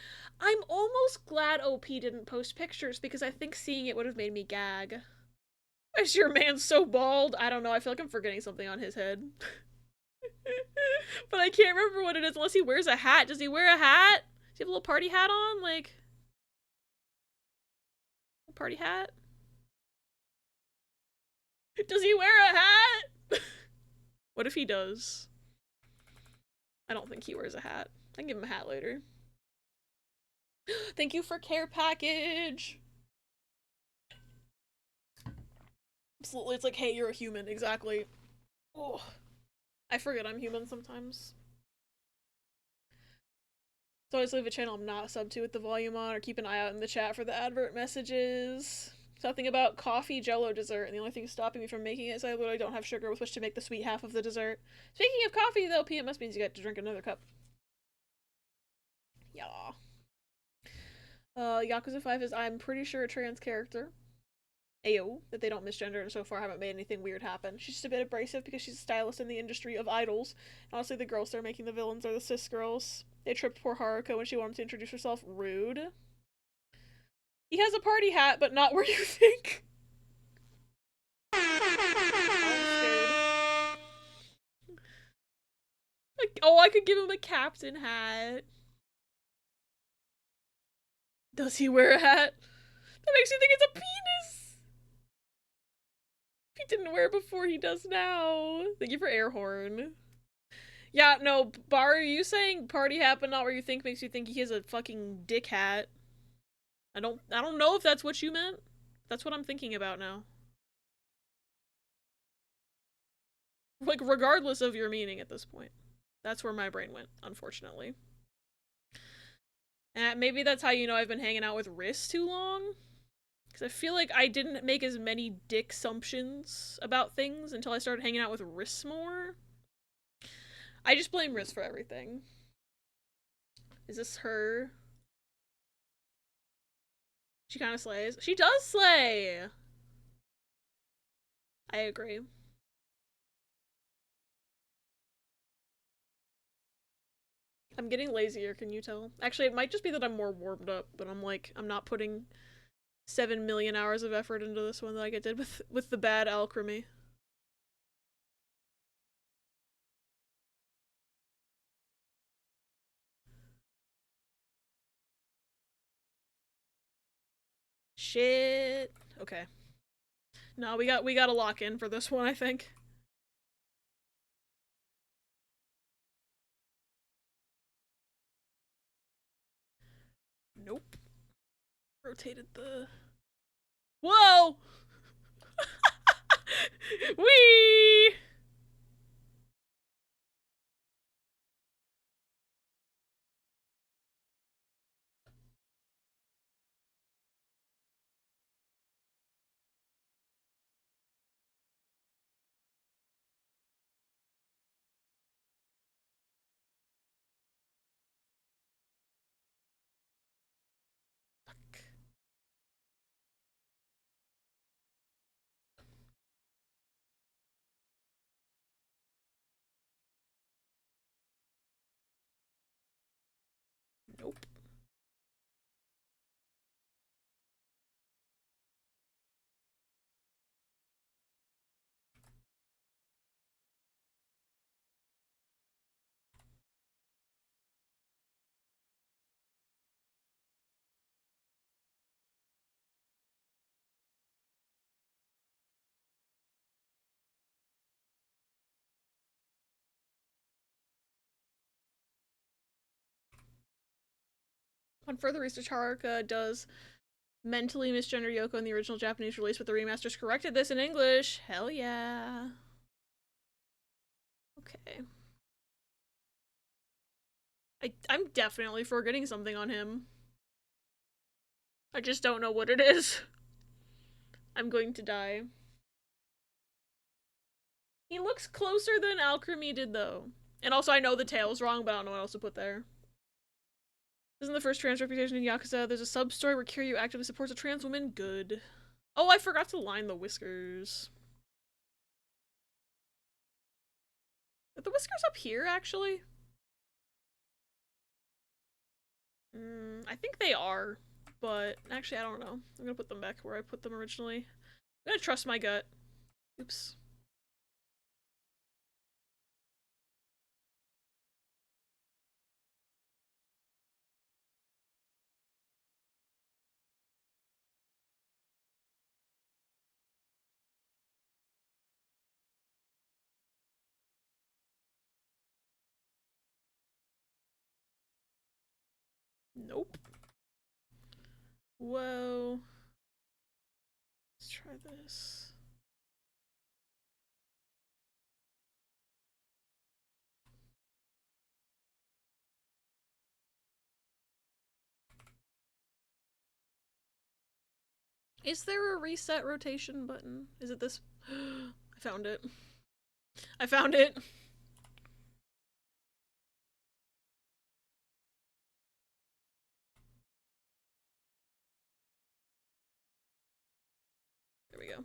almost glad OP didn't post pictures because I think seeing it would have made me gag. Why is your man so bald? I don't know. I feel like I'm forgetting something on his head. But I can't remember what it is unless he wears a hat. Does he wear a hat? Does he have a little party hat on? Like, a party hat? Does he wear a hat? What if he does? I don't think he wears a hat. I can give him a hat later. Thank you for care package. Absolutely, it's like, hey, you're a human. Exactly. Oh, I forget I'm human sometimes. So I just leave a channel I'm not subbed to with the volume on, or keep an eye out in the chat for the advert messages. Something about coffee jello dessert, and the only thing stopping me from making it is I literally don't have sugar with which to make the sweet half of the dessert. Speaking of coffee, though, PMS means you get to drink another cup. Yeah. Yakuza 5 is, I'm pretty sure, a trans character. Ayo, that they don't misgender and so far haven't made anything weird happen. She's just a bit abrasive because she's a stylist in the industry of idols. And honestly, the girls they're making the villains are the cis girls. They tripped poor Haruko when she wanted to introduce herself. Rude. He has a party hat, but not where you think. Like, oh, I could give him a captain hat. Does he wear a hat? That makes you think it's a penis. He didn't wear it before, he does now. Thank you for air horn. Yeah, no, Bar, are you saying party hat but not where you think makes you think he has a fucking dick hat? I don't know if that's what you meant. That's what I'm thinking about now. Like, regardless of your meaning at this point. That's where my brain went, unfortunately. And maybe that's how you know I've been hanging out with Riss too long. Because I feel like I didn't make as many dick assumptions about things until I started hanging out with Riss more. I just blame Riss for everything. Is this her? She kind of slays. She does slay! I agree. I'm getting lazier, can you tell? Actually, it might just be that I'm more warmed up, but I'm like, I'm not putting 7 million hours of effort into this one like I did with the bad alchemy. Shit. Okay. No, we gotta lock in for this one, I think. Nope. Rotated the... Whoa! Wee! Nope. On further research, Haruka does mentally misgender Yoko in the original Japanese release, but the remasters corrected this in English. Hell yeah. Okay. I'm definitely forgetting something on him. I just don't know what it is. I'm going to die. He looks closer than Alchemy did, though. And also, I know the tail's wrong, but I don't know what else to put there. Isn't the first trans reputation in Yakuza? There's a sub-story where Kiryu actively supports a trans woman. Good. Oh, I forgot to line the whiskers. Are the whiskers up here, actually? I think they are. But, actually, I don't know. I'm gonna put them back where I put them originally. I'm gonna trust my gut. Oops. Nope. Whoa. Let's try this. Is there a reset rotation button? Is it this? I found it. I found it. There we go.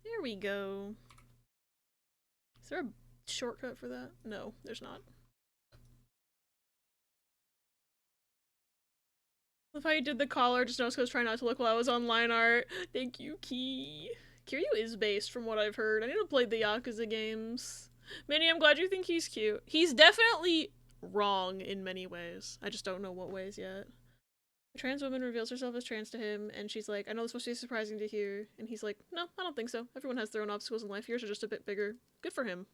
There we go. Is there a shortcut for that? No, there's not. Love how you did the collar, just noticed I was trying not to look while I was on line art. Thank you, Key. Kiryu is based from what I've heard. I need to play the Yakuza games. Minnie, I'm glad you think he's cute. He's definitely wrong in many ways. I just don't know what ways yet. A trans woman reveals herself as trans to him, and she's like, I know this must be surprising to hear. And he's like, no, I don't think so. Everyone has their own obstacles in life. Yours are just a bit bigger. Good for him.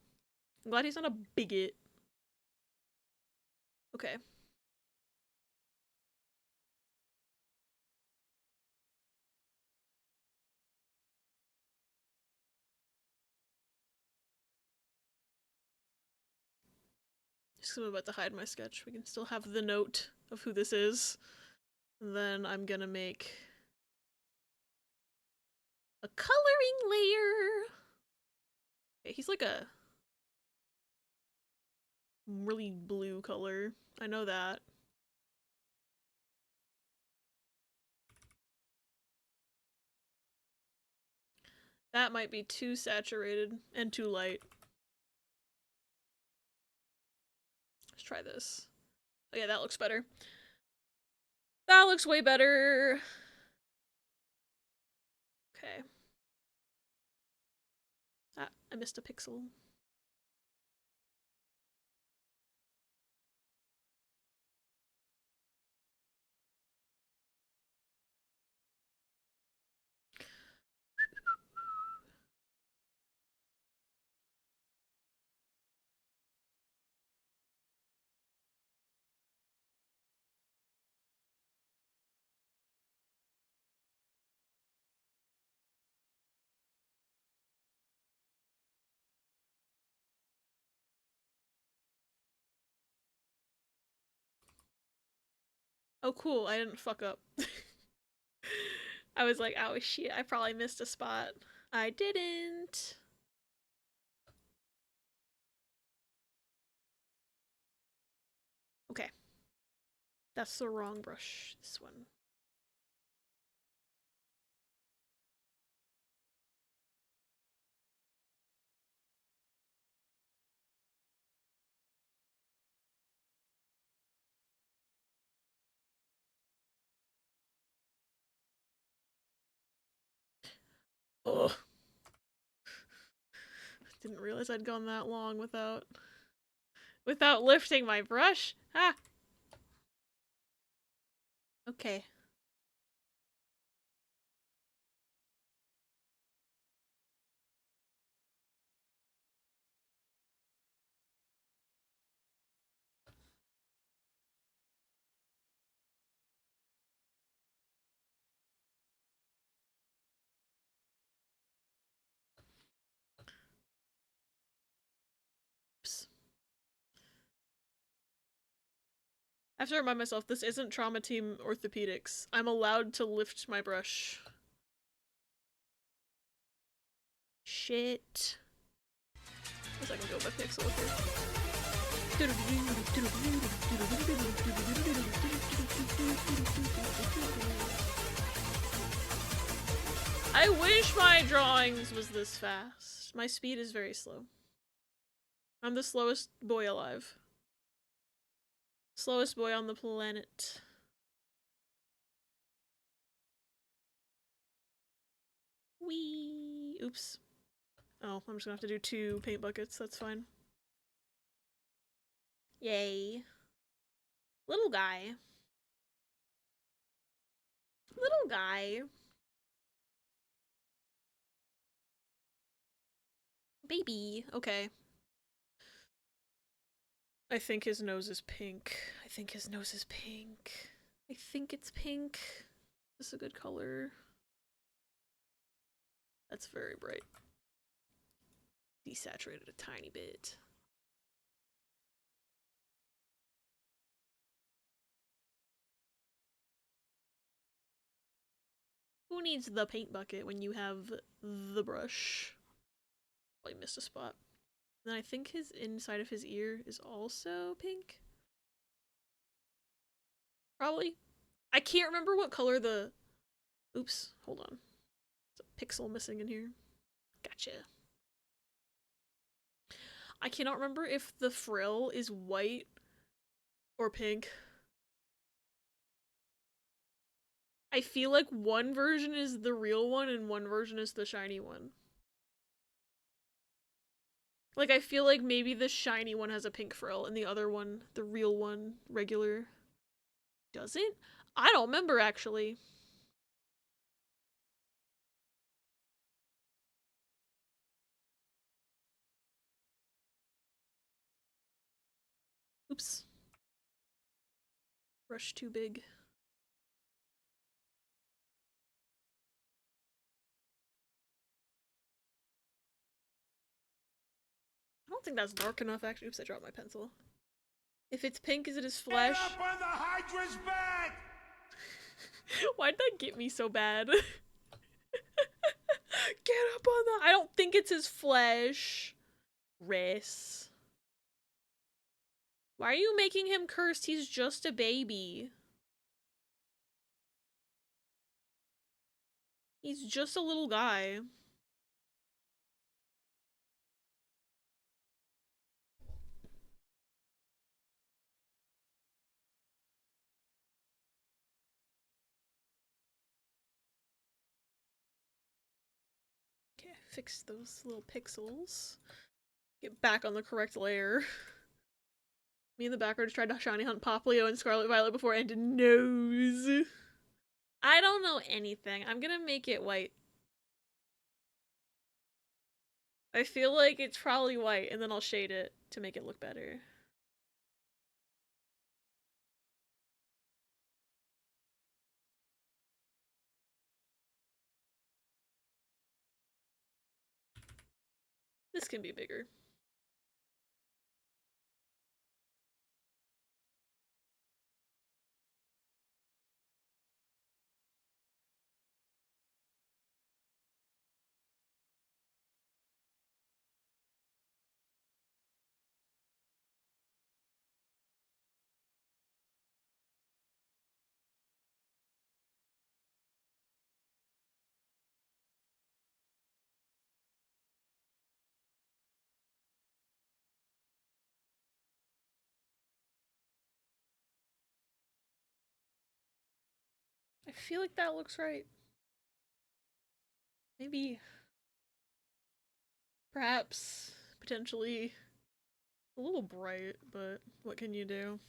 I'm glad he's not a bigot. Okay. Just 'cause I'm about to hide my sketch. We can still have the note of who this is. And then I'm gonna make a coloring layer. Okay, he's like a really blue color. I know that. That might be too saturated and too light. Let's try this. Oh yeah, that looks better. That looks way better. Okay. Ah, I missed a pixel. Oh cool, I didn't fuck up. I was like, oh shit, I probably missed a spot. I didn't. Okay. That's the wrong brush. This one. Ugh. Didn't realize I'd gone that long without lifting my brush. Ah. Okay. Oops. I have to remind myself, this isn't Trauma Team Orthopedics. I'm allowed to lift my brush. Shit. I guess I can go by pixel here. I wish my drawings was this fast. My speed is very slow. I'm the slowest boy alive. Slowest boy on the planet. Whee! Oops. Oh, I'm just gonna have to do 2 paint buckets, that's fine. Yay. Little guy. Little guy. Baby. Okay. I think his nose is pink. I think his nose is pink. I think it's pink. This is a good color. That's very bright. Desaturated a tiny bit. Who needs the paint bucket when you have the brush? Probably missed a spot. And then I think his inside of his ear is also pink. Probably. I can't remember what color the... Oops, hold on. There's a pixel missing in here. Gotcha. I cannot remember if the frill is white or pink. I feel like one version is the real one and one version is the shiny one. Like, I feel like maybe the shiny one has a pink frill, and the other one, the real one, regular, doesn't? I don't remember, actually. Oops. Brush too big. I don't think that's dark enough, actually. Oops, I dropped my pencil. If it's pink, is it his flesh? Get up on the Hydra's back! Why'd that get me so bad? Get up on the— I don't think it's his flesh. Riss. Why are you making him cursed? He's just a baby. He's just a little guy. Okay, fix those little pixels. Get back on the correct layer. Me and the backwards tried to shiny hunt Poplio and Scarlet Violet before and did nose. I don't know anything. I'm gonna make it white. I feel like it's probably white, and then I'll shade it to make it look better. This can be bigger. I feel like that looks right. Maybe, perhaps, potentially a little bright, but what can you do?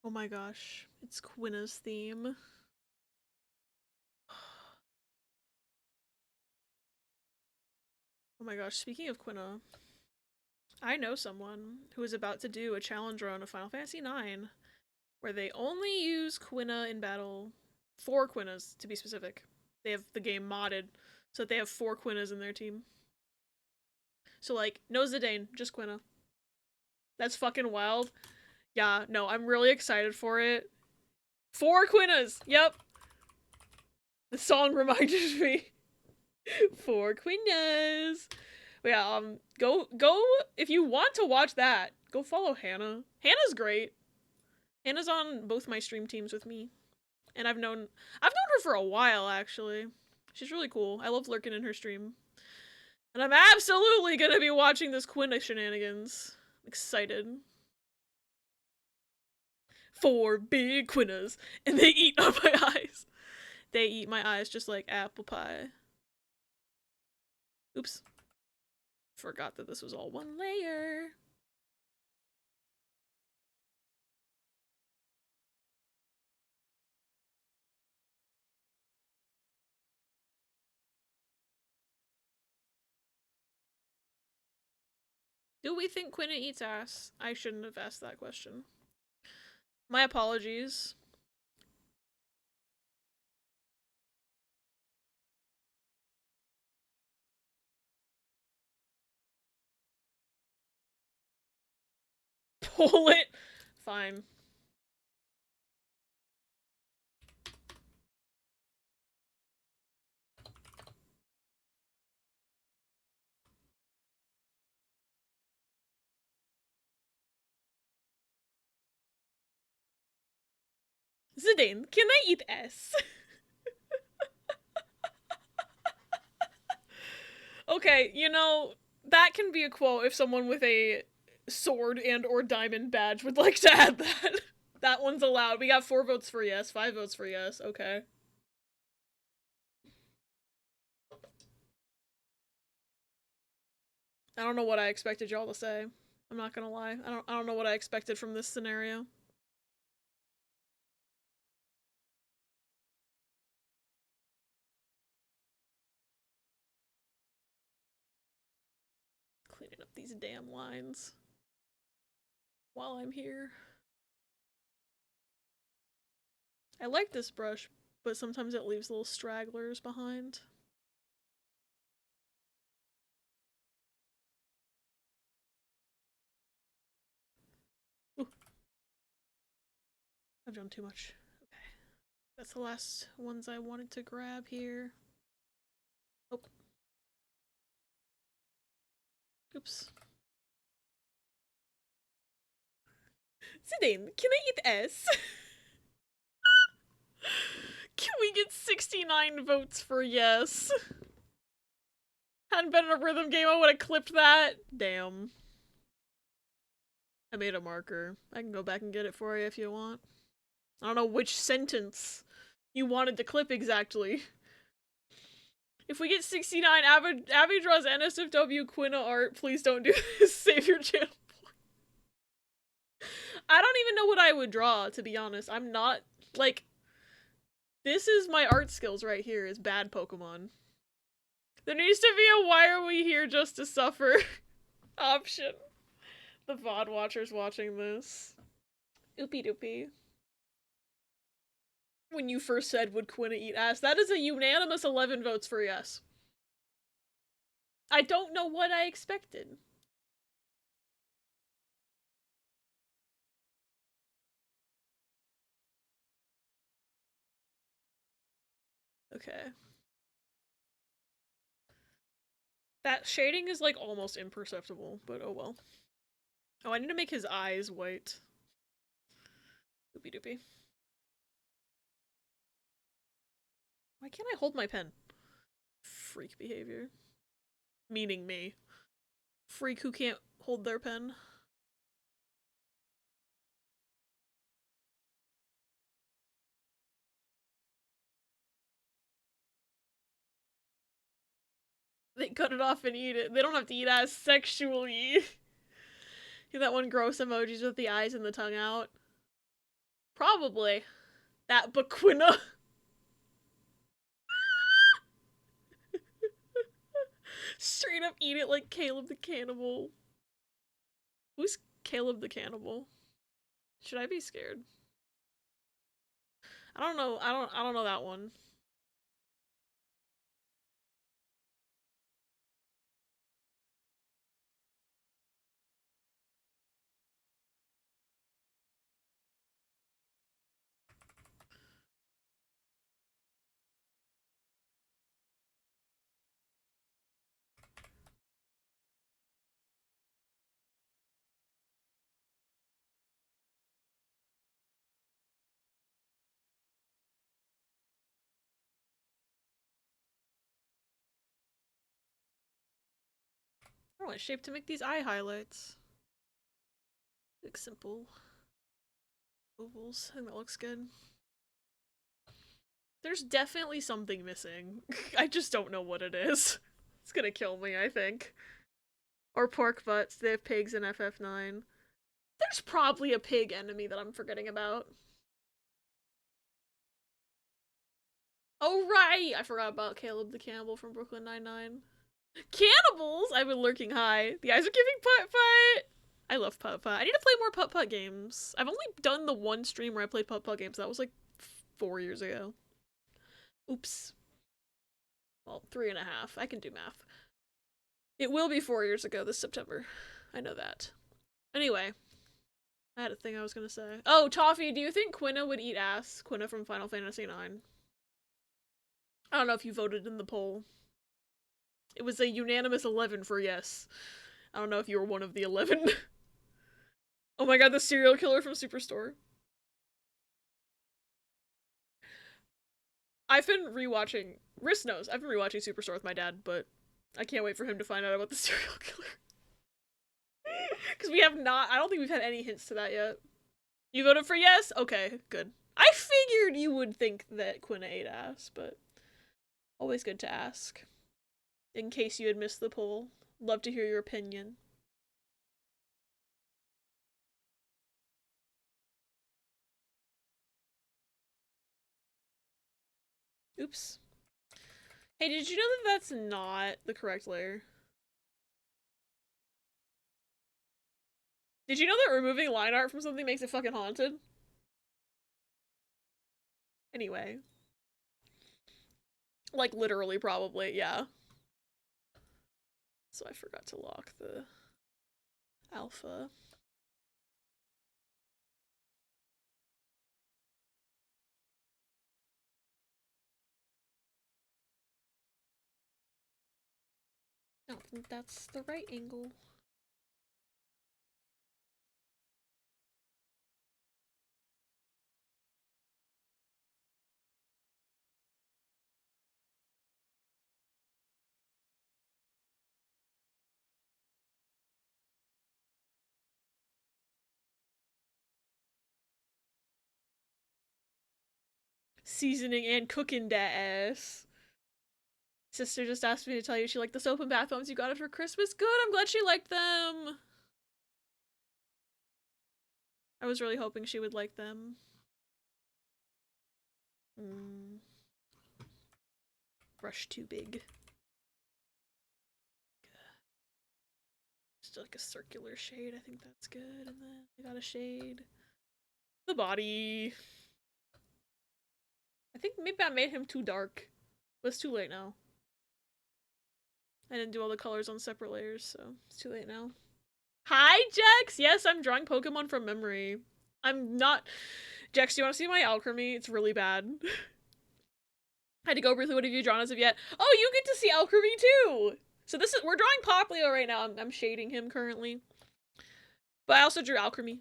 Oh my gosh, it's Quina's theme. Oh my gosh, speaking of Quina, I know someone who is about to do a challenge run of Final Fantasy IX where they only use Quina in battle. 4 Quinas, to be specific. They have the game modded so that they have 4 Quinas in their team. So, like, no Zidane, just Quina. That's fucking wild. Yeah, no, I'm really excited for it. 4 Quinas! Yep! The song reminded me. 4 Quinas! But yeah, go, if you want to watch that, go follow Hannah. Hannah's great. Hannah's on both my stream teams with me. And I've known her for a while, actually. She's really cool. I love lurking in her stream. And I'm absolutely gonna be watching this Quina shenanigans. I'm excited. 4 big Quinas, and they eat up my eyes. They eat my eyes just like apple pie. Oops. Forgot that this was all one layer. Do we think Quinna eats ass? I shouldn't have asked that question. My apologies. Pull it. Fine. Zidane, can I eat ass? Okay, you know, that can be a quote if someone with a sword and or diamond badge would like to add that. That one's allowed. We got 4 votes for yes, 5 votes for yes, okay. I don't know what I expected y'all to say. I'm not gonna lie. I don't know what I expected from this scenario. Cleaning up these damn lines while I'm here. I like this brush, but sometimes it leaves little stragglers behind. Ooh. I've done too much. Okay. That's the last ones I wanted to grab here. Oh. Oops. Zidane, can I eat S? Can we get 69 votes for yes? Hadn't been in a rhythm game, I would have clipped that. Damn. I made a marker. I can go back and get it for you if you want. I don't know which sentence you wanted to clip exactly. If we get 69, Abby draws NSFW Quinna art. Please don't do this. Save your channel. I don't even know what I would draw, to be honest. I'm not, like, this is my art skills right here, is bad Pokemon. There needs to be a why are we here just to suffer option. The VOD watchers watching this. Oopie doopie. When you first said would Quinna eat ass, that is a unanimous 11 votes for yes. I don't know what I expected. Okay. That shading is like almost imperceptible, but oh well. Oh, I need to make his eyes white. Oopie doopie. Why can't I hold my pen? Freak behavior. Meaning me. Freak who can't hold their pen. They cut it off and eat it. They don't have to eat ass sexually. That one gross emojis with the eyes and the tongue out. Probably. That Baquina. Straight up eat it like Caleb the Cannibal. Who's Caleb the Cannibal? Should I be scared? I don't know. I don't know that one. I want shape to make these eye highlights. Like simple ovals. I think that looks good. There's definitely something missing. I just don't know what it is. It's gonna kill me, I think. Or pork butts. They have pigs in FF9. There's probably a pig enemy that I'm forgetting about. Oh, right! I forgot about Caleb the Campbell from Brooklyn Nine-Nine. Cannibals! I've been lurking high. The eyes are giving putt-putt! I love putt-putt. I need to play more putt-putt games. I've only done the one stream where I played putt-putt games. That was like 4 years ago. Oops. Well, 3.5. I can do math. It will be 4 years ago this September. I know that. Anyway. I had a thing I was gonna say. Oh, Toffee, do you think Quina would eat ass? Quina from Final Fantasy IX. I don't know if you voted in the poll. It was a unanimous 11 for yes. I don't know if you were one of the 11. Oh my god, the serial killer from Superstore. I've been rewatching... Riss knows. I've been rewatching Superstore with my dad, but I can't wait for him to find out about the serial killer. Because we have not... I don't think we've had any hints to that yet. You voted for yes? Okay, good. I figured you would think that Quina ate ass, but... Always good to ask. In case you had missed the poll. Love to hear your opinion. Oops. Hey, did you know that that's not the correct layer? Did you know that removing line art from something makes it fucking haunted? Anyway. Like, literally, probably, yeah. So I forgot to lock the alpha. I don't think that's the right angle. Seasoning and cooking that ass. Sister just asked me to tell you she liked the soap and bath bombs you got her for Christmas. Good, I'm glad she liked them. I was really hoping she would like them. Brush too big. Just like a circular shade, I think that's good. And then I got a shade. The body. I think maybe I made him too dark. But it's too late now. I didn't do all the colors on separate layers, so it's too late now. Hi, Jex! Yes, I'm drawing Pokemon from memory. I'm not... Jex, do you want to see my alchemy? It's really bad. I had to go briefly. What have you drawn as of yet? Oh, you get to see alchemy too! So this is... We're drawing Poplio right now. I'm shading him currently. But I also drew alchemy.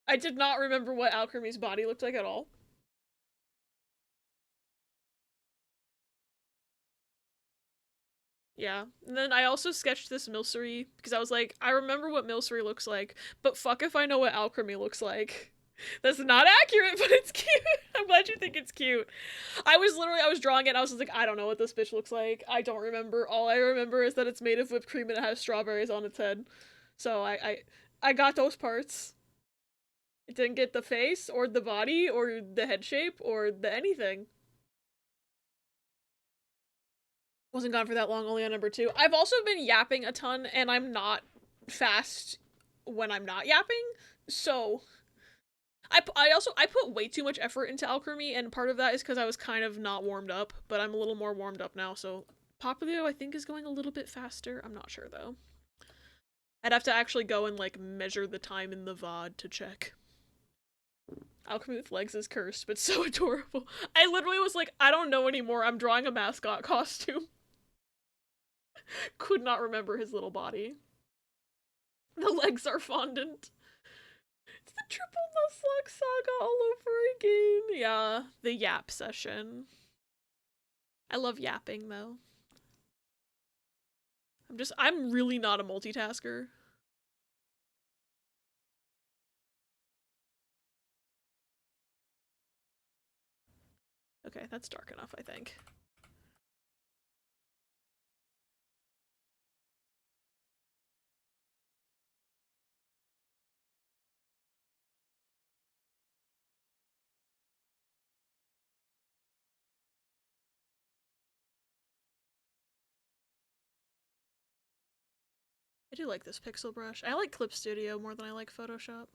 I did not remember what alchemy's body looked like at all. Yeah, and then I also sketched this Milcery, because I was like, I remember what Milcery looks like, but fuck if I know what alchemy looks like. That's not accurate, but it's cute. I'm glad you think it's cute. I was drawing it and I was just like, I don't know what this bitch looks like. I don't remember. All I remember is that it's made of whipped cream and it has strawberries on its head. So I got those parts. It didn't get the face, or the body, or the head shape, or the anything. Wasn't gone for that long, only on number 2. I've also been yapping a ton, and I'm not fast when I'm not yapping, so... I put way too much effort into alchemy, and part of that is because I was kind of not warmed up, but I'm a little more warmed up now, so... Poplio, I think, is going a little bit faster. I'm not sure, though. I'd have to actually go and, like, measure the time in the VOD to check. Alchemy with legs is cursed, but so adorable. I literally was like, I don't know anymore, I'm drawing a mascot costume. Could not remember his little body. The legs are fondant. It's the Triple Nuzlocke saga all over again. Yeah, the yap session. I love yapping, though. I'm really not a multitasker. Okay, that's dark enough, I think. I do like this pixel brush. I like Clip Studio more than I like Photoshop.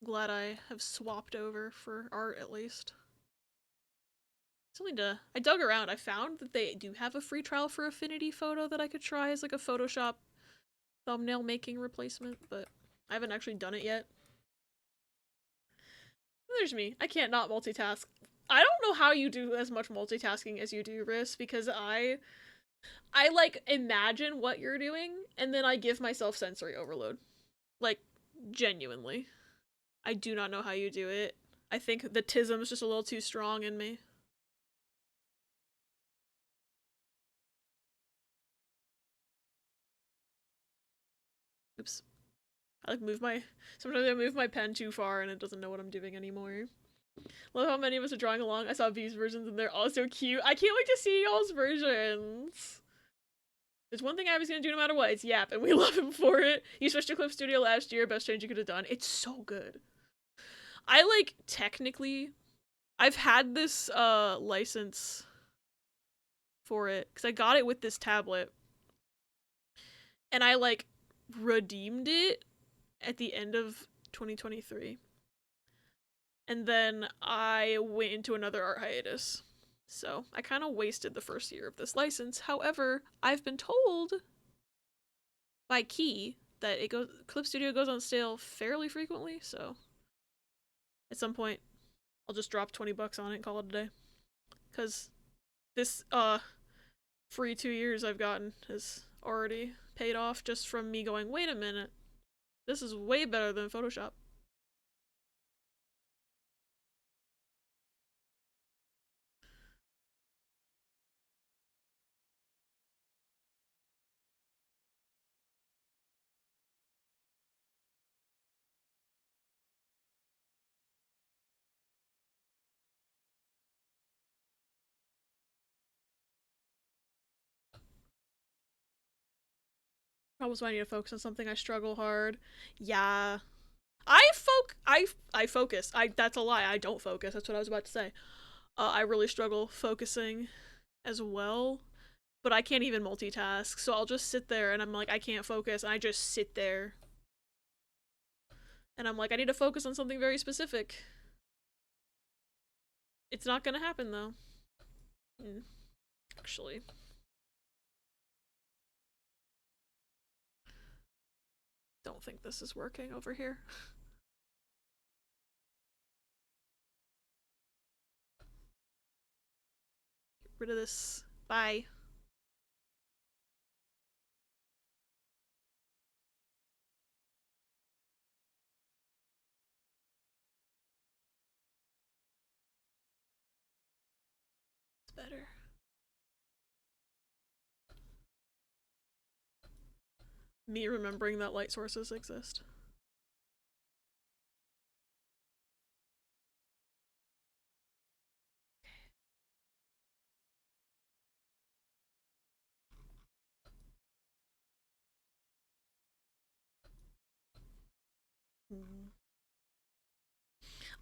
Glad I have swapped over for art at least. Something to. I dug around. I found that they do have a free trial for Affinity Photo that I could try as like a Photoshop thumbnail making replacement, but I haven't actually done it yet. There's me. I can't not multitask. I don't know how you do as much multitasking as you do, Riss, because I like imagine what you're doing and then I give myself sensory overload. Like, genuinely. I do not know how you do it. I think the tism is just a little too strong in me. Oops. Sometimes I move my pen too far and it doesn't know what I'm doing anymore. Love how many of us are drawing along. I saw V's versions and they're all so cute. I can't wait to see y'all's versions. There's one thing I was gonna do no matter what. It's Yap, and we love him for it. You switched to Clip Studio last year. Best change you could have done. It's so good. I like technically, I've had this license for it because I got it with this tablet, and I like redeemed it at the end of 2023, and then I went into another art hiatus. So I kind of wasted the first year of this license. However, I've been told by Key that Clip Studio goes on sale fairly frequently, so at some point I'll just drop $20 on it and call it a day. Cause this free 2 years I've gotten has already paid off just from me going, wait a minute, this is way better than Photoshop. Problems when I need to focus on something, I struggle hard. Yeah. I focus. That's a lie. I don't focus. That's what I was about to say. I really struggle focusing as well, but I can't even multitask. So I'll just sit there and I'm like, I can't focus, and I just sit there. And I'm like, I need to focus on something very specific. It's not gonna happen though. Actually. Don't think this is working over here. Get rid of this. Bye. It's better. Me remembering that light sources exist.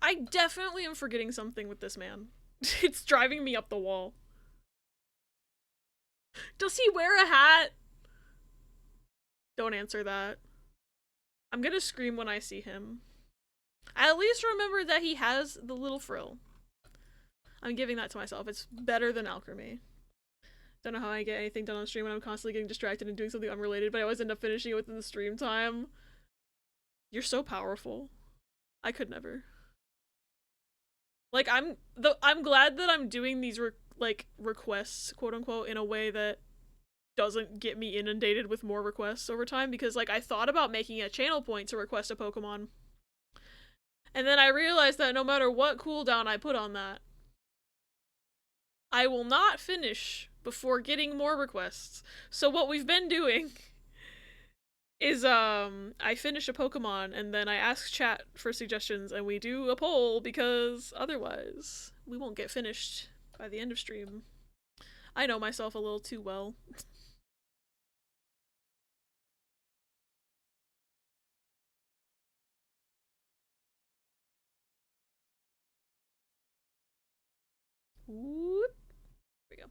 I definitely am forgetting something with this man. It's driving me up the wall. Does he wear a hat? Don't answer that. I'm gonna scream when I see him. I at least remember that he has the little frill. I'm giving that to myself. It's better than alchemy. Don't know how I get anything done on stream when I'm constantly getting distracted and doing something unrelated, but I always end up finishing it within the stream time. You're so powerful. I could never. Like, I'm glad that I'm doing these requests, quote unquote, in a way that doesn't get me inundated with more requests over time, because like I thought about making a channel point to request a Pokemon. And then I realized that no matter what cooldown I put on that, I will not finish before getting more requests. So what we've been doing is I finish a Pokemon and then I ask chat for suggestions and we do a poll, because otherwise we won't get finished by the end of stream. I know myself a little too well. Whoop. There we go.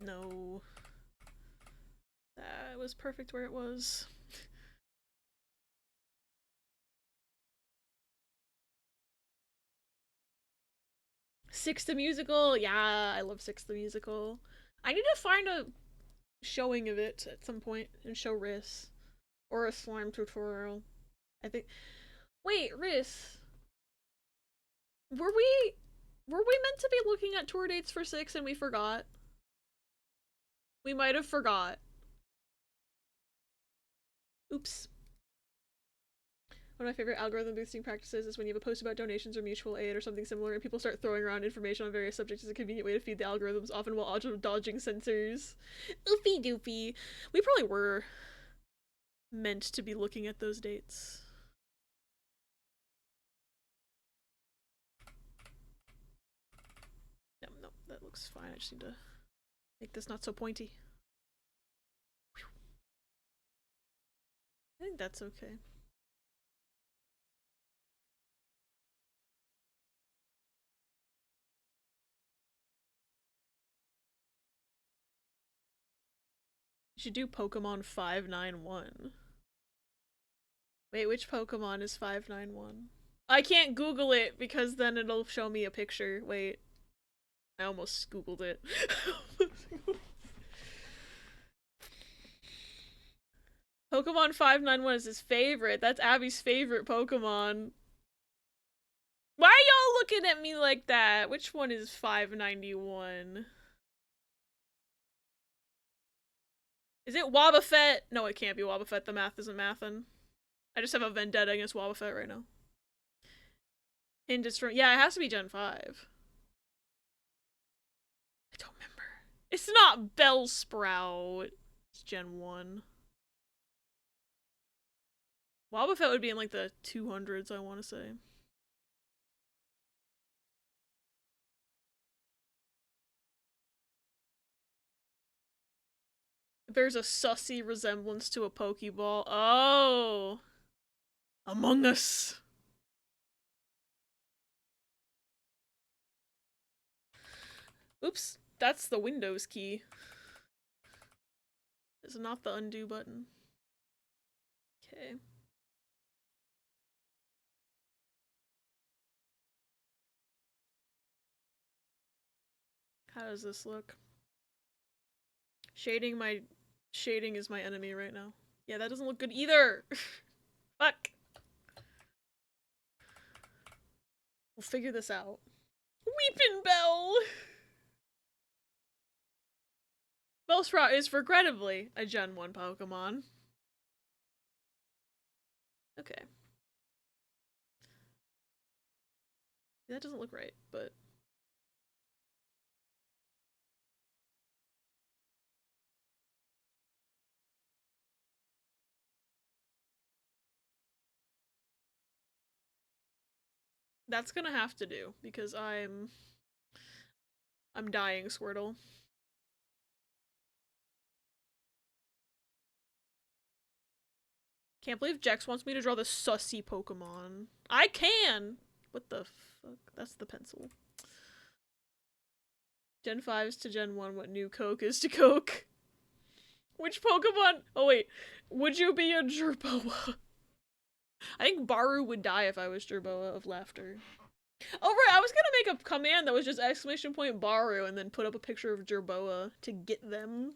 No. That was perfect where it was. Six the Musical. Yeah, I love Six the Musical. I need to find a showing of it at some point and show Riss. Or a slime tutorial. I think. Wait, Riss. Were we meant to be looking at tour dates for 6 and we forgot? We might have forgot. Oops. One of my favorite algorithm boosting practices is when you have a post about donations or mutual aid or something similar and people start throwing around information on various subjects as a convenient way to feed the algorithms, often while dodging censors. Oofy doofy. We probably were meant to be looking at those dates. No, that looks fine. I just need to make this not so pointy. Whew. I think that's okay. You should do Pokemon 591. Wait, which Pokemon is 591? I can't Google it because then it'll show me a picture. Wait. I almost Googled it. Pokemon 591 is his favorite. That's Abby's favorite Pokemon. Why are y'all looking at me like that? Which one is 591? Is it Wobbuffet? No, it can't be Wobbuffet. The math isn't mathin'. I just have a vendetta against Wobbuffet right now. Hint is from— yeah, it has to be Gen 5. I don't remember. It's not Bellsprout. It's Gen 1. Wobbuffet would be in like the 200s, I want to say. There's a sussy resemblance to a Pokeball. Oh! Among Us! Oops, that's the Windows key. It's not the undo button. Okay. How does this look? Shading is my enemy right now. Yeah, that doesn't look good either! Fuck! We'll figure this out. Weepin' Bell! Bellsprout is regrettably a Gen 1 Pokemon. Okay. That doesn't look right, but... that's gonna have to do, because I'm dying, Squirtle. Can't believe Jex wants me to draw the sussy Pokemon. I can! What the fuck? That's the pencil. Gen 5s to Gen 1, what New Coke is to Coke. Which Pokemon— oh wait, would you be a Jerboa? I think Baru would die if I was Jerboa of laughter. Oh right, I was gonna make a command that was just exclamation point Baru and then put up a picture of Jerboa to get them.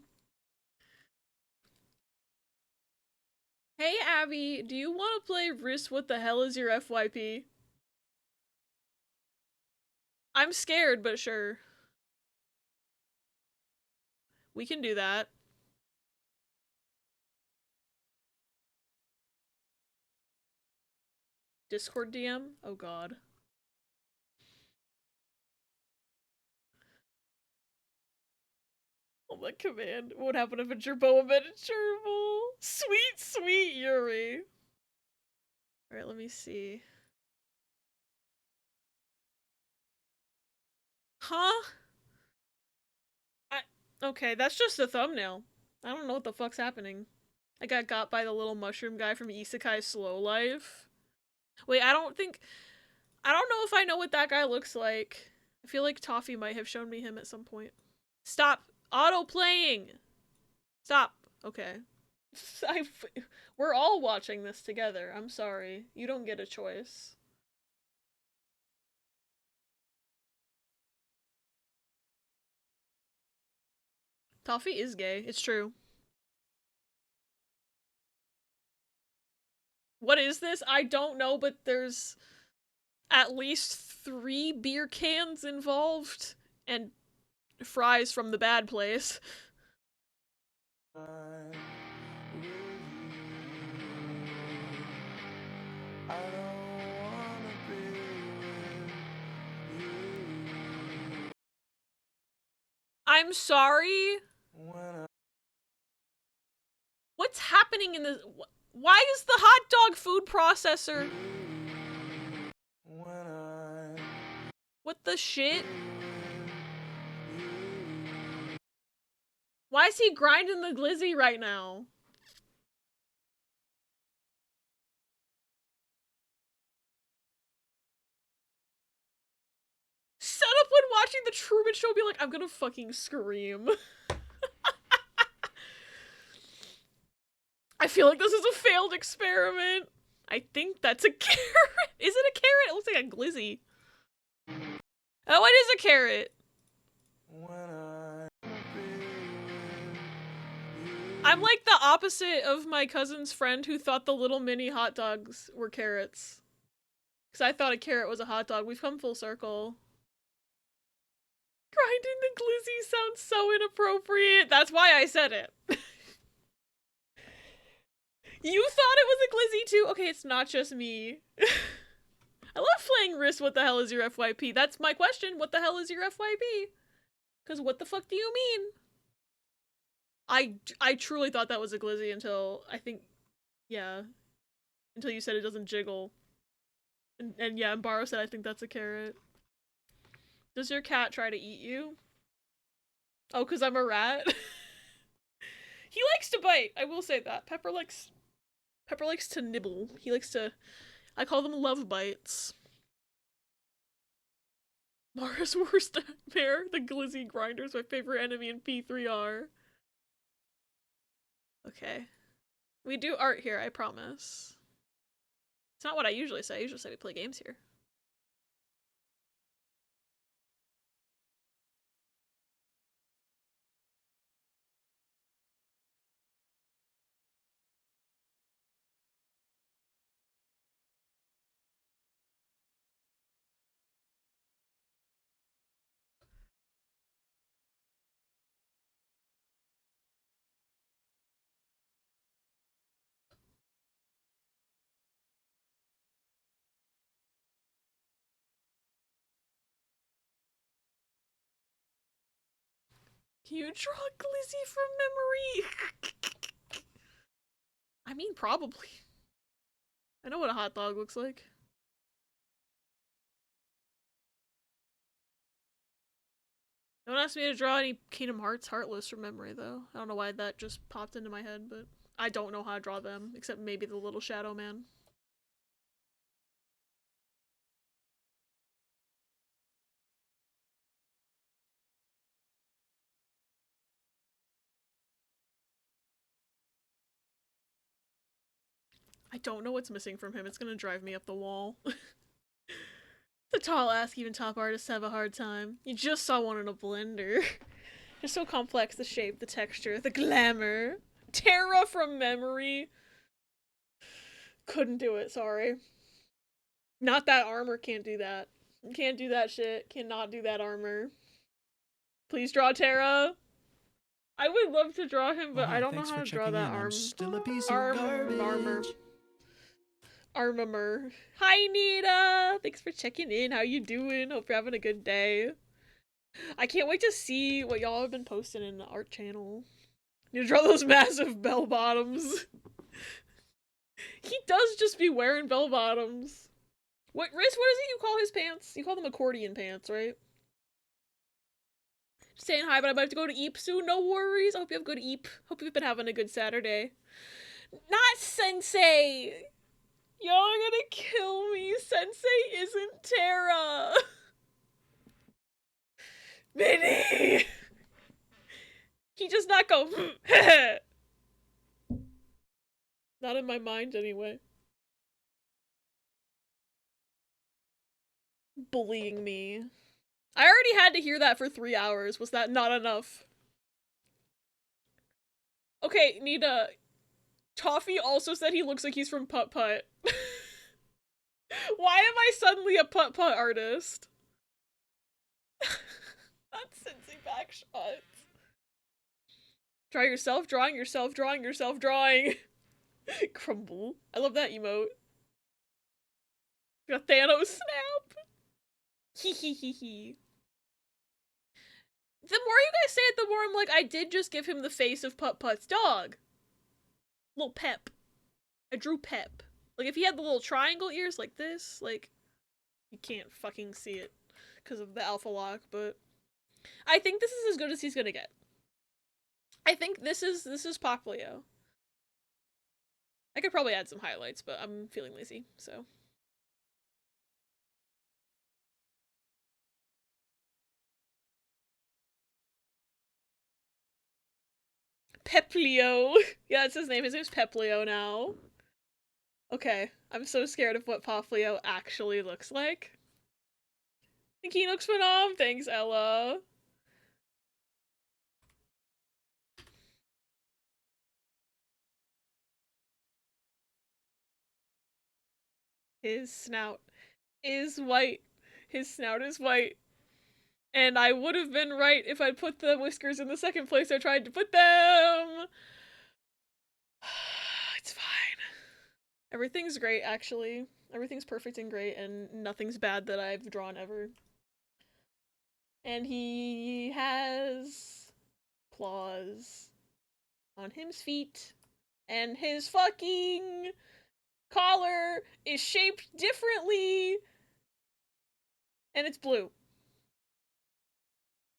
Hey Abby, do you want to play Riss? What the hell is your FYP? I'm scared, but sure. We can do that. Discord DM? Oh god. Oh my command. What would happen if a Jerboa met a gerbil? Sweet, sweet Yuri. Alright, let me see. Huh? Okay, that's just a thumbnail. I don't know what the fuck's happening. I got by the little mushroom guy from Isekai Slow Life. Wait, I don't know if I know what that guy looks like. I feel like Toffee might have shown me him at some point. Stop Auto playing. Stop. Okay. We're all watching this together. I'm sorry. You don't get a choice. Toffee is gay. It's true. What is this? I don't know, but there's at least 3 beer cans involved and fries from the bad place. I'm sorry? What's happening in this? Why is the hot dog food processor? What the shit? Why is he grinding the glizzy right now? Set up when watching the Truman Show, be like, I'm gonna fucking scream. I feel like this is a failed experiment. I think that's a carrot. Is it a carrot? It looks like a glizzy. Oh, it is a carrot. I'm like the opposite of my cousin's friend who thought the little mini hot dogs were carrots. Because I thought a carrot was a hot dog. We've come full circle. Grinding the glizzy sounds so inappropriate. That's why I said it. You thought it was a glizzy too? Okay, it's not just me. I love playing Risk. What the hell is your FYP? That's my question. What the hell is your FYP? Because what the fuck do you mean? I truly thought that was a glizzy until, I think, yeah. Until you said it doesn't jiggle. And yeah, and Baro said I think that's a carrot. Does your cat try to eat you? Oh, because I'm a rat? He likes to bite, I will say that. Pepper likes to nibble. He likes to, I call them love bites. Mara's worst nightmare. The glizzy grinder is my favorite enemy in P3R. Okay. We do art here, I promise. It's not what I usually say. I usually say we play games here. Can you draw glizzy from memory? I mean, probably. I know what a hot dog looks like. No one asked me to draw any Kingdom Hearts Heartless from memory, though. I don't know why that just popped into my head, but I don't know how to draw them, except maybe the little shadow man. I don't know what's missing from him. It's gonna drive me up the wall. The tall ask even top artists have a hard time. You just saw one in a blender. They're so complex, the shape, the texture, the glamour. Terra from memory. Couldn't do it, sorry. Not that armor, can't do that. Can't do that shit. Cannot do that armor. Please draw Terra. I would love to draw him, but I don't know how to draw that arm. Still a piece of garbage. Armor. Hi, Nita! Thanks for checking in. How you doing? Hope you're having a good day. I can't wait to see what y'all have been posting in the art channel. You draw those massive bell bottoms. He does just be wearing bell bottoms. What, Riz, what is it you call his pants? You call them accordion pants, right? Just saying hi, but I'm about to go to Eep soon. No worries. I hope you have good Eep. Hope you've been having a good Saturday. Not Sensei! Y'all are gonna kill me. Sensei isn't Terra. Minnie! not go, not in my mind anyway. Bullying me. I already had to hear that for 3 hours. Was that not enough? Okay, Nita. Toffee also said he looks like he's from Putt Putt. Why am I suddenly a Putt Putt artist? That's Cincy back shots. Draw yourself, drawing yourself, drawing yourself, drawing. Crumble. I love that emote. Got Thanos snap. Hee hee hee hee. The more you guys say it, the more I'm like, I did just give him the face of Putt Putt's dog. Little Pep. I drew Pep. Like, if he had the little triangle ears like this, like, you can't fucking see it because of the alpha lock, but I think this is as good as he's gonna get. I think this is Poplio. I could probably add some highlights, but I'm feeling lazy, so. Peplio. Yeah, that's his name. His name's Peplio now. Okay, I'm so scared of what Poplio actually looks like. I think he looks phenom. Thanks, Ella. His snout is white. His snout is white. And I would have been right if I'd put the whiskers in the second place I tried to put them. It's fine. Everything's great, actually. Everything's perfect and great, and nothing's bad that I've drawn ever. And he has claws on his feet. And his fucking collar is shaped differently. And it's blue.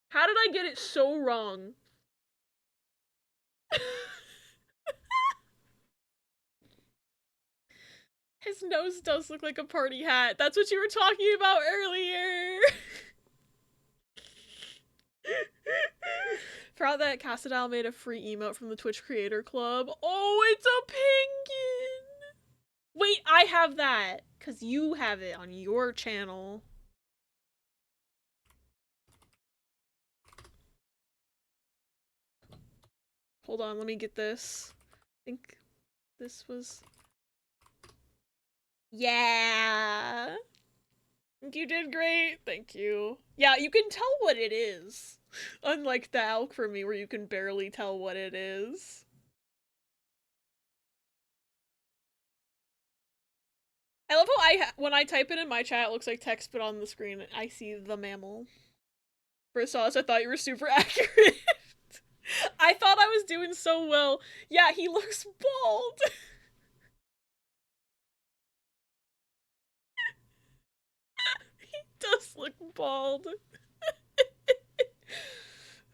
How did I get it so wrong? His nose does look like a party hat. That's what you were talking about earlier. Forgot that Cassadal made a free emote from the Twitch Creator Club. Oh, it's a penguin! Wait, I have that. Because you have it on your channel. Hold on, let me get this. I think this was... Yeah! I think you did great. Thank you. Yeah, you can tell what it is. Unlike the elk for me, where you can barely tell what it is. I love how when I type it in my chat, it looks like text, but on the screen, I see the mammal. First of all, I thought you were super accurate. I thought I was doing so well. Yeah, he looks bald. He does look bald.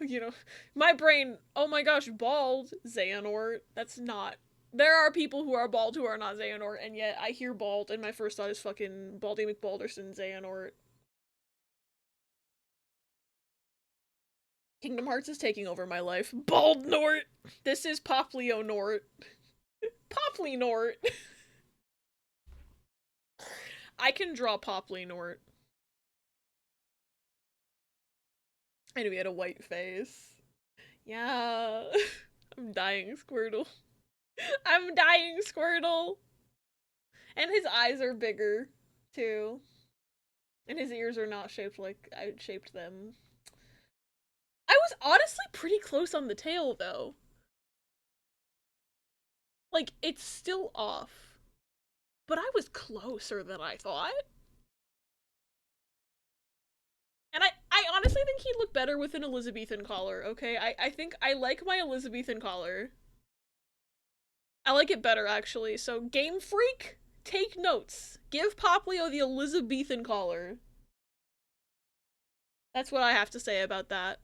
You know, my brain, oh my gosh, bald, Xehanort. That's not. There are people who are bald who are not Xehanort, and yet I hear bald, and my first thought is fucking Baldy McBalderson Xehanort. Kingdom Hearts is taking over my life. Bald Nort! This is Poplio Nort. Poply Nort! I can draw Poply Nort. And we had a white face. Yeah. I'm dying, Squirtle. I'm dying, Squirtle! And his eyes are bigger, too. And his ears are not shaped like I shaped them. I was honestly pretty close on the tail, though. Like, it's still off. But I was closer than I thought. And I honestly think he'd look better with an Elizabethan collar, okay? I think I like my Elizabethan collar. I like it better, actually. So, Game Freak, take notes. Give Poplio the Elizabethan collar. That's what I have to say about that.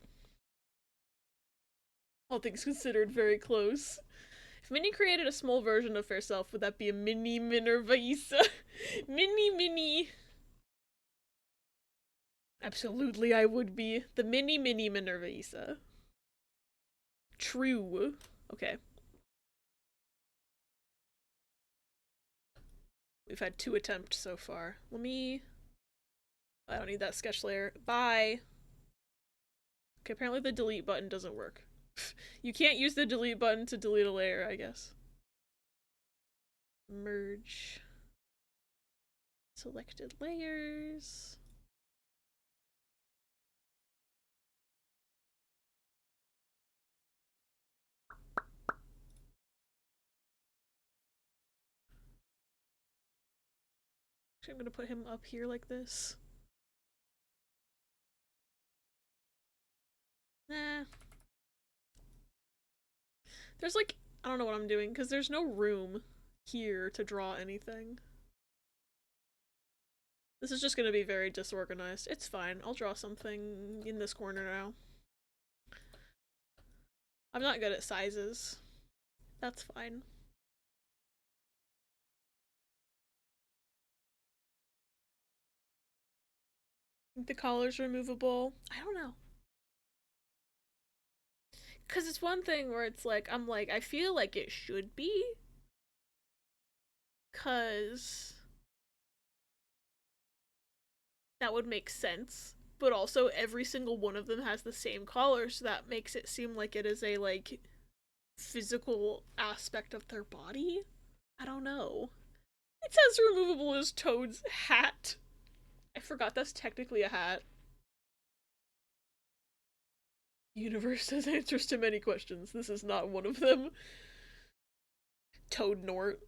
All things considered, very close. If Minnie created a small version of herself, would that be a mini Minervaisa? Mini. Absolutely, I would be. The mini Minervaisa. True. Okay. We've had 2 attempts so far. Let me... I don't need that sketch layer. Bye! Okay, apparently the delete button doesn't work. You can't use the delete button to delete a layer, I guess. Merge. Selected layers. Actually, I'm gonna put him up here like this. Nah. There's like, I don't know what I'm doing, because there's no room here to draw anything. This is just gonna be very disorganized. It's fine. I'll draw something in this corner now. I'm not good at sizes. That's fine. I think the collar's removable. I don't know. Because it's one thing where it's like, I'm like, I feel like it should be. Because that would make sense. But also, every single one of them has the same collar, so that makes it seem like it is a, like, physical aspect of their body? I don't know. It says removable as Toad's hat. I forgot that's technically a hat. Universe has answers to many questions. This is not one of them. Toad Nort.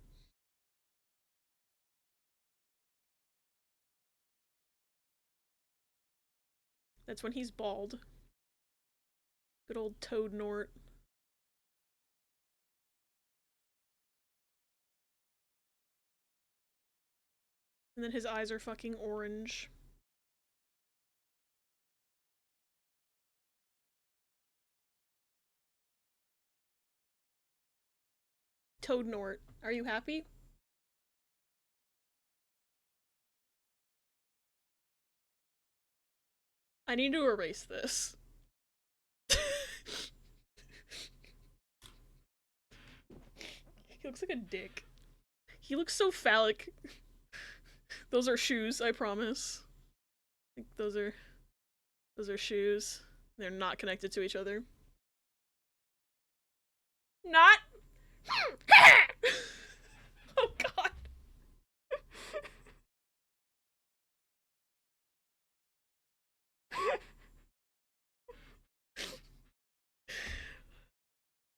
That's when he's bald. Good old Toad Nort. And then his eyes are fucking orange. Toad Nort, are you happy? I need to erase this. He looks like a dick. He looks so phallic. Those are shoes, I promise. Like, those are shoes. They're not connected to each other. Not. Oh god.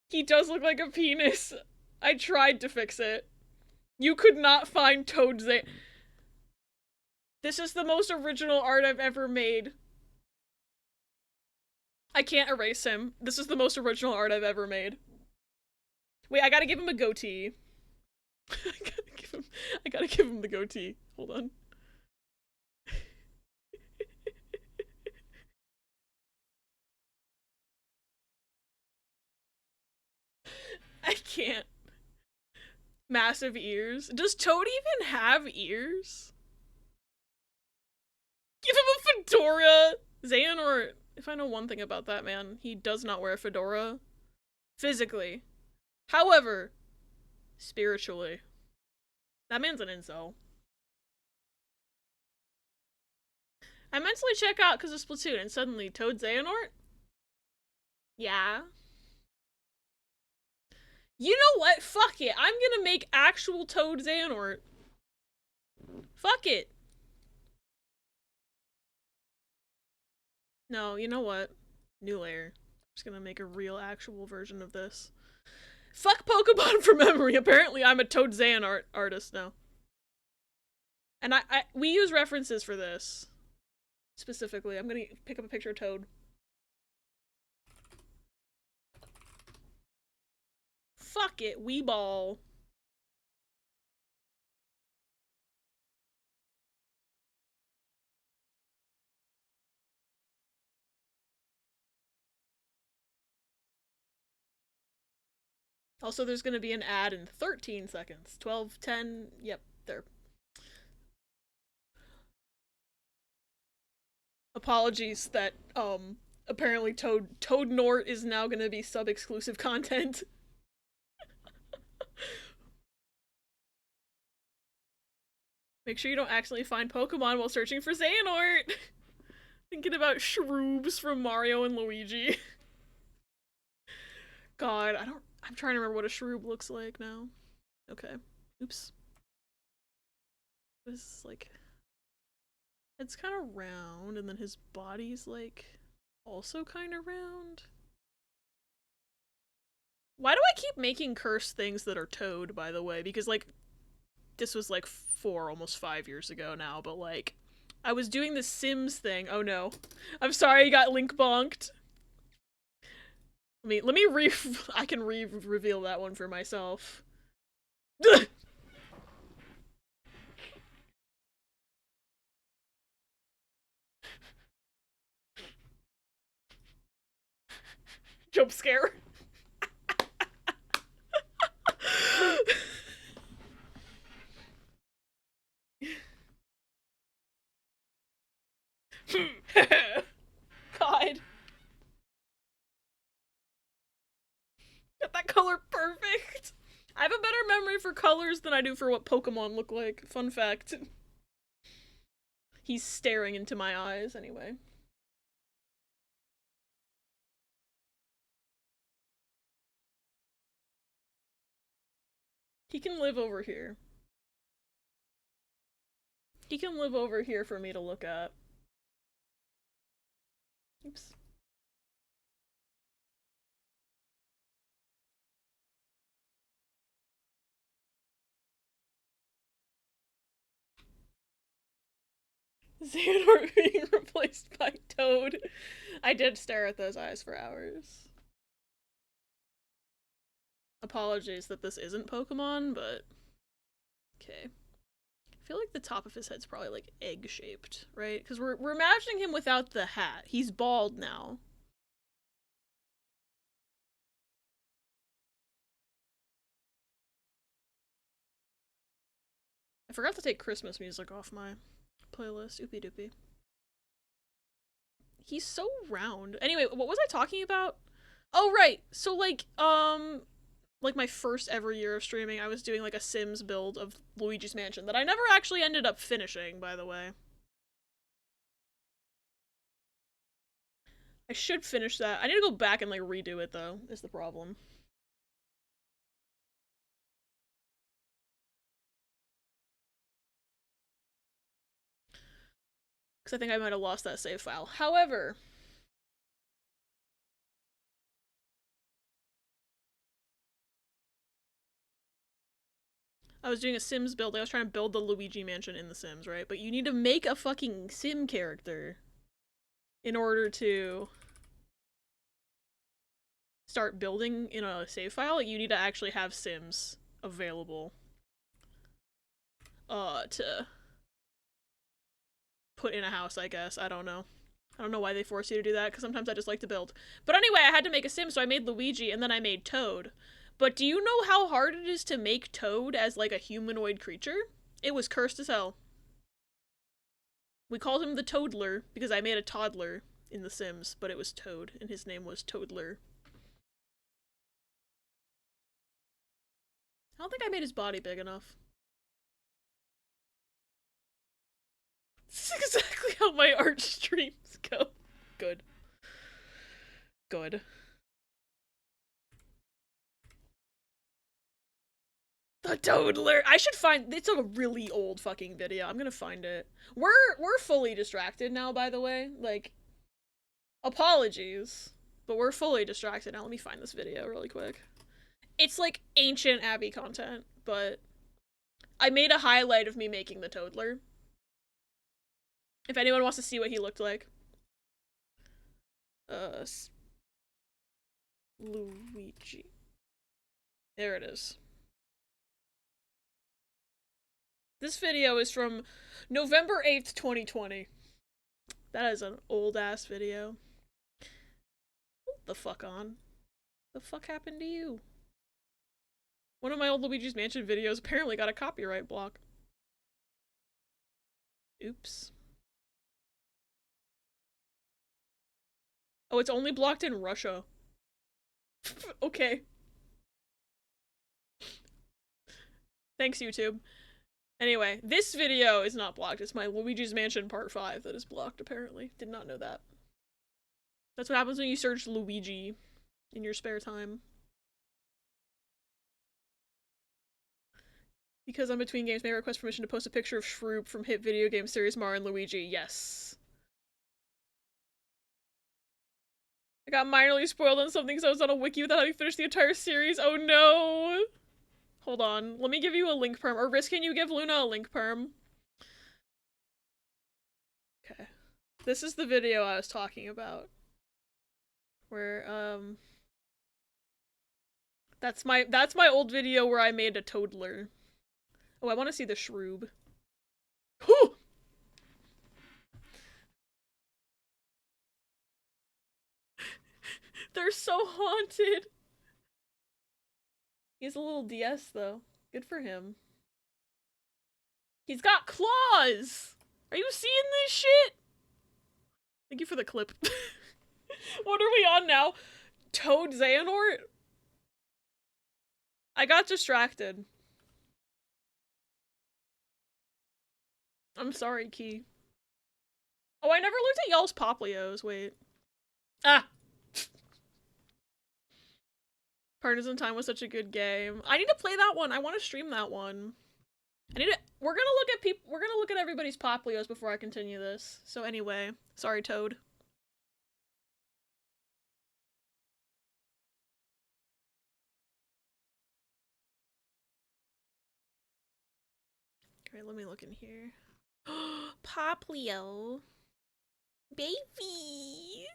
He does look like a penis. I tried to fix it. You could not find Toad's there. This is the most original art I've ever made. I can't erase him. This is the most original art I've ever made. Wait, I gotta give him a goatee. I gotta give him the goatee. Hold on. I can't. Massive ears. Does Toad even have ears? Give him a fedora! Xehanort, if I know one thing about that man, he does not wear a fedora. Physically. However, spiritually. That man's an incel. I mentally check out because of Splatoon, and suddenly Toad Xehanort? Yeah. You know what? Fuck it. I'm gonna make actual Toad Xehanort. Fuck it. No, you know what? New layer. I'm just gonna make a real actual version of this. Fuck Pokemon for memory. Apparently I'm a Toad Xehanort artist now. And we use references for this. Specifically. I'm gonna pick up a picture of Toad. Fuck it, Weeball. Also, there's gonna be an ad in 13 seconds. 12, 10, yep, there. Apologies that, Apparently Toad Nort is now gonna be sub-exclusive content. Make sure you don't accidentally find Pokemon while searching for Xehanort! Thinking about Shroobs from Mario and Luigi. God, I'm trying to remember what a Shroob looks like now. Okay. Oops. This is like... It's kind of round, and then his body's like... also kind of round. Why do I keep making cursed things that are Toad, by the way? Because, like, this was like 4, almost 5 years ago now, but like, I was doing the Sims thing. Oh no. I'm sorry I got link bonked. Let me I can reveal that one for myself. Jump scare. God. Got that color perfect. I have a better memory for colors than I do for what Pokemon look like. Fun fact. He's staring into my eyes anyway. He can live over here. He can live over here for me to look at. Oops. Xehanort being replaced by Toad. I did stare at those eyes for hours. Apologies that this isn't Pokemon, but... Okay. I feel like the top of his head's probably, like, egg-shaped, right? Because we're imagining him without the hat. He's bald now. I forgot to take Christmas music off my playlist. Oopie doopie. He's so round. Anyway, what was I talking about? Oh, right. So, like my first ever year of streaming, I was doing, like, a Sims build of Luigi's Mansion that I never actually ended up finishing, by the way. I should finish that. I need to go back and, like, redo it, though, is the problem. Because I think I might have lost that save file. However... I was doing a Sims build. I was trying to build the Luigi Mansion in the Sims, right? But you need to make a fucking Sim character in order to start building in a save file. You need to actually have Sims available to put in a house, I guess. I don't know. I don't know why they force you to do that, because sometimes I just like to build. But anyway, I had to make a Sim, so I made Luigi, and then I made Toad. But do you know how hard it is to make Toad as, like, a humanoid creature? It was cursed as hell. We called him the Toadler, because I made a toddler in The Sims, but it was Toad, and his name was Toadler. I don't think I made his body big enough. This is exactly how my art streams go. Good. Good. The Toadler! I should find- it's a really old fucking video. I'm gonna find it. We're fully distracted now, by the way. Like, apologies. But we're fully distracted now. Let me find this video really quick. It's like ancient Abby content, but I made a highlight of me making the Toadler. If anyone wants to see what he looked like. Luigi. There it is. This video is from November 8th, 2020. That is an old-ass video. Hold the fuck on. The fuck happened to you? One of my old Luigi's Mansion videos apparently got a copyright block. Oops. Oh, it's only blocked in Russia. Okay. Thanks, YouTube. Anyway, this video is not blocked. It's my Luigi's Mansion Part 5 that is blocked, apparently. Did not know that. That's what happens when you search Luigi in your spare time. Because I'm between games, may I request permission to post a picture of Shroop from hit video game series Mario and Luigi? Yes. I got minorly spoiled on something, so I was on a wiki without having finished the entire series. Oh no! Hold on. Let me give you a link perm. Or Riz, can you give Luna a link perm? Okay. This is the video I was talking about. Where, That's my old video where I made a toddler. Oh, I want to see the Shroob. Whew! They're so haunted! He has a little DS, though. Good for him. He's got claws! Are you seeing this shit? Thank you for the clip. What are we on now? Toad Xehanort? I got distracted. I'm sorry, Key. Oh, I never looked at y'all's Poplios. Wait. Ah! Partisan Time was such a good game. I need to play that one. I want to stream that one. I need to- we're gonna look at everybody's Poplios before I continue this. So anyway, sorry, Toad. Alright, let me look in here. Poplio. Baby!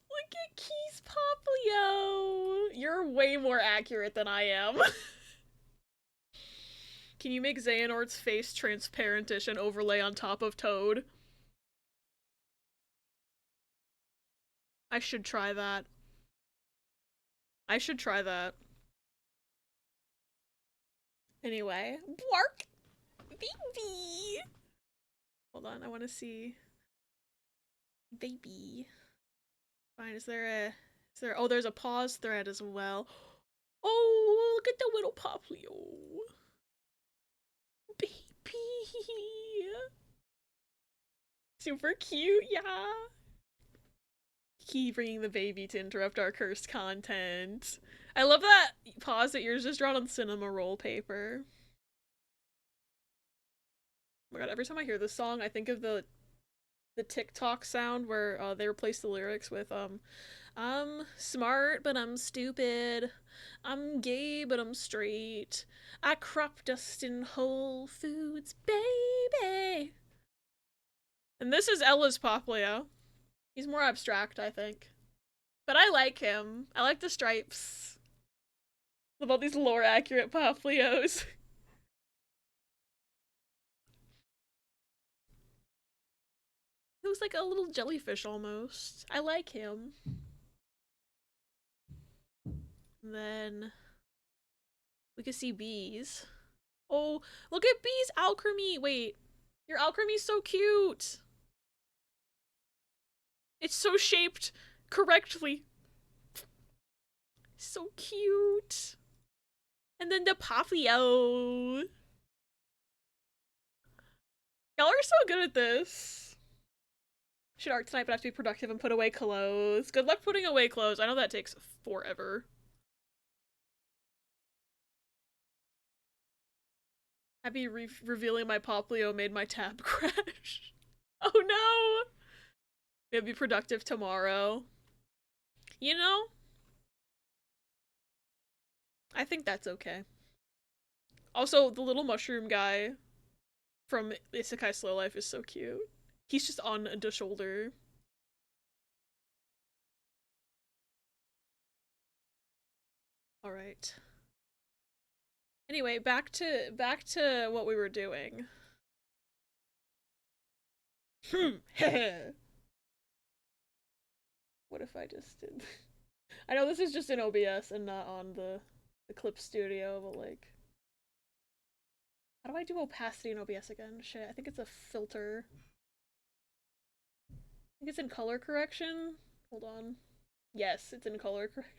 Look at Key's Poplio! You're way more accurate than I am. Can you make Xehanort's face transparentish and overlay on top of Toad? I should try that. I should try that. Anyway. Bark! Baby! Hold on, I want to see. Baby. Fine, is there oh, there's a pause thread as well. Oh, look at the little Poplio. Baby. Super cute, yeah. Keep bringing the baby to interrupt our cursed content. I love that pause that yours is drawn on cinema roll paper. Oh my god, every time I hear this song, I think of the TikTok sound where they replace the lyrics with I'm smart but I'm stupid. I'm gay but I'm straight. I crop dust in Whole Foods, baby. And this is Ella's Poplio. He's more abstract, I think. But I like him. I like the stripes. Love all these lore accurate Poplios. He looks like a little jellyfish almost. I like him. And then we could see bees. Oh, look at bees alchemy. Wait, your alchemy's so cute. It's so shaped correctly. So cute. And then the Poplio. Y'all are so good at this. Should art tonight, but have to be productive and put away clothes. Good luck putting away clothes. I know that takes forever. Happy revealing my Poplio made my tab crash. Oh no! Maybe productive tomorrow. You know? I think that's okay. Also, the little mushroom guy from Isekai Slow Life is so cute. He's just on the shoulder. Alright. Anyway, back to what we were doing. What if I just did? I know this is just in OBS and not on the Clip Studio, but like, how do I do opacity in OBS again? Shit, I think it's a filter. I think it's in color correction. Hold on. Yes, it's in color correction.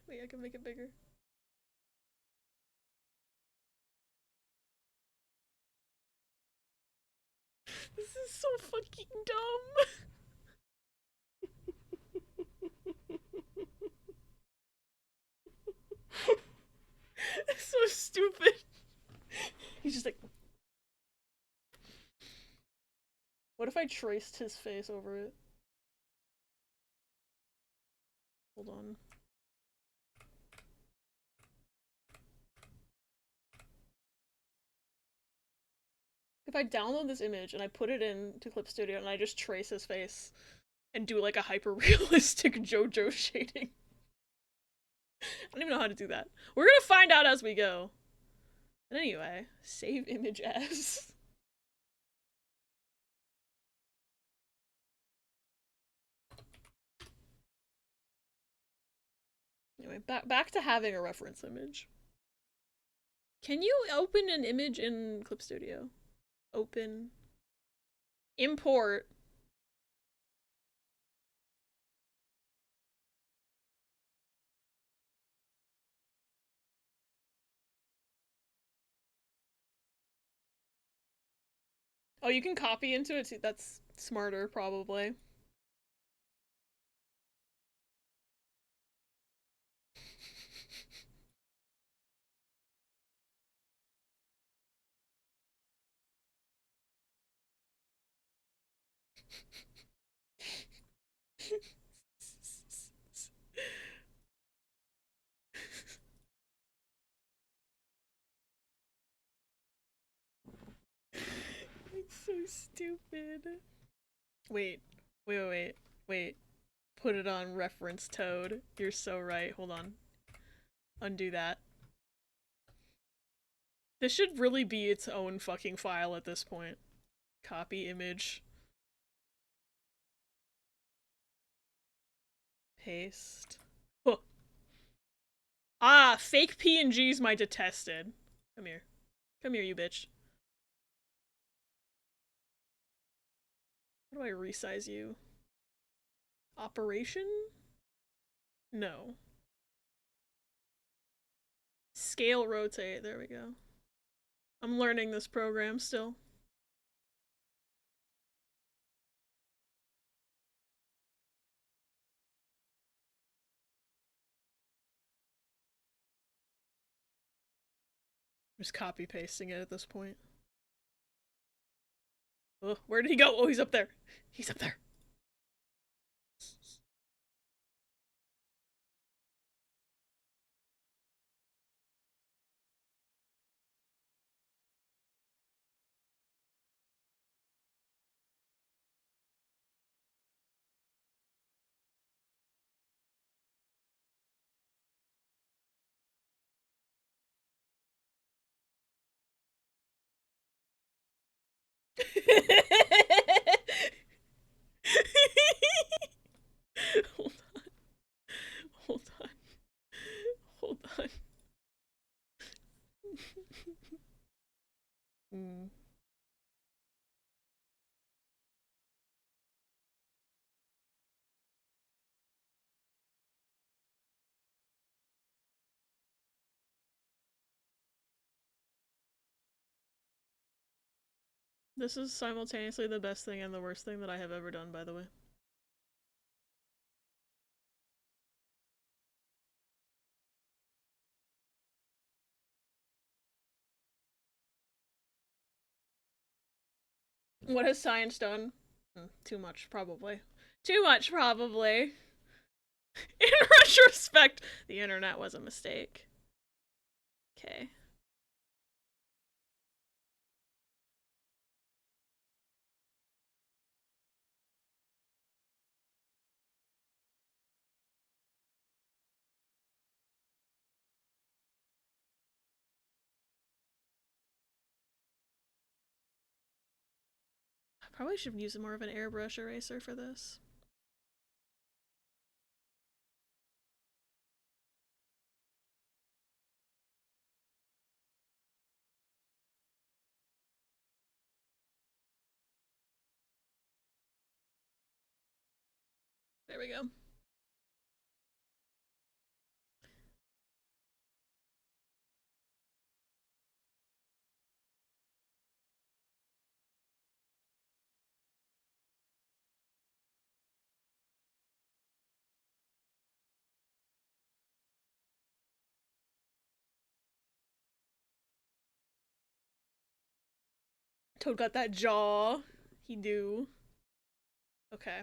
Wait, I can make it bigger. This is so fucking dumb. It's so stupid. He's just like, what if I traced his face over it? Hold on. If I download this image and I put it into Clip Studio and I just trace his face and do like a hyper-realistic JoJo shading. I don't even know how to do that. We're gonna find out as we go. But anyway, save image as. Anyway, back to having a reference image. Can you open an image in Clip Studio? Open. Import. Oh, you can copy into it too. That's smarter, probably. It's so stupid. Wait. Put it on reference Toad. You're so right. Hold on. Undo that. This should really be its own fucking file at this point. Copy image. Paste. Oh. Ah, fake PNGs my detested. Come here. Come here, you bitch. How do I resize you? Operation? No. Scale rotate. There we go. I'm learning this program still. Just copy pasting it at this point. Oh, where did he go? Oh, he's up there. He's up there. Hold on. Hold on. Hold on. Mm. This is simultaneously the best thing and the worst thing that I have ever done, by the way. What has science done? Too much, probably. Too much, probably. In retrospect, the internet was a mistake. Okay. I probably should use more of an airbrush eraser for this. There we go. Toad got that jaw. He do. Okay.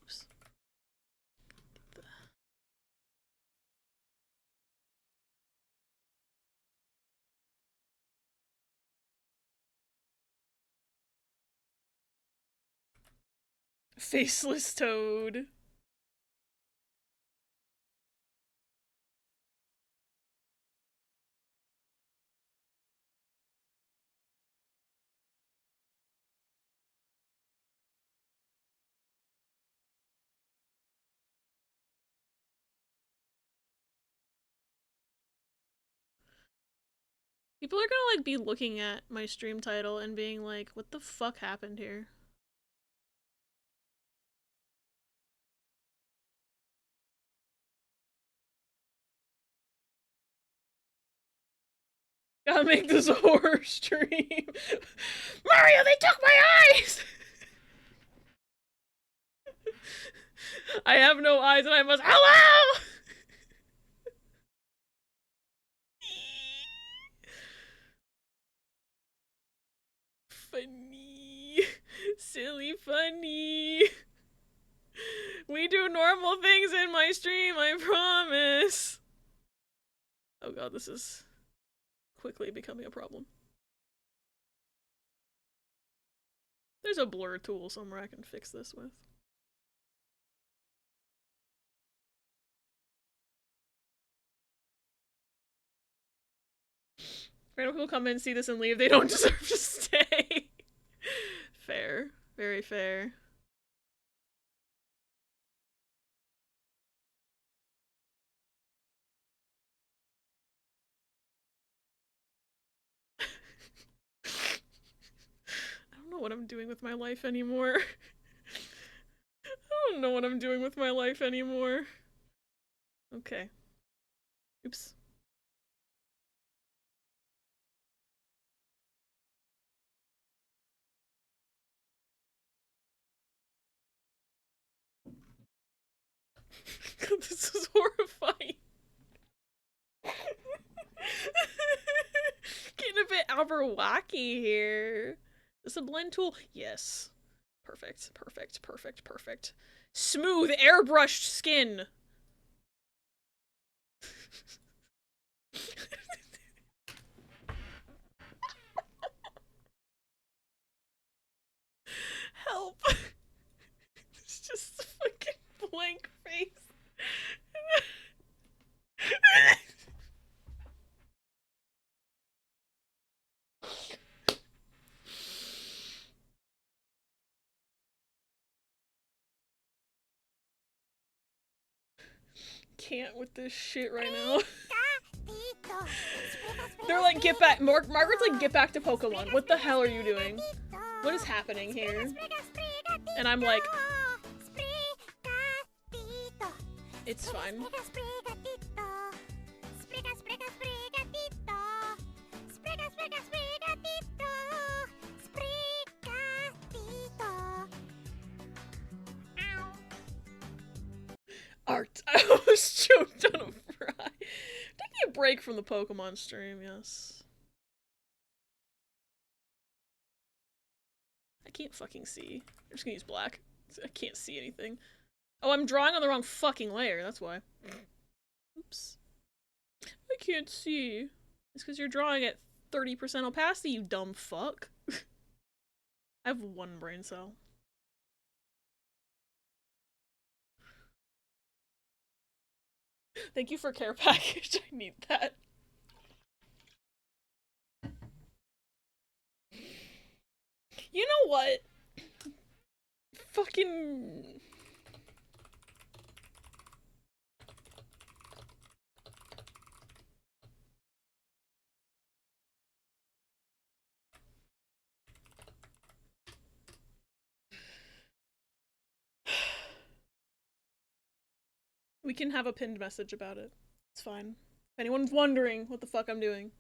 Oops. Faceless Toad. People are gonna like be looking at my stream title and being like, what the fuck happened here? Gotta make this a horror stream. Mario, they took my eyes! I have no eyes and I must- Hello! Funny. Silly funny. We do normal things in my stream, I promise. Oh god, this is quickly becoming a problem. There's a blur tool somewhere I can fix this with. Random people come in, see this, and leave. They don't deserve to stay. Fair. Very fair. I don't know what I'm doing with my life anymore. I don't know what I'm doing with my life anymore. Okay. Oops. This is horrifying. Getting a bit Aberwacky here. Is this a blend tool? Yes. Perfect, perfect, perfect, perfect. Smooth, airbrushed skin. Help. It's just a fucking blank face. Can't with this shit right now. They're like, get back. Margaret's like, get back to Pokemon. What the hell are you doing? What is happening here? And I'm like, it's fine. Art. I was choked on a fry. Taking a break from the Pokemon stream, yes. I can't fucking see. I'm just gonna use black. I can't see anything. Oh, I'm drawing on the wrong fucking layer, that's why. Oops. I can't see. It's because you're drawing at 30% opacity, you dumb fuck. I have one brain cell. Thank you for care package. I need that. You know what? Fucking... We can have a pinned message about it. It's fine. If anyone's wondering what the fuck I'm doing.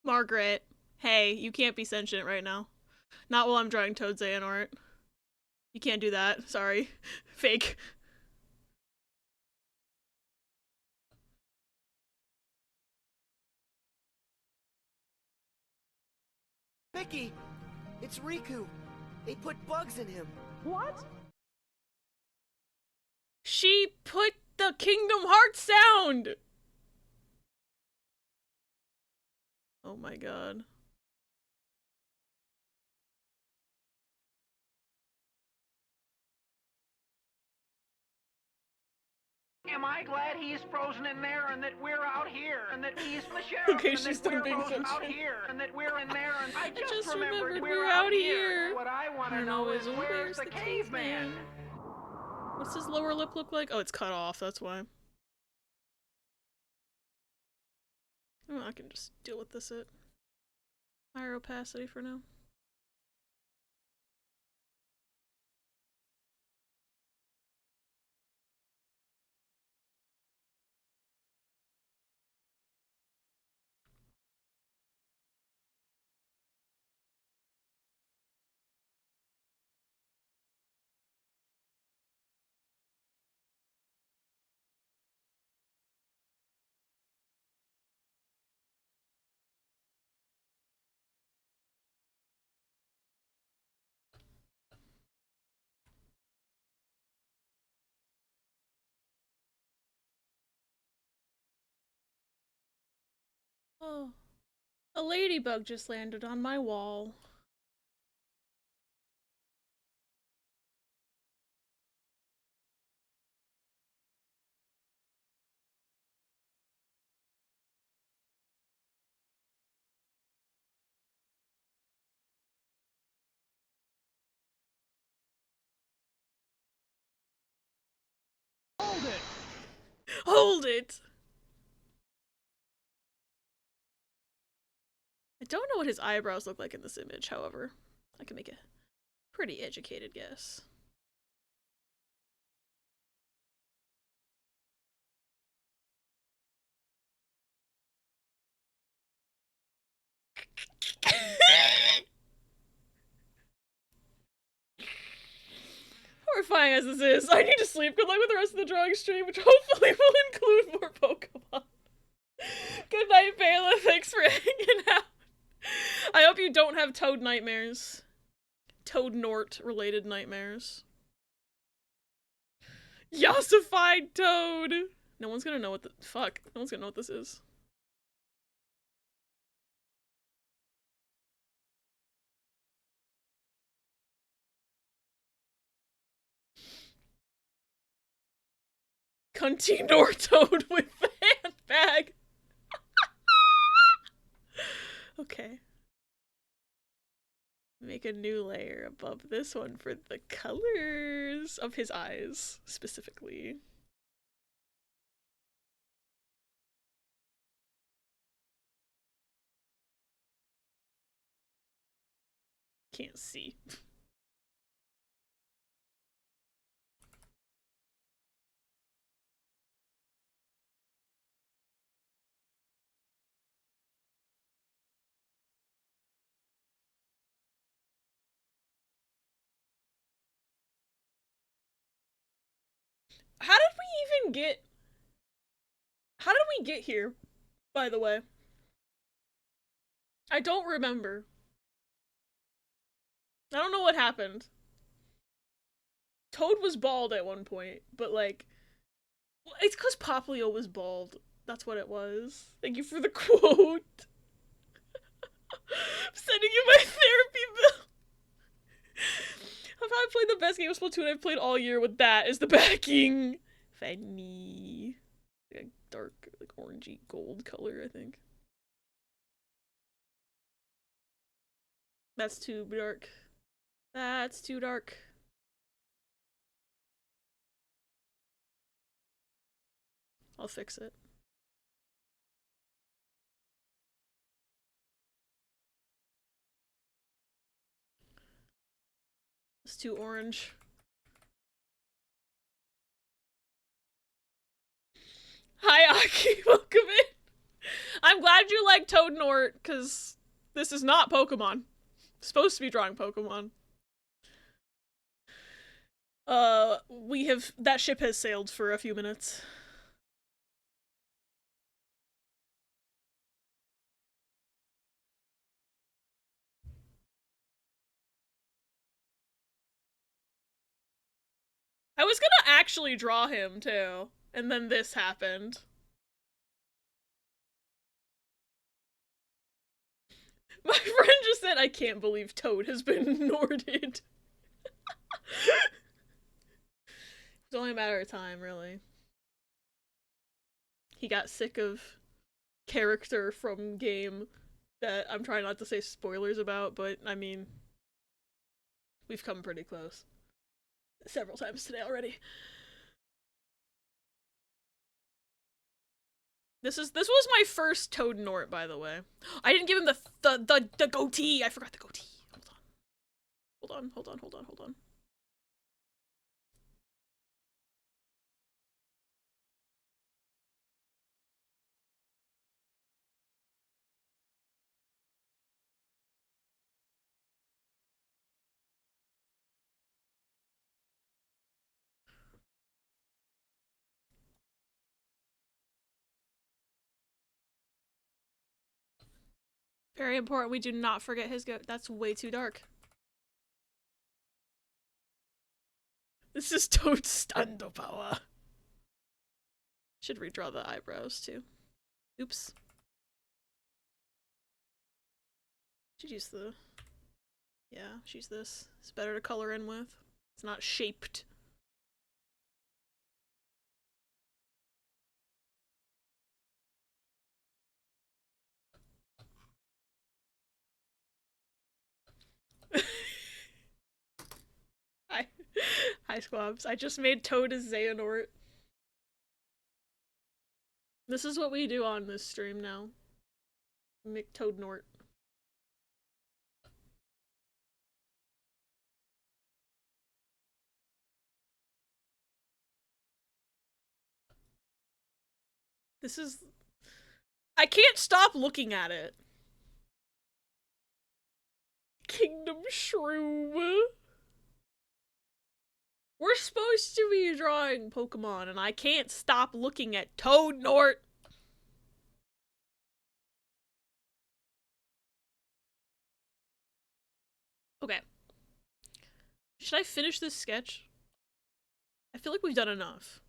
Margaret, hey, you can't be sentient right now. Not while I'm drawing Toad Xehanort. You can't do that. Sorry. Fake. Mickey, it's Riku. They put bugs in him. What? She put the Kingdom Hearts sound! Oh my god. Am I glad he's frozen in there and that we're out here and that he's the sheriff Okay, and she's that done we're being both out sentient. here and that we're in there and I just remembered remembered we're we're out out here. here. What I want to know is where's the caveman? What's his lower lip look like? Oh, it's cut off, that's why. Oh, I can just deal with this at higher opacity for now. Oh, a ladybug just landed on my wall. Hold it! Hold it! I don't know what his eyebrows look like in this image, however. I can make a pretty educated guess. Horrifying as this is, I need to sleep. Good luck with the rest of the drawing stream, which hopefully will include more Pokemon. Good night, Bayla. Thanks for hanging out. I hope you don't have Toad nightmares. Toad Nort related nightmares. Yossified Toad! No one's gonna know what the- fuck. No one's gonna know what this is. Cunty Nortoad with the handbag. Okay. Make a new layer above this one for the colors of his eyes, specifically. can't see. How did we even get... How did we get here, by the way? I don't remember. I don't know what happened. Toad was bald at one point, but like... It's because Poplio was bald. That's what it was. Thank you for the quote. I'm sending you my therapy bill. I've probably played the best game of Splatoon I've played all year with that as the backing. Funny. Like dark, like orangey gold color, I think. That's too dark. That's too dark. I'll fix it. It's too orange. Hi, Aki. Welcome in. I'm glad you like Toad Nort, because this is not Pokemon. It's supposed to be drawing Pokemon. That ship has sailed for a few minutes. I was gonna actually draw him, too. And then this happened. My friend just said, I can't believe Toad has been Norded. It's only a matter of time, really. He got sick of character from game that I'm trying not to say spoilers about, but I mean, we've come pretty close. Several times today already. This was my first Toad Nort, by the way. I didn't give him the goatee. I forgot the goatee. Hold on. Very important, we do not forget his goat. That's way too dark. This is Toad's stando power. Should redraw the eyebrows, too. Oops. Should use the... Yeah, should use this. It's better to color in with. It's not shaped. Hi, Squabs. I just made Toad as Xehanort. This is what we do on this stream now. Make Toad Nort. This is... I can't stop looking at it. Kingdom Shroom. We're supposed to be drawing Pokemon, and I can't stop looking at Toad Nort. Okay. Should I finish this sketch? I feel like we've done enough.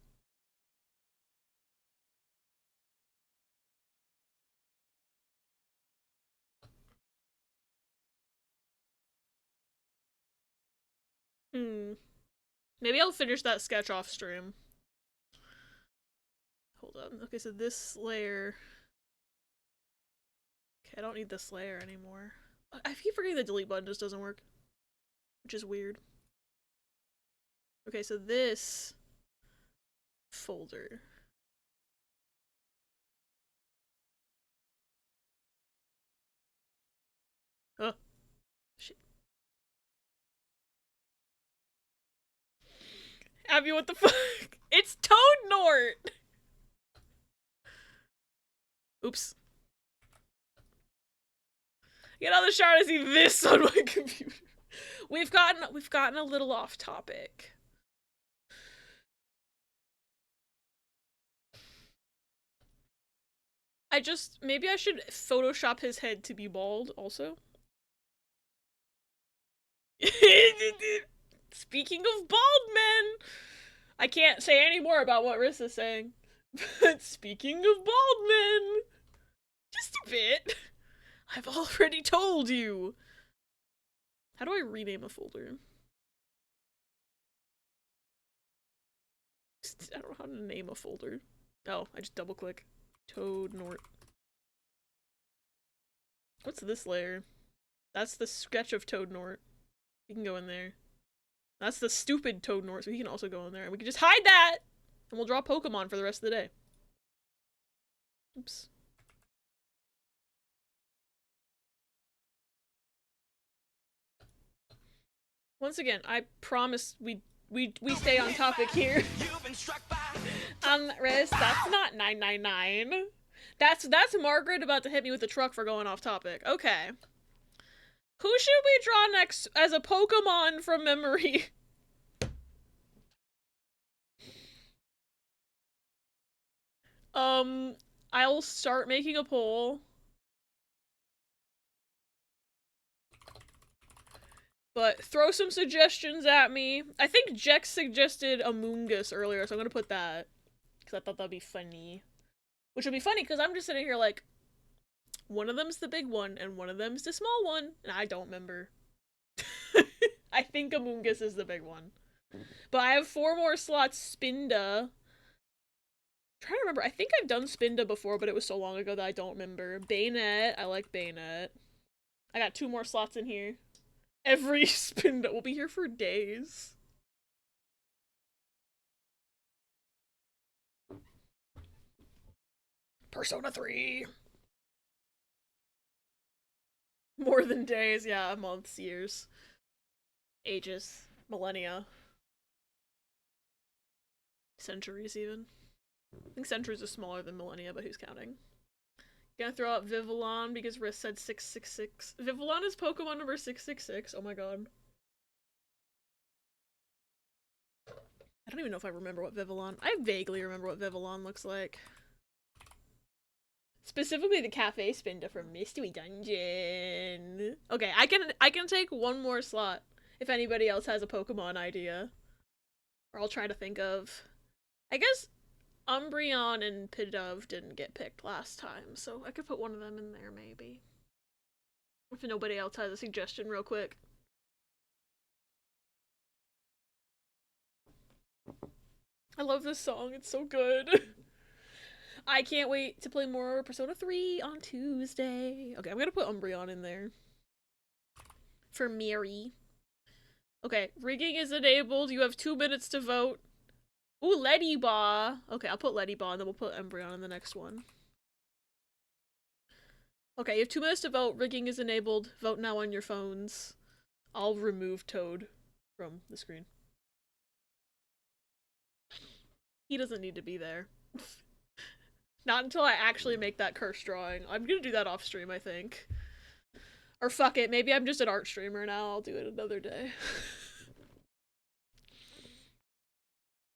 Maybe I'll finish that sketch off stream. Hold on. Okay, so this layer... Okay, I don't need this layer anymore. I keep forgetting the delete button just doesn't work. Which is weird. Okay, so this... folder. Oh. Shit. Abby, what the fuck? It's Toad Nort! Oops. Get on the shard, I see this on my computer. We've gotten a little off topic. Maybe I should Photoshop his head to be bald also. Speaking of bald men, I can't say any more about what Rissa's saying. But speaking of bald men, just a bit. I've already told you. How do I rename a folder? I don't know how to name a folder. Oh, I just double click. Toad Nort. What's this layer? That's the sketch of Toad Nort. You can go in there. That's the stupid Toad Nort, so he can also go in there. And we can just hide that! And we'll draw Pokemon for the rest of the day. Oops. Once again, I promise we stay on topic here. Riz, that's not 999. That's Margaret about to hit me with the truck for going off topic. Okay. Who should we draw next as a Pokemon from memory? I'll start making a poll. But throw some suggestions at me. I think Jex suggested Amoonguss earlier, so I'm gonna put that. Because I thought that'd be funny. Which would be funny, because I'm just sitting here like, one of them's the big one, and one of them's the small one, and I don't remember. I think Amoonguss is the big one. But I have 4 more slots. Spinda. I'm trying to remember. I think I've done Spinda before, but it was so long ago that I don't remember. Bayonet. I like Bayonet. I got 2 more slots in here. Every Spinda will be here for days. Persona 3. More than days, yeah, months, years. Ages. Millennia. Centuries, even. I think centuries are smaller than millennia, but who's counting? Gonna throw out Vivillon because Riss said 666. Vivillon is Pokemon number 666. Oh my god. I don't even know if I remember what Vivillon. I vaguely remember what Vivillon looks like. Specifically the Cafe Spinda from Mystery Dungeon. Okay, I can take 1 more slot if anybody else has a Pokemon idea. Or I'll try to think of. I guess Umbreon and Pidove didn't get picked last time, so I could put one of them in there, maybe. If nobody else has a suggestion real quick. I love this song, it's so good. I can't wait to play more Persona 3 on Tuesday. Okay, I'm gonna put Umbreon in there. For Mary. Okay, rigging is enabled. You have 2 minutes to vote. Ooh, Ledyba. Okay, I'll put Ledyba and then we'll put Umbreon in the next one. Okay, you have 2 minutes to vote. Rigging is enabled. Vote now on your phones. I'll remove Toad from the screen. He doesn't need to be there. Not until I actually make that curse drawing. I'm gonna do that off stream, I think. Or fuck it, maybe I'm just an art streamer now. I'll do it another day.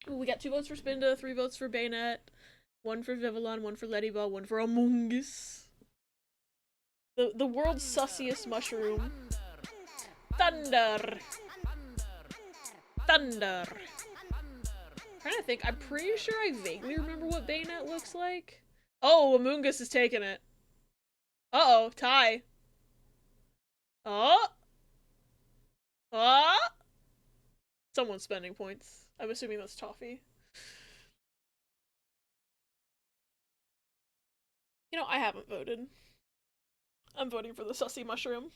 Ooh, we got 2 votes for Spinda, 3 votes for Bayonet, 1 for Vivillon, 1 for Ledyba, 1 for Amoonguss. The world's sussiest mushroom. Thunder! Thunder! I'm trying to think, I'm pretty sure I vaguely remember what Bayonet looks like. Oh, Amoonguss is taking it. Uh-oh, tie. Oh! Ah! Someone's spending points. I'm assuming that's Toffee. You know, I haven't voted. I'm voting for the sussy mushroom.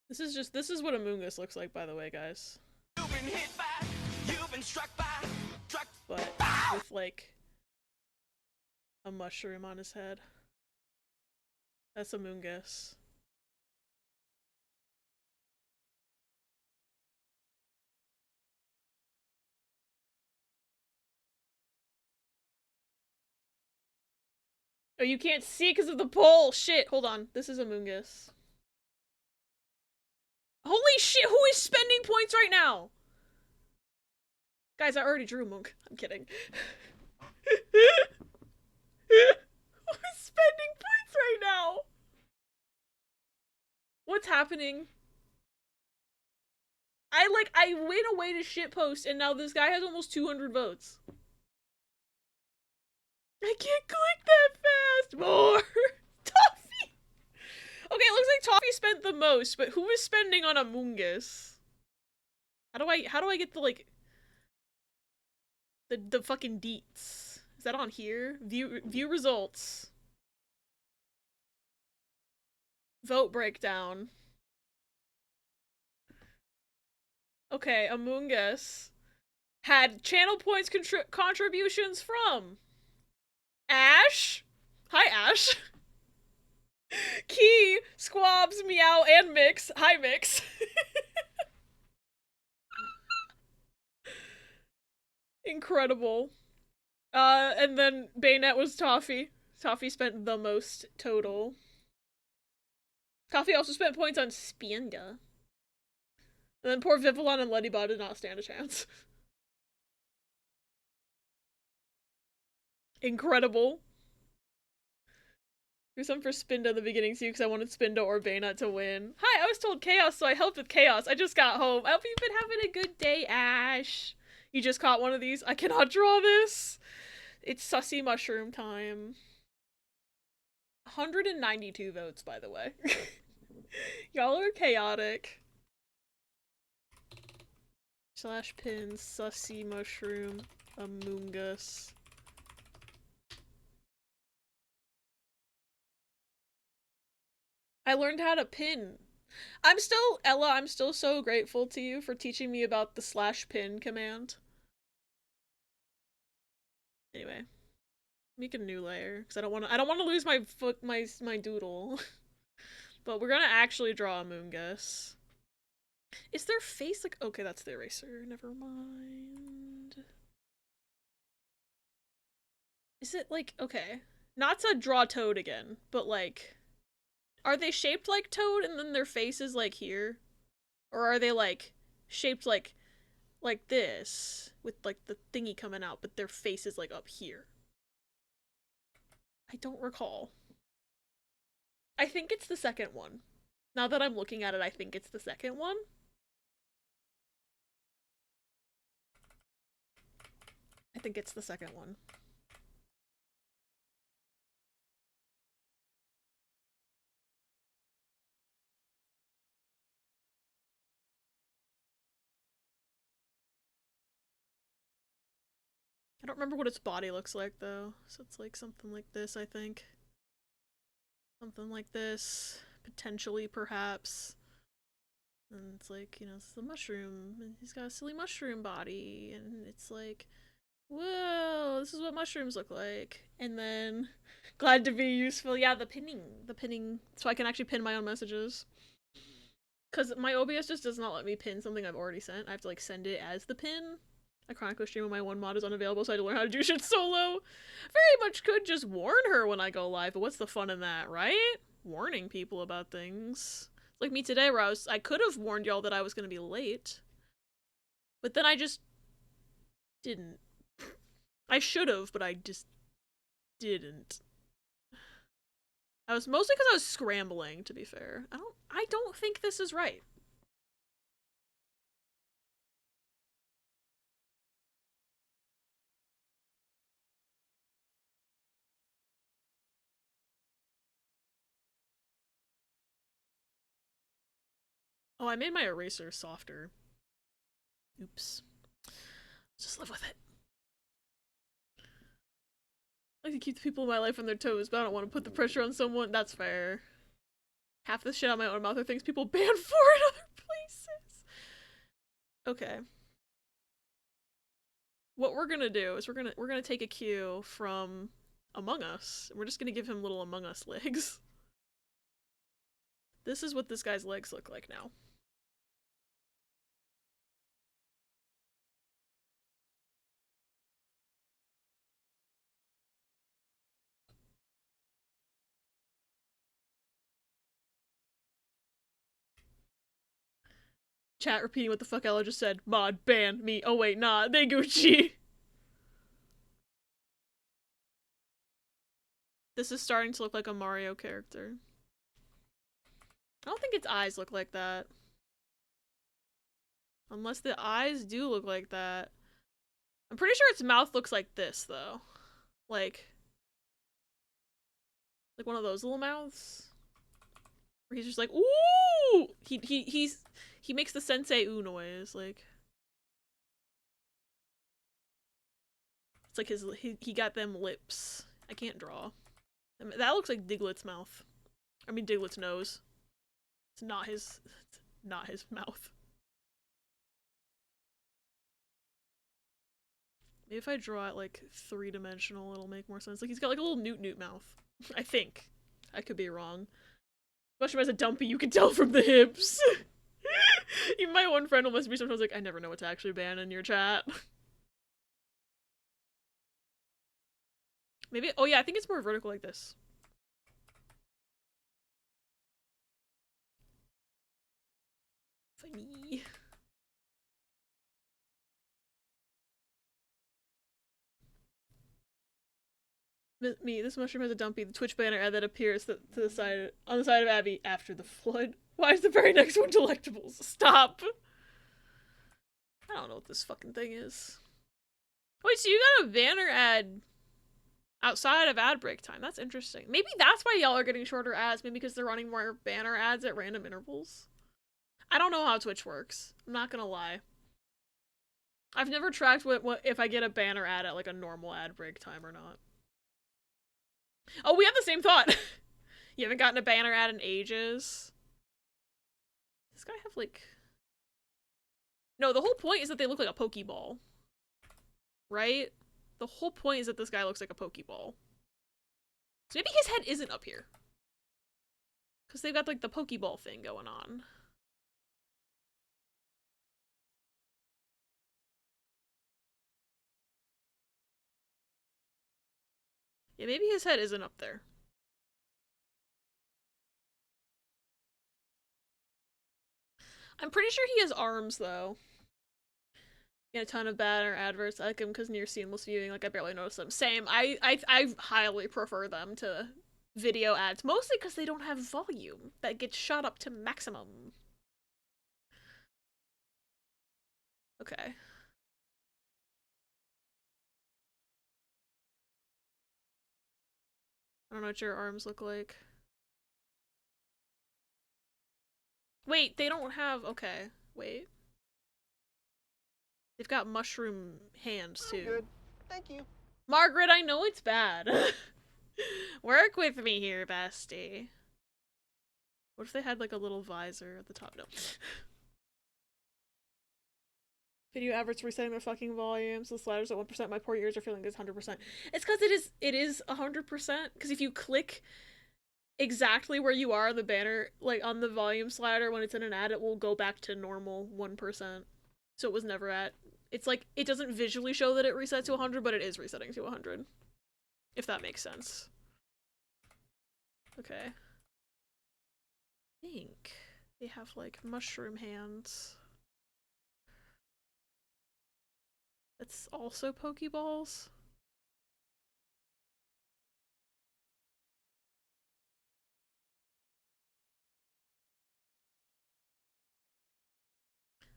This is what Amoonguss looks like, by the way, guys. You've been struck by, but with, like, a mushroom on his head. That's Amoonguss. Oh, you can't see because of the pole. Shit, hold on. This is Among Us. Holy shit, who is spending points right now? Guys, I already drew Monk. I'm kidding. Who is spending points right now? What's happening? I went away to shitpost and now this guy has almost 200 votes. I can't click that fast. More. Toffee. Okay, it looks like Toffee spent the most, but who is spending on Among Us? How do I get the like the fucking deets? Is that on here? View results. Vote breakdown. Okay, Among Us had channel points contributions from Ash. Hi, Ash. Key, Squabs, Meow, and Mix. Hi, Mix. Incredible. And then Bayonet was Toffee. Toffee spent the most total. Toffee also spent points on Spienda. And then poor Vivillon and Ledybot did not stand a chance. Incredible. There's some for Spinda at the beginning too, because I wanted Spinda or Bayonet to win. Hi, I was told Chaos, so I helped with Chaos. I just got home. I hope you've been having a good day, Ash. You just caught one of these? I cannot draw this. It's Sussy Mushroom time. 192 votes, by the way. Y'all are chaotic. / pin, Sussy Mushroom, Among Us. I learned how to pin. I'm still, Ella, I'm still so grateful to you for teaching me about the / pin command. Anyway. Make a new layer, because I don't want to lose my doodle. But we're gonna actually draw Among Us. Is their face like, okay, that's the eraser, never mind. Is it like, okay, not to draw Toad again, but like, are they shaped like Toad and then their face is like here? Or are they like shaped like this with like the thingy coming out, but their face is like up here? I don't recall. I think it's the second one. Now that I'm looking at it, I think it's the second one. I think it's the second one. I don't remember what its body looks like though, so it's like something like this, I think. Something like this, potentially, perhaps. And it's like, you know, it's the mushroom, and he's got a silly mushroom body, and it's like, whoa, this is what mushrooms look like. And then, glad to be useful. Yeah, the pinning, so I can actually pin my own messages. Because my OBS just does not let me pin something I've already sent. I have to, like, send it as the pin. A Chronicle stream when my one mod is unavailable, so I had to learn how to do shit solo. Very much could just warn her when I go live, but what's the fun in that, right? Warning people about things. Like me today, where I could have warned y'all that I was gonna be late. But then I just didn't. I should have, but I just didn't. I was mostly because I was scrambling, to be fair. I don't think this is right. Oh, I made my eraser softer. Oops. Just live with it. I like to keep the people in my life on their toes, but I don't want to put the pressure on someone. That's fair. Half the shit out of my own mouth are things people ban for in other places. Okay. What we're gonna do is we're gonna take a cue from Among Us, and we're just gonna give him little Among Us legs. This is what this guy's legs look like now. Chat repeating what the fuck Ella just said. Mod, ban, me. Oh wait, nah, they Gucci. This is starting to look like a Mario character. I don't think its eyes look like that. Unless the eyes do look like that. I'm pretty sure its mouth looks like this, though. Like one of those little mouths. Where he's just like, ooh! He makes the sensei ooh noise, like. It's like he got them lips. I can't draw. That looks like Diglett's mouth. I mean Diglett's nose. It's not his mouth. Maybe if I draw it like 3-dimensional, it'll make more sense. Like he's got like a little newt mouth. I think. I could be wrong. Especially as a dumpy, you can tell from the hips. Even my one friend will message me sometimes like, I never know what to actually ban in your chat. Maybe, oh yeah, I think it's more vertical like this. Funny. Me, this mushroom has a dumpy, the Twitch banner ad that appears on the side of Abby after the flood. Why is the very next one delectables? Stop! I don't know what this fucking thing is. Wait, so you got a banner ad outside of ad break time. That's interesting. Maybe that's why y'all are getting shorter ads, maybe because they're running more banner ads at random intervals. I don't know how Twitch works. I'm not gonna lie. I've never tracked what if I get a banner ad at like a normal ad break time or not. Oh, we have the same thought! You haven't gotten a banner ad in ages. Does this guy have like... No, the whole point is that they look like a Pokeball. Right? The whole point is that this guy looks like a Pokeball. So maybe his head isn't up here. Because they've got like the Pokeball thing going on. Yeah, maybe his head isn't up there. I'm pretty sure he has arms, though. Get a ton of banner adverts. I like him because near seamless viewing, like I barely notice them. Same. I highly prefer them to video ads, mostly because they don't have volume that gets shot up to maximum. Okay. I don't know what your arms look like. Wait, they don't have... Okay, wait. They've got mushroom hands, too. Good. Thank you. Margaret, I know it's bad. Work with me here, bestie. What if they had, like, a little visor at the top? No. Video adverts resetting their fucking volumes. The sliders at 1%. My poor ears are feeling this 100%. It's because it is 100%. Because if you click exactly where you are on the banner, like on the volume slider when it's in an ad, it will go back to normal 1%. So it was never at... It's like, it doesn't visually show that it resets to 100, but it is resetting to 100. If that makes sense. Okay. I think they have, like, mushroom hands. That's also Pokeballs?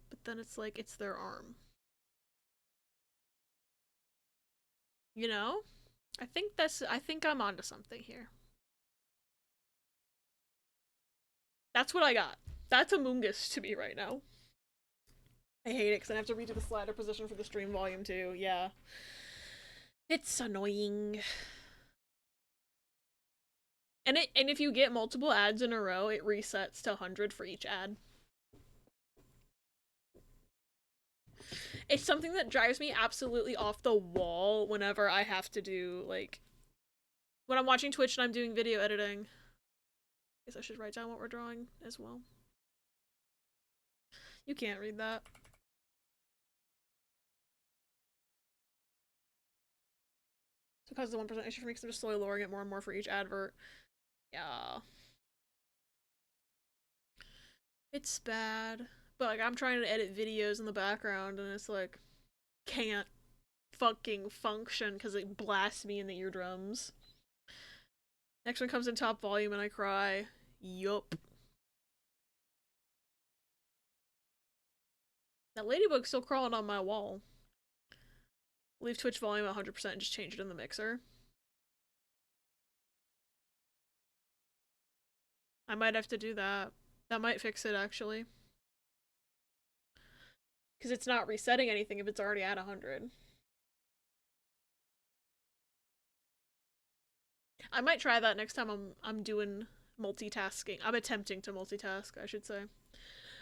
But then it's like, it's their arm. You know? I think I'm onto something here. That's what I got. That's Amoongus to me right now. I hate it because I have to redo the slider position for the stream volume too. Yeah. It's annoying. And if you get multiple ads in a row, it resets to 100 for each ad. It's something that drives me absolutely off the wall whenever I have to do, like, when I'm watching Twitch and I'm doing video editing. I guess I should write down what we're drawing as well. You can't read that. So because of the 1% issue for me, because I'm just slowly lowering it more and more for each advert. Yeah. It's bad. But like I'm trying to edit videos in the background and it's like can't fucking function because it blasts me in the eardrums. Next one comes in top volume and I cry. Yup. That ladybug's still crawling on my wall. Leave Twitch volume at 100% and just change it in the mixer. I might have to do that. That might fix it, actually. Because it's not resetting anything if it's already at 100. I might try that next time I'm doing multitasking. I'm attempting to multitask, I should say.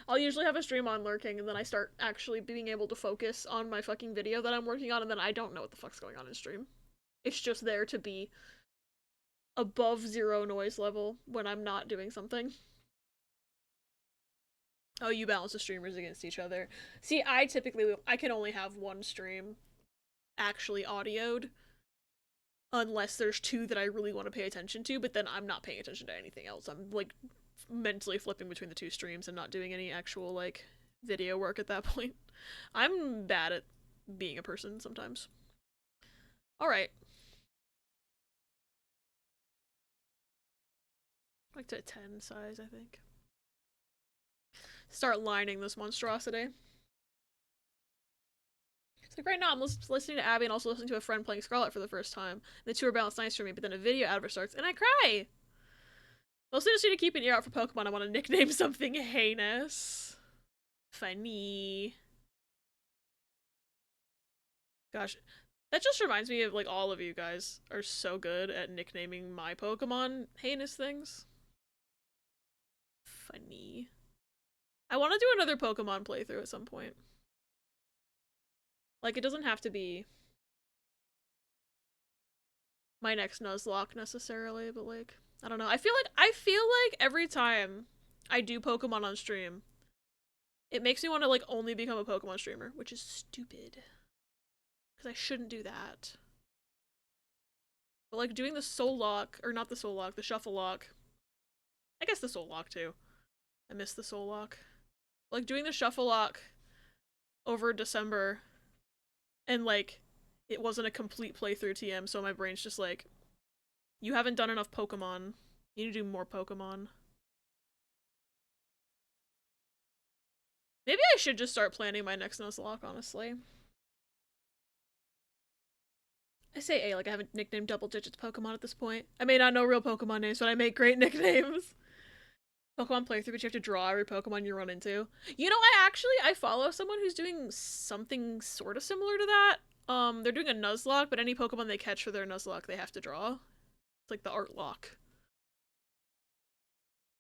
I'll usually have a stream on lurking, and then I start actually being able to focus on my fucking video that I'm working on, and then I don't know what the fuck's going on in stream. It's just there to be above 0 noise level when I'm not doing something. Oh, you balance the streamers against each other. See, I can only have one stream actually audioed, unless there's 2 that I really want to pay attention to, but then I'm not paying attention to anything else. I'm, like, mentally flipping between the 2 streams and not doing any actual, like, video work at that point. I'm bad at being a person sometimes. Alright. Like to 10 size, I think. Start lining this monstrosity. It's like right now I'm listening to Abby and also listening to a friend playing Scarlet for the first time. The 2 are balanced nice for me, but then a video advert starts and I cry! Mostly just need to keep an ear out for Pokemon I want to nickname something heinous. Funny. Gosh, that just reminds me of, like, all of you guys are so good at nicknaming my Pokemon heinous things. Funny. I want to do another Pokemon playthrough at some point. Like, it doesn't have to be my next Nuzlocke necessarily, but, like, I don't know. I feel like every time I do Pokemon on stream, it makes me want to, like, only become a Pokemon streamer, which is stupid. Because I shouldn't do that. But, like, doing the Soul Lock, or not the Soul Lock, the Shuffle Lock. I guess the Soul Lock, too. I miss the Soul Lock. Like, doing the Shuffle Lock over December, and, like, it wasn't a complete playthrough TM, so my brain's just like, you haven't done enough Pokemon. You need to do more Pokemon. Maybe I should just start planning my next Nuzlocke, honestly. I say A, like I haven't nicknamed double digits Pokemon at this point. I may not know real Pokemon names, but I make great nicknames. Pokemon playthrough, but you have to draw every Pokemon you run into. You know, I follow someone who's doing something sort of similar to that. They're doing a Nuzlocke, but any Pokemon they catch for their Nuzlocke, they have to draw. It's like the art lock.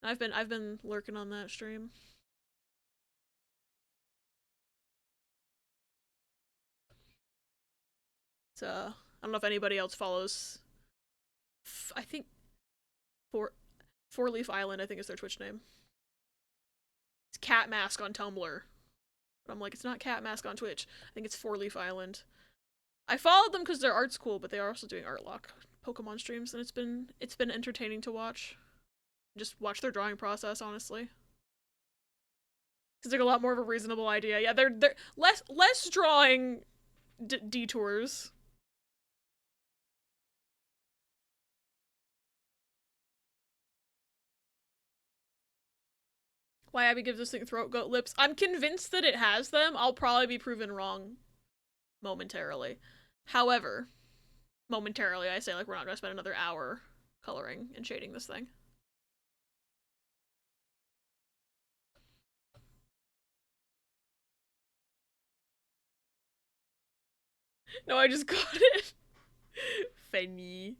I've been lurking on that stream. It's, I don't know if anybody else follows. I think Four Leaf Island, I think is their Twitch name. It's Cat Mask on Tumblr. But I'm like, it's not Cat Mask on Twitch. I think it's Four Leaf Island. I followed them because their art's cool, but they are also doing art lock Pokemon streams, and it's been entertaining to watch. Just watch their drawing process, honestly. It's like a lot more of a reasonable idea. Yeah, they're less drawing detours. Why Abby gives this thing throat goat lips. I'm convinced that it has them. I'll probably be proven wrong momentarily. However, momentarily, I say, like, we're not gonna spend another hour coloring and shading this thing. No, I just got it. Funny.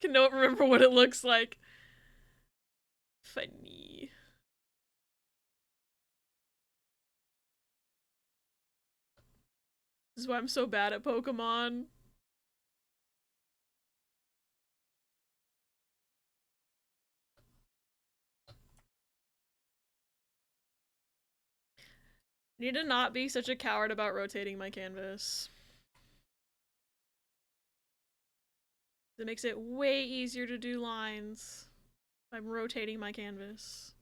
Can no one remember what it looks like? Funny. This is why I'm so bad at Pokemon. Need to not be such a coward about rotating my canvas. It makes it way easier to do lines. I'm rotating my canvas.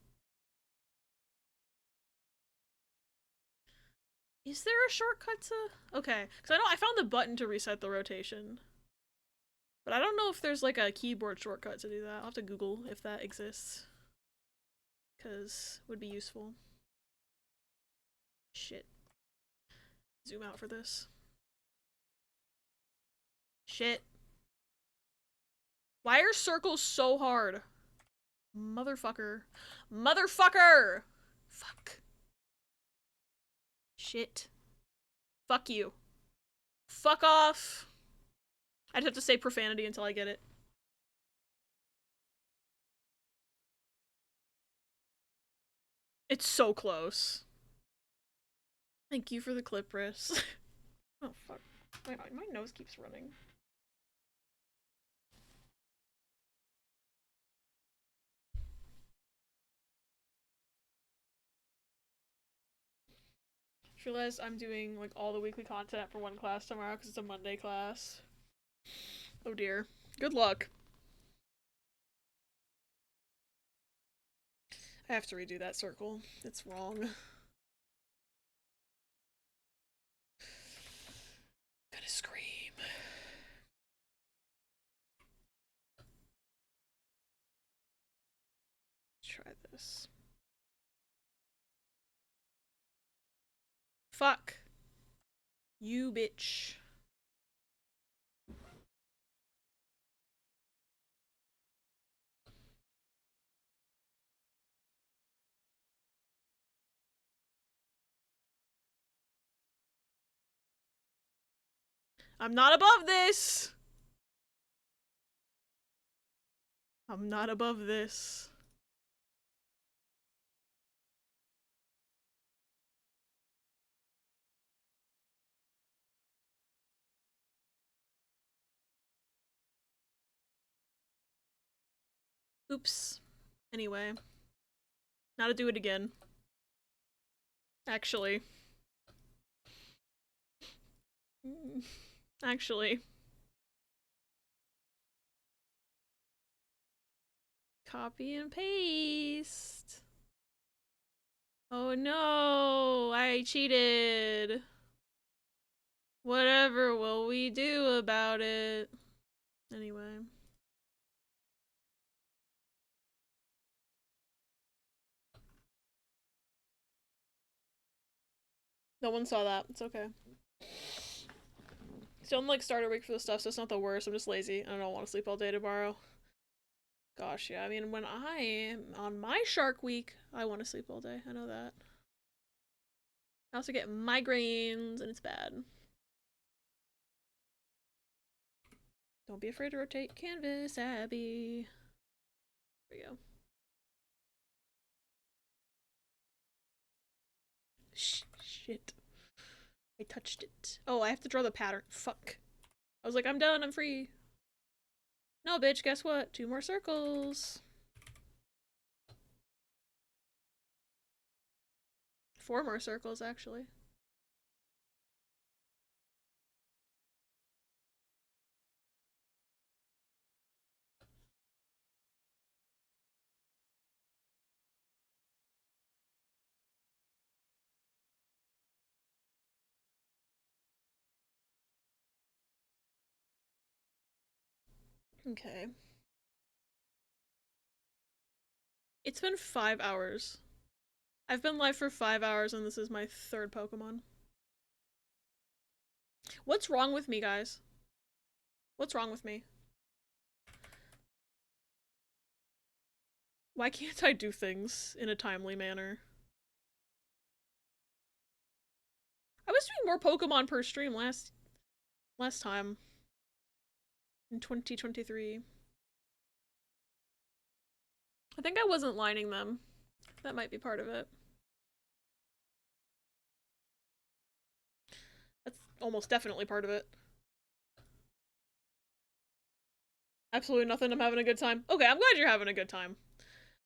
Is there a shortcut to... Okay, because I know I found the button to reset the rotation. But I don't know if there's like a keyboard shortcut to do that. I'll have to Google if that exists. Because it would be useful. Shit. Zoom out for this. Shit. Why are circles so hard? Motherfucker. Motherfucker! Fuck. Shit. Fuck you. Fuck off. I'd have to say profanity until I get it. It's so close. Thank you for the clip, Riss. Oh, fuck. My nose keeps running. Just realized I'm doing like all the weekly content for one class tomorrow because it's a Monday class. Oh dear. Good luck. I have to redo that circle. It's wrong. Gonna scream. Let's try this. Fuck. You bitch. I'm not above this! I'm not above this. Oops. Anyway. Now to do it again. Actually. Actually. Copy and paste. Oh no, I cheated. Whatever will we do about it? Anyway. No one saw that. It's okay. Still in like starter week for the stuff, so it's not the worst. I'm just lazy and I don't want to sleep all day tomorrow. Gosh, yeah, I mean, when I am on my shark week, I want to sleep all day. I know that. I also get migraines, and it's bad. Don't be afraid to rotate canvas, Abby. There we go. Shit. I touched it. Oh, I have to draw the pattern. Fuck. I was like, I'm done, I'm free. No, bitch, guess what? 2 more circles. 4 more circles, actually. Okay. It's been 5 hours. I've been live for 5 hours and this is my 3rd Pokemon. What's wrong with me, guys? What's wrong with me? Why can't I do things in a timely manner? I was doing more Pokemon per stream last time. In 2023. I think I wasn't lining them. That might be part of it. That's almost definitely part of it. Absolutely nothing. I'm having a good time. Okay, I'm glad you're having a good time.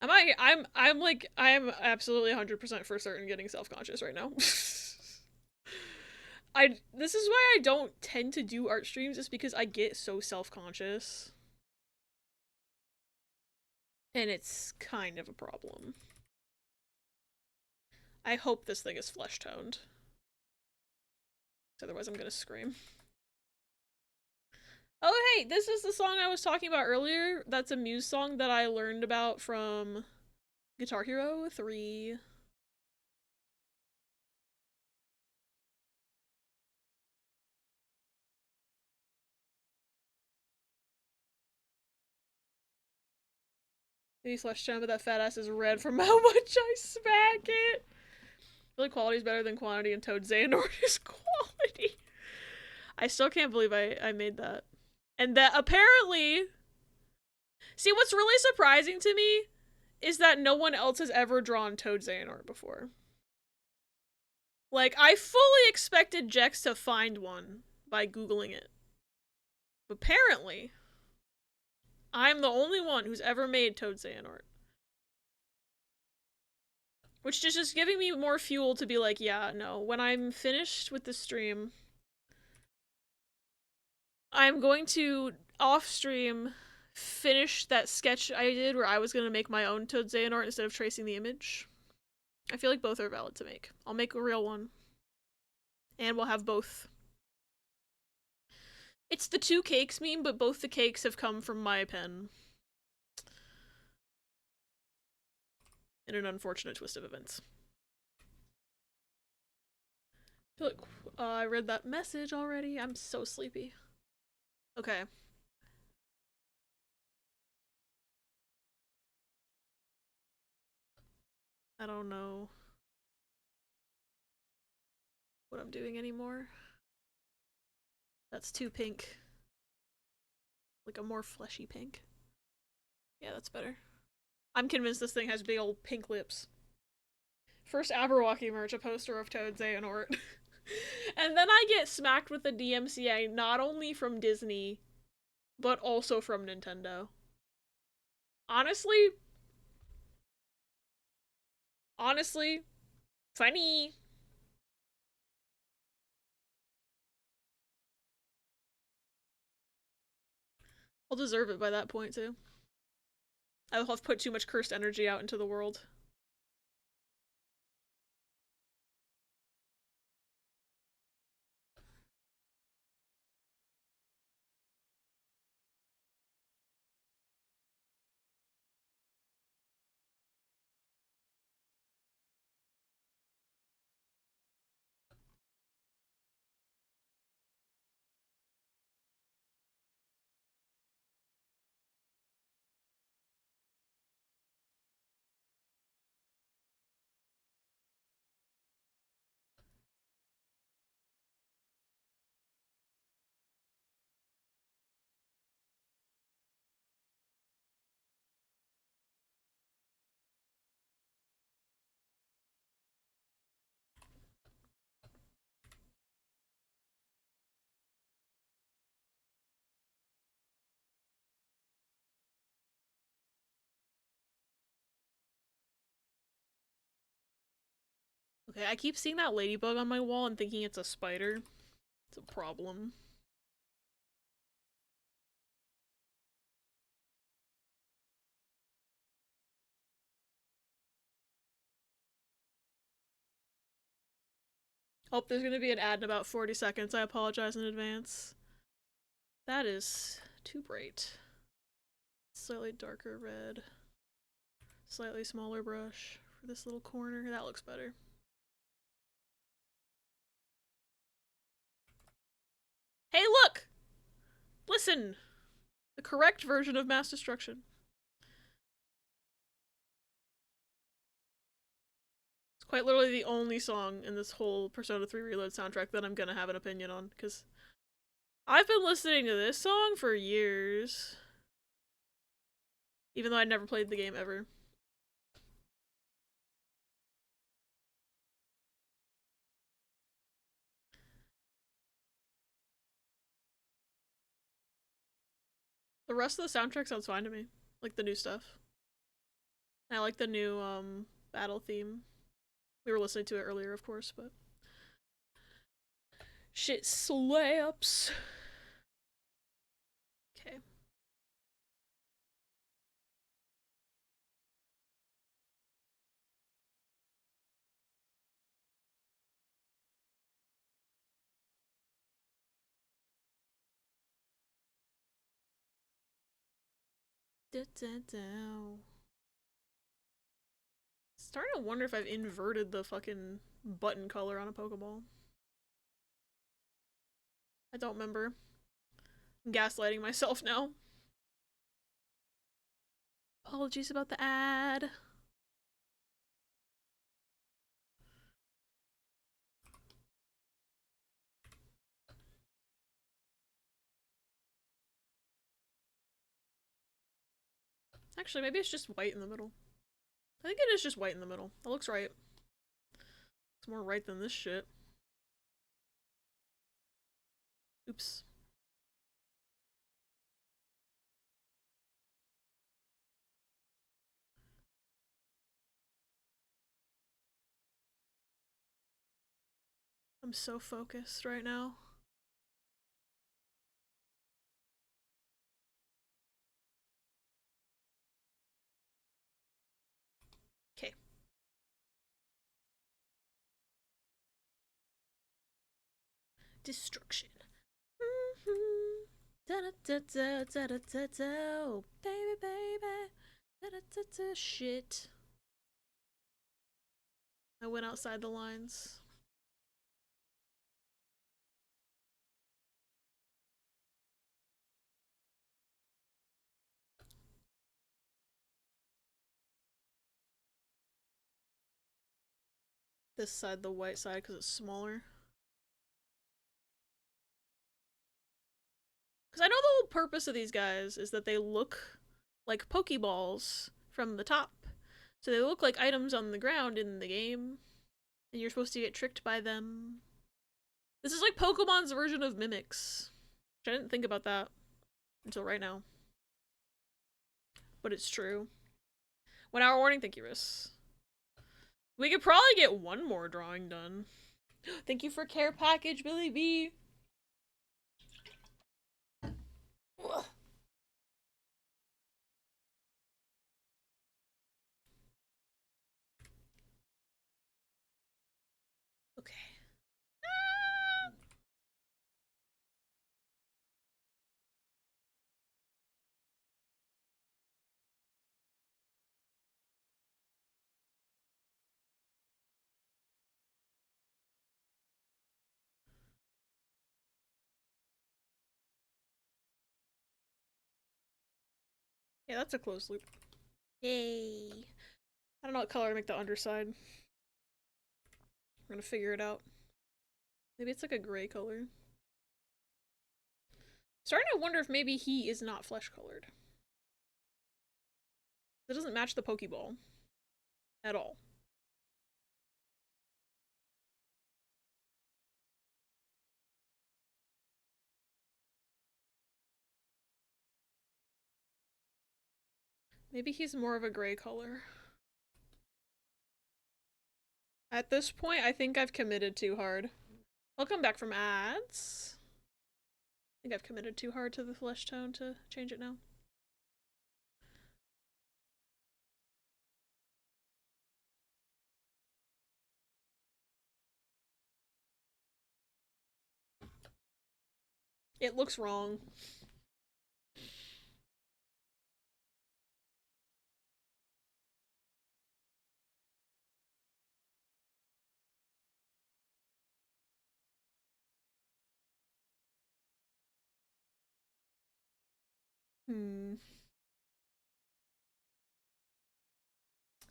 I'm absolutely 100% for certain getting self-conscious right now. This is why I don't tend to do art streams, is because I get so self-conscious. And it's kind of a problem. I hope this thing is flesh-toned. Otherwise I'm gonna scream. Oh hey, this is the song I was talking about earlier. That's a Muse song that I learned about from Guitar Hero 3. Maybe flesh tone, but that fat ass is red from how much I smack it. Really, quality is better than quantity, and Toad Xehanort is quality. I still can't believe I made that. And that apparently... See, what's really surprising to me is that no one else has ever drawn Toad Xehanort before. Like, I fully expected Jex to find one by Googling it. But apparently, I'm the only one who's ever made Toad Xehanort. Which is just giving me more fuel to be like, yeah, no, when I'm finished with the stream, I'm going to, off-stream, finish that sketch I did where I was going to make my own Toad Xehanort instead of tracing the image. I feel like both are valid to make. I'll make a real one. And we'll have both. It's the 2 cakes meme, but both the cakes have come from my pen. In an unfortunate twist of events. I feel like I read that message already. I'm so sleepy. Okay. I don't know what I'm doing anymore. That's too pink. Like a more fleshy pink. Yeah, that's better. I'm convinced this thing has big old pink lips. First Aberwalkie merch, a poster of Toad Xehanort. And then I get smacked with the DMCA not only from Disney, but also from Nintendo. Honestly, funny. I'll deserve it by that point, too. I'll have put too much cursed energy out into the world. Okay, I keep seeing that ladybug on my wall and thinking it's a spider. It's a problem. Oh, there's gonna be an ad in about 40 seconds. I apologize in advance. That is too bright. Slightly darker red. Slightly smaller brush for this little corner. That looks better. Hey, look! Listen! The correct version of mass destruction. It's quite literally the only song in this whole Persona 3 Reload soundtrack that I'm gonna have an opinion on, because I've been listening to this song for years. Even though I'd never played the game ever. The rest of the soundtrack sounds fine to me. Like the new stuff. I like the new, battle theme. We were listening to it earlier, of course, but... Shit slaps! Okay. Starting to wonder if I've inverted the fucking button color on a Pokeball. I don't remember. I'm gaslighting myself now. Apologies about the ad. Actually, maybe it's just white in the middle. I think it is just white in the middle. That looks right. It's more right than this shit. Oops. I'm so focused right now. Okay. Destruction. Oh, baby, baby. Shit. I went outside the lines. This side, the white side, because it's smaller. Because I know the whole purpose of these guys is that they look like Pokeballs from the top. So they look like items on the ground in the game. And you're supposed to get tricked by them. This is like Pokemon's version of mimics. Which I didn't think about that until right now. But it's true. 1 hour warning, thank you, Riss. We could probably get one more drawing done. Thank you for care package, Billy B. Ugh. Okay. Yeah, that's a closed loop. Yay. I don't know what color to make the underside. I'm gonna figure it out. Maybe it's like a gray color. Starting to wonder if maybe he is not flesh colored. It doesn't match the Pokeball at all. Maybe he's more of a gray color. At this point, I think I've committed too hard. I'll come back from ads. I think I've committed too hard to the flesh tone to change it now. It looks wrong.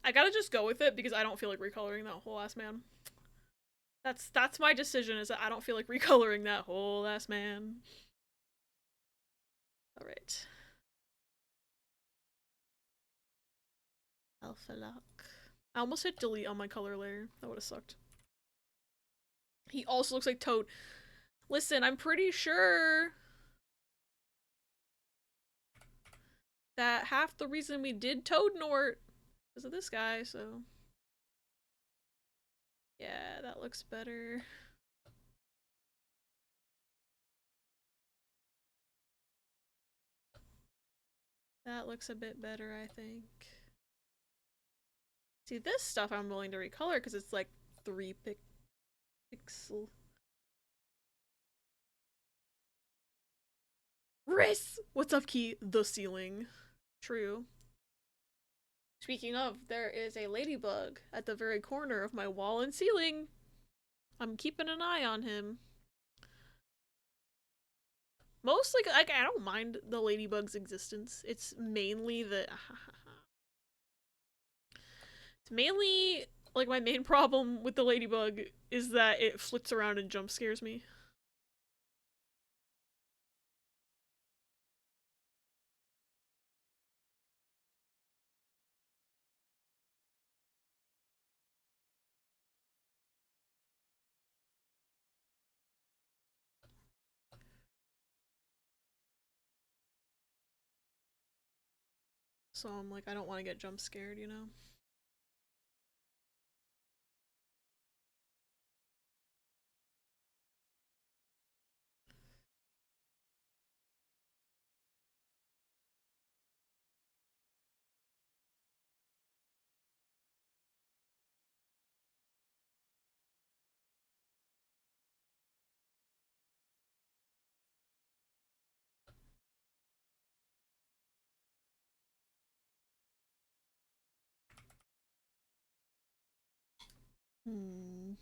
I gotta just go with it because I don't feel like recoloring that whole ass man. That's my decision, is that I don't feel like recoloring that whole ass man. Alright. Alpha lock. I almost hit delete on my color layer. That would've sucked. He also looks like Toad. Listen, I'm pretty sure that half the reason we did Toad Nort because of this guy, so yeah, that looks better. That looks a bit better, I think. See, this stuff I'm willing to recolor because it's like 3 pixel. Riss! What's up, Key? The ceiling. True. Speaking of, there is a ladybug at the very corner of my wall and ceiling. I'm keeping an eye on him. Mostly, like, I don't mind the ladybug's existence. It's mainly the... It's mainly, like, my main problem with the ladybug is that it flits around and jump scares me. So I'm like, I don't want to get jump scared, you know? Hmm.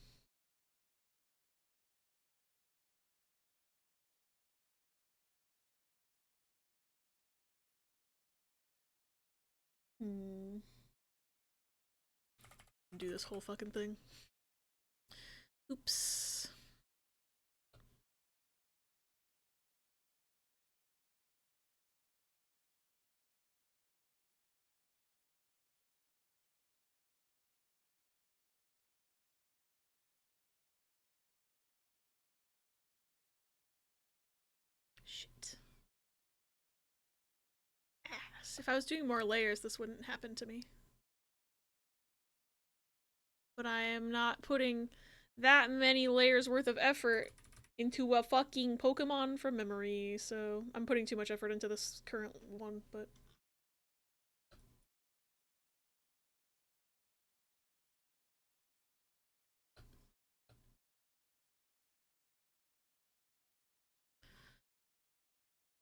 Hmm. Do this whole fucking thing. Oops. Shit. Ass. If I was doing more layers, this wouldn't happen to me. But I am not putting that many layers worth of effort into a fucking Pokemon from memory, so I'm putting too much effort into this current one, but...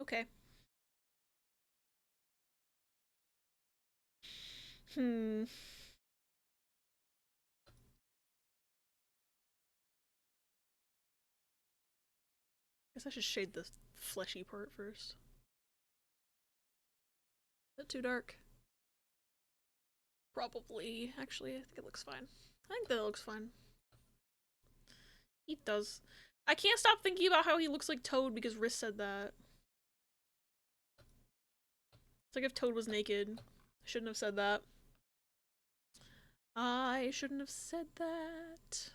Okay. Hmm. Guess I should shade the fleshy part first. Is that too dark? Probably. Actually, I think it looks fine. I think that looks fine. He does. I can't stop thinking about how he looks like Toad because Riss said that. It's like if Toad was naked. I shouldn't have said that. I shouldn't have said that.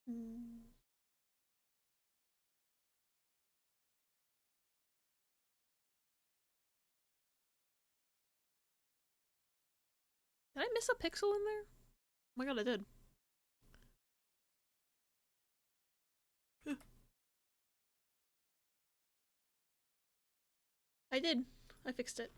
Hmm. Did I miss a pixel in there? Oh my god, I did. I did. I fixed it.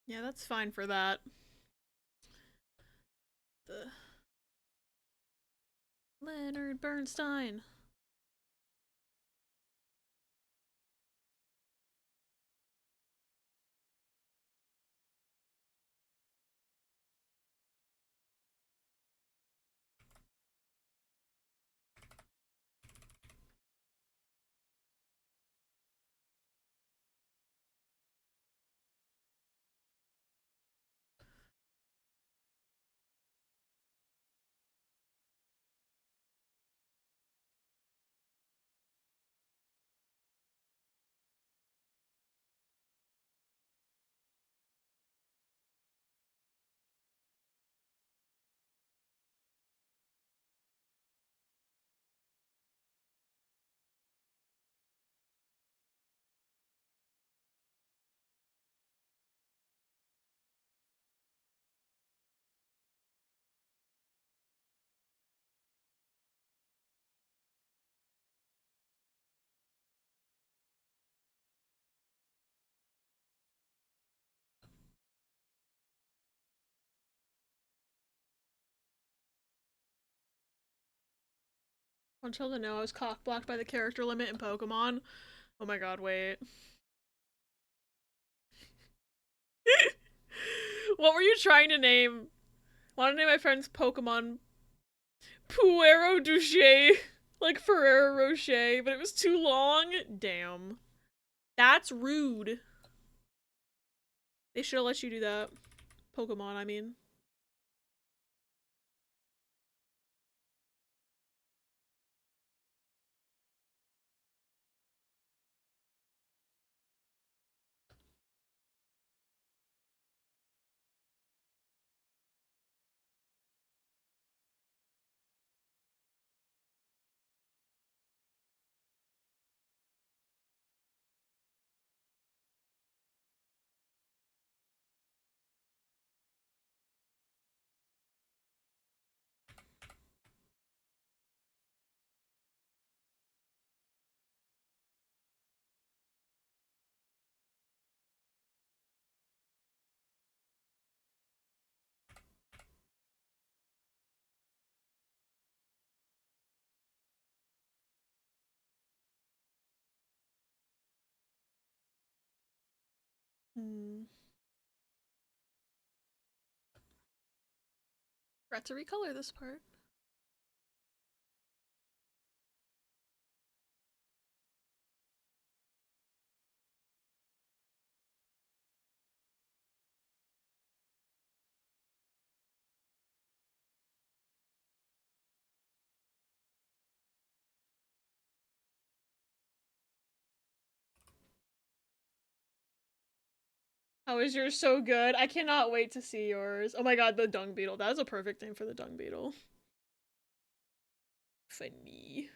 Yeah, that's fine for that. The... Leonard Bernstein. Until to know I was cock-blocked by the character limit in Pokemon. Oh my god, wait. What were you trying to name? I want to name my friend's Pokemon Puero Duché, like Ferrero Rocher, but it was too long. Damn. That's rude. They should have let you do that. Pokemon, I mean. Forgot to recolor this part. How is yours so good? I cannot wait to see yours. Oh my god, the dung beetle. That is a perfect name for the dung beetle. Funny.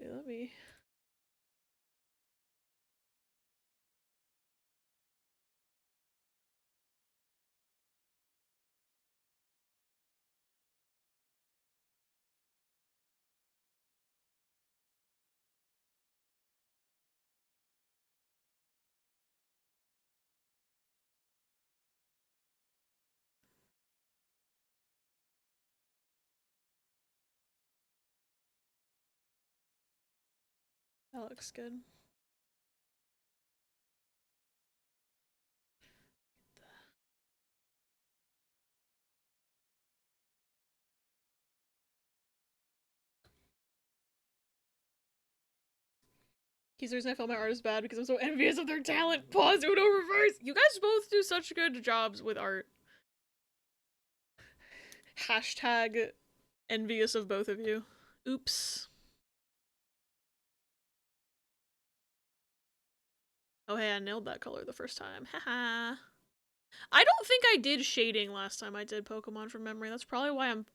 Okay, let me... That looks good. He's the reason I felt my art is bad because I'm so envious of their talent. Pause, Uno reverse! You guys both do such good jobs with art. Hashtag envious of both of you. Oops. Oh hey, I nailed that color the first time. Haha. I don't think I did shading last time I did Pokemon from memory. That's probably why I'm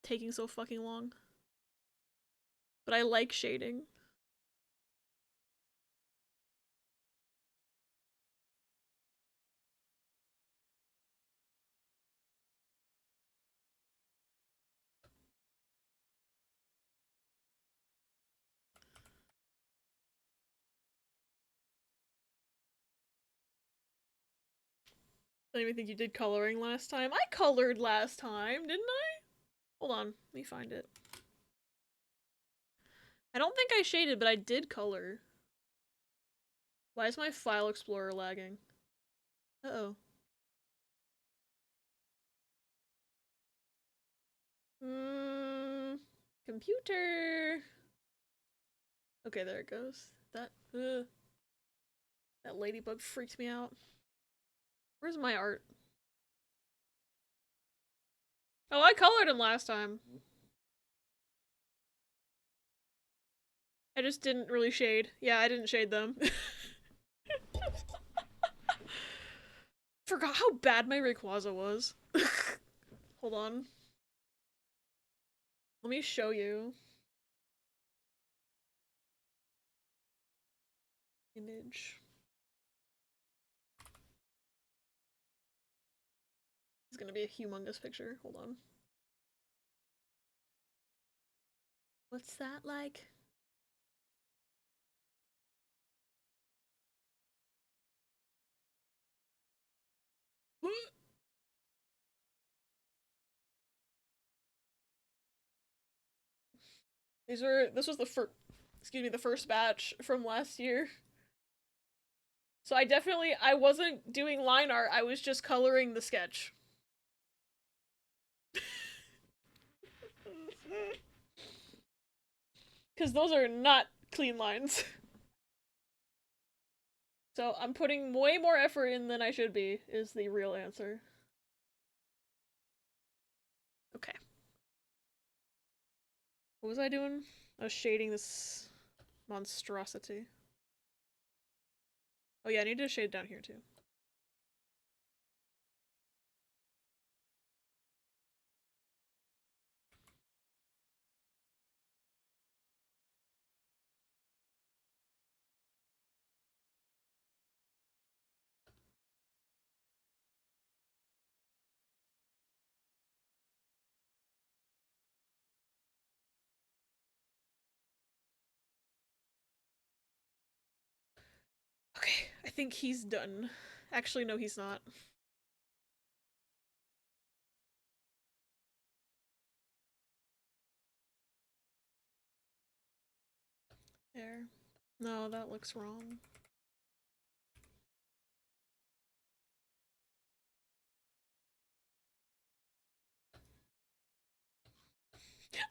taking so fucking long. But I like shading. Don't even think you did coloring last time. I colored last time, didn't I? Hold on, let me find it. I don't think I shaded, but I did color. Why is my file explorer lagging? Uh-oh. Computer. Okay, there it goes. That ladybug freaked me out. Where's my art? Oh, I colored him last time. I just didn't really shade. Yeah, I didn't shade them. Forgot how bad my Rayquaza was. Hold on. Let me show you. Image. It's gonna be a humongous picture. Hold on. What's that like? This was the first batch from last year. So I wasn't doing line art, I was just coloring the sketch. Because those are not clean lines. So I'm putting way more effort in than I should be, is the real answer. Okay. What was I doing? I was shading this monstrosity. Oh yeah, I need to shade down here too. Okay, I think he's done. Actually, no, he's not. There. No, that looks wrong.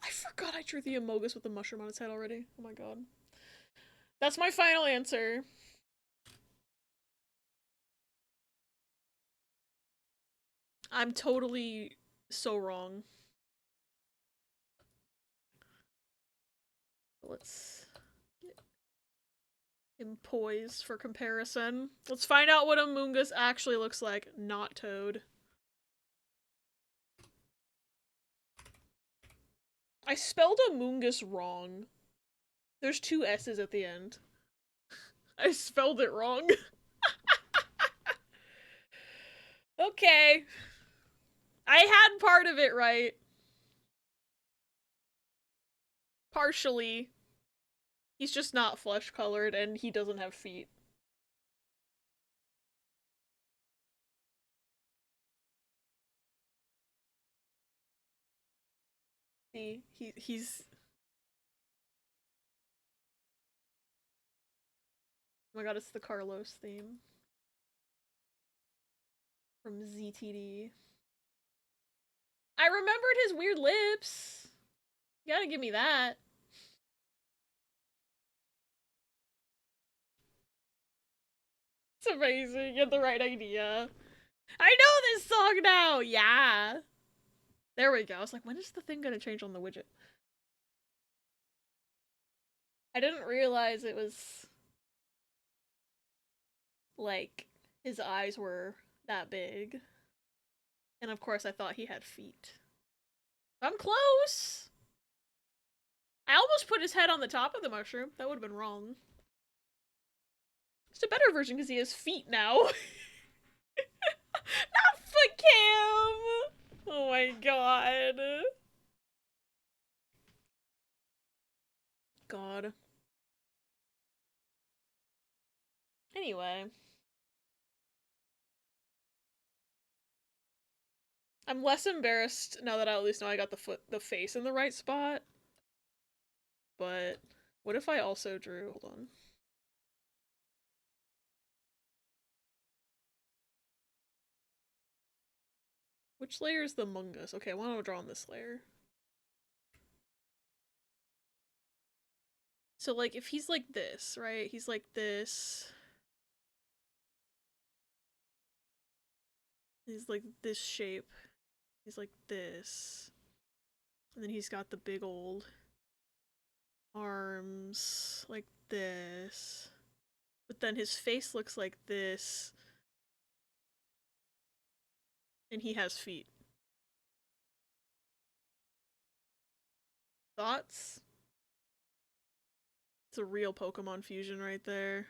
I forgot I drew the Amogus with the mushroom on its head already. Oh my god. That's my final answer. I'm totally so wrong. Let's get him poised for comparison. Let's find out what Amoongus actually looks like, not Toad. I spelled Amoongus wrong. There's two S's at the end. I spelled it wrong. Okay. I had part of it right. Partially. He's just not flesh colored and he doesn't have feet. See, he's... Oh my god, it's the Carlos theme. From ZTD. I remembered his weird lips! You gotta give me that. It's amazing, you had the right idea. I know this song now! Yeah! There we go. I was like, when is the thing gonna change on the widget? I didn't realize it was... like, his eyes were that big. And of course I thought he had feet. I'm close! I almost put his head on the top of the mushroom. That would have been wrong. It's a better version because he has feet now. Not foot cam! Oh my god. God. Anyway. I'm less embarrassed now that I at least know I got the face in the right spot. But what if I also drew, hold on. Which layer is the Mungus? Okay, why don't I draw on this layer? So like if he's like this, right? He's like this. He's like this shape. He's like this. And then he's got the big old arms like this. But then his face looks like this. And he has feet. Thoughts? It's a real Pokemon fusion right there.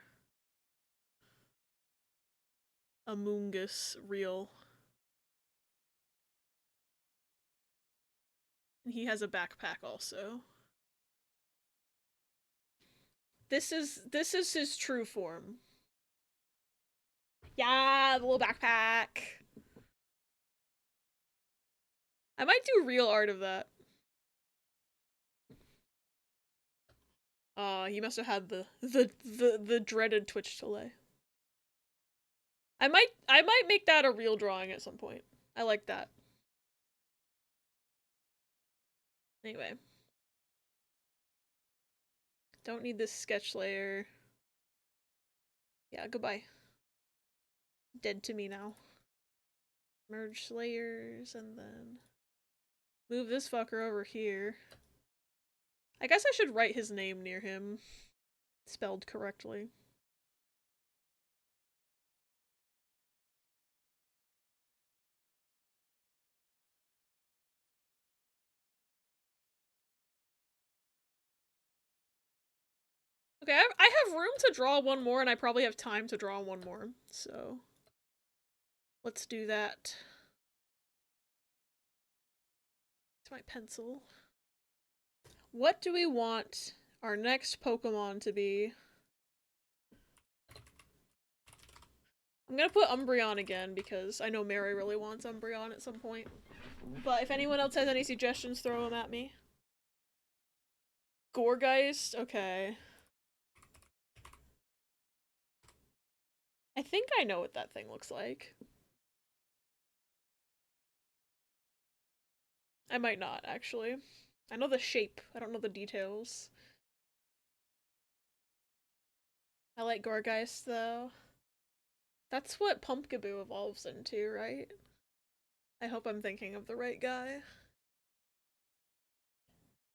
Amoongus real. And he has a backpack also. This is his true form. Yeah, the little backpack. I might do real art of that. He must have had the dreaded Twitch delay. I might make that a real drawing at some point. I like that. Anyway. Don't need this sketch layer. Yeah, goodbye. Dead to me now. Merge layers and then move this fucker over here. I guess I should write his name near him. Spelled correctly. Okay, I have room to draw one more, and I probably have time to draw one more, so let's do that. It's my pencil. What do we want our next Pokemon to be? I'm gonna put Umbreon again, because I know Mary really wants Umbreon at some point. But if anyone else has any suggestions, throw them at me. Gourgeist? Okay. I think I know what that thing looks like. I might not, actually. I know the shape. I don't know the details. I like Gourgeist, though. That's what Pumpkaboo evolves into, right? I hope I'm thinking of the right guy.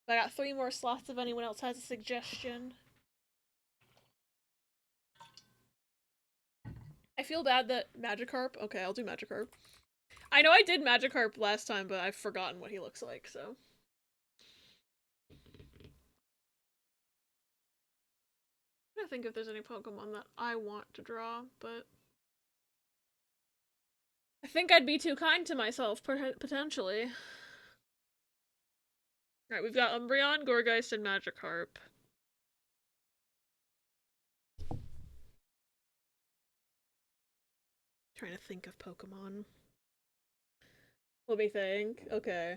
I got 3 more slots if anyone else has a suggestion. I feel bad that Magikarp... Okay, I'll do Magikarp. I know I did Magikarp last time, but I've forgotten what he looks like, so... I'm trying to think if there's any Pokemon that I want to draw, but... I think I'd be too kind to myself, potentially. Alright, we've got Umbreon, Gourgeist, and Magikarp. Trying to think of Pokemon. Let me think. Okay.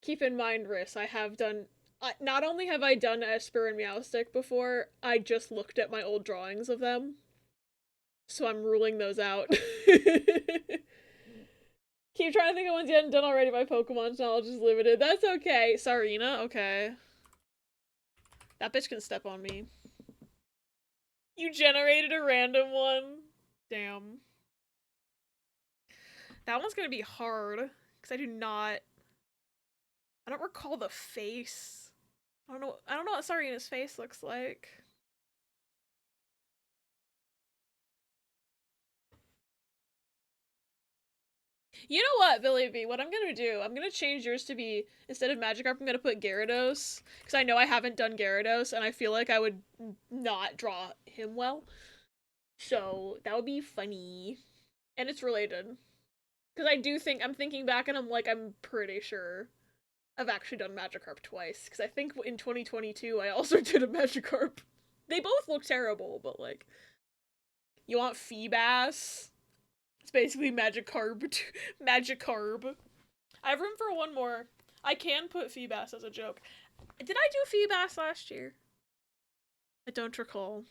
Keep in mind, Riss, I have done... not only have I done Esper and Meowstic before, I just looked at my old drawings of them. So I'm ruling those out. Keep trying to think of ones you hadn't done already. My Pokemon's knowledge is limited. That's okay. Sarina? Okay. That bitch can step on me. You generated a random one? Damn. That one's gonna be hard. Because I don't recall the face. I don't know what Sarina's face looks like. You know what, Billy B? What I'm gonna do, I'm gonna change yours to be, instead of Magikarp, I'm gonna put Gyarados. Because I know I haven't done Gyarados, and I feel like I would not draw him well. So, that would be funny. And it's related. Because I'm thinking back and I'm like, I'm pretty sure I've actually done Magikarp twice. Because I think in 2022, I also did a Magikarp. They both look terrible, but like, you want Feebas? It's basically Magikarp. Magikarp. I have room for one more. I can put Feebas as a joke. Did I do Feebas last year? I don't recall.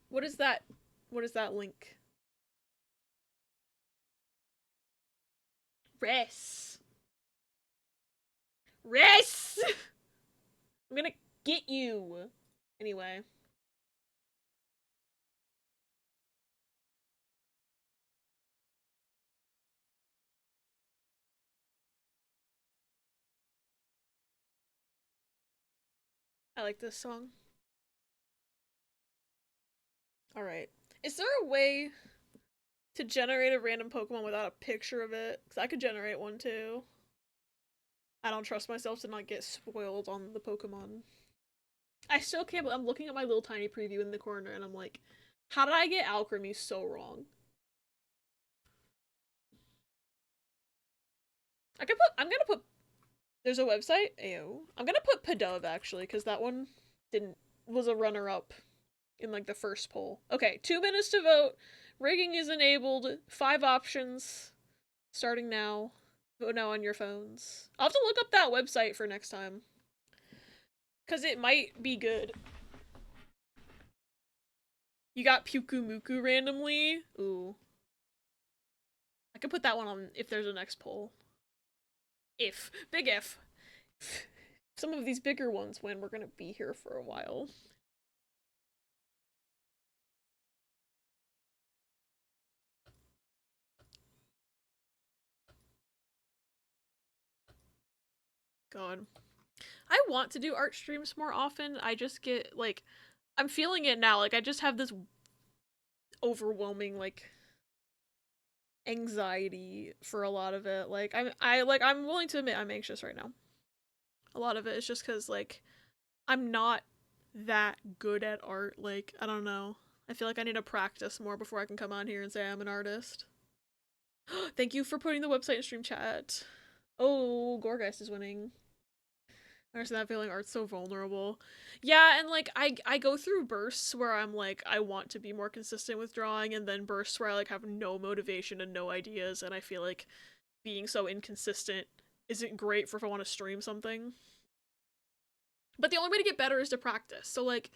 What is that? What is that link? Rest. Rest! I'm gonna get you. Anyway. I like this song. Alright. Is there a way to generate a random Pokemon without a picture of it? Because I could generate one too. I don't trust myself to not get spoiled on the Pokemon. I still can't, I'm looking at my little tiny preview in the corner and I'm like, how did I get Alchemy so wrong? I'm gonna put, there's a website? Ayo. I'm gonna put Pidove actually, because that one was a runner-up in like the first poll. Okay, 2 minutes to vote. Rigging is enabled. 5 options. Starting now. Vote now on your phones. I'll have to look up that website for next time. Because it might be good. You got Pyukumuku randomly? Ooh. I could put that one on if there's a next poll. If. Big if. Some of these bigger ones win, we're gonna be here for a while. God. I want to do art streams more often. I just get, like, I'm feeling it now. Like, I just have this overwhelming, like, anxiety for a lot of it. Like, I'm willing to admit I'm anxious right now. A lot of it is just because, like, I'm not that good at art. Like, I don't know. I feel like I need to practice more before I can come on here and say I'm an artist. Thank you for putting the website in stream chat. Oh, Gorgeist is winning. I understand that feeling. Art's so vulnerable. Yeah, and like I go through bursts where I'm like I want to be more consistent with drawing, and then bursts where I like have no motivation and no ideas, and I feel like being so inconsistent isn't great for if I want to stream something. But the only way to get better is to practice. So like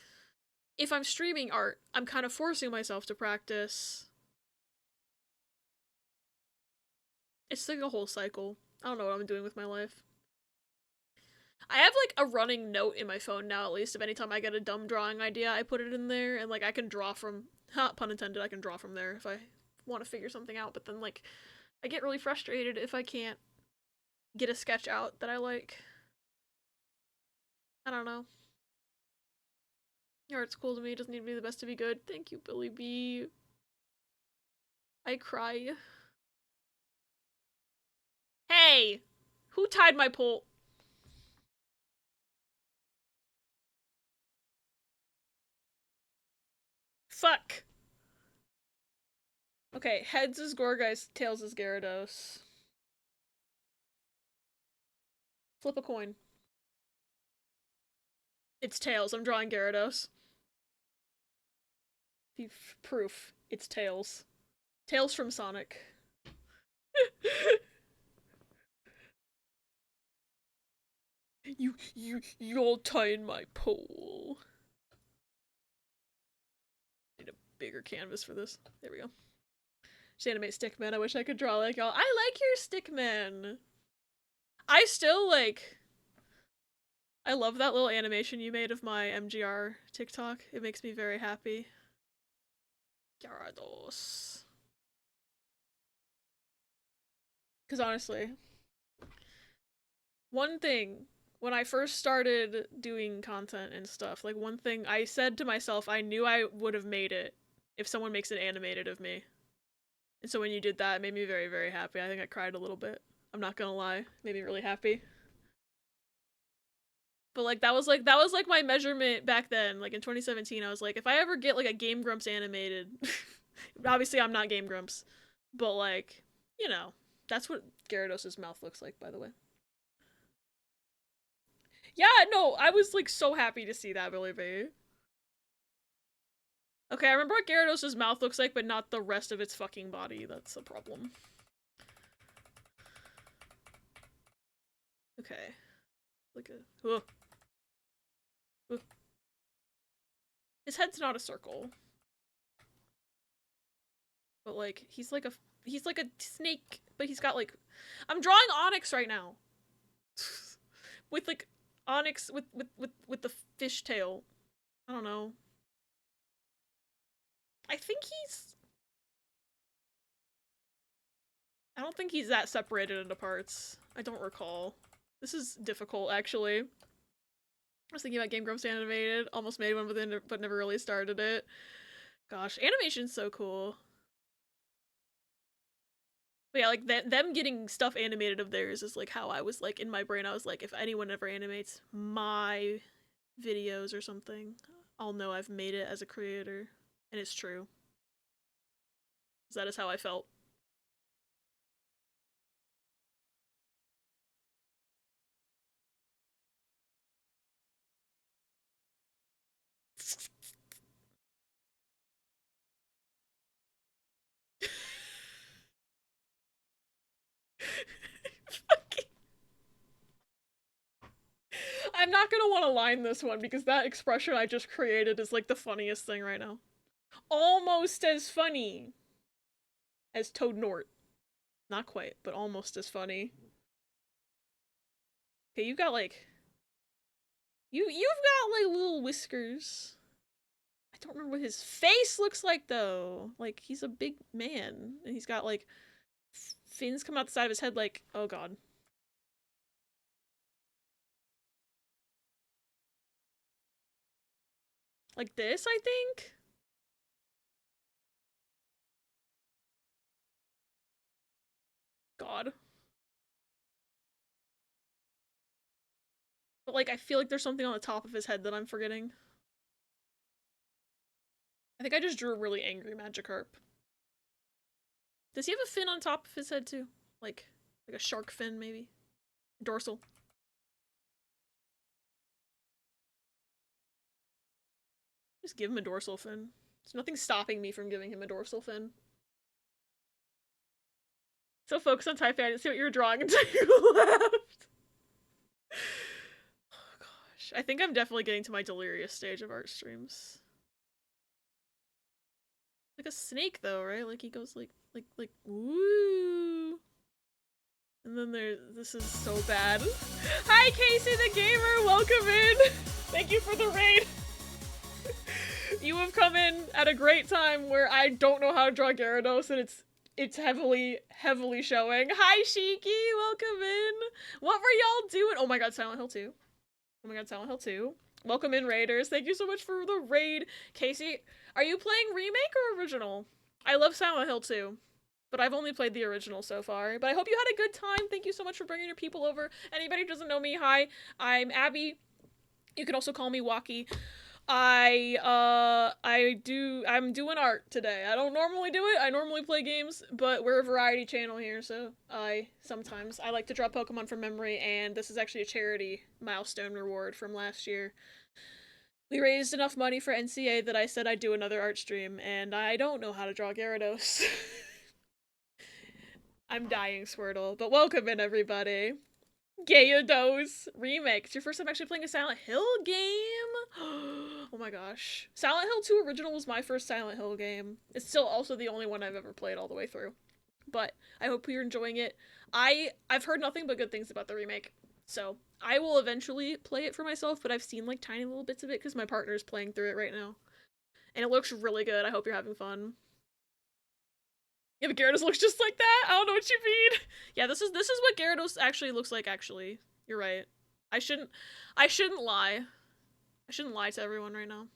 if I'm streaming art, I'm kind of forcing myself to practice. It's like a whole cycle. I don't know what I'm doing with my life. I have, like, a running note in my phone now, at least, of anytime I get a dumb drawing idea, I put it in there, and, like, I can draw from, pun intended, I can draw from there if I want to figure something out, but then, like, I get really frustrated if I can't get a sketch out that I like. I don't know. Your art's cool to me, it doesn't need to be the best to be good. Thank you, Billy B. I cry. Hey! Who tied my pole? Fuck! Okay, heads is Gorgeist, tails is Gyarados. Flip a coin. It's tails, I'm drawing Gyarados. The proof, it's tails. Tails from Sonic. You're tying my pole. Need a bigger canvas for this. There we go. Just animate Stickman. I wish I could draw like y'all. I like your Stickman. I still like. I love that little animation you made of my MGR TikTok. It makes me very happy. Gyarados. Because honestly, one thing, when I first started doing content and stuff, like one thing I said to myself, I knew I would have made it if someone makes it animated of me. And so when you did that, it made me very, very happy. I think I cried a little bit. I'm not gonna lie. It made me really happy. But like that was like my measurement back then. Like in 2017, I was like, if I ever get like a Game Grumps animated, obviously I'm not Game Grumps, but like, you know, that's what Gyarados' mouth looks like, by the way. Yeah, no, I was like so happy to see that, Billy B. Okay, I remember what Gyarados' mouth looks like, but not the rest of its fucking body. That's a problem. Okay. Look at... Ugh. Ugh. His head's not a circle. But, like, he's like a snake, but he's got, like... I'm drawing Onyx right now! With, like, Onyx with the fishtail. I don't know. I don't think he's that separated into parts. I don't recall. This is difficult, actually. I was thinking about Game Grumps animated. Almost made one, but never really started it. Gosh, animation's so cool. But yeah, like, them getting stuff animated of theirs is, like, how I was, like, in my brain, I was like, if anyone ever animates my videos or something, I'll know I've made it as a creator. And it's true. 'Cause that is how I felt. I'm not gonna want to line this one because that expression I just created is like the funniest thing right now. Almost as funny as Toad Nort. Not quite, but almost as funny. Okay, you've got like... You've got like little whiskers. I don't remember what his face looks like though. Like, he's a big man. And he's got like fins come out the side of his head like, oh god. Like this, I think? God. But like, I feel like there's something on the top of his head that I'm forgetting. I think I just drew a really angry Magikarp. Does he have a fin on top of his head too? Like a shark fin, maybe? Dorsal. Just give him a dorsal fin. There's nothing stopping me from giving him a dorsal fin. So focused on typing, I didn't see what you were drawing until you left. Oh gosh. I think I'm definitely getting to my delirious stage of art streams. Like a snake though, right? Like he goes like, woo. And then this is so bad. Hi Casey the Gamer, welcome in! Thank you for the raid! You have come in at a great time where I don't know how to draw Gyarados and it's heavily showing. Hi Shiki, welcome in! What were y'all doing? Oh my god, Silent Hill 2. Oh my god, Silent Hill 2. Welcome in, Raiders. Thank you so much for the raid. Casey, are you playing remake or original? I love Silent Hill 2, but I've only played the original so far. But I hope you had a good time. Thank you so much for bringing your people over. Anybody who doesn't know me, hi. I'm Abby. You can also call me Waki. I'm doing art today. I don't normally do it. I normally play games, but we're a variety channel here, so I like to draw Pokemon from memory, and this is actually a charity milestone reward from last year. We raised enough money for NCA that I said I'd do another art stream, and I don't know how to draw Gyarados. I'm dying, Squirtle, but welcome in, everybody. Gyarados remake. It's your first time actually playing a Silent Hill game? Oh my gosh. Silent Hill 2 Original was my first Silent Hill game. It's still also the only one I've ever played all the way through. But I hope you're enjoying it. I've heard nothing but good things about the remake. So I will eventually play it for myself, but I've seen like tiny little bits of it because my partner's playing through it right now. And it looks really good. I hope you're having fun. Yeah, but Gyarados looks just like that? I don't know what you mean. Yeah, this is what Gyarados actually looks like, actually. You're right. I shouldn't lie. I shouldn't lie to everyone right now.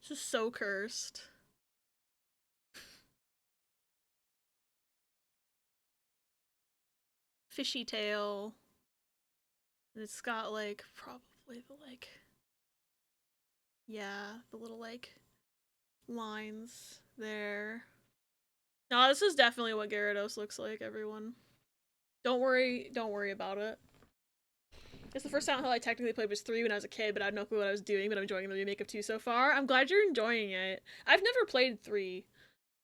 This is so cursed. Fishy tail. And it's got like probably the like, yeah, the little like lines there. No, this is definitely what Gyarados looks like, everyone. Don't worry about it. It's the first Silent Hill I technically played was 3 when I was a kid, but I had no clue what I was doing, but I'm enjoying the remake of 2 so far. I'm glad you're enjoying it. I've never played 3.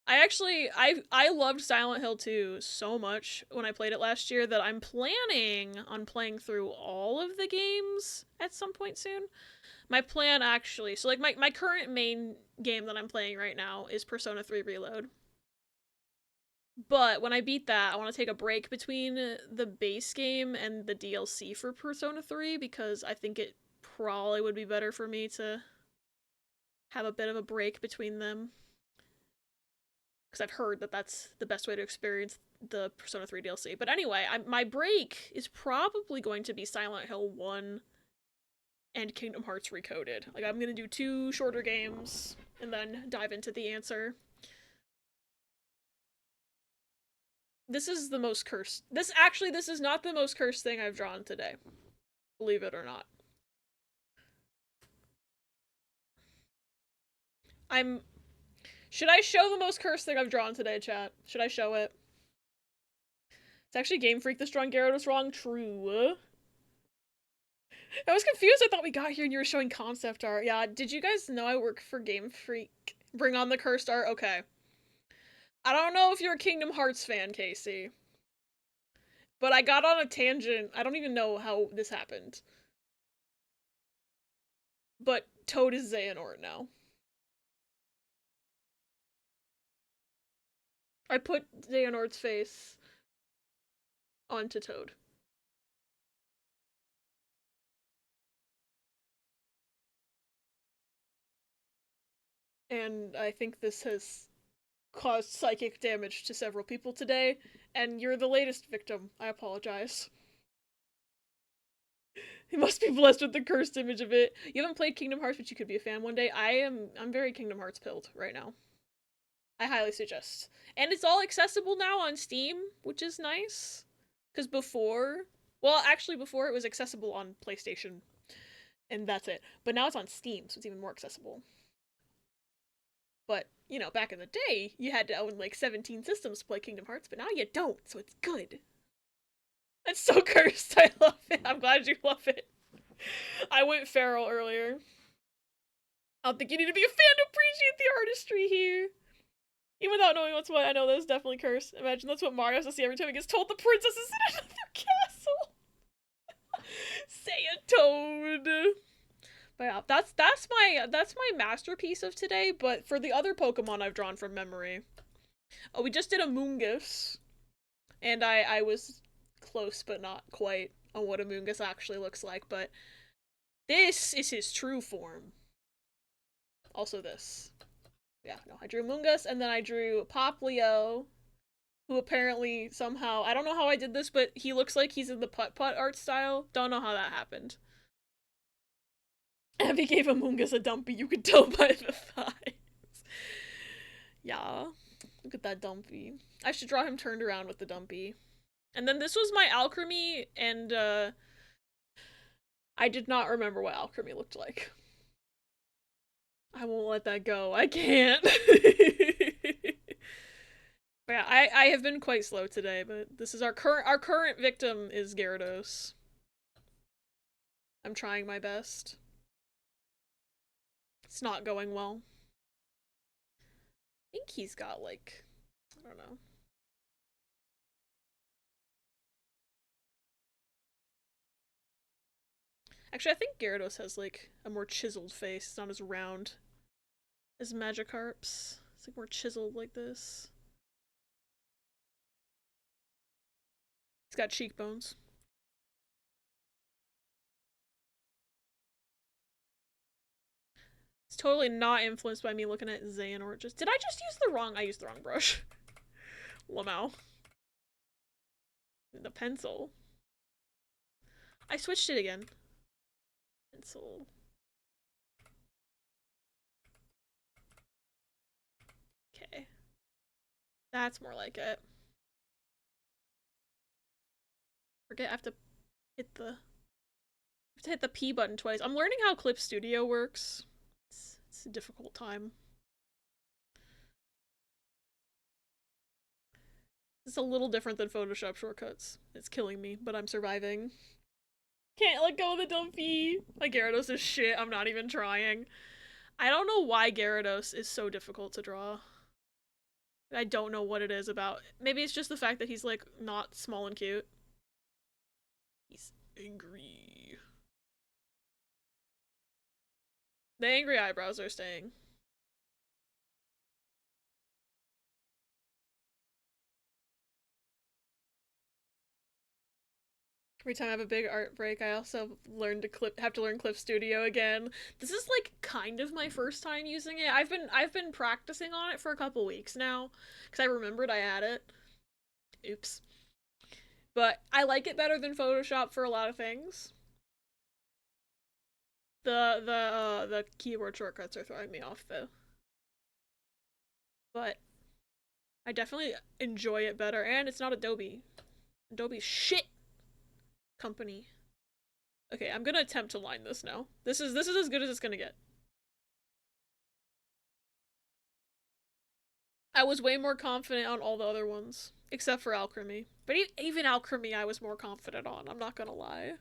I loved Silent Hill 2 so much when I played it last year that I'm planning on playing through all of the games at some point soon. My plan actually, so like my current main game that I'm playing right now is Persona 3 Reload. But when I beat that, I want to take a break between the base game and the DLC for Persona 3 because I think it probably would be better for me to have a bit of a break between them. Because I've heard that that's the best way to experience the Persona 3 DLC. But anyway, my break is probably going to be Silent Hill 1 and Kingdom Hearts Recoded. Like, I'm going to do 2 shorter games and then dive into the answer. This is the most cursed. This is not the most cursed thing I've drawn today. Believe it or not. Should I show the most cursed thing I've drawn today, chat? Should I show it? It's actually Game Freak that's drawing Gyarados wrong. True. I was confused. I thought we got here and you were showing concept art. Yeah, did you guys know I work for Game Freak? Bring on the cursed art? Okay. I don't know if you're a Kingdom Hearts fan, Casey. But I got on a tangent. I don't even know how this happened. But Toad is Xehanort now. I put Xehanort's face onto Toad. And I think this has caused psychic damage to several people today, and you're the latest victim. I apologize. You must be blessed with the cursed image of it. You haven't played Kingdom Hearts, but you could be a fan one day. I'm very Kingdom Hearts pilled right now. I highly suggest. And it's all accessible now on Steam, which is nice. Because before it was accessible on PlayStation, and that's it. But now it's on Steam, so it's even more accessible. But, you know, back in the day, you had to own like 17 systems to play Kingdom Hearts, but now you don't, so it's good. It's so cursed. I love it. I'm glad you love it. I went feral earlier. I don't think you need to be a fan to appreciate the artistry here. Even without knowing what's what, I know that's definitely cursed. Imagine that's what Mario has to see every time he gets told the princess is in another castle. Say a Toad. But yeah, that's my masterpiece of today, but for the other Pokemon I've drawn from memory. Oh, we just did a Moongus. And I was close but not quite on what a Moongus actually looks like, but this is his true form. Also this. Yeah, no, I drew Moongus, and then I drew Poplio, who apparently somehow, I don't know how I did this, but he looks like he's in the putt-putt art style. Don't know how that happened. Abby gave Amoongus a dumpy, you could tell by the thighs. Yeah, look at that dumpy. I should draw him turned around with the dumpy. And then this was my Alchemy, and I did not remember what Alchemy looked like. I won't let that go. I can't. But yeah, I have been quite slow today, but this is our current victim is Gyarados. I'm trying my best. It's not going well. I think he's got like, I don't know. Actually, I think Gyarados has like a more chiseled face. It's not as round as Magikarp's. It's like more chiseled like this. He's got cheekbones. It's totally not influenced by me looking at Xehanort. Did I just use the wrong? I used the wrong brush. Lamau. The pencil. I switched it again. Pencil. Okay. That's more like it. Forget I have to hit the to hit the P button twice. I'm learning how Clip Studio works. It's a difficult time. It's a little different than Photoshop shortcuts. It's killing me, but I'm surviving. Can't let go of the dumb P. My Gyarados is shit. I'm not even trying. I don't know why Gyarados is so difficult to draw. I don't know what it is about. Maybe it's just the fact that he's, like, not small and cute. He's angry. The angry eyebrows are staying. Every time I have a big art break, I also have to learn Clip Studio again. This is like kind of my first time using it. I've been practicing on it for a couple weeks now because I remembered I had it. Oops. But I like it better than Photoshop for a lot of things. The keyboard shortcuts are throwing me off though. But I definitely enjoy it better, and it's not Adobe. Adobe's shit company. Okay, I'm gonna attempt to line this now. This is as good as it's gonna get. I was way more confident on all the other ones, except for Alchemy. But even Alchemy I was more confident on, I'm not gonna lie.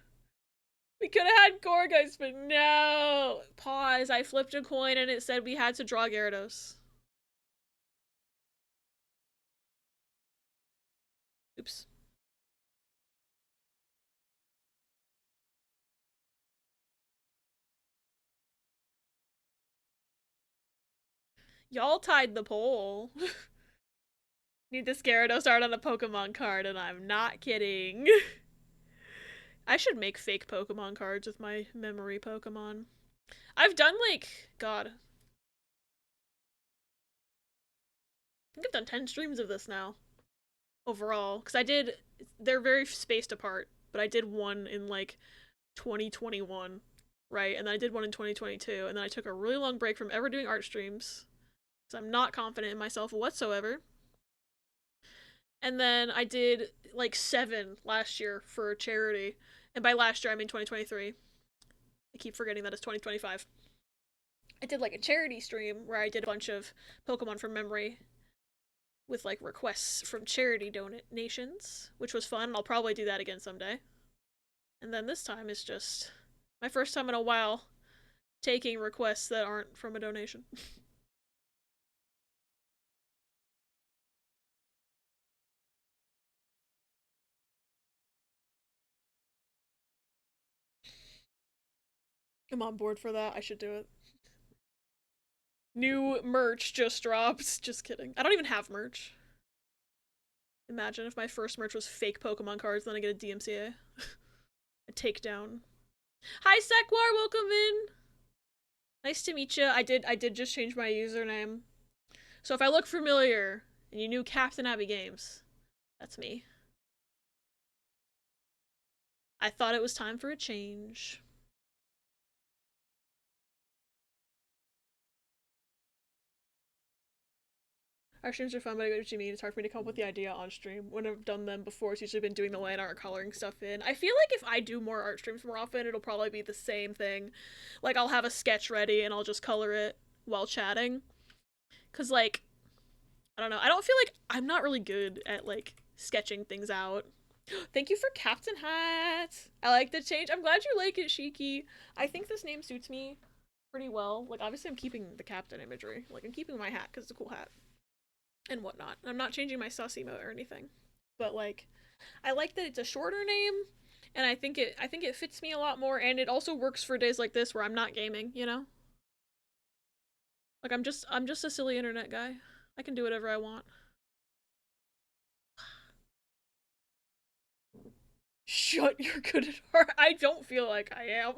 We could have had Gorgeist, but no! Pause, I flipped a coin and it said we had to draw Gyarados. Oops. Y'all tied the pole. Need this Gyarados art on a Pokemon card, and I'm not kidding. I should make fake Pokemon cards with my memory Pokemon. I've done, like, God. I think I've done 10 streams of this now. Overall. Because they're very spaced apart, but I did one in, like, 2021, right? And then I did one in 2022, and then I took a really long break from ever doing art streams. Because I'm not confident in myself whatsoever. And then I did like 7 last year for charity. And by last year, I mean 2023. I keep forgetting that it's 2025. I did like a charity stream where I did a bunch of Pokemon from memory with like requests from charity donations, which was fun. I'll probably do that again someday. And then this time is just my first time in a while taking requests that aren't from a donation. I'm on board for that. I should do it. New merch just dropped. Just kidding. I don't even have merch. Imagine if my first merch was fake Pokemon cards, then I get a DMCA. A takedown. Hi Sekwar, welcome in! Nice to meet you. I did just change my username. So if I look familiar, and you knew Captain Abby Games, that's me. I thought it was time for a change. Our streams are fun, but I get what you mean. It's hard for me to come up with the idea on stream. When I've done them before, it's usually been doing the line art, coloring stuff in. I feel like if I do more art streams more often, it'll probably be the same thing. Like, I'll have a sketch ready and I'll just color it while chatting. Cause, like, I don't know. I don't feel like I'm not really good at, like, sketching things out. Thank you for Captain Hat. I like the change. I'm glad you like it, Shiki. I think this name suits me pretty well. Like, obviously I'm keeping the captain imagery. Like, I'm keeping my hat because it's a cool hat. And whatnot. I'm not changing my sus emote or anything. But, like, I like that it's a shorter name, and I think it fits me a lot more, and it also works for days like this where I'm not gaming, you know? Like, I'm just a silly internet guy. I can do whatever I want. Shut, you're good at art. I don't feel like I am.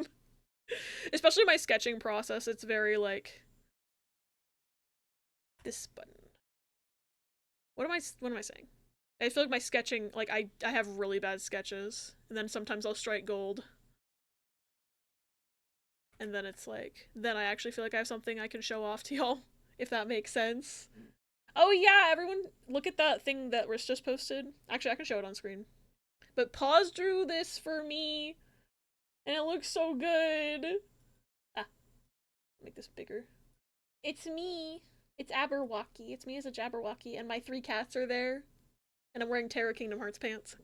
Especially my sketching process, it's very, like, this button. What am I saying? I feel like my sketching, like, I have really bad sketches, and then sometimes I'll strike gold. And then it's like, then I actually feel like I have something I can show off to y'all, if that makes sense. Oh yeah, everyone, look at that thing that Riss just posted. Actually, I can show it on screen. But Pause drew this for me. And it looks so good. Ah, make this bigger. It's me. It's Aberwalkie. It's me as a Jabberwocky, and my 3 cats are there. And I'm wearing Terra Kingdom Hearts pants.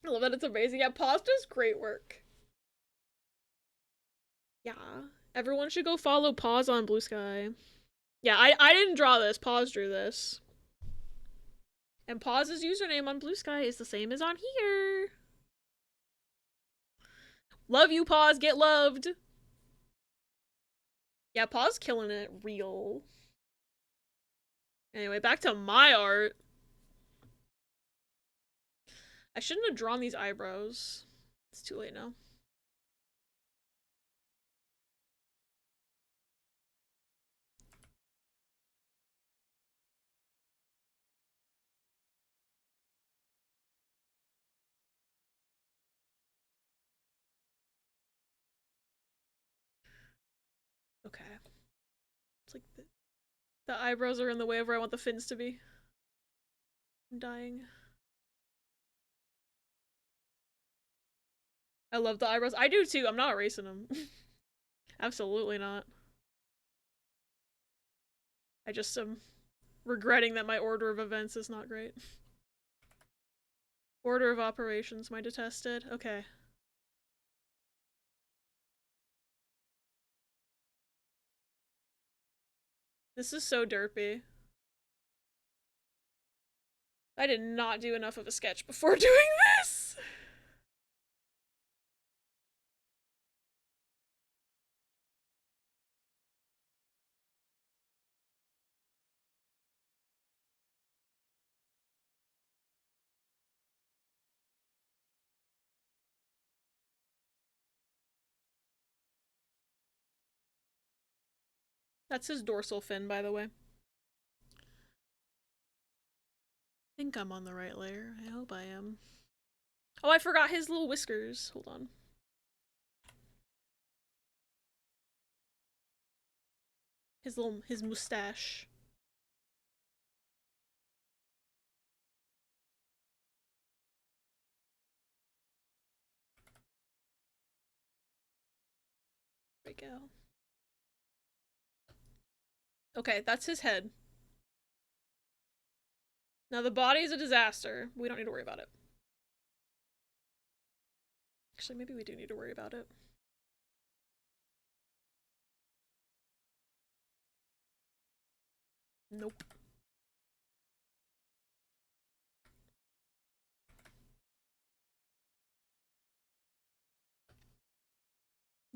I love that, it's amazing. Yeah, Paws does great work. Yeah. Everyone should go follow Paws on Blue Sky. Yeah, I didn't draw this. Paws drew this. And Paws' username on Blue Sky is the same as on here. Love you, Paws. Get loved. Yeah, Paws killing it real. Anyway, back to my art. I shouldn't have drawn these eyebrows. It's too late now. Okay. It's like the eyebrows are in the way of where I want the fins to be. I'm dying. I love the eyebrows. I do too. I'm not erasing them. Absolutely not. I just am regretting that my order of events is not great. Order of operations, my detested. Okay. This is so derpy. I did not do enough of a sketch before doing this! That's his dorsal fin, by the way. I think I'm on the right layer. I hope I am. Oh, I forgot his little whiskers. Hold on. His mustache. There we go. Okay, that's his head. Now the body's a disaster. We don't need to worry about it. Actually, maybe we do need to worry about it. Nope.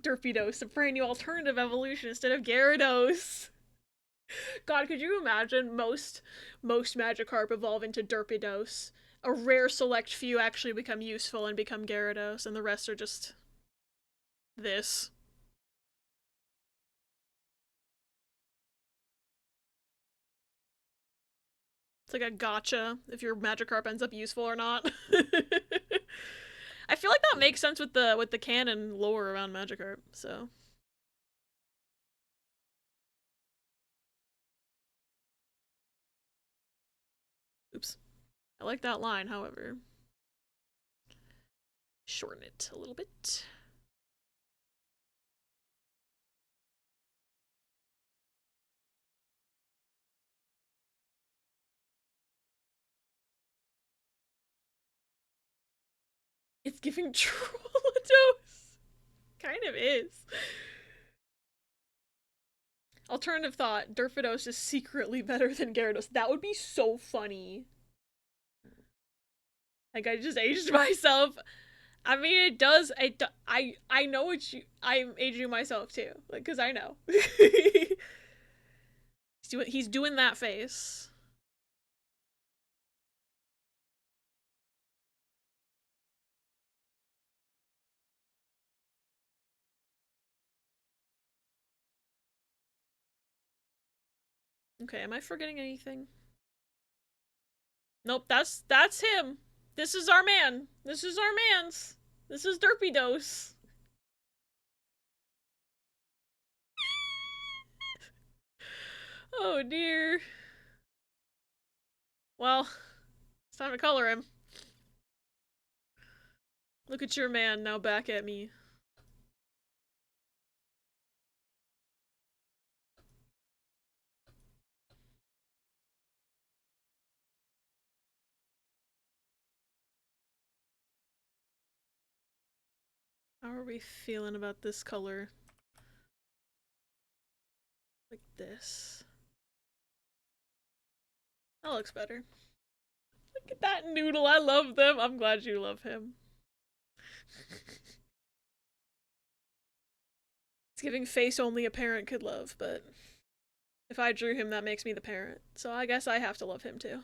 Derpidos, a brand new alternative evolution instead of Gyarados. God, could you imagine most Magikarp evolve into Derpidos? A rare select few actually become useful and become Gyarados, and the rest are just this. It's like a gotcha if your Magikarp ends up useful or not. I feel like that makes sense with the canon lore around Magikarp, so. Oops. I like that line, however. Shorten it a little bit. It's giving Trollados. Kind of is. Alternative thought, Derpidos is secretly better than Gyarados. That would be so funny. Like, I just aged myself. I mean, it does. I know what you. I'm aging myself too. Like, cause I know. He's doing that face. Okay, am I forgetting anything? Nope, that's him. This is our man. This is our man's. This is Derpidos. Oh dear. Well, it's time to color him. Look at your man now back at me. How are we feeling about this color? Like this. That looks better. Look at that noodle, I love them. I'm glad you love him. It's giving face only a parent could love, but if I drew him, that makes me the parent. So I guess I have to love him too.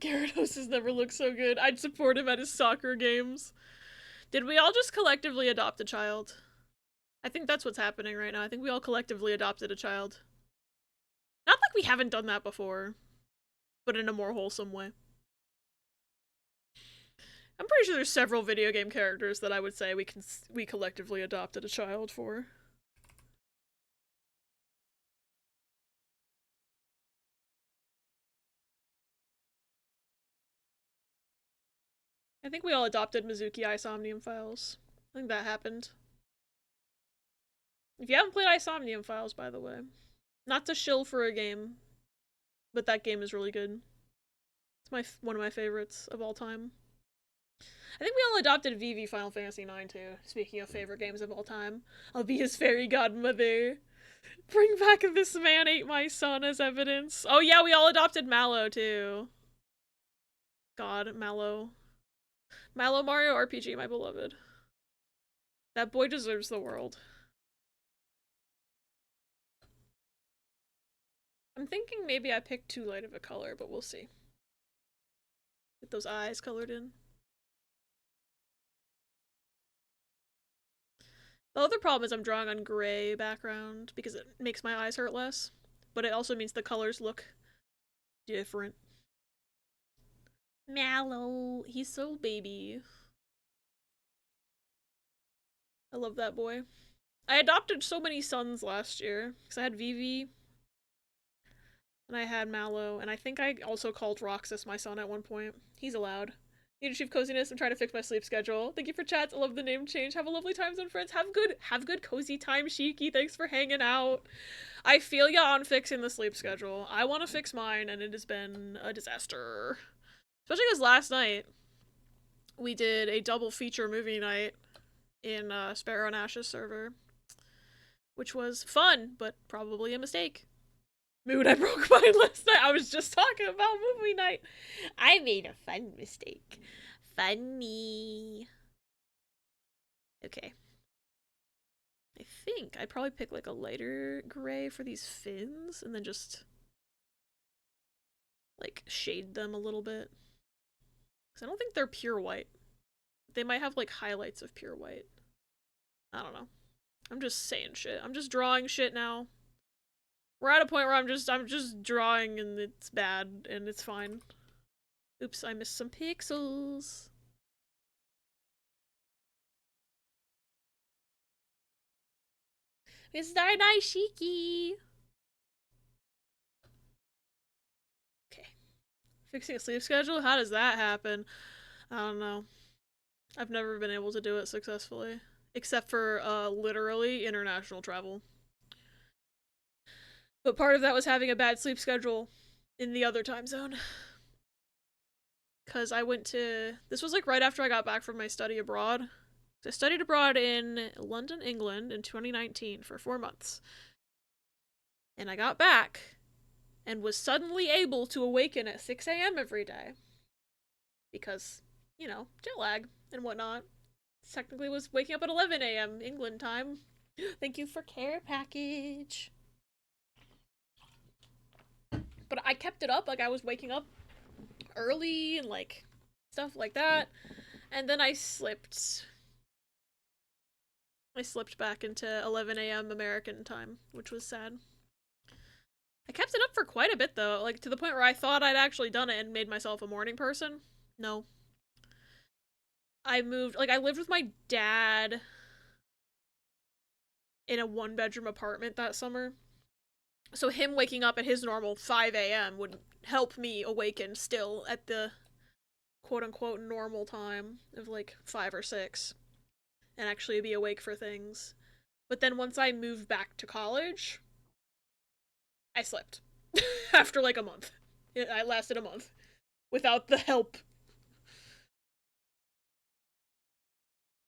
Gyarados has never looked so good. I'd support him at his soccer games. Did we all just collectively adopt a child? I think that's what's happening right now. I think we all collectively adopted a child. Not like we haven't done that before, but in a more wholesome way. I'm pretty sure there's several video game characters that I would say we collectively adopted a child for. I think we all adopted Mizuki Isomnium Files. I think that happened. If you haven't played Isomnium Files, by the way, not to shill for a game, but that game is really good. It's one of my favorites of all time. I think we all adopted Vivi Final Fantasy IX too. Speaking of favorite games of all time, I'll be his fairy godmother. Bring back this man ate my son as evidence. Oh yeah, we all adopted Mallow too. God, Mallow. Mallow Mario RPG, my beloved. That boy deserves the world. I'm thinking maybe I picked too light of a color, but we'll see. Get those eyes colored in. The other problem is I'm drawing on gray background because it makes my eyes hurt less, but it also means the colors look different. Mallow, he's so baby. I love that boy. I adopted so many sons last year because I had Vivi and I had Mallow, and I think I also called Roxas my son at one point. He's allowed. Need to achieve coziness. I'm trying to fix my sleep schedule. Thank you for chats. I love the name change. Have a lovely time, zone friends. Have good cozy time, Shiki. Thanks for hanging out. I feel ya on fixing the sleep schedule. I want to fix mine, and it has been a disaster. Especially because last night we did a double feature movie night in Sparrow and Ash's server, which was fun, but probably a mistake. Mood, I broke mine last night. I was just talking about movie night. I made a fun mistake. Funny. Okay. I think I'd probably pick like a lighter gray for these fins and then just like shade them a little bit. Because I don't think they're pure white. They might have like highlights of pure white. I don't know. I'm just saying shit. I'm just drawing shit now. We're at a point where I'm just drawing and it's bad and it's fine. Oops, I missed some pixels. Mr. Naishiki! Okay. Fixing a sleep schedule? How does that happen? I don't know. I've never been able to do it successfully. Except for, literally international travel. But part of that was having a bad sleep schedule in the other time zone. Because I went to... This was like right after I got back from my study abroad. I studied abroad in London, England in 2019 for 4 months. And I got back and was suddenly able to awaken at 6 a.m. every day. Because, you know, jet lag and whatnot. Technically was waking up at 11 a.m. England time. Thank you for care package. But I kept it up, like I was waking up early and like stuff like that. And then I slipped. I slipped back into 11 a.m. American time, which was sad. I kept it up for quite a bit, though, like, to the point where I thought I'd actually done it and made myself a morning person. No. I moved, like, I lived with my dad in a one-bedroom apartment that summer. So him waking up at his normal 5 a.m. would help me awaken still at the quote-unquote normal time of, like, 5 or 6. And actually be awake for things. But then once I moved back to college, I slept. After like a month. I lasted a month. Without the help.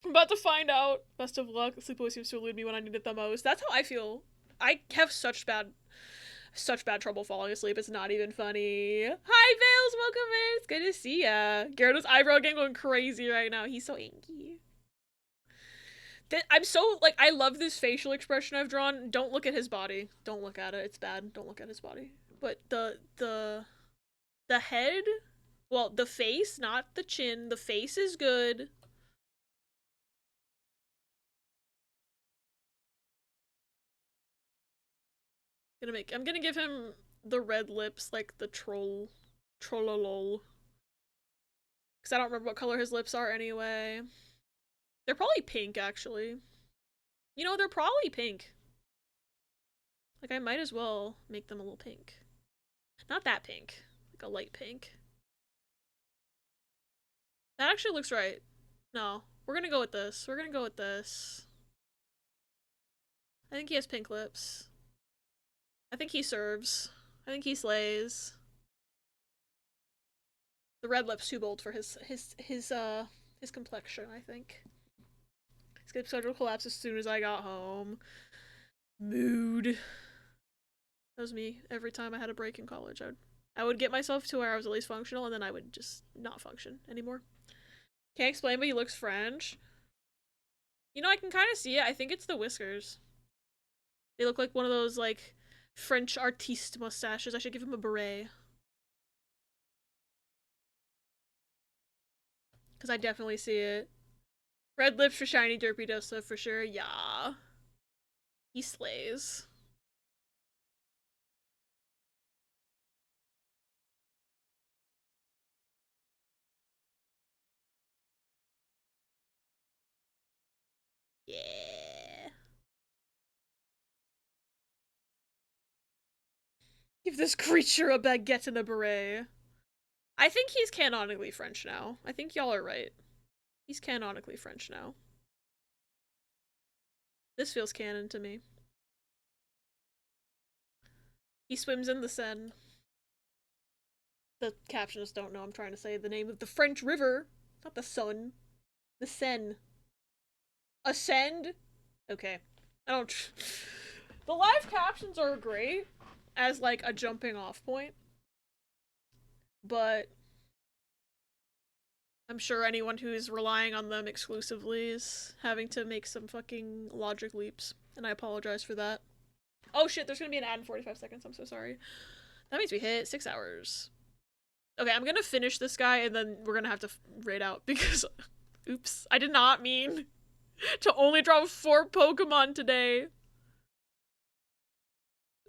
I'm about to find out. Best of luck. Sleep always seems to elude me when I need it the most. That's how I feel. I have such bad trouble falling asleep. It's not even funny. Hi, Vales. Welcome in. It's good to see ya. Gyarados' eyebrow game going crazy right now. He's so inky. I'm so, like, I love this facial expression I've drawn. Don't look at his body. Don't look at it. It's bad. Don't look at his body. But the head, well, the face, not the chin. The face is good. I'm gonna give him the red lips, like the trollolol. Because I don't remember what color his lips are anyway. They're probably pink, actually. You know, they're probably pink. Like, I might as well make them a little pink. Not that pink. Like a light pink. That actually looks right. No. We're gonna go with this. We're gonna go with this. I think he has pink lips. I think he serves. I think he slays. The red lips too bold for his complexion, I think. Skip schedule collapse as soon as I got home. Mood. That was me every time I had a break in college. I would get myself to where I was at least functional, and then I would just not function anymore. Can't explain, but he looks French. You know, I can kind of see it. I think it's the whiskers. They look like one of those, like, French artiste mustaches. I should give him a beret. Because I definitely see it. Red lips for shiny derpy Dosa for sure. Yeah. He slays. Yeah. Give this creature a baguette and a beret. I think he's canonically French now. I think y'all are right. He's canonically French now. This feels canon to me. He swims in the Seine. The captions don't know I'm trying to say the name of the French river. Not the sun. The Seine. Ascend? Okay. I don't... The live captions are great as, like, a jumping off point. But I'm sure anyone who's relying on them exclusively is having to make some fucking logic leaps. And I apologize for that. Oh shit, there's gonna be an ad in 45 seconds. I'm so sorry. That means we hit 6 hours. Okay, I'm gonna finish this guy and then we're gonna have to raid out because... Oops. I did not mean to only draw 4 Pokemon today.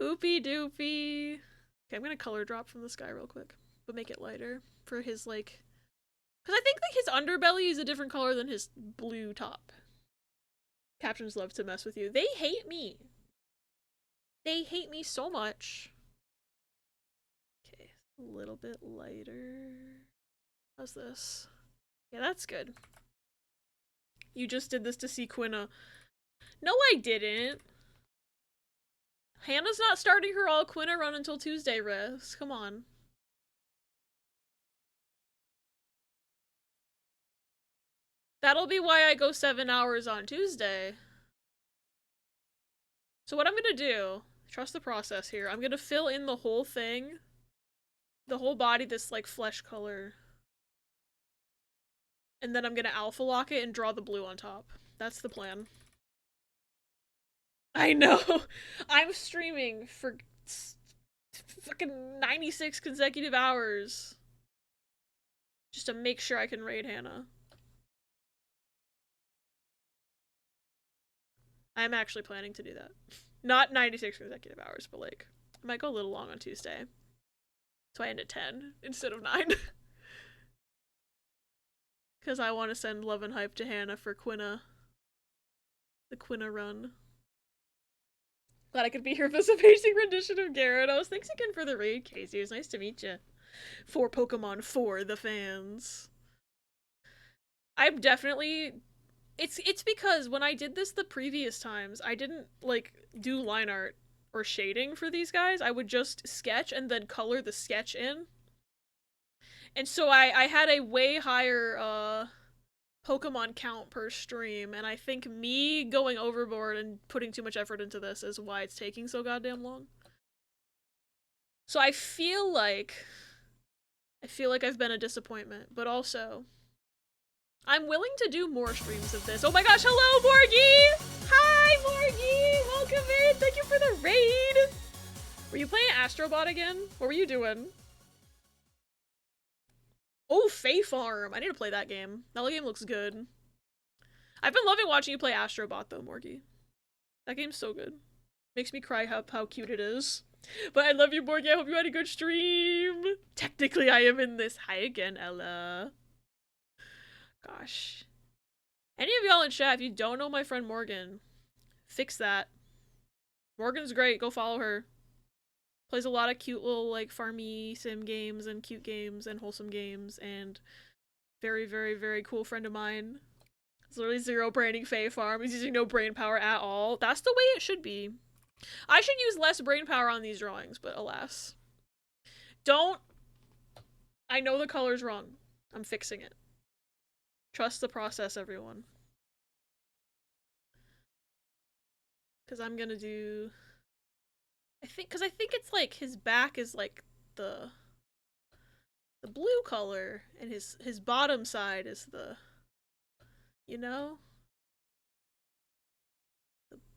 Oopie doopie. Okay, I'm gonna color drop from this guy real quick. But make it lighter for his, like... Because I think, like, his underbelly is a different color than his blue top. Captions love to mess with you. They hate me. They hate me so much. Okay, a little bit lighter. How's this? Yeah, that's good. You just did this to see Quina. No, I didn't. Hannah's not starting her all Quina run until Tuesday, Riz. Come on. That'll be why I go 7 hours on Tuesday. So what I'm gonna do, trust the process here, I'm gonna fill in the whole thing. The whole body, this, like, flesh color. And then I'm gonna alpha lock it and draw the blue on top. That's the plan. I know! I'm streaming for fucking 96 consecutive hours. Just to make sure I can raid Hannah. I'm actually planning to do that. Not 96 consecutive hours, but like, I might go a little long on Tuesday. So I end at 10 instead of 9. Because I want to send love and hype to Hannah for Quina. The Quina run. Glad I could be here for this amazing rendition of Gyarados. Thanks again for the raid, Casey. It was nice to meet you. For Pokemon for the fans. I'm definitely... It's because when I did this the previous times, I didn't, like, do line art or shading for these guys. I would just sketch and then color the sketch in. And so I had a way higher, Pokemon count per stream, and I think me going overboard and putting too much effort into this is why it's taking so goddamn long. So I feel like I've been a disappointment, but also I'm willing to do more streams of this. Oh my gosh, hello Morgie! Hi Morgie! Welcome in! Thank you for the raid! Were you playing Astrobot again? What were you doing? Oh, Fae Farm! I need to play that game. That game looks good. I've been loving watching you play Astrobot though, Morgie. That game's so good. Makes me cry how cute it is. But I love you, Morgie. I hope you had a good stream. Technically, I am in this. Hi again, Ella. Gosh. Any of y'all in chat, if you don't know my friend Morgan, fix that. Morgan's great. Go follow her. Plays a lot of cute little, like, farmy sim games and cute games and wholesome games, and very, very, very cool friend of mine. It's literally zero braining Fae Farm. He's using no brain power at all. That's the way it should be. I should use less brain power on these drawings, but alas. Don't... I know the color's wrong. I'm fixing it. Trust the process, everyone. Because I'm gonna do... I think it's like his back is like the blue color, and his bottom side is the, you know?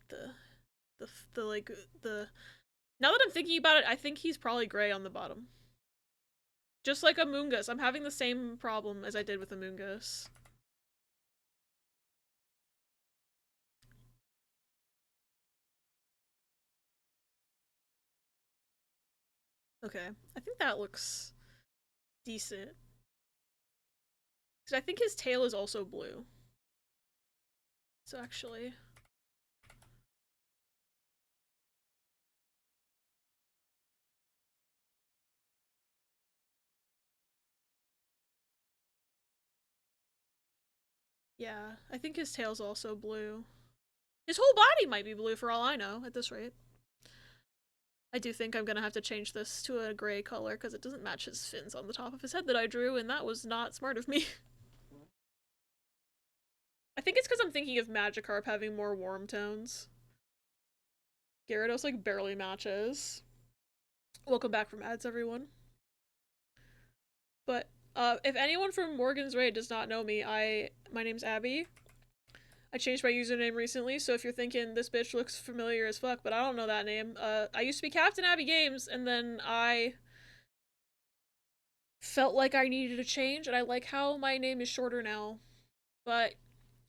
The like, the... Now that I'm thinking about it, I think he's probably gray on the bottom. Just like Amoonguss. I'm having the same problem as I did with Amoonguss. Okay, I think that looks decent. Because I think his tail is also blue. So actually... Yeah, I think his tail's also blue. His whole body might be blue for all I know at this rate. I do think I'm gonna have to change this to a gray color because it doesn't match his fins on the top of his head that I drew, and that was not smart of me. I think it's because I'm thinking of Magikarp having more warm tones. Gyarados like barely matches. Welcome back from ads, everyone. But if anyone from Morgan's Raid does not know me, my name's Abby. I changed my username recently, so if you're thinking this bitch looks familiar as fuck, but I don't know that name. I used to be Captain Abby Games, and then I felt like I needed a change, and I like how my name is shorter now. But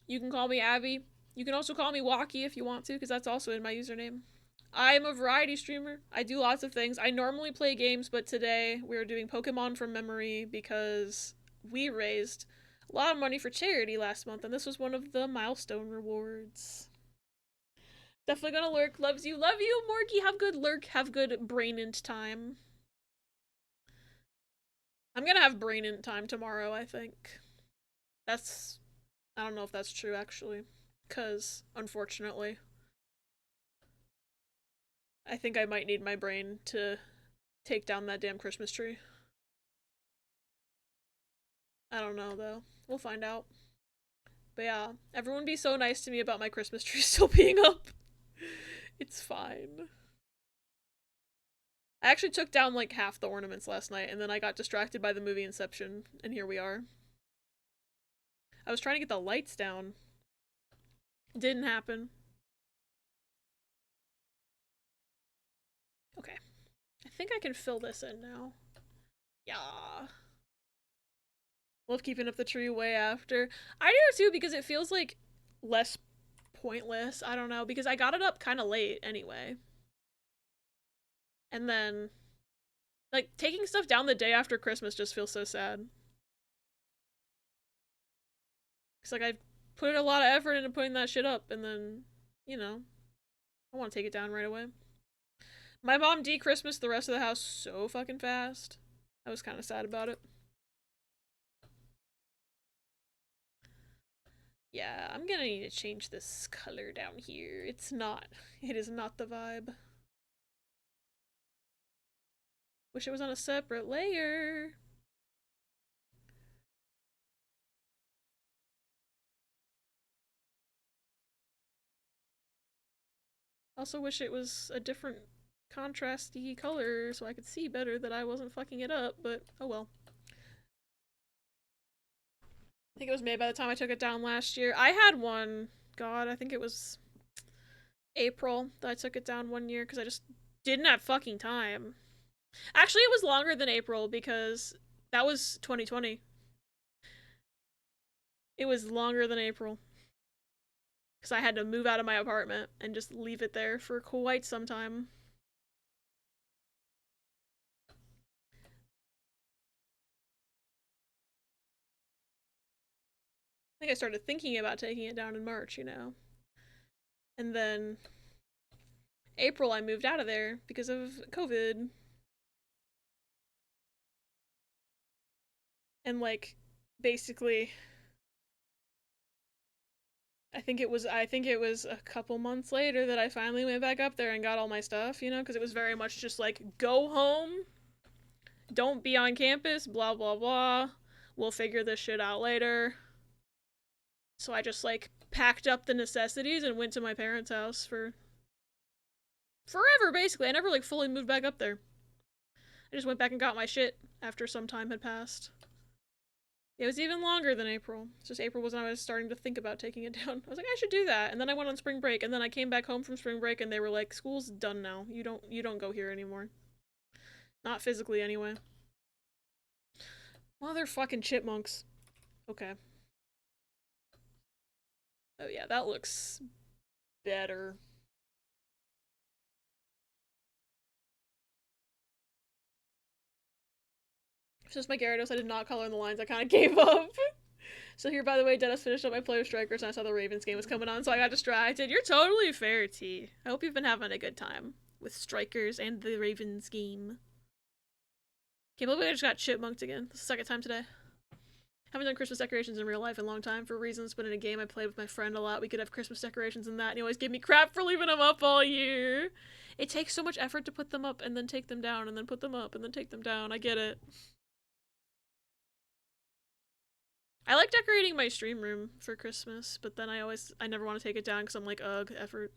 you can call me Abby. You can also call me Walkie if you want to, because that's also in my username. I'm a variety streamer. I do lots of things. I normally play games, but today we're doing Pokemon from memory because we raised a lot of money for charity last month, and this was one of the milestone rewards. Definitely gonna lurk. Loves you. Love you, Morgie. Have good lurk. Have good brain-int time. I'm gonna have brain-int time tomorrow, I think. I don't know if that's true, actually. Because, unfortunately, I think I might need my brain to take down that damn Christmas tree. I don't know, though. We'll find out. But yeah, everyone be so nice to me about my Christmas tree still being up. It's fine. I actually took down like half the ornaments last night, and then I got distracted by the movie Inception, and here we are. I was trying to get the lights down. Didn't happen. Okay. I think I can fill this in now. Yeah. Love keeping up the tree way after. I do too because it feels like less pointless. I don't know, because I got it up kind of late anyway. And then, like, taking stuff down the day after Christmas just feels so sad. It's like I put a lot of effort into putting that shit up, and then, you know, I want to take it down right away. My mom de-Christmased the rest of the house so fucking fast. I was kind of sad about it. Yeah, I'm gonna need to change this color down here. It is not the vibe. Wish it was on a separate layer. Also wish it was a different contrasty color so I could see better that I wasn't fucking it up, but oh well. I think it was May by the time I took it down last year. I had one, God, I think it was April that I took it down one year because I just didn't have fucking time. Actually, it was longer than April because that was 2020. It was longer than April. Because I had to move out of my apartment and just leave it there for quite some time. I think I started thinking about taking it down in March, you know. And then April I moved out of there because of COVID. And like basically I think it was a couple months later that I finally went back up there and got all my stuff, you know, because it was very much just like go home, don't be on campus, blah blah blah. We'll figure this shit out later. So I just like packed up the necessities and went to my parents' house for forever basically. I never like fully moved back up there. I just went back and got my shit after some time had passed. It was even longer than April. It's just April was when I was starting to think about taking it down. I was like, I should do that. And then I went on spring break, and then I came back home from spring break and they were like, school's done now. You don't go here anymore. Not physically anyway. Motherfucking chipmunks. Okay. Oh yeah, that looks better. Since my Gyarados, I did not color in the lines. I kind of gave up. So here, by the way, Dennis finished up my Player Strikers, and I saw the Ravens game was coming on, so I got distracted. You're totally fair, T. I hope you've been having a good time with Strikers and the Ravens game. Can't believe I just got chipmunked again. This is the second time today. Haven't done Christmas decorations in real life in a long time for reasons, but in a game I played with my friend a lot, we could have Christmas decorations and that, and he always gave me crap for leaving them up all year. It takes so much effort to put them up and then take them down and then put them up and then take them down. I get it. I like decorating my stream room for Christmas, but then I never want to take it down because I'm like, ugh, effort.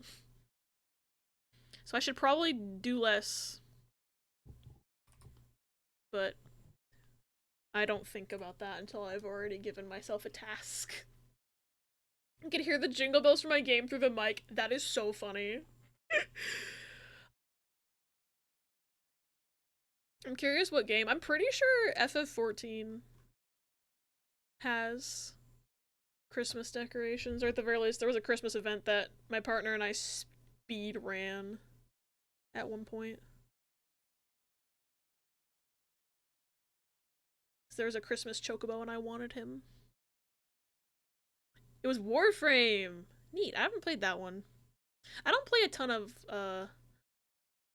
So I should probably do less. But I don't think about that until I've already given myself a task. I can hear the jingle bells from my game through the mic. That is so funny. I'm curious what game. I'm pretty sure FF14 has Christmas decorations, or at the very least, there was a Christmas event that my partner and I speed ran at one point. So there was a Christmas chocobo and I wanted him. It was Warframe! Neat, I haven't played that one. I don't play a ton of,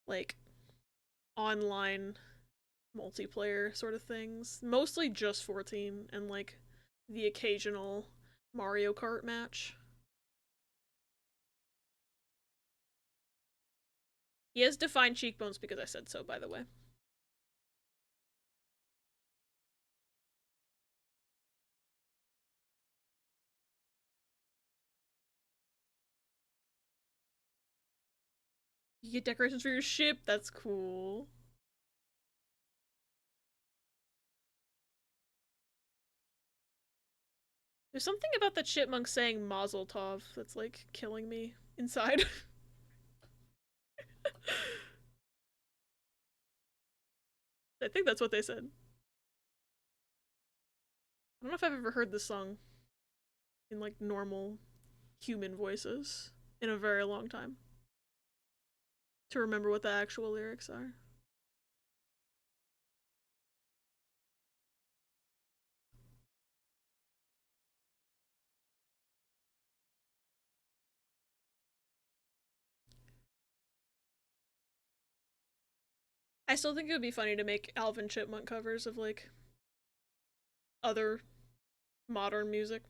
like, online multiplayer sort of things. Mostly just 14 and, like, the occasional Mario Kart match. He has defined cheekbones because I said so, by the way. You get decorations for your ship? That's cool. There's something about the chipmunk saying Mazel Tov that's, like, killing me inside. I think that's what they said. don't know if I've ever heard this song in like normal human voices in a very long time to remember what the actual lyrics are. I still think it would be funny to make Alvin Chipmunk covers of like other modern music.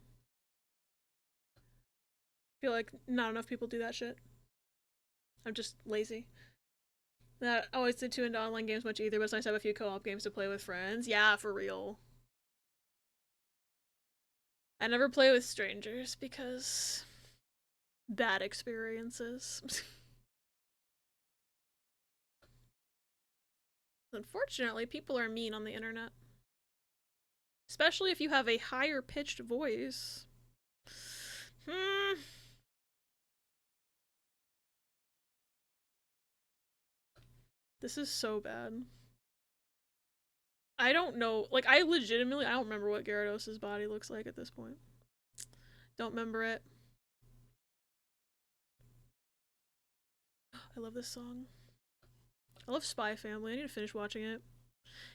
I feel like not enough people do that shit. I'm just lazy. Not always too into online games much either, but it's nice to have a few co-op games to play with friends. Yeah, for real. I never play with strangers because bad experiences. Unfortunately, people are mean on the internet. Especially if you have a higher pitched voice. This is so bad. I don't know. Like, I legitimately, I don't remember what Gyarados' body looks like at this point. Don't remember it. I love this song. I love Spy Family. I need to finish watching it.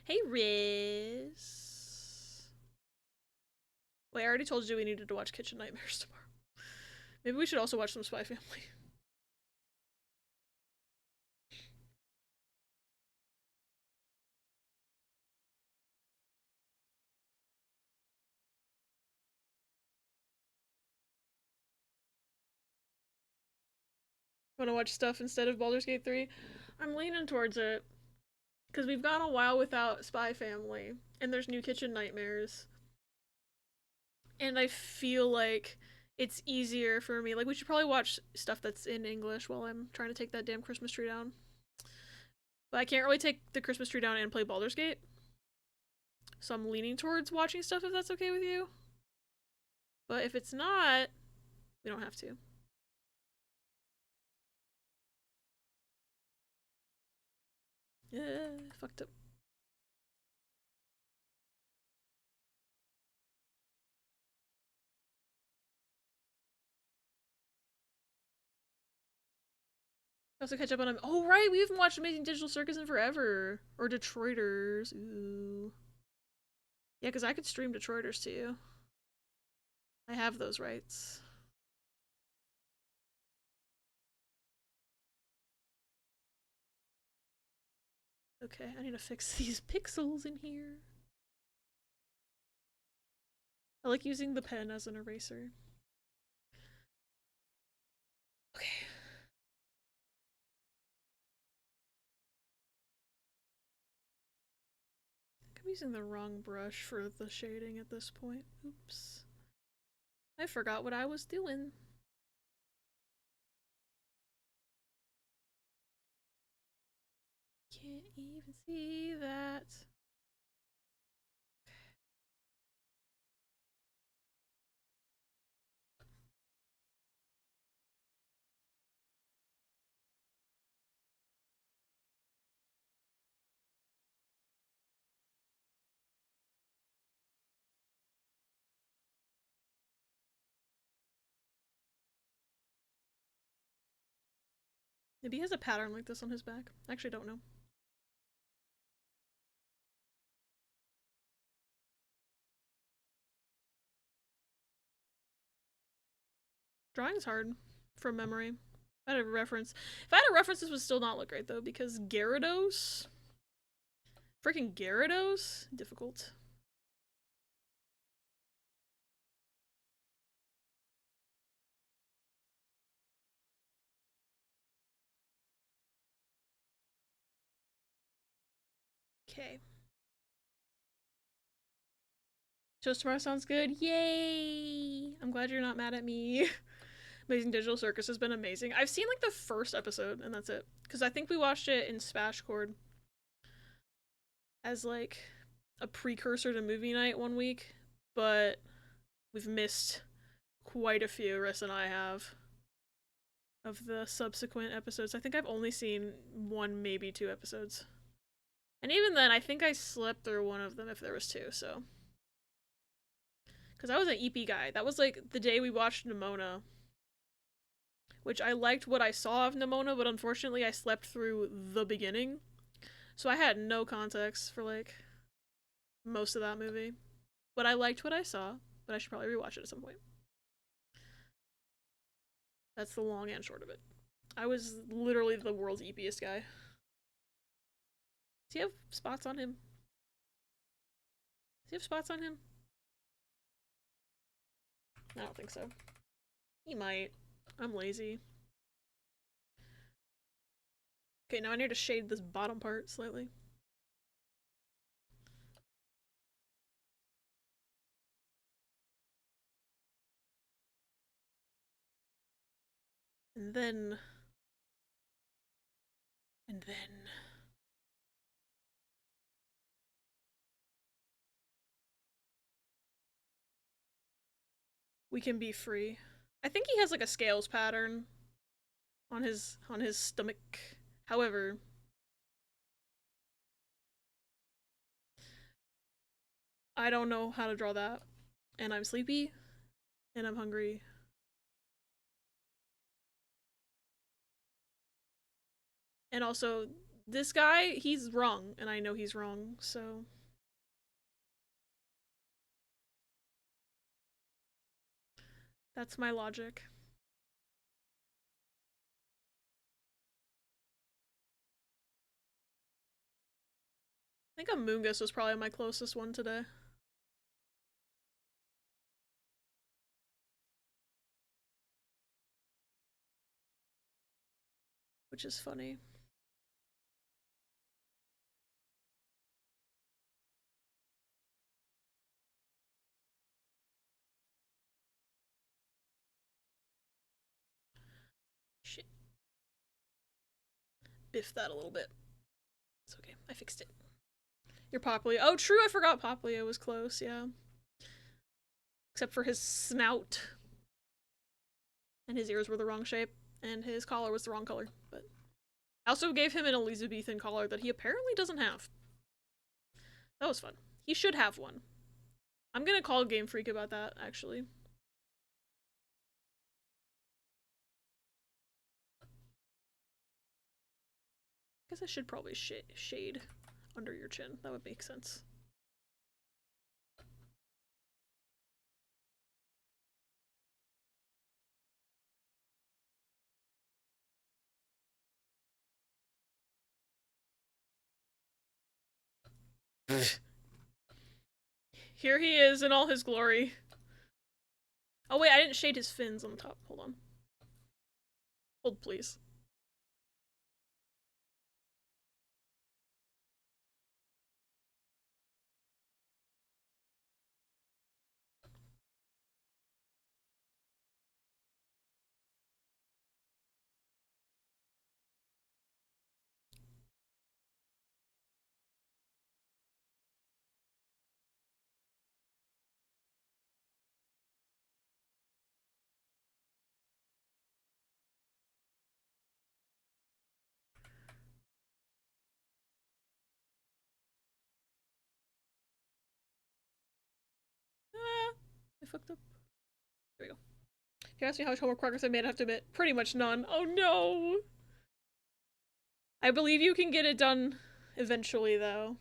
Hey, Riz. Wait, I already told you we needed to watch Kitchen Nightmares tomorrow. Maybe we should also watch some Spy Family. Want to watch stuff instead of Baldur's Gate 3? I'm leaning towards it. Because we've gone a while without Spy Family. And there's new Kitchen Nightmares. And I feel like it's easier for me. Like, we should probably watch stuff that's in English while I'm trying to take that damn Christmas tree down. But I can't really take the Christmas tree down and play Baldur's Gate. So I'm leaning towards watching stuff if that's okay with you. But if it's not, we don't have to. Fucked up. Also catch up on him. Oh right, we haven't watched Amazing Digital Circus in forever. Or Detroiters. Ooh. Yeah, because I could stream Detroiters to you. I have those rights. Okay, I need to fix these pixels in here. I like using the pen as an eraser. Okay. I'm using the wrong brush for the shading at this point. Oops. I forgot what I was doing. Can't even see that. Maybe he has a pattern like this on his back. I actually don't know. Drawing's hard from memory. If I had a reference, this would still not look great though, because Gyarados, freaking Gyarados, difficult. Okay. Shows tomorrow sounds good. Yay! I'm glad you're not mad at me. Amazing Digital Circus has been amazing. I've seen like the first episode and that's it. Because I think we watched it in Spashcord as like a precursor to movie night one week. But we've missed quite a few, Riss and I have, of the subsequent episodes. I think I've only seen one, maybe two episodes. And even then, I think I slept through one of them if there was two, so. Because I was an EP guy. That was like the day we watched Nimona. Which I liked what I saw of Nimona, but unfortunately I slept through the beginning. So I had no context for like most of that movie. But I liked what I saw, but I should probably rewatch it at some point. That's the long and short of it. I was literally the world's epiest guy. Does he have spots on him? Does he have spots on him? I don't think so. He might. I'm lazy. Okay, now I need to shade this bottom part slightly. And then... we can be free. I think he has like a scales pattern on his stomach. However, I don't know how to draw that. And I'm sleepy. And I'm hungry. And also, this guy, he's wrong. And I know he's wrong, so... that's my logic. I think Amoongus was probably my closest one today. Which is funny. Shit. Biff that a little bit. It's okay. I fixed it. You're Popplio. Oh, true. I forgot Popplio was close. Yeah. Except for his snout. And his ears were the wrong shape. And his collar was the wrong color. But I also gave him an Elizabethan collar that he apparently doesn't have. That was fun. He should have one. I'm gonna call Game Freak about that, actually. I guess I should probably shade under your chin. That would make sense. Here he is in all his glory. Oh wait, I didn't shade his fins on the top. Hold on. Hold, please. I fucked up. There we go. If you ask me how much homework progress I made, I have to admit, pretty much none. Oh no! I believe you can get it done eventually, though.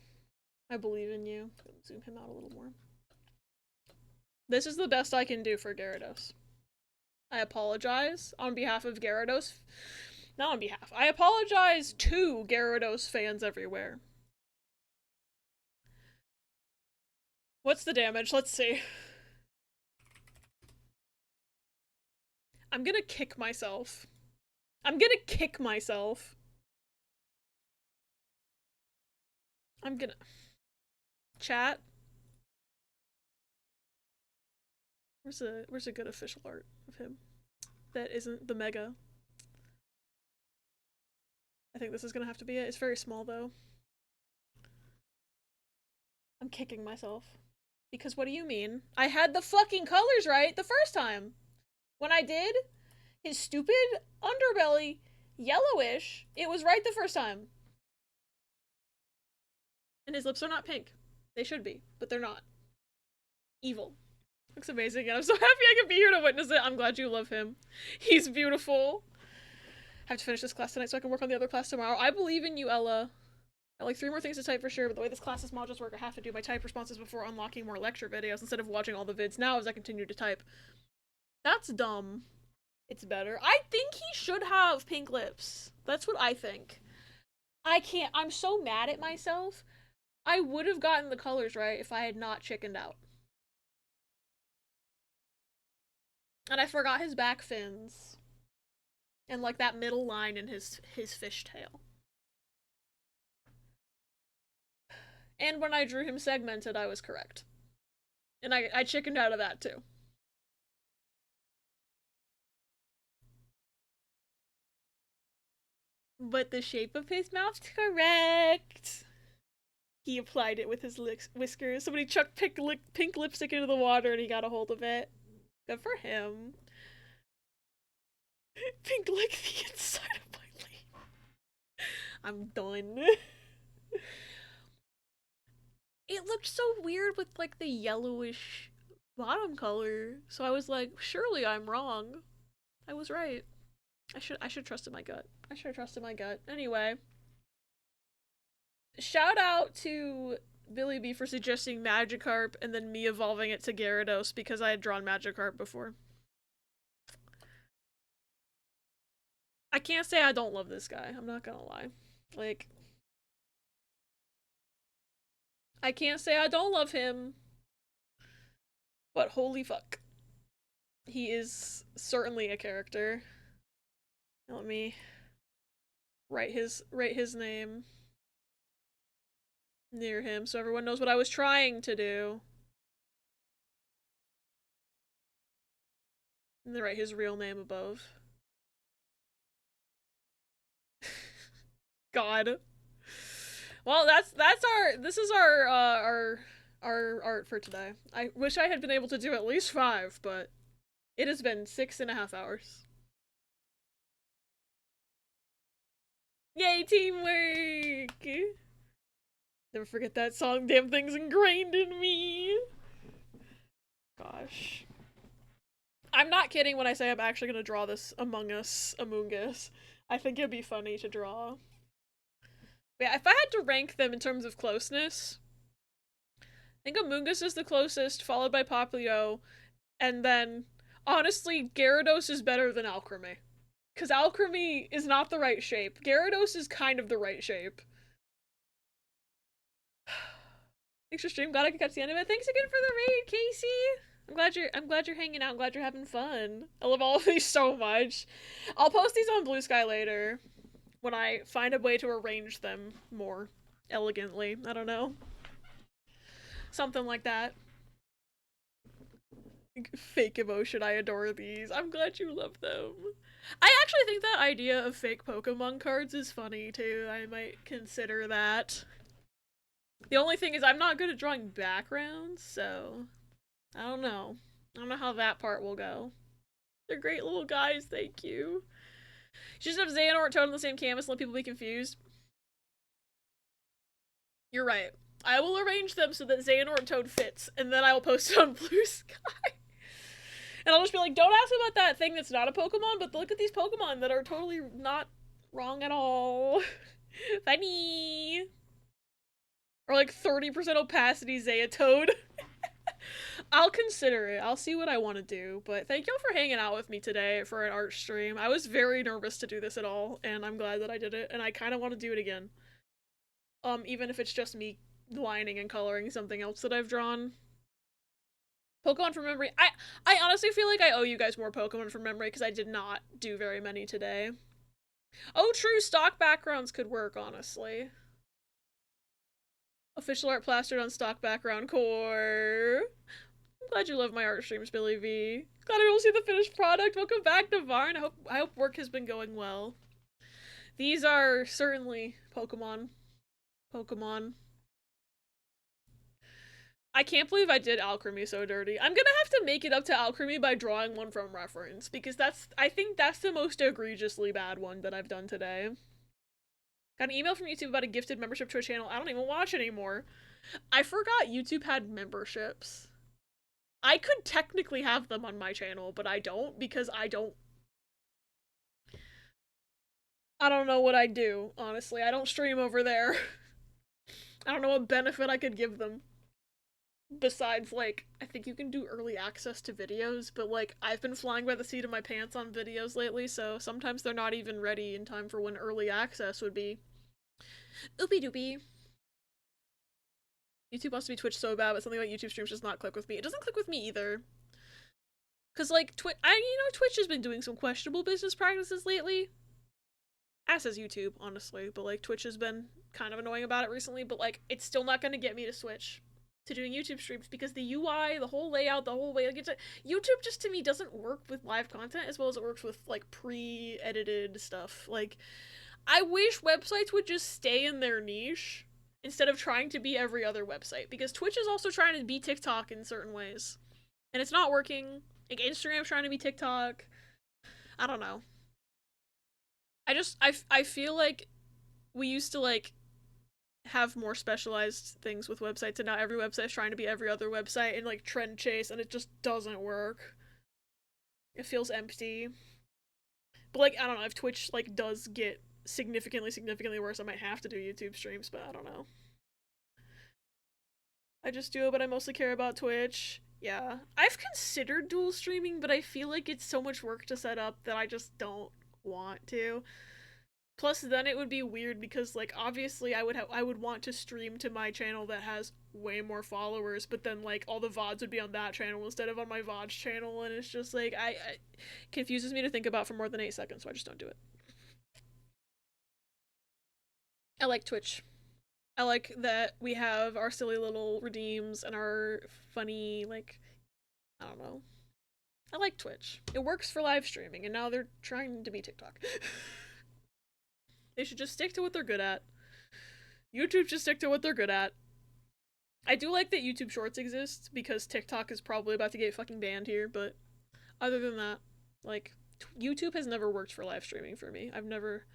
I believe in you. Zoom him out a little more. This is the best I can do for Gyarados. I apologize on behalf of Gyarados. Not on behalf. I apologize to Gyarados fans everywhere. What's the damage? Let's see. I'm gonna kick myself. I'm gonna kick myself. I'm gonna... Chat? Where's a good official art of him? That isn't the mega. I think this is gonna have to be it. It's very small, though. I'm kicking myself. Because what do you mean? I had the fucking colors right the first time! When I did his stupid underbelly yellowish, it was right the first time. And his lips are not pink. They should be, but they're not. Evil. Looks amazing, and I'm so happy I could be here to witness it. I'm glad you love him. He's beautiful. I have to finish this class tonight so I can work on the other class tomorrow. I believe in you, Ella. I like 3 more things to type for sure, but the way this class's modules work, I have to do my type responses before unlocking more lecture videos instead of watching all the vids now as I continue to type. That's dumb. It's better. I think he should have pink lips. That's what I think. I can't. I'm so mad at myself. I would have gotten the colors right if I had not chickened out. And I forgot his back fins. And like that middle line in his fishtail. And when I drew him segmented, I was correct. And I chickened out of that too. But the shape of his mouth's correct. He applied it with his whiskers. Somebody chucked pink lipstick into the water and he got a hold of it. Good for him. Pink like the inside of my leaf. I'm done. It looked so weird with like the yellowish bottom color. So I was like, surely I'm wrong. I was right. I should trust in my gut. I should have trusted my gut. Anyway. Shout out to Billy B for suggesting Magikarp and then me evolving it to Gyarados because I had drawn Magikarp before. I can't say I don't love this guy. I'm not gonna lie. Like, I can't say I don't love him. But holy fuck. He is certainly a character. Let me write his name near him so everyone knows what I was trying to do. And then write his real name above. God. Well, this is our art for today. I wish I had been able to do at least 5, but it has been 6.5 hours. Yay, teamwork! Never forget that song, damn thing's ingrained in me. Gosh. I'm not kidding when I say I'm actually gonna draw this Among Us. I think it'd be funny to draw. But yeah, if I had to rank them in terms of closeness, I think Among Us is the closest, followed by Popplio, and then, honestly, Gyarados is better than Alchemy. Because Alchemy is not the right shape. Gyarados is kind of the right shape. Thanks for stream. Glad I could catch the end of it. Thanks again for the raid, Casey. I'm glad you're hanging out. I'm glad you're having fun. I love all of these so much. I'll post these on Blue Sky later when I find a way to arrange them more elegantly. I don't know. Something like that. Fake emotion. I adore these. I'm glad you love them. I actually think that idea of fake Pokemon cards is funny too. I might consider that. The only thing is I'm not good at drawing backgrounds, so I don't know. I don't know how that part will go. They're great little guys, thank you. You just have Xehanort and Toad on the same canvas and let people be confused. You're right. I will arrange them so that Xehanort and Toad fits, and then I will post it on Blue Sky. And I'll just be like, don't ask about that thing that's not a Pokemon, but look at these Pokemon that are totally not wrong at all. Funny. Or like 30% opacity Xehanort. I'll consider it. I'll see what I want to do. But thank y'all for hanging out with me today for an art stream. I was very nervous to do this at all, and I'm glad that I did it. And I kind of want to do it again. Even if it's just me lining and coloring something else that I've drawn. Pokemon from memory. I honestly feel like I owe you guys more Pokemon from memory because I did not do very many today. Oh, true. Stock backgrounds could work, honestly. Official art plastered on stock background core. I'm glad you love my art streams, Billy V. Glad I will see the finished product. Welcome back, Navarne. I hope work has been going well. These are certainly Pokemon. I can't believe I did Alchemy so dirty. I'm gonna have to make it up to Alchemy by drawing one from reference, because I think that's the most egregiously bad one that I've done today. Got an email from YouTube about a gifted membership to a channel I don't even watch anymore. I forgot YouTube had memberships. I could technically have them on my channel, but I don't because I don't know what I'd do, honestly. I don't stream over there. I don't know what benefit I could give them. Besides, like, I think you can do early access to videos, but, like, I've been flying by the seat of my pants on videos lately, so sometimes they're not even ready in time for when early access would be. Oopie doopie. YouTube wants to be Twitch so bad, but something about YouTube streams does not click with me. It doesn't click with me either. Cause, like, Twitch has been doing some questionable business practices lately. As has YouTube, honestly, but, like, Twitch has been kind of annoying about it recently, but, like, it's still not gonna get me to switch to doing YouTube streams because the UI, the whole layout, the whole way, like, YouTube just to me doesn't work with live content as well as it works with, like, pre-edited stuff. Like, I wish websites would just stay in their niche instead of trying to be every other website, because Twitch is also trying to be TikTok in certain ways, and it's not working. Like, Instagram's trying to be TikTok. I don't know. I feel like we used to, like, have more specialized things with websites, and now every website's trying to be every other website and, like, trend chase, and it just doesn't work. It feels empty. But, like, I don't know, if Twitch, like, does get significantly worse, I might have to do YouTube streams, but I don't know. I just do it, but I mostly care about Twitch. Yeah. I've considered dual streaming, but I feel like it's so much work to set up that I just don't want to. Plus, then it would be weird because, like, obviously I would want to stream to my channel that has way more followers, but then, like, all the VODs would be on that channel instead of on my VODs channel, and it's just, like, confuses me to think about for more than 8 seconds, so I just don't do it. I like Twitch. I like that we have our silly little redeems and our funny, like, I don't know. I like Twitch. It works for live streaming, and now they're trying to be TikTok. They should just stick to what they're good at. YouTube should stick to what they're good at. I do like that YouTube Shorts exists, because TikTok is probably about to get fucking banned here, but other than that, like, YouTube has never worked for live streaming for me. I've never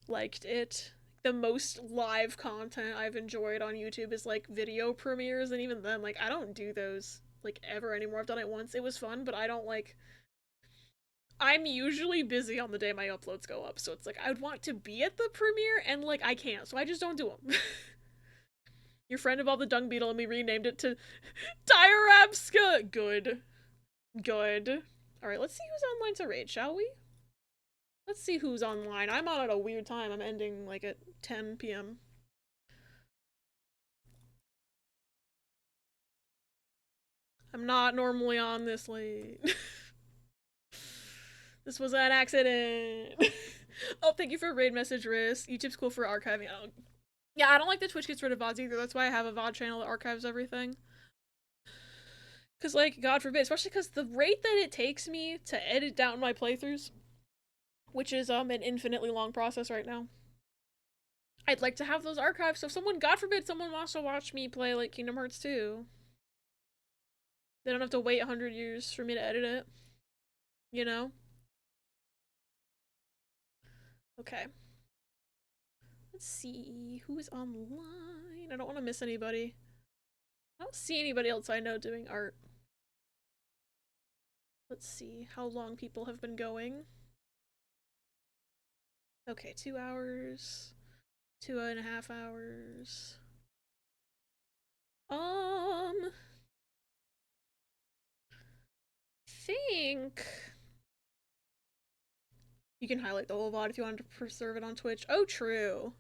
liked it. The most live content I've enjoyed on YouTube is, like, video premieres, and even then, like, I don't do those, like, ever anymore. I've done it once. It was fun, but I don't, like... I'm usually busy on the day my uploads go up, so it's like, I would want to be at the premiere, and, like, I can't, so I just don't do them. Your friend of all the dung beetle, and we renamed it to Diarabska! Good. Good. Alright, let's see who's online to raid, shall we? Let's see who's online. I'm on at a weird time. I'm ending, like, at 10 p.m. I'm not normally on this late. This was an accident. Oh, thank you for a raid message, Riz. YouTube's cool for archiving. Oh. Yeah, I don't like that Twitch gets rid of VODs either. That's why I have a VOD channel that archives everything. Because, like, God forbid, especially because the rate that it takes me to edit down my playthroughs, which is an infinitely long process right now, I'd like to have those archived, so if someone, God forbid, someone wants to watch me play, like, Kingdom Hearts 2, they don't have to wait 100 years for me to edit it. You know? Okay. Let's see who is online. I don't want to miss anybody. I don't see anybody else I know doing art. Let's see how long people have been going. Okay, 2 hours. 2.5 hours. Think you can highlight the whole VOD if you wanted to preserve it on Twitch. Oh, true.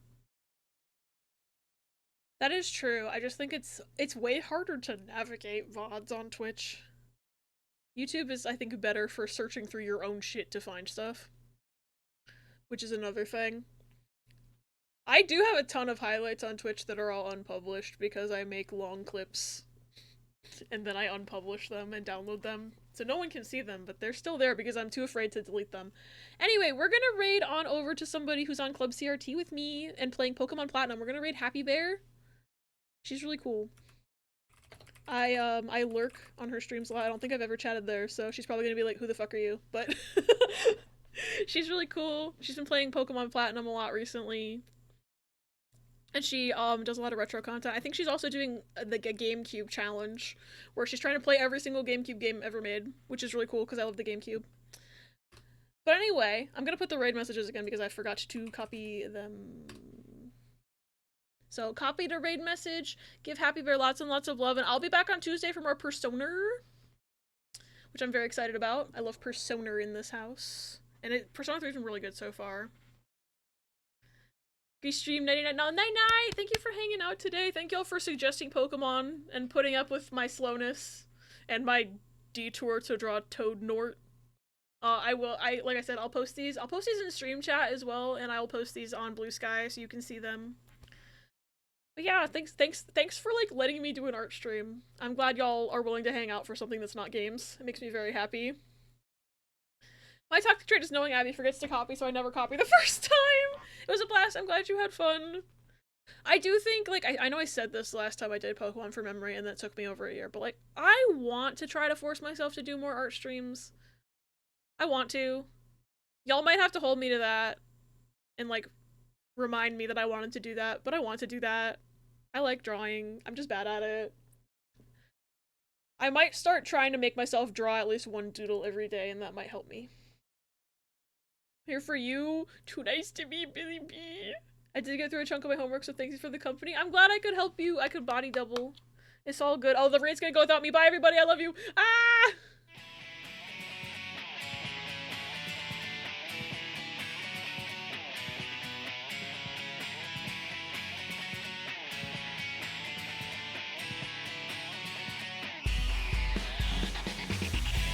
That is true. I just think it's way harder to navigate VODs on Twitch. YouTube is, I think, better for searching through your own shit to find stuff, which is another thing. I do have a ton of highlights on Twitch that are all unpublished because I make long clips and then I unpublish them and download them. So no one can see them, but they're still there because I'm too afraid to delete them. Anyway, we're gonna raid on over to somebody who's on Club CRT with me and playing Pokemon Platinum. We're gonna raid Happy Bear. She's really cool. I lurk on her streams a lot. I don't think I've ever chatted there, so she's probably gonna be like, who the fuck are you? But she's really cool. She's been playing Pokemon Platinum a lot recently. And she does a lot of retro content. I think she's also doing the GameCube challenge, where she's trying to play every single GameCube game ever made, which is really cool because I love the GameCube. But anyway, I'm gonna put the raid messages again because I forgot to copy them. So copy the raid message, give Happy Bear lots and lots of love, and I'll be back on Tuesday for more Persona, which I'm very excited about. I love Persona in this house. And Persona 3 has been really good so far. Stream 99. No, night night! Thank you for hanging out today. Thank y'all for suggesting Pokemon and putting up with my slowness and my detour to draw Toad Nort. Like I said, I'll post these. I'll post these in stream chat as well, and I'll post these on Blue Sky so you can see them. But yeah, thanks for like letting me do an art stream. I'm glad y'all are willing to hang out for something that's not games. It makes me very happy. My toxic trait is knowing Abby forgets to copy, so I never copy the first time. It was a blast. I'm glad you had fun. I do think, like, I know I said this last time I did Pokemon for Memory, and that took me over a year, but, like, I want to try to force myself to do more art streams. I want to. Y'all might have to hold me to that and, like, remind me that I wanted to do that, but I want to do that. I like drawing. I'm just bad at it. I might start trying to make myself draw at least one doodle every day, and that might help me. Here for you. Too nice to me, Billy B. I did get through a chunk of my homework, so thank you for the company. I'm glad I could help you. I could body double. It's all good. Oh, the raid's gonna go without me. Bye, everybody. I love you. Ah!